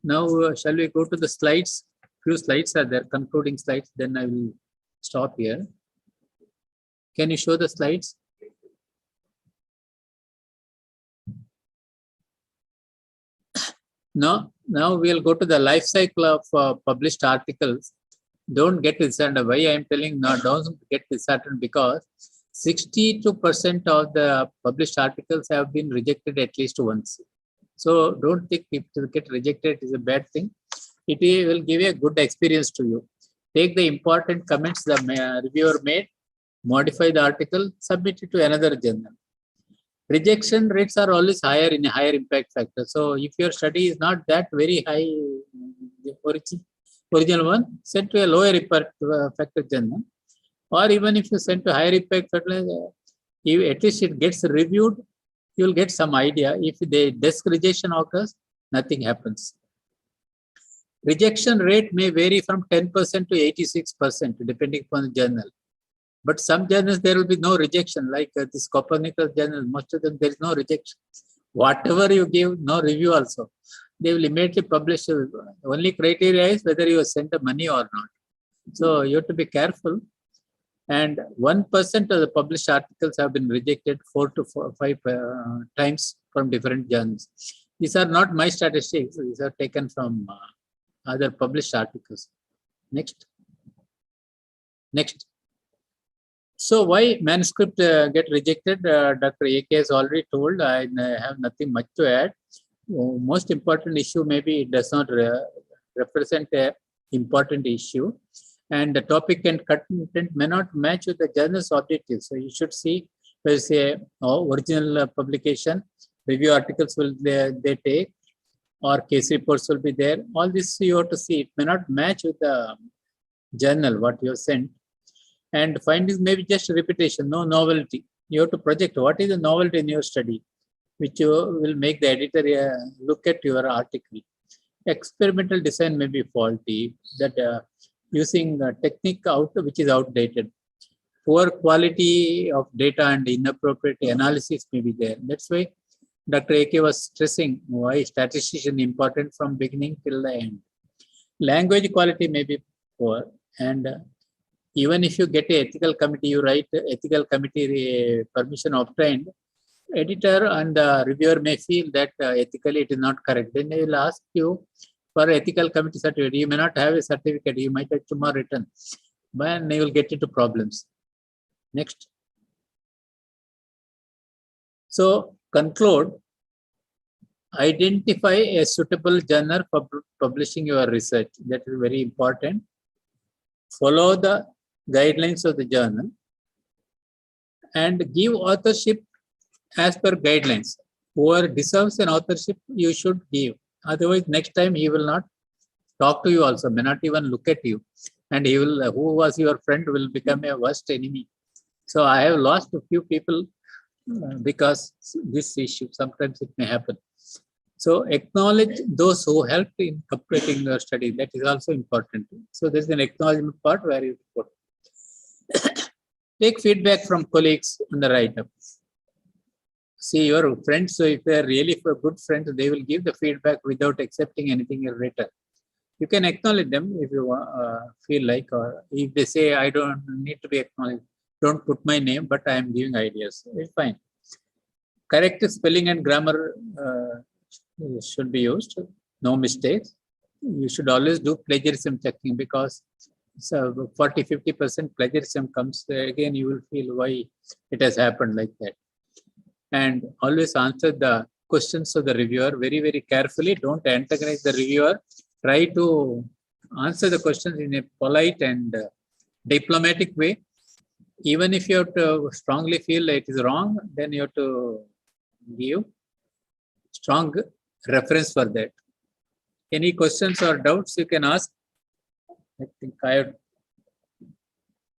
Now, shall we go to the slides? Few slides are there, concluding slides. Then I will stop here. Can you show the slides? Now we'll go to the life cycle of published articles. Don't get disheartened. Why I am telling now, don't get disheartened, because 62% of the published articles have been rejected at least once. So don't think if to get rejected is a bad thing. It will give a good experience to you. Take the important comments the reviewer made, modify the article, submit it to another journal. Rejection rates are always higher in a higher impact factor. So if your study is not that very high, the original one, send to a lower impact factor journal. Or even if you send to higher impact factor, at least it gets reviewed, you will get some idea. If the desk rejection occurs, nothing happens. Rejection rate may vary from 10% to 86%, depending upon the journal. But some journals, there will be no rejection, like this Copernicus journal, most of them, there is no rejection. Whatever you give, no review also. They will immediately publish. Only criteria is whether you have sent the money or not. So you have to be careful. And 1% of the published articles have been rejected 4 to 5 times from different journals. These are not my statistics. These are taken from other published articles. Next. So why manuscript get rejected? Dr. AK has already told. I have nothing much to add. Most important issue, maybe it does not represent an important issue, and the topic and content may not match with the journal's objectives. So you should see, let's say, original publication, review articles will they take, or case reports will be there. All this you have to see. It may not match with the journal, what you have sent. And findings may be just repetition, no novelty. You have to project what is the novelty in your study. which will make the editor look at your article. Experimental design may be faulty, that using a technique which is outdated. Poor quality of data and inappropriate analysis may be there. That's why Dr. AK was stressing why statistician important from beginning till the end. Language quality may be poor, and even if you get an ethical committee, you write ethical committee permission obtained, editor and the reviewer may feel that ethically it is not correct. Then they will ask you for ethical committee certificate. You may not have a certificate. You might have tomorrow written, but they will get into problems. Next. So conclude. Identify a suitable journal for publishing your research. That is very important. Follow the guidelines of the journal and give authorship as per guidelines. Whoever deserves an authorship, you should give. Otherwise, next time he will not talk to you also, may not even look at you. And he will, who was your friend will become a worst enemy. So I have lost a few people because this issue, sometimes it may happen. So acknowledge those who helped in completing your study. That is also important. So there's an acknowledgement part where you put. Take feedback from colleagues on the write-up. See your friends, so if they're really good friends, they will give the feedback without accepting anything in written. You can acknowledge them if you feel like, or if they say, I don't need to be acknowledged, don't put my name, but I am giving ideas. It's fine. Correct spelling and grammar should be used, no mistakes. You should always do plagiarism checking, because 40-50% plagiarism comes, again you will feel why it has happened like that. And always answer the questions of the reviewer very, very carefully. Don't antagonize the reviewer. Try to answer the questions in a polite and diplomatic way. Even if you have to strongly feel it is wrong, then you have to give strong reference for that. Any questions or doubts you can ask. I think I have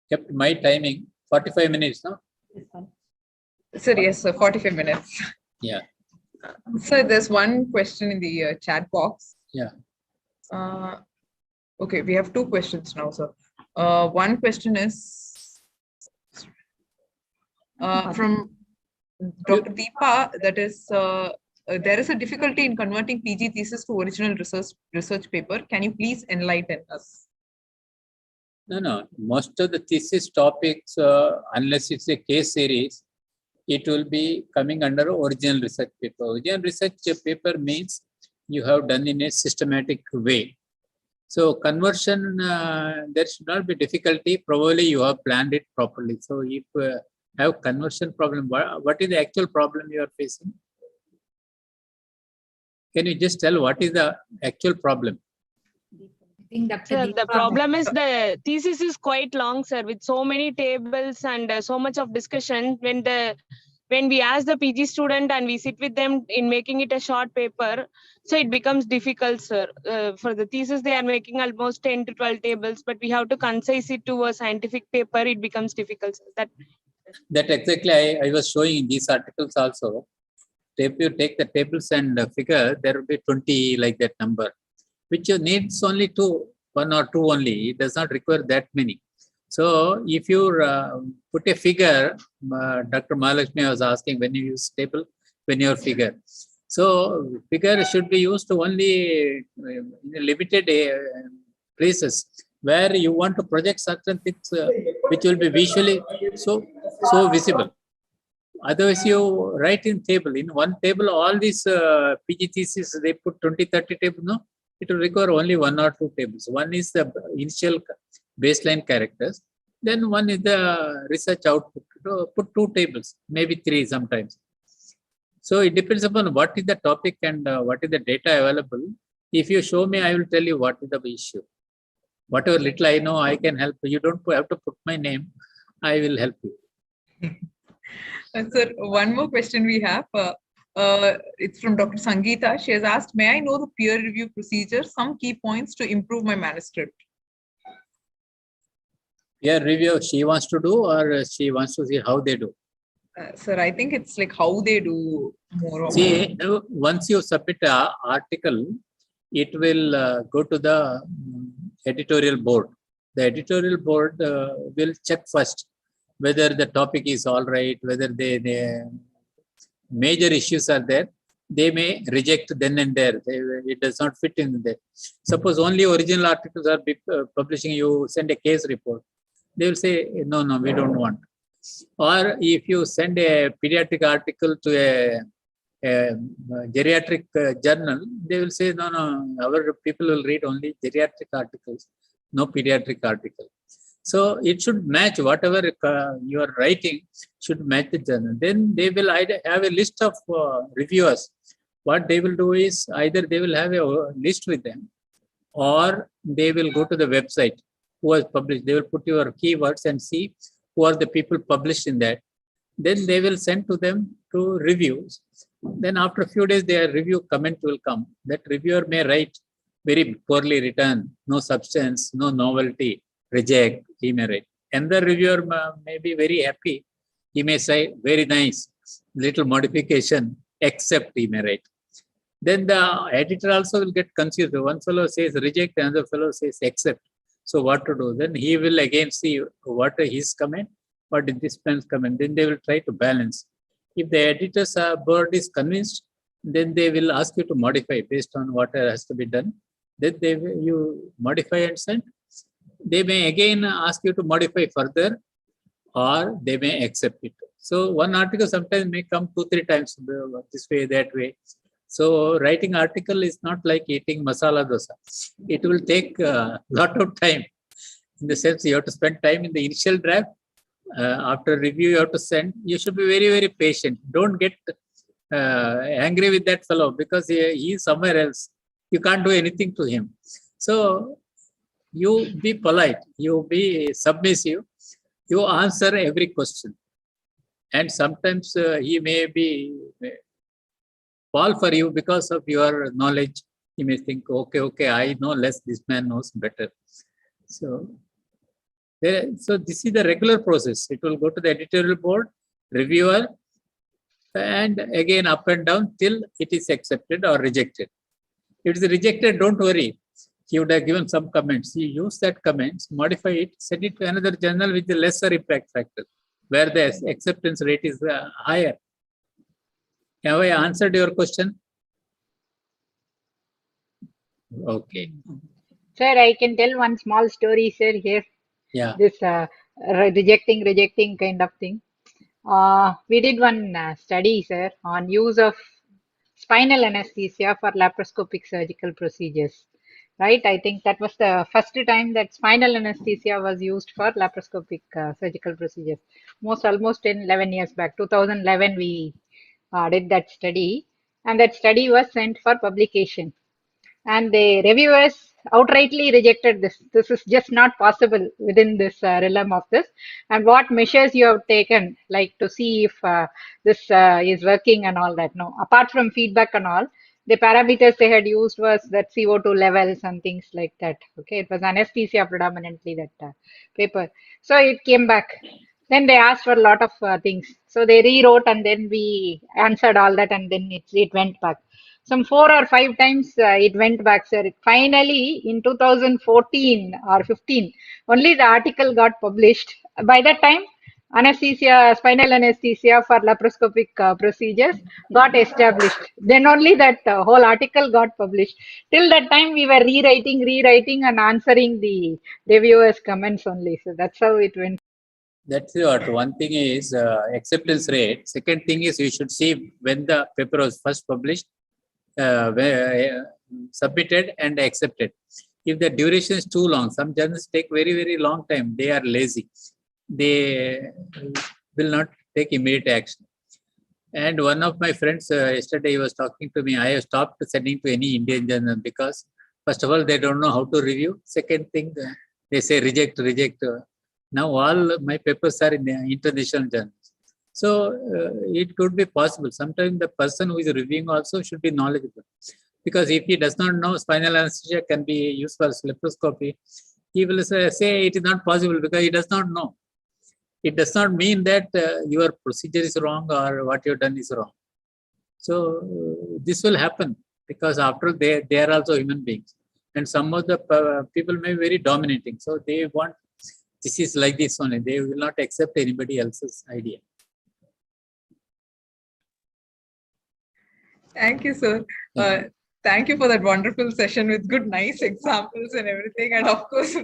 kept my timing 45 minutes, no? Sir, yes, sir, 45 minutes. Yeah. So there's one question in the chat box. Yeah. Okay, we have two questions now, sir. One question is from Dr. Deepa, that is, there is a difficulty in converting PG thesis to original research paper. Can you please enlighten us? No. Most of the thesis topics, unless it's a case series, it will be coming under original research paper. Original research paper means you have done in a systematic way. So conversion, there should not be difficulty. Probably you have planned it properly. So if have conversion problem, what is the actual problem you are facing? Can you just tell what is the actual problem? Sir, the problem is the thesis is quite long, sir, with so many tables and so much of discussion. When we ask the PG student and we sit with them in making it a short paper, so it becomes difficult, sir. For the thesis, they are making almost 10 to 12 tables, but we have to concise it to a scientific paper. It becomes difficult, sir. That exactly I was showing in these articles also. If you take the tables and figure, there will be 20 like that number, which you needs only one or two only. It does not require that many. So if you put a figure, Dr. Mahalakshmi was asking when you use table, when your figure. So figure should be used only in limited places where you want to project certain things which will be visually so visible. Otherwise, you write in table. In one table, all these PG theses, they put 20-30 tables. No, it will require only one or two tables. One is the initial baseline characters. Then one is the research output. Put two tables, maybe three sometimes. So it depends upon what is the topic and what is the data available. If you show me, I will tell you what is the issue. Whatever little I know, I can help you. You don't have to put my name. I will help you. Sir, one more question we have. It's from Dr. Sangeeta. She has asked, may I know the peer review procedure, some key points to improve my manuscript? Peer review, she wants to do, or she wants to see how they do? Sir, I think it's like how they do more of. See, once you submit an article, it will go to the editorial board. The editorial board will check first whether the topic is all right, whether they major issues are there. They may reject then and there. It does not fit in there. Suppose only original articles are publishing, you send a case report. They will say, no, we don't want. Or if you send a pediatric article to a geriatric journal, they will say, no, our people will read only geriatric articles, no pediatric article. So it should match whatever you are writing should match the journal. Then they will either have a list of reviewers. What they will do is either they will have a list with them, or they will go to the website who has published. They will put your keywords and see who are the people published in that. Then they will send to them to reviews. Then after a few days, their review comment will come. That reviewer may write very poorly written, no substance, no novelty, reject, he may write. And the reviewer may be very happy. He may say, very nice, little modification, accept, he may write. Then the editor also will get confused. One fellow says reject, another fellow says accept. So what to do? Then he will again see what is his comment, what is this man's comment. Then they will try to balance. If the editor's board is convinced, then they will ask you to modify based on what has to be done. Then you modify and send. They may again ask you to modify further, or they may accept it. So one article sometimes may come 2-3 times this way, that way. So writing article is not like eating masala dosa. It will take a lot of time. In the sense, you have to spend time in the initial draft. After review, you have to send. You should be very, very patient. Don't get angry with that fellow because he is somewhere else. You can't do anything to him. So you be polite. You be submissive. You answer every question. And sometimes he may fall for you because of your knowledge. He may think, okay, I know less, this man knows better. So this is the regular process. It will go to the editorial board, reviewer, and again up and down till it is accepted or rejected. If it is rejected, don't worry. He would have given some comments. You use that comments, modify it, send it to another journal with the lesser impact factor, where the acceptance rate is higher. Have I answered your question? Okay. Sir, I can tell one small story, sir, here. Yeah. This rejecting kind of thing. We did one study, sir, on use of spinal anesthesia for laparoscopic surgical procedures. Right? I think that was the first time that spinal anesthesia was used for laparoscopic surgical procedures. Almost 11 years back, 2011, we did that study, and that study was sent for publication. And the reviewers outrightly rejected this. This is just not possible within this realm of this. And what measures you have taken, like to see if this is working and all that. No, apart from feedback and all, the parameters they had used was that CO2 levels and things like that. Okay, it was anesthesia predominantly, that paper. So it came back. Then they asked for a lot of things. So they rewrote, and then we answered all that, and then it went back. Some 4 or 5 times it went back, sir. Finally, in 2014 or 15, only the article got published. By that time, anesthesia, spinal anesthesia for laparoscopic procedures got established. Then only that whole article got published. Till that time, we were rewriting and answering the reviewers' comments only. So that's how it went. That's what. One thing is acceptance rate. Second thing is you should see when the paper was first published, submitted and accepted. If the duration is too long, some journals take very, very long time. They are lazy. They will not take immediate action. And one of my friends yesterday was talking to me. I have stopped sending to any Indian journal because first of all, they don't know how to review. Second thing, they say reject. Now all my papers are in the international journals. So it could be possible. Sometimes the person who is reviewing also should be knowledgeable. Because if he does not know spinal anesthesia can be used for laparoscopy, he will say it is not possible because he does not know. it does not mean that your procedure is wrong or what you've done is wrong. So this will happen because after all, they are also human beings. And some of the people may be very dominating. So they want, this is like this only. They will not accept anybody else's idea. Thank you, sir. Thank you for that wonderful session with good, nice examples and everything. And of course,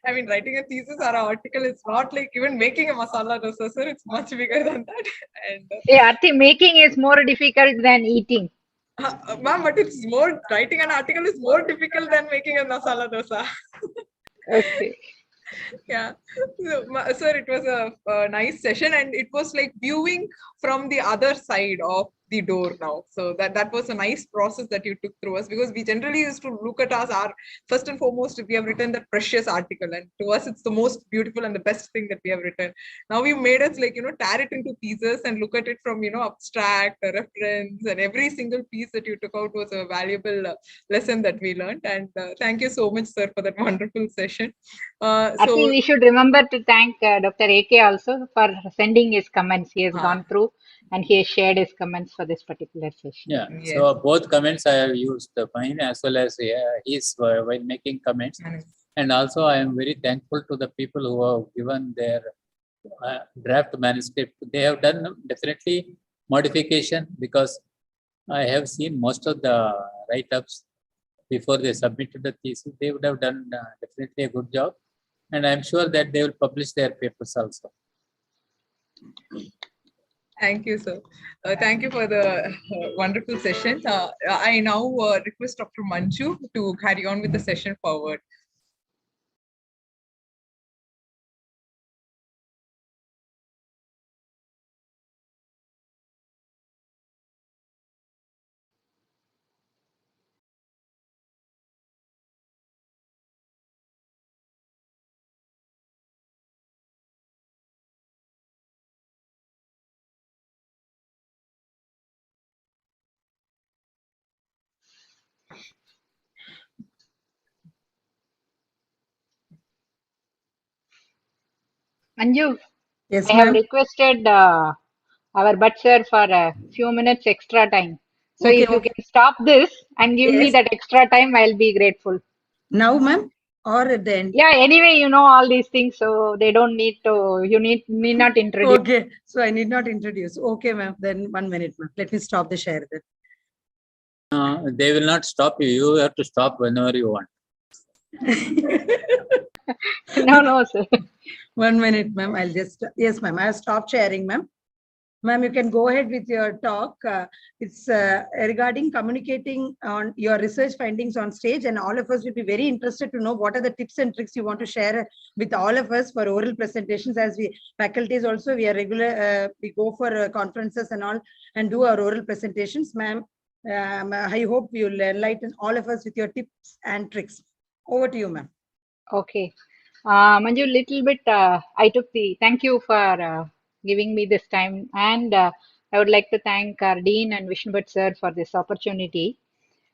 I mean, writing a thesis or an article, it's not like even making a masala dosa, sir. It's much bigger than that. And Yeah, I think making is more difficult than eating. ma'am, but it's more, writing an article is more difficult than making a masala dosa. Okay. Yeah. So, sir, it was a nice session, and it was like viewing from the other side of the door now. So that was a nice process that you took through us, because we generally used to look at us, our first and foremost, we have written that precious article, and to us it's the most beautiful and the best thing that we have written. Now you made us like, tear it into pieces and look at it from, abstract, a reference, and every single piece that you took out was a valuable lesson that we learned. And thank you so much, sir, for that wonderful session. I think we should remember to thank Dr. AK also for sending his comments. He has gone through and he has shared his comments for this particular session. Yeah, so both comments I have used, mine as well as his while making comments. And also I am very thankful to the people who have given their draft manuscript. They have done definitely modification, because I have seen most of the write-ups before they submitted the thesis. They would have done definitely a good job. And I'm sure that they will publish their papers also. Thank you, sir. Thank you for the wonderful session. I now request Dr. Manju to carry on with the session forward. Anju, Yes, I have ma'am. requested our Bhatt sir for a few minutes extra time. So Okay, if you okay. can stop this and give me Yes. that extra time, I'll be grateful. Now, ma'am, or at the end? Yeah, anyway, you know all these things, so they don't need to, you need not introduce. Okay, so I need not introduce. Okay, ma'am, then 1 minute, ma'am. Let me stop the share then. They will not stop you. You have to stop whenever you want. No, sir. 1 minute, ma'am. I'll just, yes, ma'am. I'll stop sharing, ma'am. Ma'am, you can go ahead with your talk. It's regarding communicating on your research findings on stage, and all of us will be very interested to know what are the tips and tricks you want to share with all of us for oral presentations. As we faculties also, we are regular, we go for conferences and all and do our oral presentations. Ma'am, I hope you will enlighten all of us with your tips and tricks. Over to you, ma'am. Okay. Manju, little bit, thank you for giving me this time. And I would like to thank our Dean and Vishnubhat sir for this opportunity.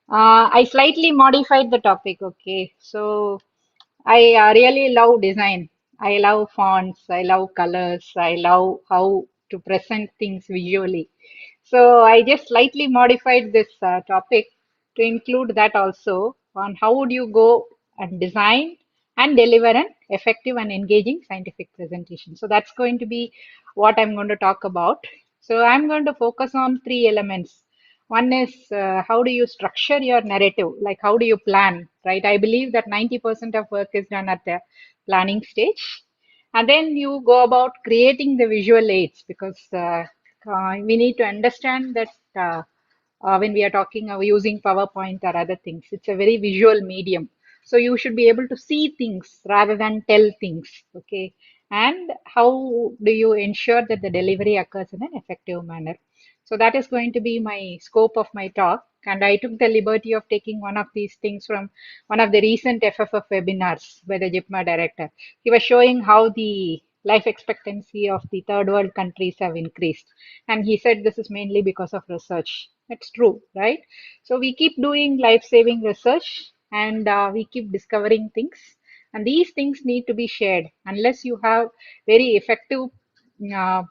I slightly modified the topic. Okay. So I really love design. I love fonts. I love colors. I love how to present things visually. So I just slightly modified this topic to include that also on how would you go and design and deliver an effective and engaging scientific presentation. So that's going to be what I'm going to talk about. So I'm going to focus on three elements. One is how do you structure your narrative? Like how do you plan, right? I believe that 90% of work is done at the planning stage. And then you go about creating the visual aids, because we need to understand that when we are talking using PowerPoint or other things, it's a very visual medium. So you should be able to see things rather than tell things. Okay. And how do you ensure that the delivery occurs in an effective manner? So that is going to be my scope of my talk. And I took the liberty of taking one of these things from one of the recent FFF webinars by the JIPMA director. He was showing how the life expectancy of the third world countries have increased. And he said this is mainly because of research. That's true, right? So we keep doing life-saving research and we keep discovering things. And these things need to be shared. Unless you have very effective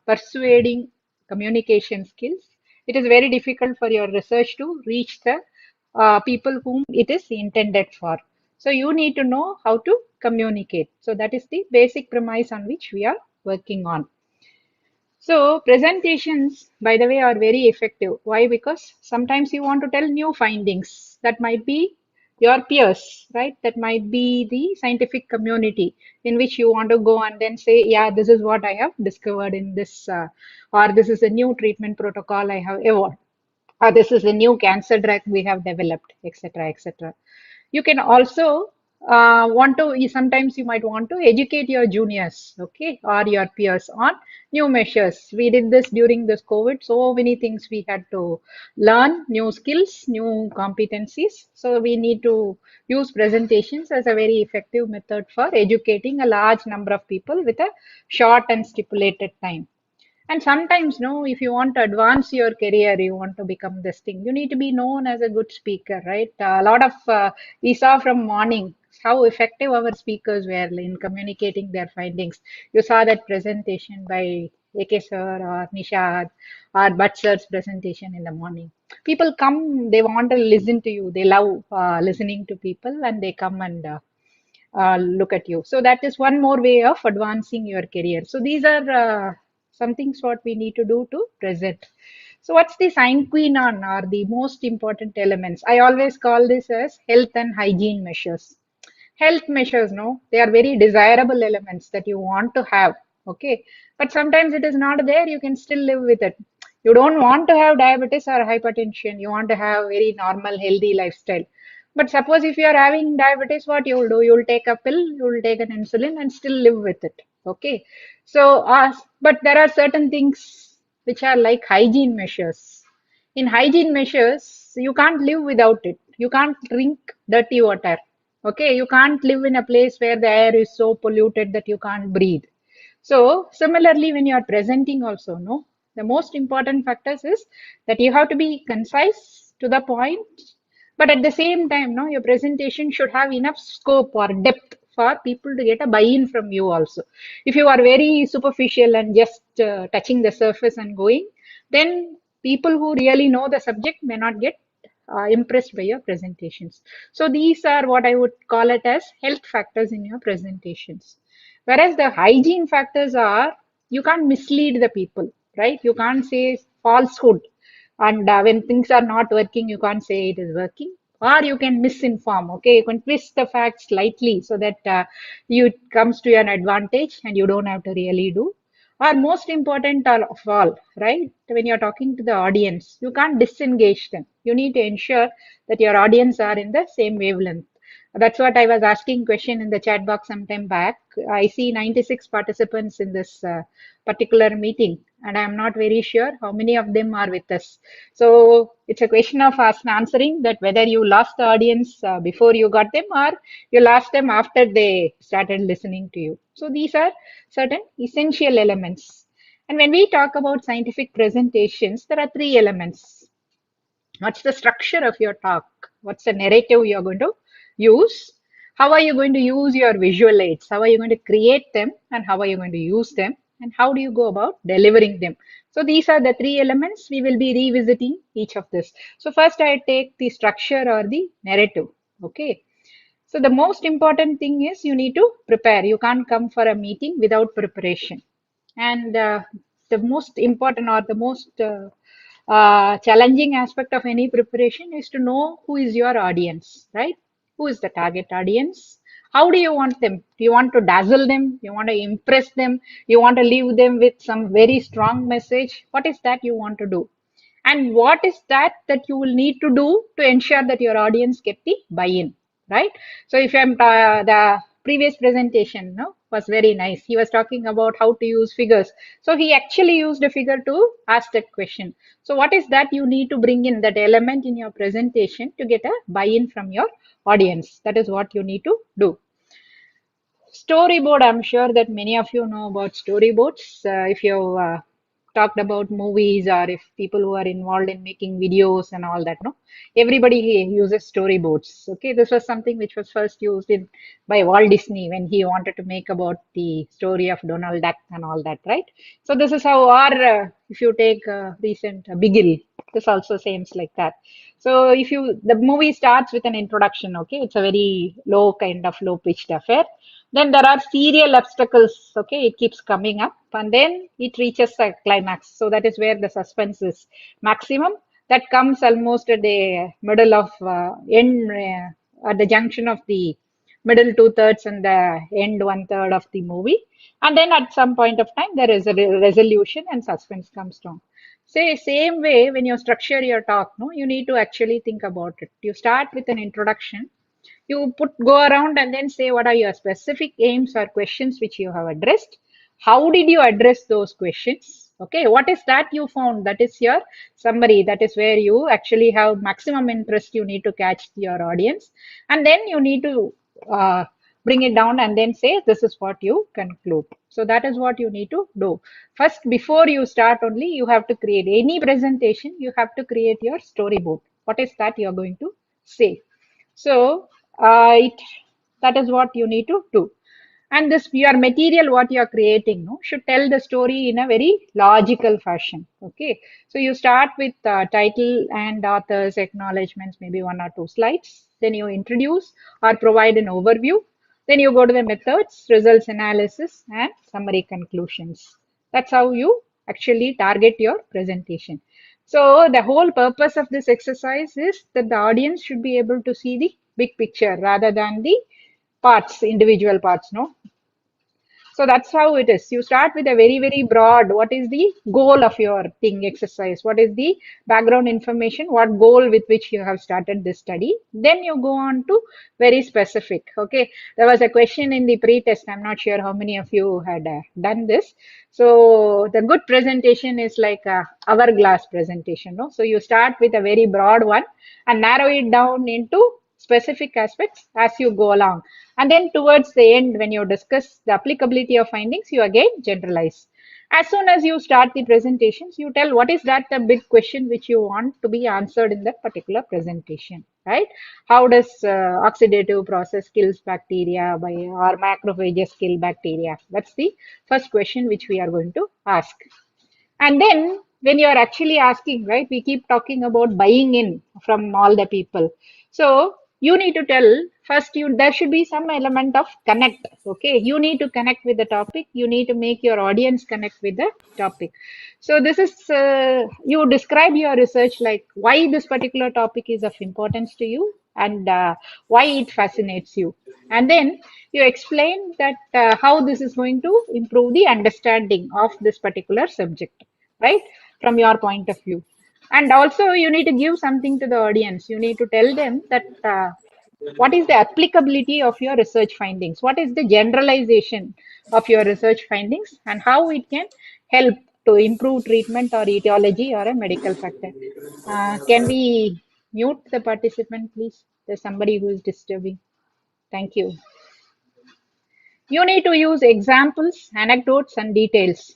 persuading communication skills. It is very difficult for your research to reach the people whom it is intended for. So you need to know how to communicate. So that is the basic premise on which we are working on. So presentations, by the way, are very effective. Why? Because sometimes you want to tell new findings that might be your peers, right? That might be the scientific community in which you want to go and then say, yeah, this is what I have discovered in this, or this is a new treatment protocol I have evolved, or this is a new cancer drug we have developed, etc., etc. You can also sometimes you might want to educate your juniors, okay, or your peers on new measures. We did this during this COVID. So many things we had to learn, new skills, new competencies. So we need to use presentations as a very effective method for educating a large number of people with a short and stipulated time. And sometimes, no, if you want to advance your career, you want to become this thing, you need to be known as a good speaker, right? A lot of, we saw from morning how effective our speakers were in communicating their findings. You saw that presentation by AK sir or Nishad or Bhatt sir's presentation in the morning. People come, they want to listen to you. They love listening to people and they come and look at you. So that is one more way of advancing your career. So these are some things what we need to do to present. So what's the sign queen on or the most important elements? I always call this as health and hygiene measures. Health measures, no, they are very desirable elements that you want to have. Okay. But sometimes it is not there. You can still live with it. You don't want to have diabetes or hypertension. You want to have very normal, healthy lifestyle. But suppose if you are having diabetes, what you will do? You will take a pill, you will take an insulin and still live with it. Okay. So, but there are certain things which are like hygiene measures. In hygiene measures, you can't live without it. You can't drink dirty water. Okay. You can't live in a place where the air is so polluted that you can't breathe. So similarly, when you are presenting also, no, the most important factors is that you have to be concise to the point, but at the same time, no, your presentation should have enough scope or depth for people to get a buy-in from you also. If you are very superficial and just touching the surface and going, then people who really know the subject may not get impressed by your presentations. So these are what I would call it as health factors in your presentations. Whereas the hygiene factors are, you can't mislead the people, right? You can't say falsehood. And when things are not working, you can't say it is working. Or you can misinform, okay? You can twist the facts slightly so that it comes to your advantage and you don't have to really do. Or most important of all, right? When you're talking to the audience, you can't disengage them. You need to ensure that your audience are in the same wavelength. That's what I was asking question in the chat box some time back. I see 96 participants in this particular meeting, and I'm not very sure how many of them are with us. So it's a question of us answering that whether you lost the audience before you got them or you lost them after they started listening to you. So these are certain essential elements. And when we talk about scientific presentations, there are three elements. What's the structure of your talk? What's the narrative you're going to use? How are you going to use your visual aids? How are you going to create them? And how are you going to use them? And how do you go about delivering them? So these are the three elements. We will be revisiting each of this. So first I take the structure or the narrative. Okay. So the most important thing is you need to prepare. You can't come for a meeting without preparation. And the most important or the most challenging aspect of any preparation is to know who is your audience, right? Who is the target audience? How do you want them? Do you want to dazzle them? You want to impress them? You want to leave them with some very strong message? What is that you want to do? And what is that you will need to do to ensure that your audience get the buy-in, right? So if I'm the previous presentation, no, was very nice. He was talking about how to use figures. So he actually used a figure to ask that question. So what is that you need to bring in that element in your presentation to get a buy-in from your audience? That is what you need to do. Storyboard, I'm sure that many of you know about storyboards. If you talked about movies or if people who are involved in making videos and all that, no, everybody uses storyboards. Okay, this was something which was first used in by Walt Disney when he wanted to make about the story of Donald Duck and all that, right? So this is how, or if you take recent Bigil, this also seems like that. So if you, the movie starts with an introduction, okay, it's a very low kind of low pitched affair. Then there are serial obstacles, okay, it keeps coming up and then it reaches a climax. So that is where the suspense is maximum. That comes almost at the middle of end, at the junction of the middle 2/3 and the end 1/3 of the movie. And then at some point of time, there is a resolution and suspense comes down. Say same way when you structure your talk, no, you need to actually think about it. You start with an introduction, you go around and then say what are your specific aims or questions which you have addressed. How did you address those questions? Okay, what is that you found? That is your summary. That is where you actually have maximum interest. You need to catch your audience, and then you need to bring it down and then say this is what you conclude. So that is what you need to do. First, before you start only, you have to create any presentation. You have to create your storyboard. What is that you are going to say? So that is what you need to do. And this your material, what you are creating, no, should tell the story in a very logical fashion. Okay. So you start with title and author's acknowledgements, maybe 1 or 2 slides. Then you introduce or provide an overview. Then you go to the methods, results analysis, and summary conclusions. That's how you actually target your presentation. So the whole purpose of this exercise is that the audience should be able to see the big picture rather than the parts, individual parts, no? So that's how it is. You start with a very, very broad, what is the goal of your thing exercise? What is the background information? What goal with which you have started this study? Then you go on to very specific. Okay. There was a question in the pre-test. I'm not sure how many of you had done this. So the good presentation is like a hourglass presentation. No? So you start with a very broad one and narrow it down into specific aspects as you go along. And then towards the end, when you discuss the applicability of findings, you again generalize. As soon as you start the presentations, you tell what is that the big question which you want to be answered in that particular presentation, right? How does oxidative process kills bacteria by or macrophages kill bacteria? That's the first question which we are going to ask. And then when you are actually asking, right, we keep talking about buying in from all the people. So you need to tell first, there should be some element of connect. Okay, you need to connect with the topic. You need to make your audience connect with the topic. So this is you describe your research like why this particular topic is of importance to you and why it fascinates you. And then you explain that how this is going to improve the understanding of this particular subject, right, from your point of view. And also you need to give something to the audience. You need to tell them that what is the applicability of your research findings, what is the generalization of your research findings, and how it can help to improve treatment or etiology or a medical factor. Can we mute the participant, please? There's somebody who is disturbing. Thank you. You need to use examples, anecdotes, and details.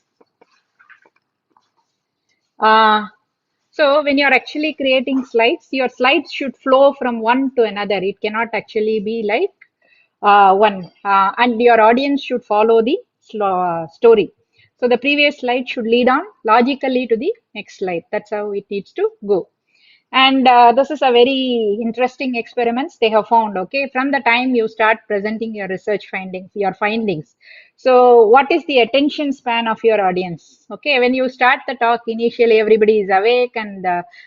So when you're actually creating slides, your slides should flow from one to another. It cannot actually be like one. And your audience should follow the story. So the previous slide should lead on logically to the next slide. That's how it needs to go. And this is a very interesting experiments they have found. Okay, from the time you start presenting your research findings, your findings. So what is the attention span of your audience? Okay, when you start the talk, initially everybody is awake and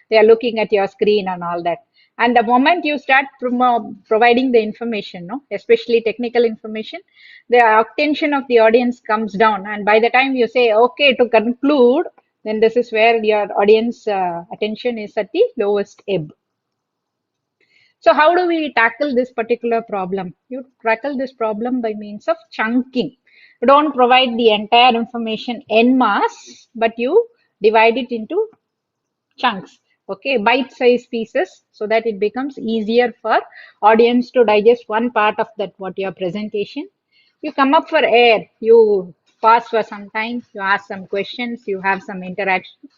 they are looking at your screen and all that. And the moment you start providing the information, no, especially technical information, the attention of the audience comes down. And by the time you say, okay, to conclude, then this is where your audience attention is at the lowest ebb. So how do we tackle this particular problem? You tackle this problem by means of chunking. You don't provide the entire information en masse, but you divide it into chunks. Okay, bite-sized pieces so that it becomes easier for audience to digest one part of that what your presentation. You come up for air. You pause for some time, you ask some questions, you have some interaction,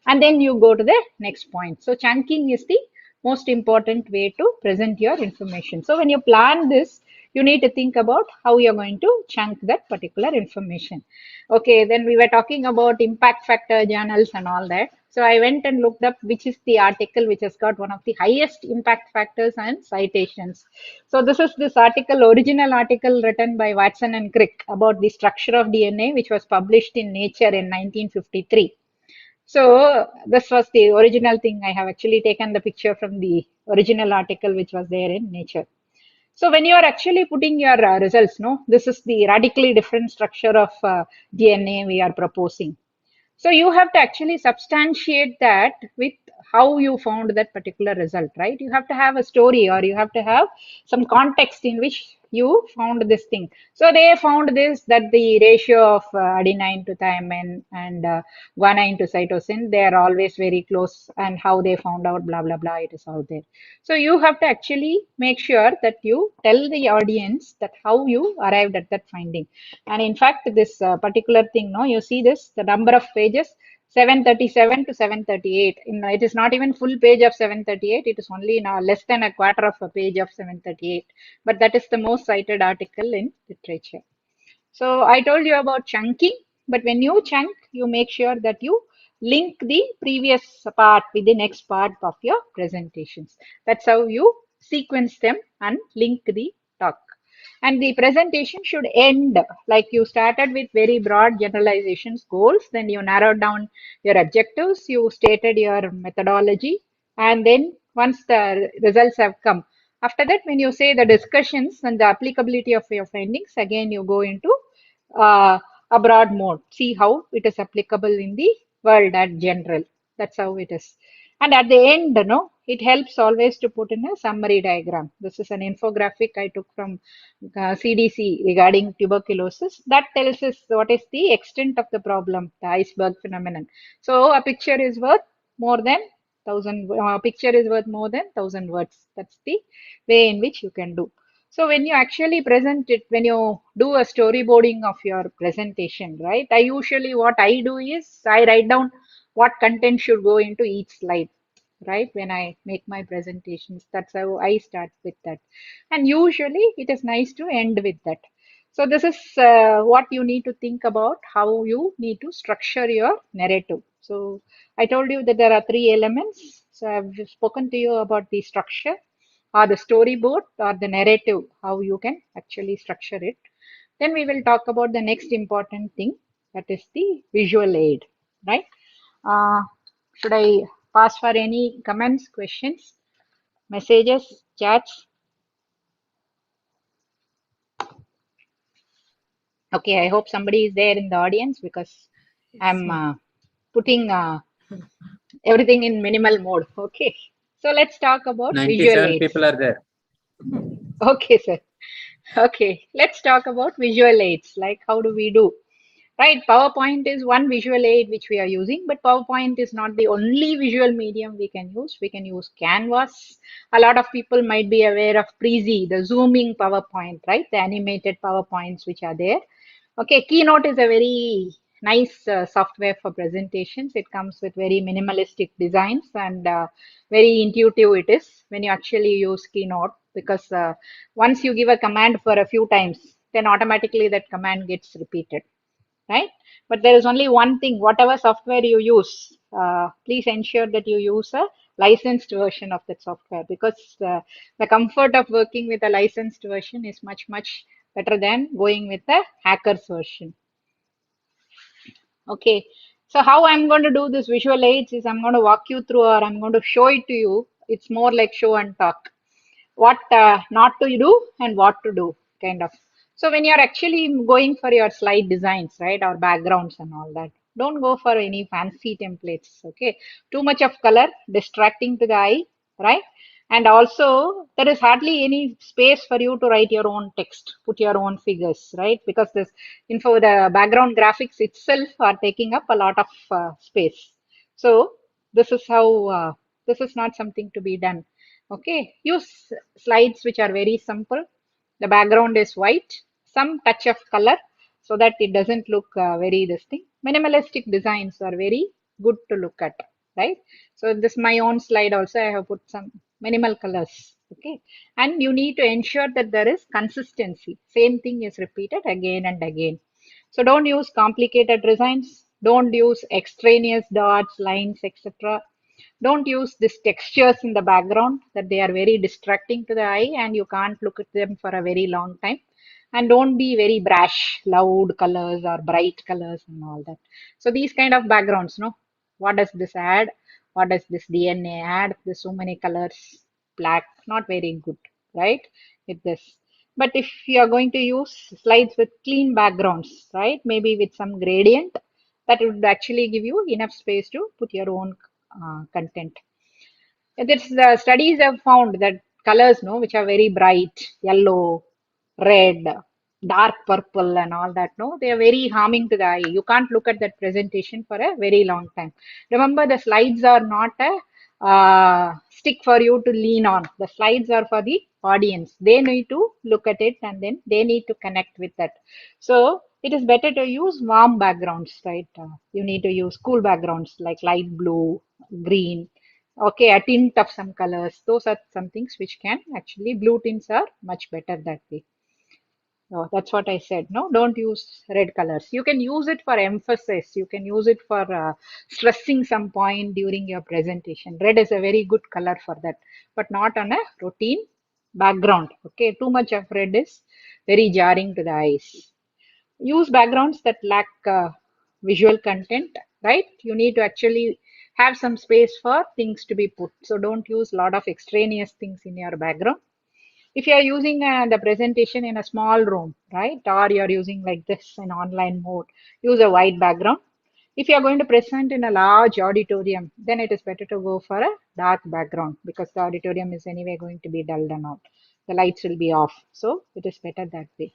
and then you go to the next point. So chunking is the most important way to present your information. So when you plan this, you need to think about how you're going to chunk that particular information. Okay, then we were talking about impact factor journals and all that. So I went and looked up which is the article which has got one of the highest impact factors and citations. So this is this article, original article written by Watson and Crick about the structure of DNA, which was published in Nature in 1953. So this was the original thing. I have actually taken the picture from the original article which was there in Nature. So when you are actually putting your results, no, this is the radically different structure of DNA we are proposing. So you have to actually substantiate that with how you found that particular result, right? You have to have a story, or you have to have some context in which you found this thing. So they found this, that the ratio of adenine to thymine and guanine to cytosine, they are always very close, and how they found out, blah, blah, blah, it is all there. So you have to actually make sure that you tell the audience that how you arrived at that finding. And in fact, this particular thing, no, you see this, the number of pages, 737 to 738. It is not even full page of 738. It is only now less than a quarter of a page of 738. But that is the most cited article in literature. So I told you about chunking, but when you chunk, you make sure that you link the previous part with the next part of your presentations. That's how you sequence them and link the talk. And the presentation should end like you started with very broad generalizations, goals, then you narrowed down your objectives, you stated your methodology, and then once the results have come, after that, when you say the discussions and the applicability of your findings, again you go into a broad mode. See how it is applicable in the world at general. That's how it is. And at the end, no, it helps always to put in a summary diagram. This is an infographic I took from CDC regarding tuberculosis. That tells us what is the extent of the problem, the iceberg phenomenon. So a picture is worth more than 1,000. Picture is worth more than 1,000 words. That's the way in which you can do. So when you actually present it, when you do a storyboarding of your presentation, right? What I do is I write down what content should go into each slide, right? When I make my presentations, that's how I start with that. And usually it is nice to end with that. So this is what you need to think about, how you need to structure your narrative. So I told you that there are 3 elements. So I've spoken to you about the structure, or the storyboard, or the narrative, how you can actually structure it. Then we will talk about the next important thing, that is the visual aid, right? Should I pass for any comments, questions, messages, chats? Okay, I hope somebody is there in the audience, because I'm putting everything in minimal mode. Okay, so let's talk about visual 97 aids. people are there. Okay, sir. Okay, let's talk about visual aids. Like, how do we do? Right, PowerPoint is one visual aid which we are using, but PowerPoint is not the only visual medium we can use. We can use Canvas. A lot of people might be aware of Prezi, the zooming PowerPoint, right? The animated PowerPoints which are there. Okay, Keynote is a very nice software for presentations. It comes with very minimalistic designs, and very intuitive it is when you actually use Keynote, because once you give a command for a few times, then automatically that command gets repeated, right? But there is only one thing, whatever software you use, please ensure that you use a licensed version of that software, because the comfort of working with a licensed version is much, much better than going with a hacker's version. Okay, so how I'm going to do this visual aids is I'm going to walk you through, or I'm going to show it to you. It's more like show and talk. What not to do and what to do, kind of. So when you're actually going for your slide designs, right, or backgrounds and all that, don't go for any fancy templates, okay? Too much of color, distracting to the eye, right? And also, there is hardly any space for you to write your own text, put your own figures, right? Because this the background graphics itself are taking up a lot of space. So this is how, this is not something to be done. Okay, use slides which are very simple. The background is white, some touch of color, so that it doesn't look very this thing. Minimalistic designs are very good to look at, right? So this my own slide also, I have put some minimal colors. Okay, and you need to ensure that there is consistency. Same thing is repeated again and again. So don't use complicated designs. Don't use extraneous dots, lines, etc. Don't use these textures in the background that they are very distracting to the eye and you can't look at them for a very long time. And don't be very brash, loud colors or bright colors and all that. So these kind of backgrounds, no, what does this add? What does this DNA add? There's so many colors, black, not very good, right? With this. But if you are going to use slides with clean backgrounds, right? Maybe with some gradient, that would actually give you enough space to put your own content. The studies have found that colors, no, which are very bright, yellow, red, dark purple, and all that, no, they are very harming to the eye. You can't look at that presentation for a very long time. Remember, the slides are not a stick for you to lean on. The slides are for the audience. They need to look at it and then they need to connect with that. So it is better to use warm backgrounds, right? You need to use cool backgrounds like light blue, green. Okay, a tint of some colors. Those are some things which can actually, blue tints are much better that way. No, that's what I said. No, don't use red colors. You can use it for emphasis. You can use it for stressing some point during your presentation. Red is a very good color for that, but not on a routine background. Okay, too much of red is very jarring to the eyes. Use backgrounds that lack visual content, right? You need to actually have some space for things to be put. So don't use a lot of extraneous things in your background. If you are using the presentation in a small room, right, or you are using like this in online mode, use a white background. If you are going to present in a large auditorium, then it is better to go for a dark background because the auditorium is anyway going to be dulled and all. The lights will be off. So it is better that way.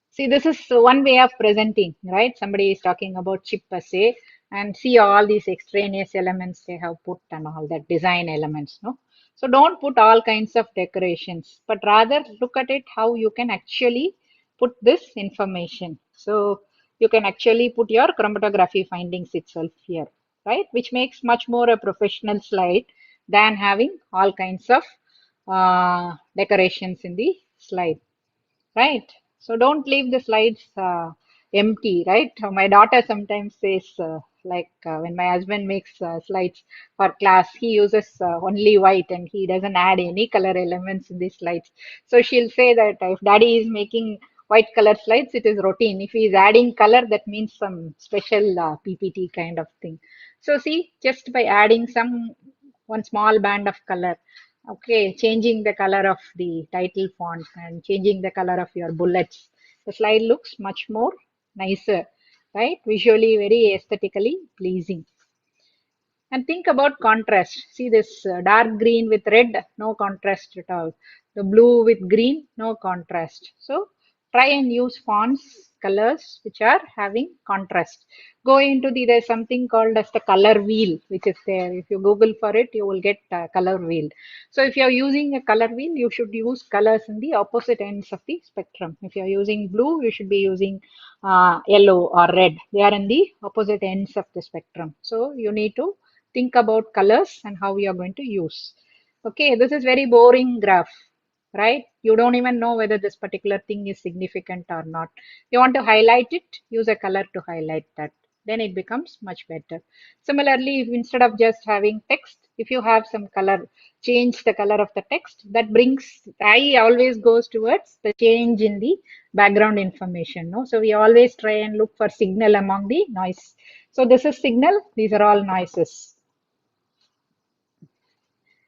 See, this is one way of presenting, right? Somebody is talking about chip assay and see all these extraneous elements they have put and all that design elements, no? So don't put all kinds of decorations, but rather look at it how you can actually put this information. So you can actually put your chromatography findings itself here, right? Which makes much more a professional slide than having all kinds of decorations in the slide, right? So don't leave the slides empty, right? My daughter sometimes says, when my husband makes slides for class, he uses only white and he doesn't add any color elements in the slides. So she'll say that if daddy is making white color slides, it is routine. If he is adding color, that means some special PPT kind of thing. So see, just by adding one small band of color, okay, changing the color of the title font and changing the color of your bullets, the slide looks much more nicer, right? Visually very aesthetically pleasing. And think about contrast. See this dark green with red, no contrast at all. The blue with green, no contrast. So try and use fonts, colors which are having contrast. Go into there's something called as the color wheel, which is there. If you Google for it, you will get color wheel. So if you're using a color wheel, you should use colors in the opposite ends of the spectrum. If you're using blue, you should be using yellow or red. They are in the opposite ends of the spectrum. So you need to think about colors and how you are going to use. Okay, this is very boring graph, right? You don't even know whether this particular thing is significant or not. You want to highlight it, use a color to highlight that. Then it becomes much better. Similarly, if instead of just having text, if you have some color, change the color of the text, that brings, eye always goes towards the change in the background information. No? So we always try and look for signal among the noise. So this is signal, these are all noises.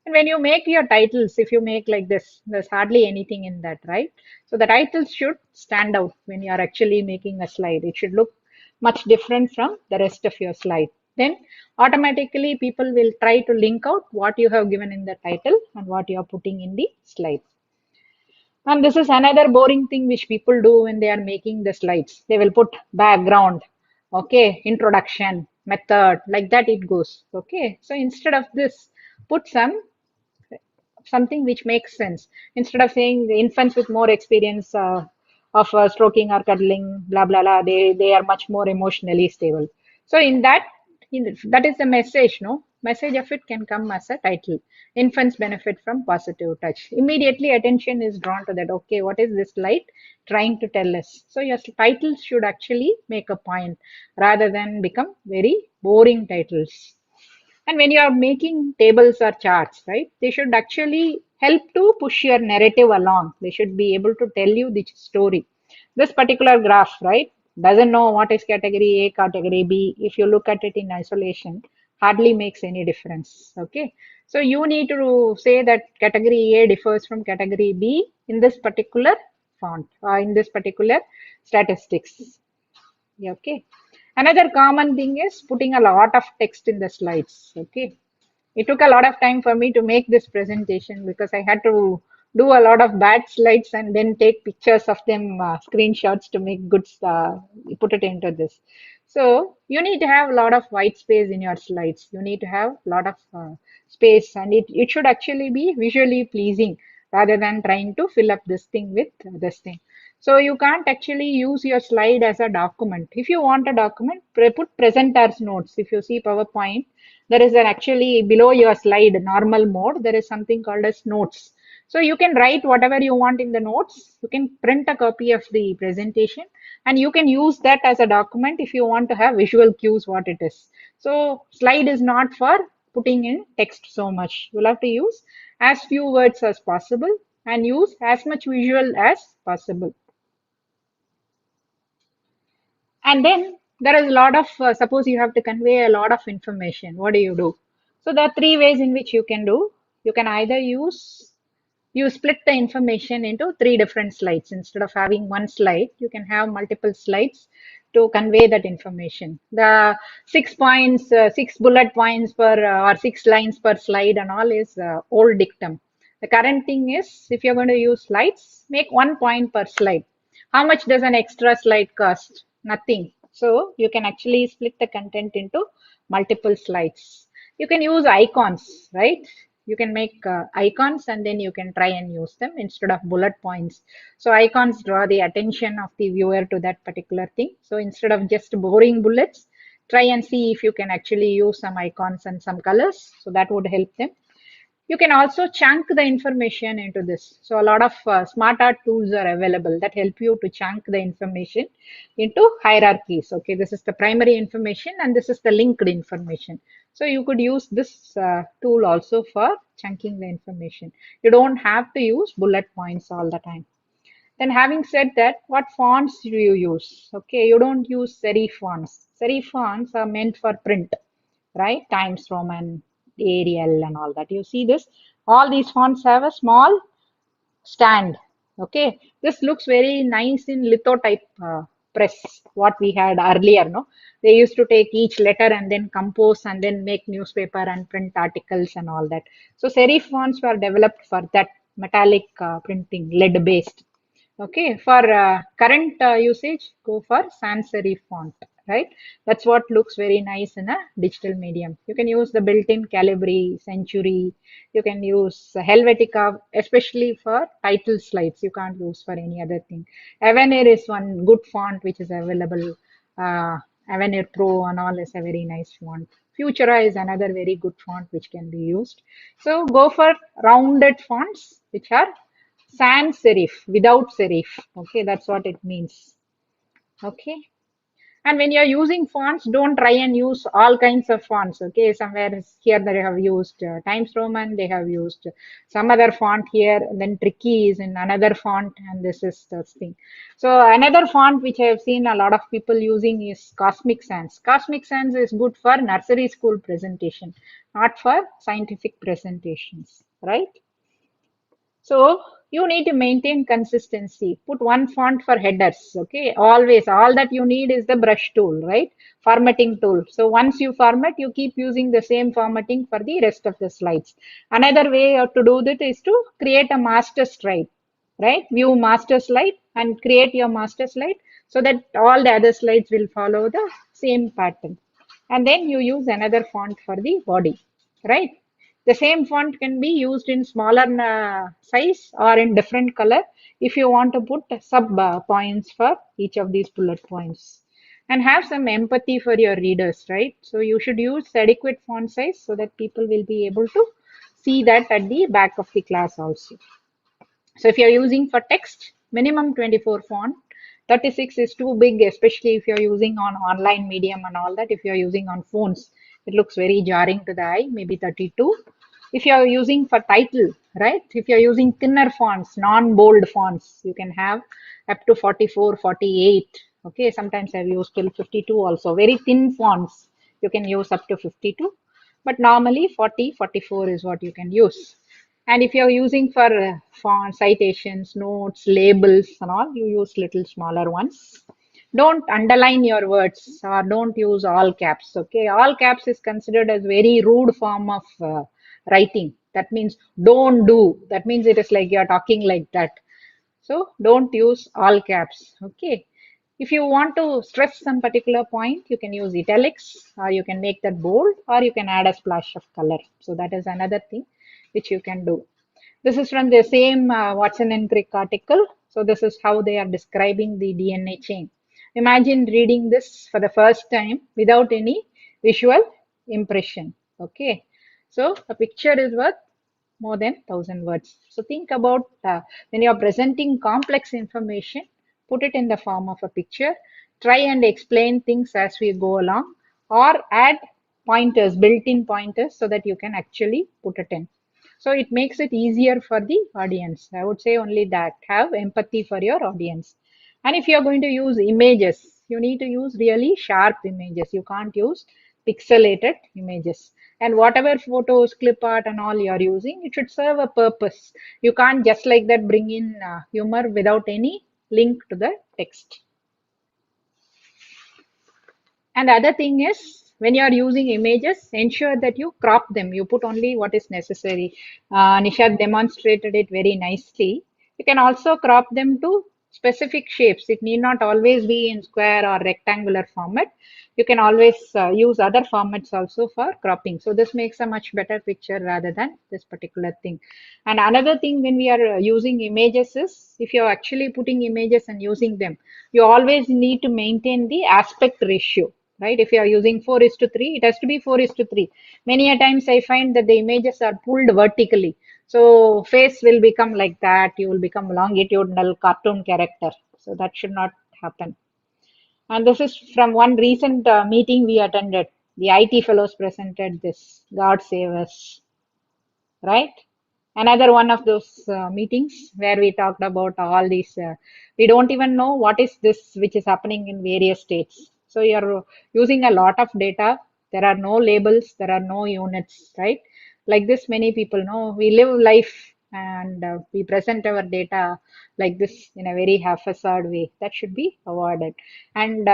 And when you make your titles, if you make like this, there's hardly anything in that, right? So the titles should stand out when you are actually making a slide. It should look much different from the rest of your slide. Then automatically people will try to link out what you have given in the title and what you are putting in the slide. And this is another boring thing which people do when they are making the slides. They will put background, okay, introduction, method, like that it goes. Okay, so instead of this, put something which makes sense. Instead of saying the infants with more experience of stroking or cuddling, blah, blah, blah. They are much more emotionally stable. So that is the message, no? Message of it can come as a title. Infants benefit from positive touch. Immediately attention is drawn to that. Okay, what is this light trying to tell us? So your titles should actually make a point rather than become very boring titles. And when you are making tables or charts, right, they should actually help to push your narrative along. They should be able to tell you the story. This particular graph, right, doesn't know what is category A, category B. If you look at it in isolation, hardly makes any difference. Okay. So you need to say that category A differs from category B in this particular font, in this particular statistics. Yeah, okay. Another common thing is putting a lot of text in the slides. Okay. It took a lot of time for me to make this presentation because I had to do a lot of bad slides and then take pictures of them, screenshots to make good, put it into this. So you need to have a lot of white space in your slides. You need to have a lot of space, and it should actually be visually pleasing rather than trying to fill up this thing with this thing. So you can't actually use your slide as a document. If you want a document, put presenter's notes. If you see PowerPoint, there is an actually below your slide normal mode, there is something called as notes. So you can write whatever you want in the notes. You can print a copy of the presentation and you can use that as a document if you want to have visual cues what it is. So slide is not for putting in text so much. You'll have to use as few words as possible and use as much visual as possible. And then there is a lot of, suppose you have to convey a lot of information. What do you do? So there are three ways in which you can do. You can either you split the information into three different slides. Instead of having one slide, you can have multiple slides to convey that information. The 6 points, 6 bullet points per or 6 lines per slide and all is old dictum. The current thing is, if you're going to use slides, make 1 point per slide. How much does an extra slide cost? Nothing. So you can actually split the content into multiple slides. You can use icons, right? You can make icons and then you can try and use them instead of bullet points. So icons draw the attention of the viewer to that particular thing. So instead of just boring bullets, try and see if you can actually use some icons and some colors. So that would help them. You can also chunk the information into this. So a lot of smart art tools are available that help you to chunk the information into hierarchies. Okay, this is the primary information and this is the linked information. So you could use this tool also for chunking the information. You don't have to use bullet points all the time. Then having said that, what fonts do you use? Okay, you don't use serif fonts. Serif fonts are meant for print, right? Times Roman, Arial and all that. You see this? All these fonts have a small stand. Okay, this looks very nice in lithotype press, what we had earlier, no? They used to take each letter and then compose and then make newspaper and print articles and all that. So serif fonts were developed for that metallic printing, lead based. Okay, for current usage, go for sans serif font, right? That's what looks very nice in a digital medium. You can use the built-in Calibri, Century. You can use Helvetica, especially for title slides. You can't use for any other thing. Avenir is one good font which is available. Avenir Pro and all is a very nice font. Futura is another very good font which can be used. So go for rounded fonts which are sans serif, without serif. Okay, that's what it means. Okay. And when you're using fonts, don't try and use all kinds of fonts. Okay, somewhere here they have used Times Roman, they have used some other font here, then Tricky is in another font, and this is the thing. So another font which I have seen a lot of people using is Cosmic Sans. Cosmic Sans is good for nursery school presentation, not for scientific presentations, right? So you need to maintain consistency. Put one font for headers. Okay, always all that you need is the brush tool, right? Formatting tool. So once you format, you keep using the same formatting for the rest of the slides. Another way to do that is to create a master slide, right? View master slide and create your master slide so that all the other slides will follow the same pattern. And then you use another font for the body, right? The same font can be used in smaller size or in different color if you want to put sub points for each of these bullet points. And have some empathy for your readers, right? So you should use adequate font size so that people will be able to see that at the back of the class also. So if you're using for text, minimum 24 font. 36 is too big, especially if you're using on online medium and all that. If you're using on phones, it looks very jarring to the eye, maybe 32. If you're using for title, right? If you're using thinner fonts, non-bold fonts, you can have up to 44, 48. Okay, sometimes I've used till 52 also. Very thin fonts, you can use up to 52. But normally 40, 44 is what you can use. And if you're using for font, citations, notes, labels and all, you use little smaller ones. Don't underline your words or don't use all caps. Okay, all caps is considered as very rude form of writing. That means don't do. That means it is like you're talking like that. So don't use all caps. Okay. If you want to stress some particular point, you can use italics or you can make that bold or you can add a splash of color. So that is another thing which you can do. This is from the same Watson and Crick article. So this is how they are describing the DNA chain. Imagine reading this for the first time without any visual impression. Okay. So a picture is worth more than 1,000 words. So think about when you're presenting complex information, put it in the form of a picture, try and explain things as we go along, or add pointers, built-in pointers, so that you can actually put it in. So it makes it easier for the audience. I would say only that. Have empathy for your audience. And if you're going to use images, you need to use really sharp images. You can't use pixelated images. And whatever photos, clip art and all you're using, it should serve a purpose. You can't just like that bring in humor without any link to the text. And the other thing is, when you are using images, ensure that you crop them. You put only what is necessary. Nishad demonstrated it very nicely. You can also crop them to specific shapes. It need not always be in square or rectangular format. You can always use other formats also for cropping. So this makes a much better picture rather than this particular thing. And another thing when we are using images is, if you're actually putting images and using them, you always need to maintain the aspect ratio. Right? If you are using 4:3, it has to be 4:3. Many a times I find that the images are pulled vertically. So face will become like that. You will become longitudinal cartoon character. So that should not happen. And this is from one recent meeting we attended. The IT fellows presented this. God save us. Right? Another one of those meetings where we talked about all these. We don't even know what is this which is happening in various states. So you're using a lot of data. There are no labels. There are no units, right? Like this, many people know we live life and we present our data like this in a very haphazard way. That should be avoided. And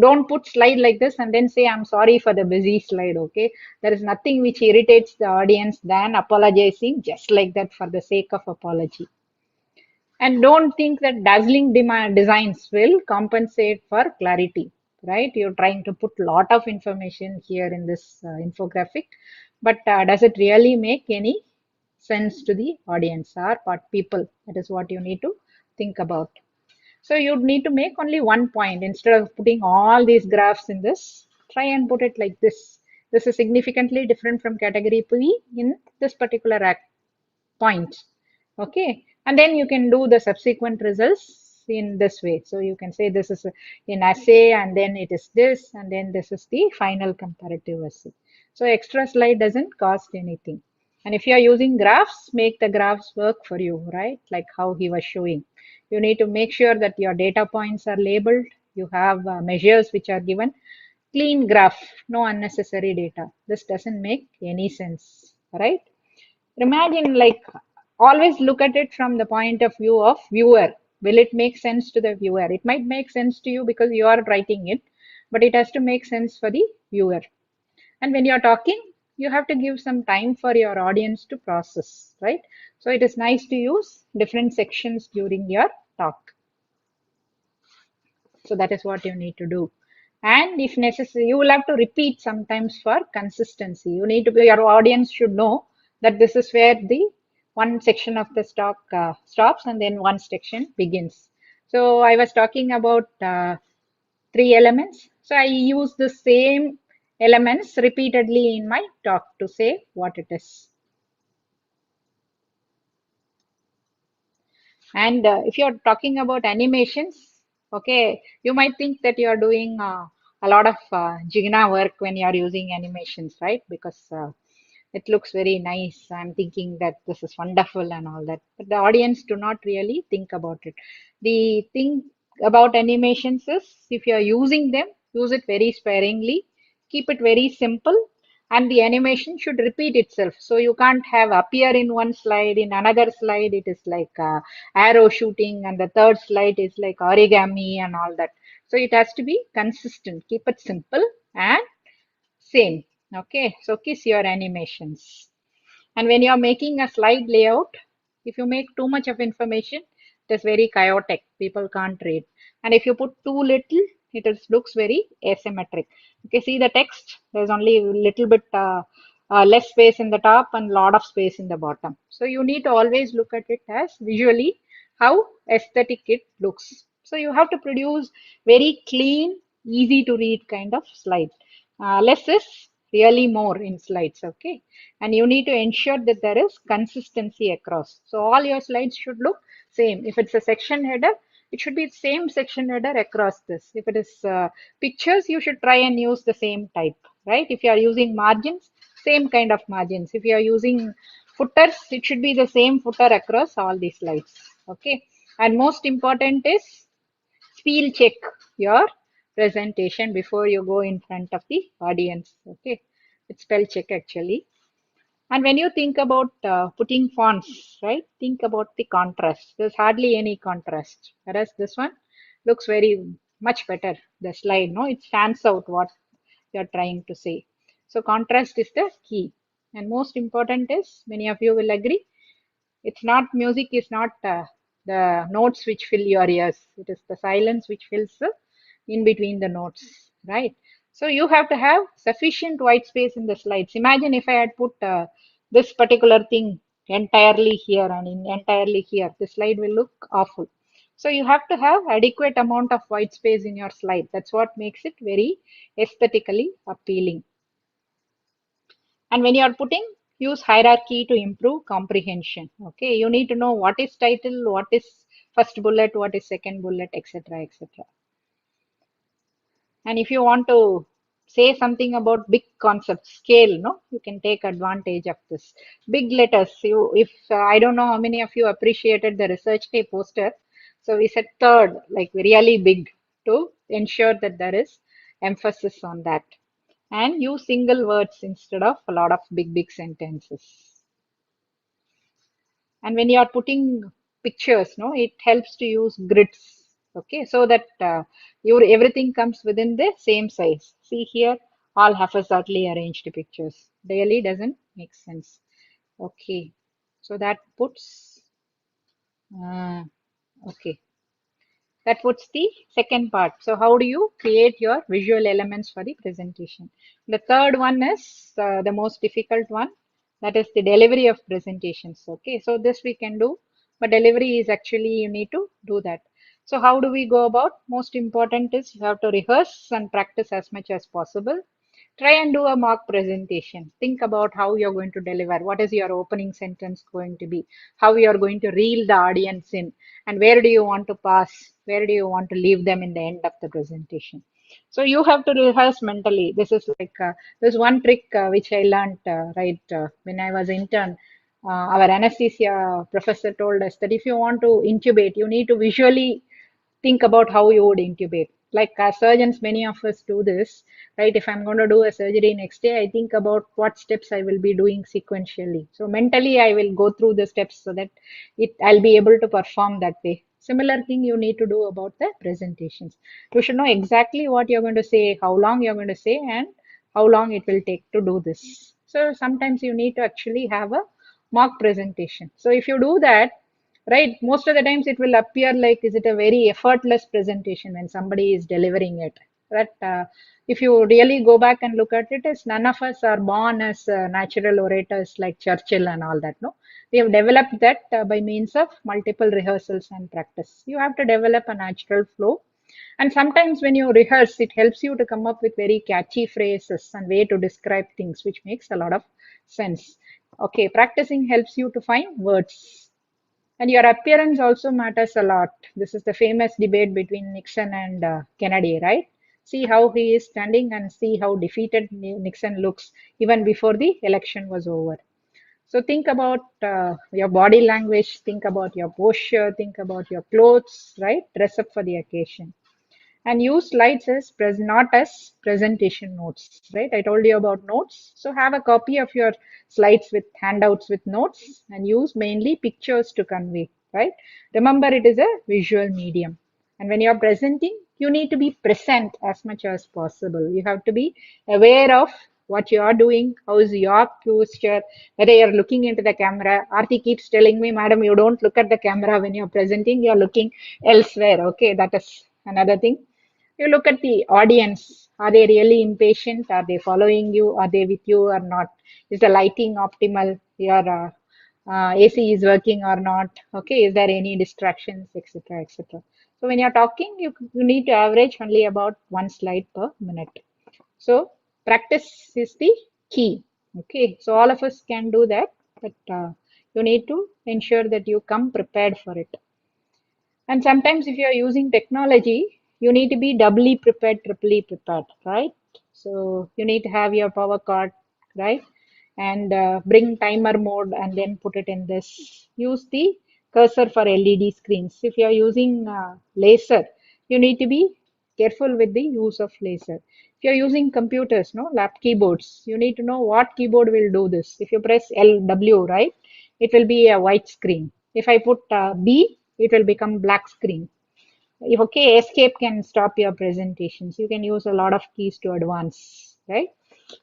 don't put slide like this and then say I'm sorry for the busy slide. Okay, there is nothing which irritates the audience than apologizing just like that for the sake of apology. And don't think that dazzling designs will compensate for clarity, right? You're trying to put a lot of information here in this infographic, but does it really make any sense to the audience or people? That is what you need to think about. So you'd need to make only one point instead of putting all these graphs in this. Try and put it like this. This is significantly different from category P in this particular point. Okay, and then you can do the subsequent results in this way. So you can say this is in assay, and then it is this, and then this is the final comparative assay. So extra slide doesn't cost anything. And if you are using graphs, make the graphs work for you, right? Like how he was showing. You need to make sure that your data points are labeled. You have measures which are given. Clean graph, no unnecessary data. This doesn't make any sense, right? Imagine, like, always look at it from the point of view of viewer. Will it make sense to the viewer? It might make sense to you because you are writing it, but it has to make sense for the viewer. And when you're talking, you have to give some time for your audience to process, right? So it is nice to use different sections during your talk. So that is what you need to do. And if necessary, you will have to repeat sometimes for consistency. You need to be, your audience should know that this is where the one section of the stock stops and then one section begins. So I was talking about three elements. So I use the same elements repeatedly in my talk to say what it is. And if you're talking about animations, okay, you might think that you're doing a lot of Jigna work when you're using animations, right? Because it looks very nice. I'm thinking that this is wonderful and all that. But the audience do not really think about it. The thing about animations is if you're using them, use it very sparingly, keep it very simple, and the animation should repeat itself. So you can't have appear in one slide, in another slide it is like arrow shooting, and the third slide is like origami and all that. So it has to be consistent. Keep it simple and same. Okay, so kiss your animations. And when you're making a slide layout, if you make too much of information, it is very chaotic. People can't read. And if you put too little, looks very asymmetric. Okay, see the text, there's only a little bit less space in the top and lot of space in the bottom. So you need to always look at it as visually how aesthetic it looks. So you have to produce very clean, easy to read kind of slide. Less is really more in slides, okay? And you need to ensure that there is consistency across. So all your slides should look same. If it's a section header, it should be same section header across this. If it is pictures, you should try and use the same type, right? If you are using margins, same kind of margins. If you are using footers, it should be the same footer across all these slides, okay? And most important is spell check your presentation before you go in front of the audience, okay? It's spell check actually. And when you think about putting fonts, right, think about the contrast. There's hardly any contrast, whereas this one looks very much better. The slide, no, it stands out what you're trying to say. So contrast is the key. And most important is, many of you will agree, it's not music is not the notes which fill your ears. It is the silence which fills in between the notes, right? So you have to have sufficient white space in the slides. Imagine if I had put this particular thing entirely here and entirely here, the slide will look awful. So you have to have adequate amount of white space in your slide. That's what makes it very aesthetically appealing. And when you are putting, use hierarchy to improve comprehension. Okay, you need to know what is title, what is first bullet, what is second bullet, etc., etc. And if you want to say something about big concepts, scale, no, you can take advantage of this. Big letters. If I don't know how many of you appreciated the research day poster. So we said third, like really big, to ensure that there is emphasis on that. And use single words instead of a lot of big sentences. And when you are putting pictures, no, it helps to use grids, okay, so that your everything comes within the same size. See here, all haphazardly arranged pictures really doesn't make sense. Okay, so that puts okay, that puts the second part. So how do you create your visual elements for the presentation? The third one is the most difficult one, that is the delivery of presentations. Okay, so this we can do, but delivery is actually you need to do that. So how do we go about? Most important is you have to rehearse and practice as much as possible. Try and do a mock presentation. Think about how you're going to deliver. What is your opening sentence going to be? How you're going to reel the audience in, and where do you want to pass? Where do you want to leave them in the end of the presentation? So you have to rehearse mentally. This is like there's one trick which I learned when I was intern. Our anesthesia professor told us that if you want to intubate, you need to visually think about how you would intubate. Like as surgeons, many of us do this, right? If I'm going to do a surgery next day, I think about what steps I will be doing sequentially. So mentally, I will go through the steps so that I'll be able to perform that way. Similar thing you need to do about the presentations. You should know exactly what you're going to say, how long you're going to say, and how long it will take to do this. So sometimes you need to actually have a mock presentation. So if you do that, right, most of the times it will appear like, is it a very effortless presentation when somebody is delivering it, that if you really go back and look at it, is none of us are born as natural orators like Churchill and all that. No, we have developed that by means of multiple rehearsals and practice. You have to develop a natural flow. And sometimes when you rehearse, it helps you to come up with very catchy phrases and way to describe things, which makes a lot of sense. Okay, practicing helps you to find words. And your appearance also matters a lot. This is the famous debate between Nixon and Kennedy, right? See how he is standing and see how defeated Nixon looks even before the election was over. So think about your body language, think about your posture, think about your clothes, right? Dress up for the occasion. And use slides as not as presentation notes, right? I told you about notes. So have a copy of your slides with handouts with notes and use mainly pictures to convey, right? Remember, it is a visual medium. And when you're presenting, you need to be present as much as possible. You have to be aware of what you are doing, how is your posture, whether you're looking into the camera. Aarti keeps telling me, madam, you don't look at the camera when you're presenting, you're looking elsewhere. Okay, that is another thing. You look at the audience. Are they really impatient? Are they following you? Are they with you or not? Is the lighting optimal? Your AC is working or not? Okay, is there any distractions, etc., etc. So when you're talking, you need to average only about one slide per minute. So practice is the key. Okay, so all of us can do that, but you need to ensure that you come prepared for it. And sometimes if you are using technology, you need to be doubly prepared, triply prepared, right? So you need to have your power cord, right? And bring timer mode and then put it in this. Use the cursor for LED screens. If you are using laser, you need to be careful with the use of laser. If you're using computers, no, lap keyboards, you need to know what keyboard will do this. If you press LW, right, it will be a white screen. If I put B, it will become black screen. If okay, escape can stop your presentations. You can use a lot of keys to advance, right?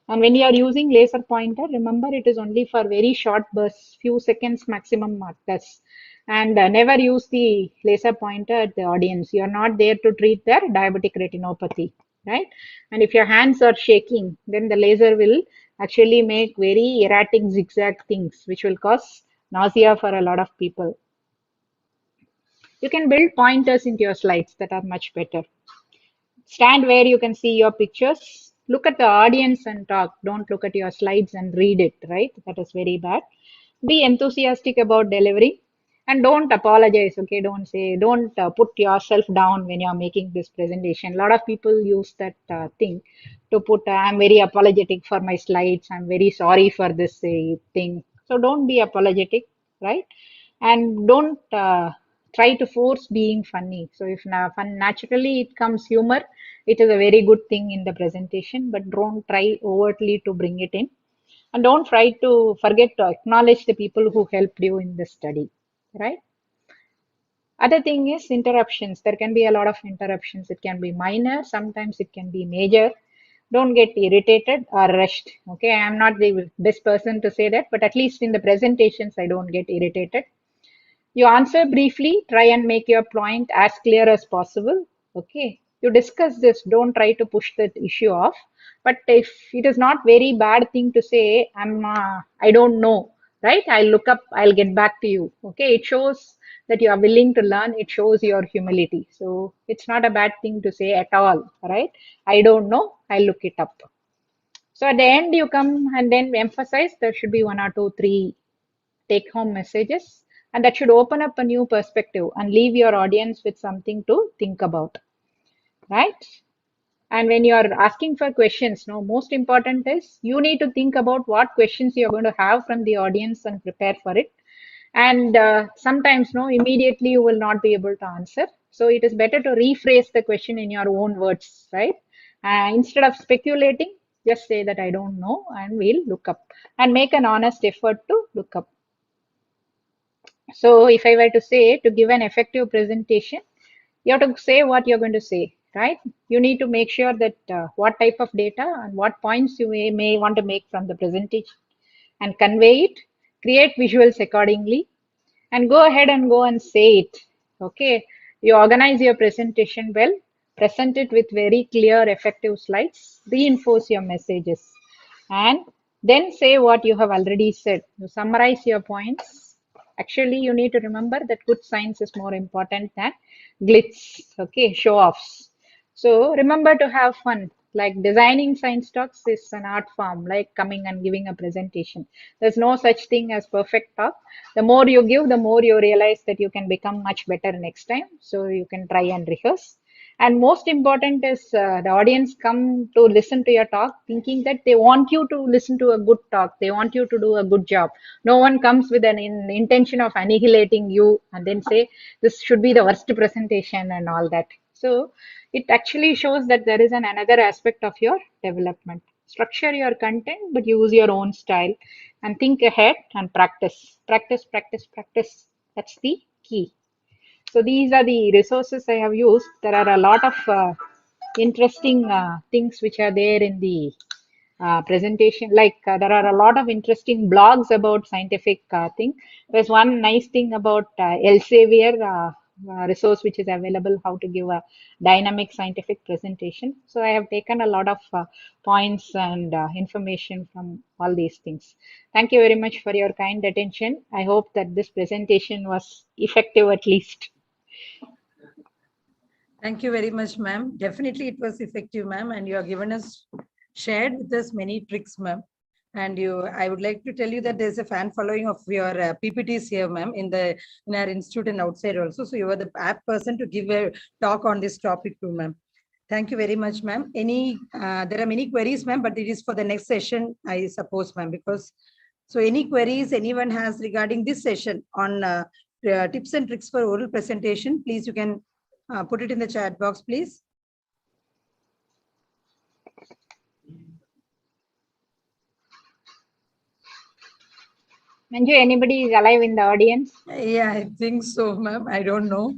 And when you are using laser pointer, remember it is only for very short bursts, few seconds maximum markers. And never use the laser pointer at the audience. You are not there to treat their diabetic retinopathy, right? And if your hands are shaking, then the laser will actually make very erratic zigzag things, which will cause nausea for a lot of people. You can build pointers into your slides that are much better. Stand where you can see your pictures. Look at the audience and talk. Don't look at your slides and read it, right? That is very bad. Be enthusiastic about delivery and don't apologize, okay? Don't put yourself down when you're making this presentation. A lot of people use that thing to put, I'm very apologetic for my slides. I'm very sorry for this thing. So don't be apologetic, right? And don't try to force being funny. So if fun naturally it comes humor, it is a very good thing in the presentation, but don't try overtly to bring it in. And don't try to forget to acknowledge the people who helped you in the study, right? Other thing is interruptions. There can be a lot of interruptions. It can be minor, sometimes it can be major. Don't get irritated or rushed. Okay, I am not the best person to say that, but at least in the presentations, I don't get irritated. You answer briefly, try and make your point as clear as possible. Okay, you discuss this, don't try to push that issue off. But if it is not very bad thing to say, I don't know, right? I'll look up, I'll get back to you. Okay, it shows that you are willing to learn, it shows your humility. So it's not a bad thing to say at all, right? I don't know, I'll look it up. So at the end, you come and then emphasize there should be 1 or 2, 3 take home messages, and that should open up a new perspective and leave your audience with something to think about, right? And when you are asking for questions, no, most important is you need to think about what questions you're going to have from the audience and prepare for it. And sometimes, no, immediately you will not be able to answer. So it is better to rephrase the question in your own words, right? Instead of speculating, just say that I don't know and we'll look up and make an honest effort to look up. So if I were to say to give an effective presentation, you have to say what you're going to say, right? You need to make sure that what type of data and what points you may want to make from the presentation and convey it, create visuals accordingly, and go ahead and go and say it. Okay, you organize your presentation well, present it with very clear, effective slides, reinforce your messages, and then say what you have already said. You summarize your points. Actually, you need to remember that good science is more important than glitz, okay, show offs. So remember to have fun. Like designing science talks is an art form, like coming and giving a presentation. There's no such thing as perfect talk. The more you give, the more you realize that you can become much better next time. So you can try and rehearse. And most important is the audience come to listen to your talk thinking that they want you to listen to a good talk. They want you to do a good job. No one comes with an intention of annihilating you and then say this should be the worst presentation and all that. So it actually shows that there is another aspect of your development. Structure your content, but use your own style and think ahead and practice. Practice, practice, practice. That's the key. So these are the resources I have used. There are a lot of interesting things which are there in the presentation. Like there are a lot of interesting blogs about scientific thing. There's one nice thing about Elsevier resource which is available, how to give a dynamic scientific presentation. So I have taken a lot of points and information from all these things. Thank you very much for your kind attention. I hope that this presentation was effective at least. Thank you very much, ma'am. Definitely it was effective, ma'am, and you have given us, shared with us many tricks, ma'am. And I would like to tell you that there's a fan following of your PPTs here, ma'am, in our institute and outside also. So you are the apt person to give a talk on this topic too, ma'am. Thank you very much, ma'am. There are many queries, ma'am, but it is for the next session, I suppose, ma'am, because so any queries anyone has regarding this session on tips and tricks for oral presentation, please, you can put it in the chat box, please. Manju, anybody is alive in the audience? Yeah, I think so, ma'am. I don't know.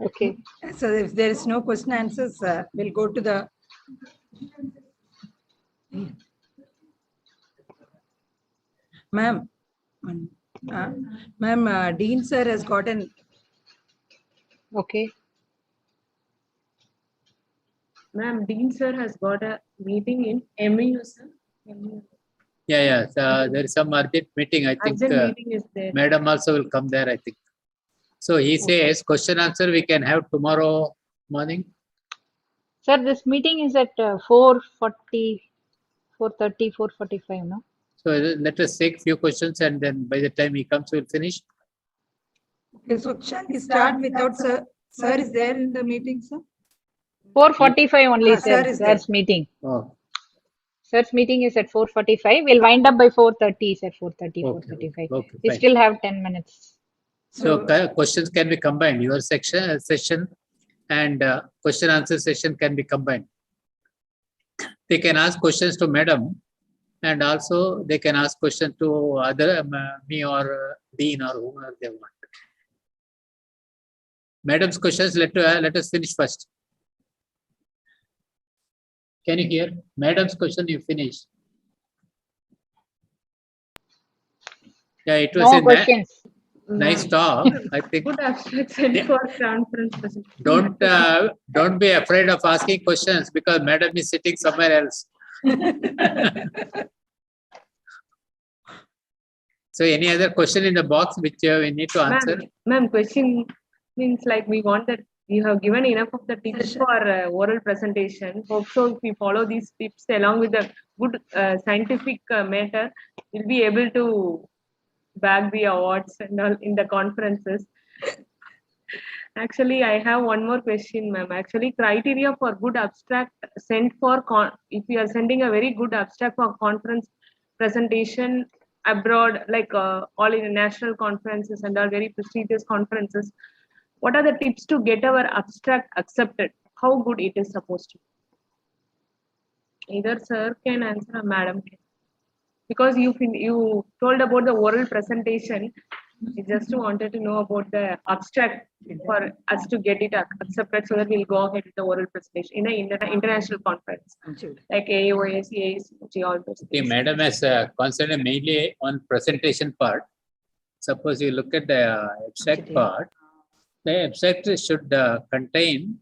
Okay. So if there is no question answers, we'll go to the. Ma'am, ma'am, Dean sir has gotten. Okay. Ma'am, Dean sir has got a meeting in MU, sir. Yeah. There is some urgent meeting. I think Meeting is there. Madam also will come there, I think. So he says question answer we can have tomorrow morning. Sir, this meeting is at 4:40, 4:30, 4:45, no? So let us take few questions and then by the time he comes, we'll finish. Okay, so shall we start without sir? Sir is there in the meeting, sir? 4:45 only, sir. Sir is there. Sir's meeting. Oh. Sir's meeting is at 4:45. We'll wind up by 4:30, sir. 4:30, 4:35. Okay, We fine. still have 10 minutes. So questions can be combined. Your session and question answer session can be combined. They can ask questions to madam, and also they can ask questions to other me or Dean or whomever they want. Madam's questions, let us finish first. Can you hear? Madam's question you finished. Yeah, it was No questions. Nice talk. I think. Good abstracts and for conference presentation. Don't be afraid of asking questions because madam is sitting somewhere else. So any other question in the box which we need to answer? Ma'am, question means like we want that you have given enough of the tips for oral presentation. Hope so if we follow these tips along with the good scientific matter, we'll be able to bag the awards and all in the conferences. Actually, I have one more question, ma'am. Actually, criteria for good abstract sent for if we are sending a very good abstract for conference presentation abroad, like all international conferences and all very prestigious conferences, what are the tips to get our abstract accepted? How good it is supposed to be? Either sir can answer or madam can. Because you told about the oral presentation, I just wanted to know about the abstract for us to get it accepted so that we'll go ahead with the oral presentation in an international conference like AOAC, AAC, all those things. Madam has concentrated mainly on presentation part. Suppose you look at the abstract part, the abstract should contain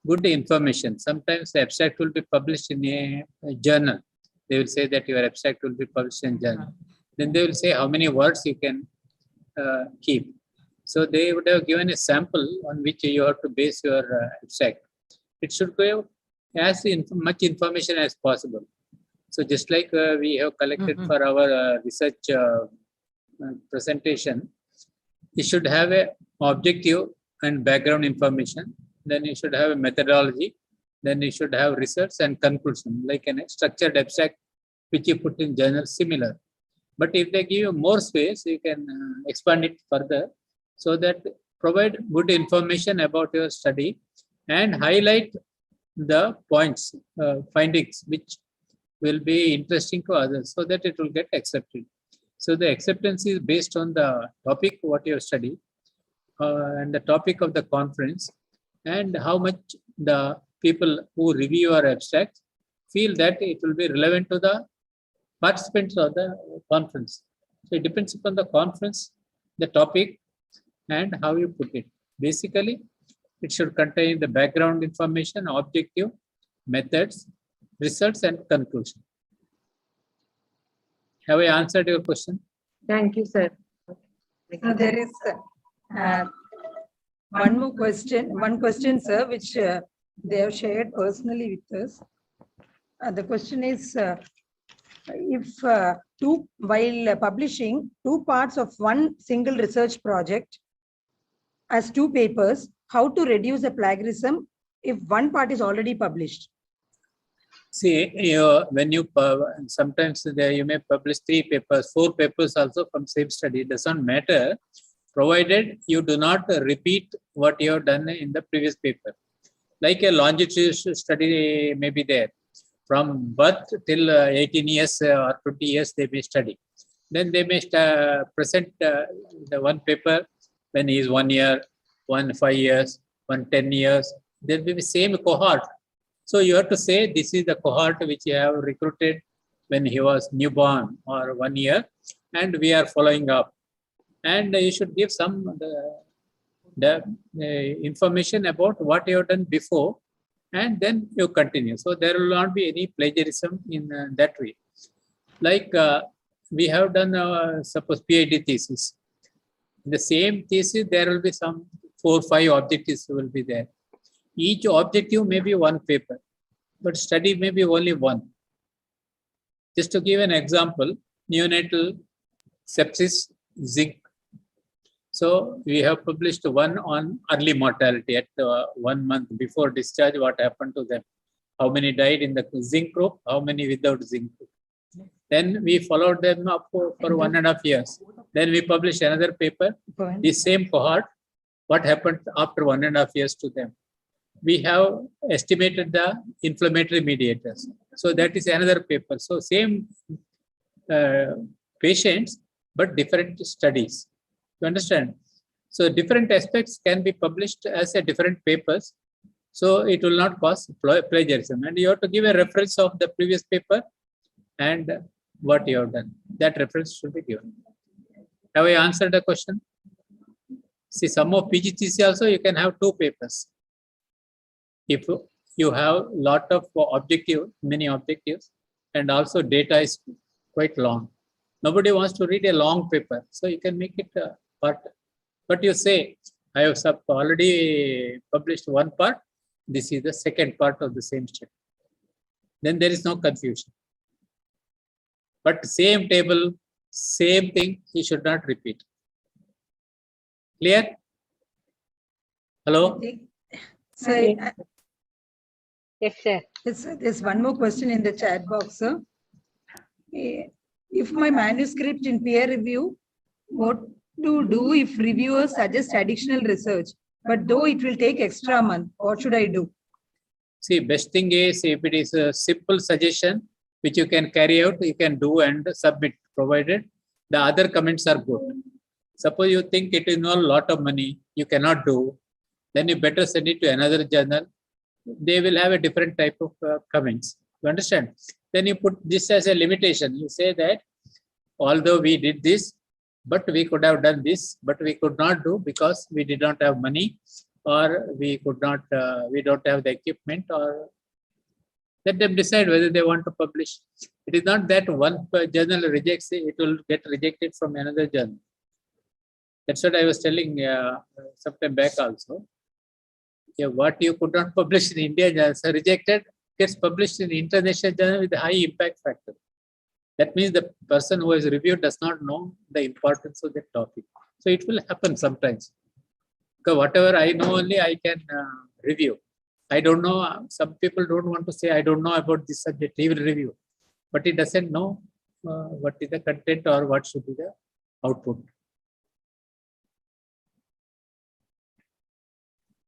good information. Sometimes the abstract will be published in a journal. They will say that your abstract will be published in journal. Then they will say how many words you can keep. So they would have given a sample on which you have to base your abstract. It should give as much information as possible. So just like we have collected for our research presentation, you should have a objective and background information. Then you should have a methodology. Then you should have research and conclusion, like a structured abstract which you put in journal, similar. But if they give you more space, you can expand it further, so that provide good information about your study and highlight the points, findings which will be interesting to others, so that it will get accepted. So the acceptance is based on the topic what you have studied and the topic of the conference, and how much the people who review your abstract feel that it will be relevant to the participants of the conference. So it depends upon the conference, the topic, and how you put it. Basically, it should contain the background information, objective, methods, results, and conclusion. Have I answered your question? Thank you, sir. There is one more question, sir, which they have shared personally with us. The question is, if while publishing two parts of one single research project as two papers, how to reduce the plagiarism if one part is already published? See, when you sometimes you may publish 3 papers, 4 papers also from same study. It doesn't matter, provided you do not repeat what you have done in the previous paper. Like a longitudinal study may be there. From birth till 18 years or 20 years, they may study. Then they may present the one paper when he is 1 year, 5 years, 10 years. There will be the same cohort. So you have to say this is the cohort which you have recruited when he was newborn or 1 year, and we are following up. And you should give some information about what you have done before, and then you continue. So there will not be any plagiarism in that way. Like we have done, suppose PhD thesis. In the same thesis, there will be some 4 or 5 objectives will be there. Each objective may be one paper, but study may be only one. Just to give an example, neonatal sepsis, zinc. So we have published one on early mortality at 1 month before discharge, what happened to them. How many died in the zinc group, how many without zinc group. Then we followed them up for 1.5 years. Then we published another paper, the same cohort, what happened after 1.5 years to them. We have estimated the inflammatory mediators. So that is another paper. So same patients, but different studies. You understand? So different aspects can be published as a different papers. So it will not cause plagiarism. And you have to give a reference of the previous paper and what you have done. That reference should be given. Have I answered the question? See, some of PGTC also you can have 2 papers. If you have lot of many objectives, and also data is quite long. Nobody wants to read a long paper, so you can make it a part. But you say, I have already published one part, this is the second part of the same study. Then there is no confusion. But same table, same thing, you should not repeat. Clear? Hello? So, Yes, sir. There's one more question in the chat box, sir. If my manuscript in peer review, what to do if reviewers suggest additional research, but though it will take extra month, what should I do? See, best thing is if it is a simple suggestion which you can carry out, you can do and submit, provided the other comments are good. Suppose you think it is not a lot of money, you cannot do, then you better send it to another journal. They will have a different type of comments. You understand? Then you put this as a limitation. You say that although we did this, but we could have done this, but we could not do because we did not have money, or we could not, we don't have the equipment, or let them decide whether they want to publish. It is not that one journal rejects it, it will get rejected from another journal. That's what I was telling some time back also. Yeah, what you could not publish in India journals are rejected, gets published in international journal with a high impact factor. That means the person who has reviewed does not know the importance of that topic. So it will happen sometimes. Because whatever I know only I can review. I don't know, some people don't want to say, I don't know about this subject, he will review. But he doesn't know what is the content or what should be the output.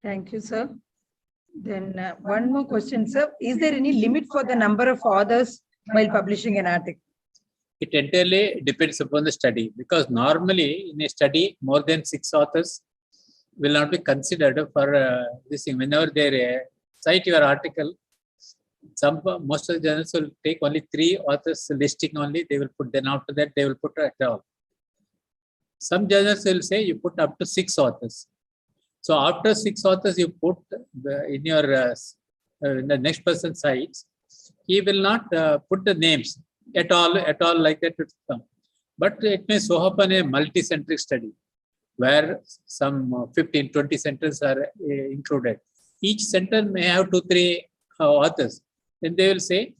Thank you, sir. Then one more question, sir. Is there any limit for the number of authors while publishing an article? It entirely depends upon the study, because normally in a study, more than 6 authors will not be considered for this thing. Whenever they cite your article, most of the journals will take only 3 authors listing only. They will put, then after that they will put at all. Some journals will say you put up to 6 authors. So after 6 authors you put in your in the next person's sites, he will not put the names at all like that. But it may so happen a multi-centric study where some 15, 20 centers are included. Each center may have 2, 3 authors. Then they will say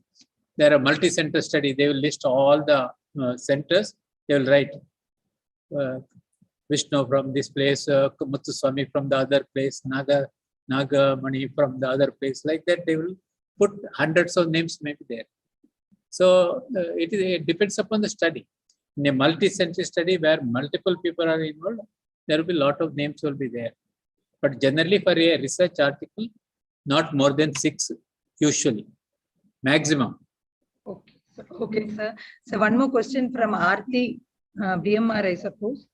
there are multi-center study. They will list all the centers. They will write Vishnu from this place, Muthuswami from the other place, Nagamani from the other place. Like that, they will put hundreds of names maybe there. So it depends upon the study. In a multi-century study where multiple people are involved, there will be a lot of names will be there. But generally for a research article, not more than 6 usually, maximum. Okay, sir. So one more question from Aarti, BMR, I suppose.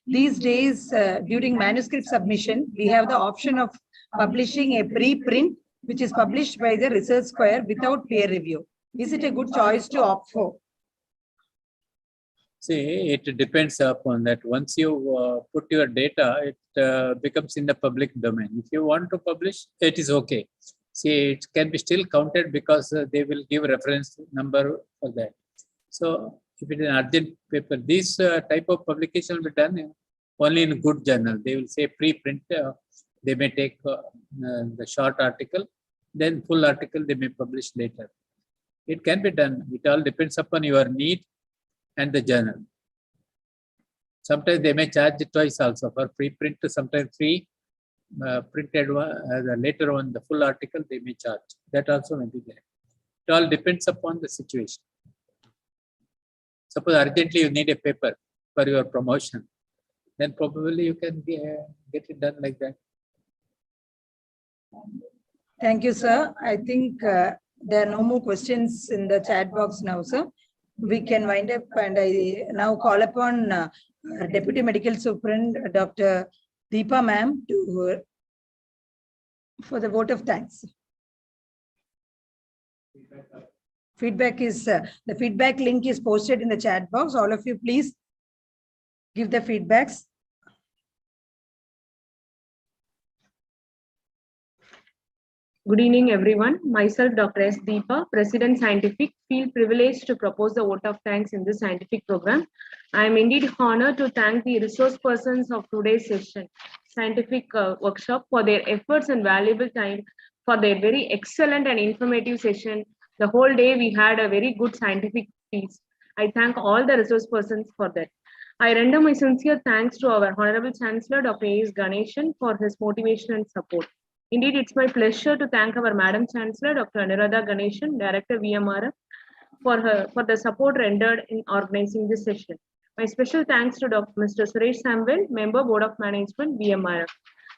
These days, during manuscript submission, we have the option of publishing a preprint, which is published by the Research Square without peer review. Is it a good choice to opt for? See, it depends upon that. Once you put your data, it becomes in the public domain. If you want to publish, it is okay. See, it can be still counted because they will give reference number for that. So if it is an urgent paper, this type of publication will be done only in good journal. They will say preprint. They may take the short article, then full article they may publish later. It can be done. It all depends upon your need and the journal. Sometimes they may charge twice also for preprint, sometimes free. Printed one, later on the full article they may charge. That also may be there. It all depends upon the situation. Suppose urgently you need a paper for your promotion, then probably you can get it done like that. Thank you, sir. I think there are no more questions in the chat box now, sir. We can wind up, and I now call upon Deputy Medical Superintendent Dr. Deepa ma'am for the vote of thanks. Feedback is, the feedback link is posted in the chat box. All of you, please give the feedbacks. Good evening, everyone. Myself, Dr. S. Deepa, President Scientific, feel privileged to propose the vote of thanks in this scientific program. I am indeed honored to thank the resource persons of today's session, scientific workshop, for their efforts and valuable time, for their very excellent and informative session. The whole day we had a very good scientific piece. I thank all the resource persons for that. I render my sincere thanks to our Honorable Chancellor, Dr. A.S. Ganeshan, for his motivation and support. Indeed, it's my pleasure to thank our Madam Chancellor, Dr. Anuradha Ganeshan, Director VMR, for the support rendered in organizing this session. My special thanks to Dr. Mr. Suresh Samvel, Member Board of Management, VMR.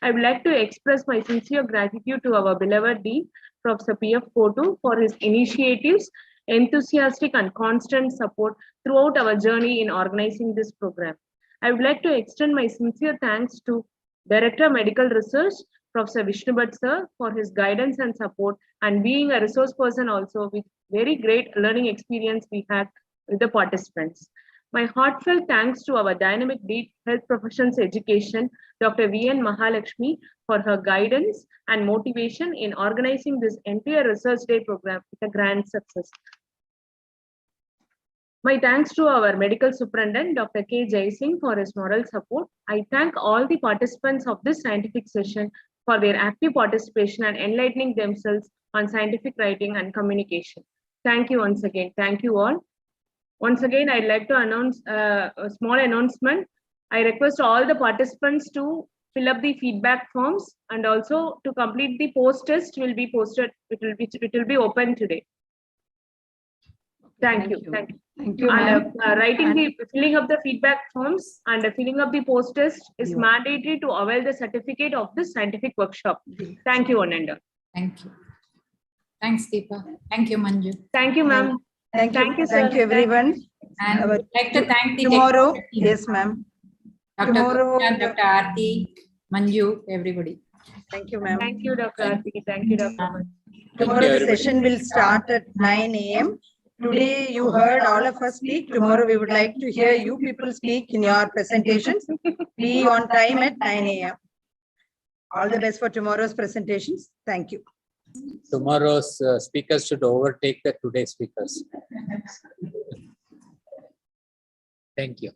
I would like to express my sincere gratitude to our beloved Dean, Professor P.F. Kotu, for his initiatives, enthusiastic and constant support throughout our journey in organizing this program. I would like to extend my sincere thanks to Director of Medical Research, Professor Vishnu Bhatt sir, for his guidance and support, and being a resource person also with very great learning experience we had with the participants. My heartfelt thanks to our dynamic lead health professions education, Dr. V.N. Mahalakshmi, for her guidance and motivation in organizing this entire Research Day program with a grand success. My thanks to our medical superintendent, Dr. K. Jaisingh, for his moral support. I thank all the participants of this scientific session for their active participation and enlightening themselves on scientific writing and communication. Thank you once again. Thank you all. Once again, I'd like to announce a small announcement. I request all the participants to fill up the feedback forms and also to complete the post test will be posted. It will be open today. Thank you. Thank you. Thank you, And ma'am. filling up the feedback forms and filling up the post test is mandatory to avail the certificate of this scientific workshop. Thank you, one and all. Thank you. Thanks, Deepa. Thank you, Manju. Thank you, ma'am. Thank you, sir. everyone. And I would like to thank the Tomorrow, technical team. yes, ma'am. Dr. Tomorrow, Gupta, Dr. Aarti, Manju, everybody. Thank you, ma'am. Thank you, Dr. Aarti. Thank you, Dr. Manju. Tomorrow the session will start at 9 a.m. Today you heard all of us speak. Tomorrow we would like to hear you people speak in your presentations. Be on time at 9 a.m. All the best for tomorrow's presentations. Thank you. Tomorrow's speakers should overtake the today's speakers. Thank you.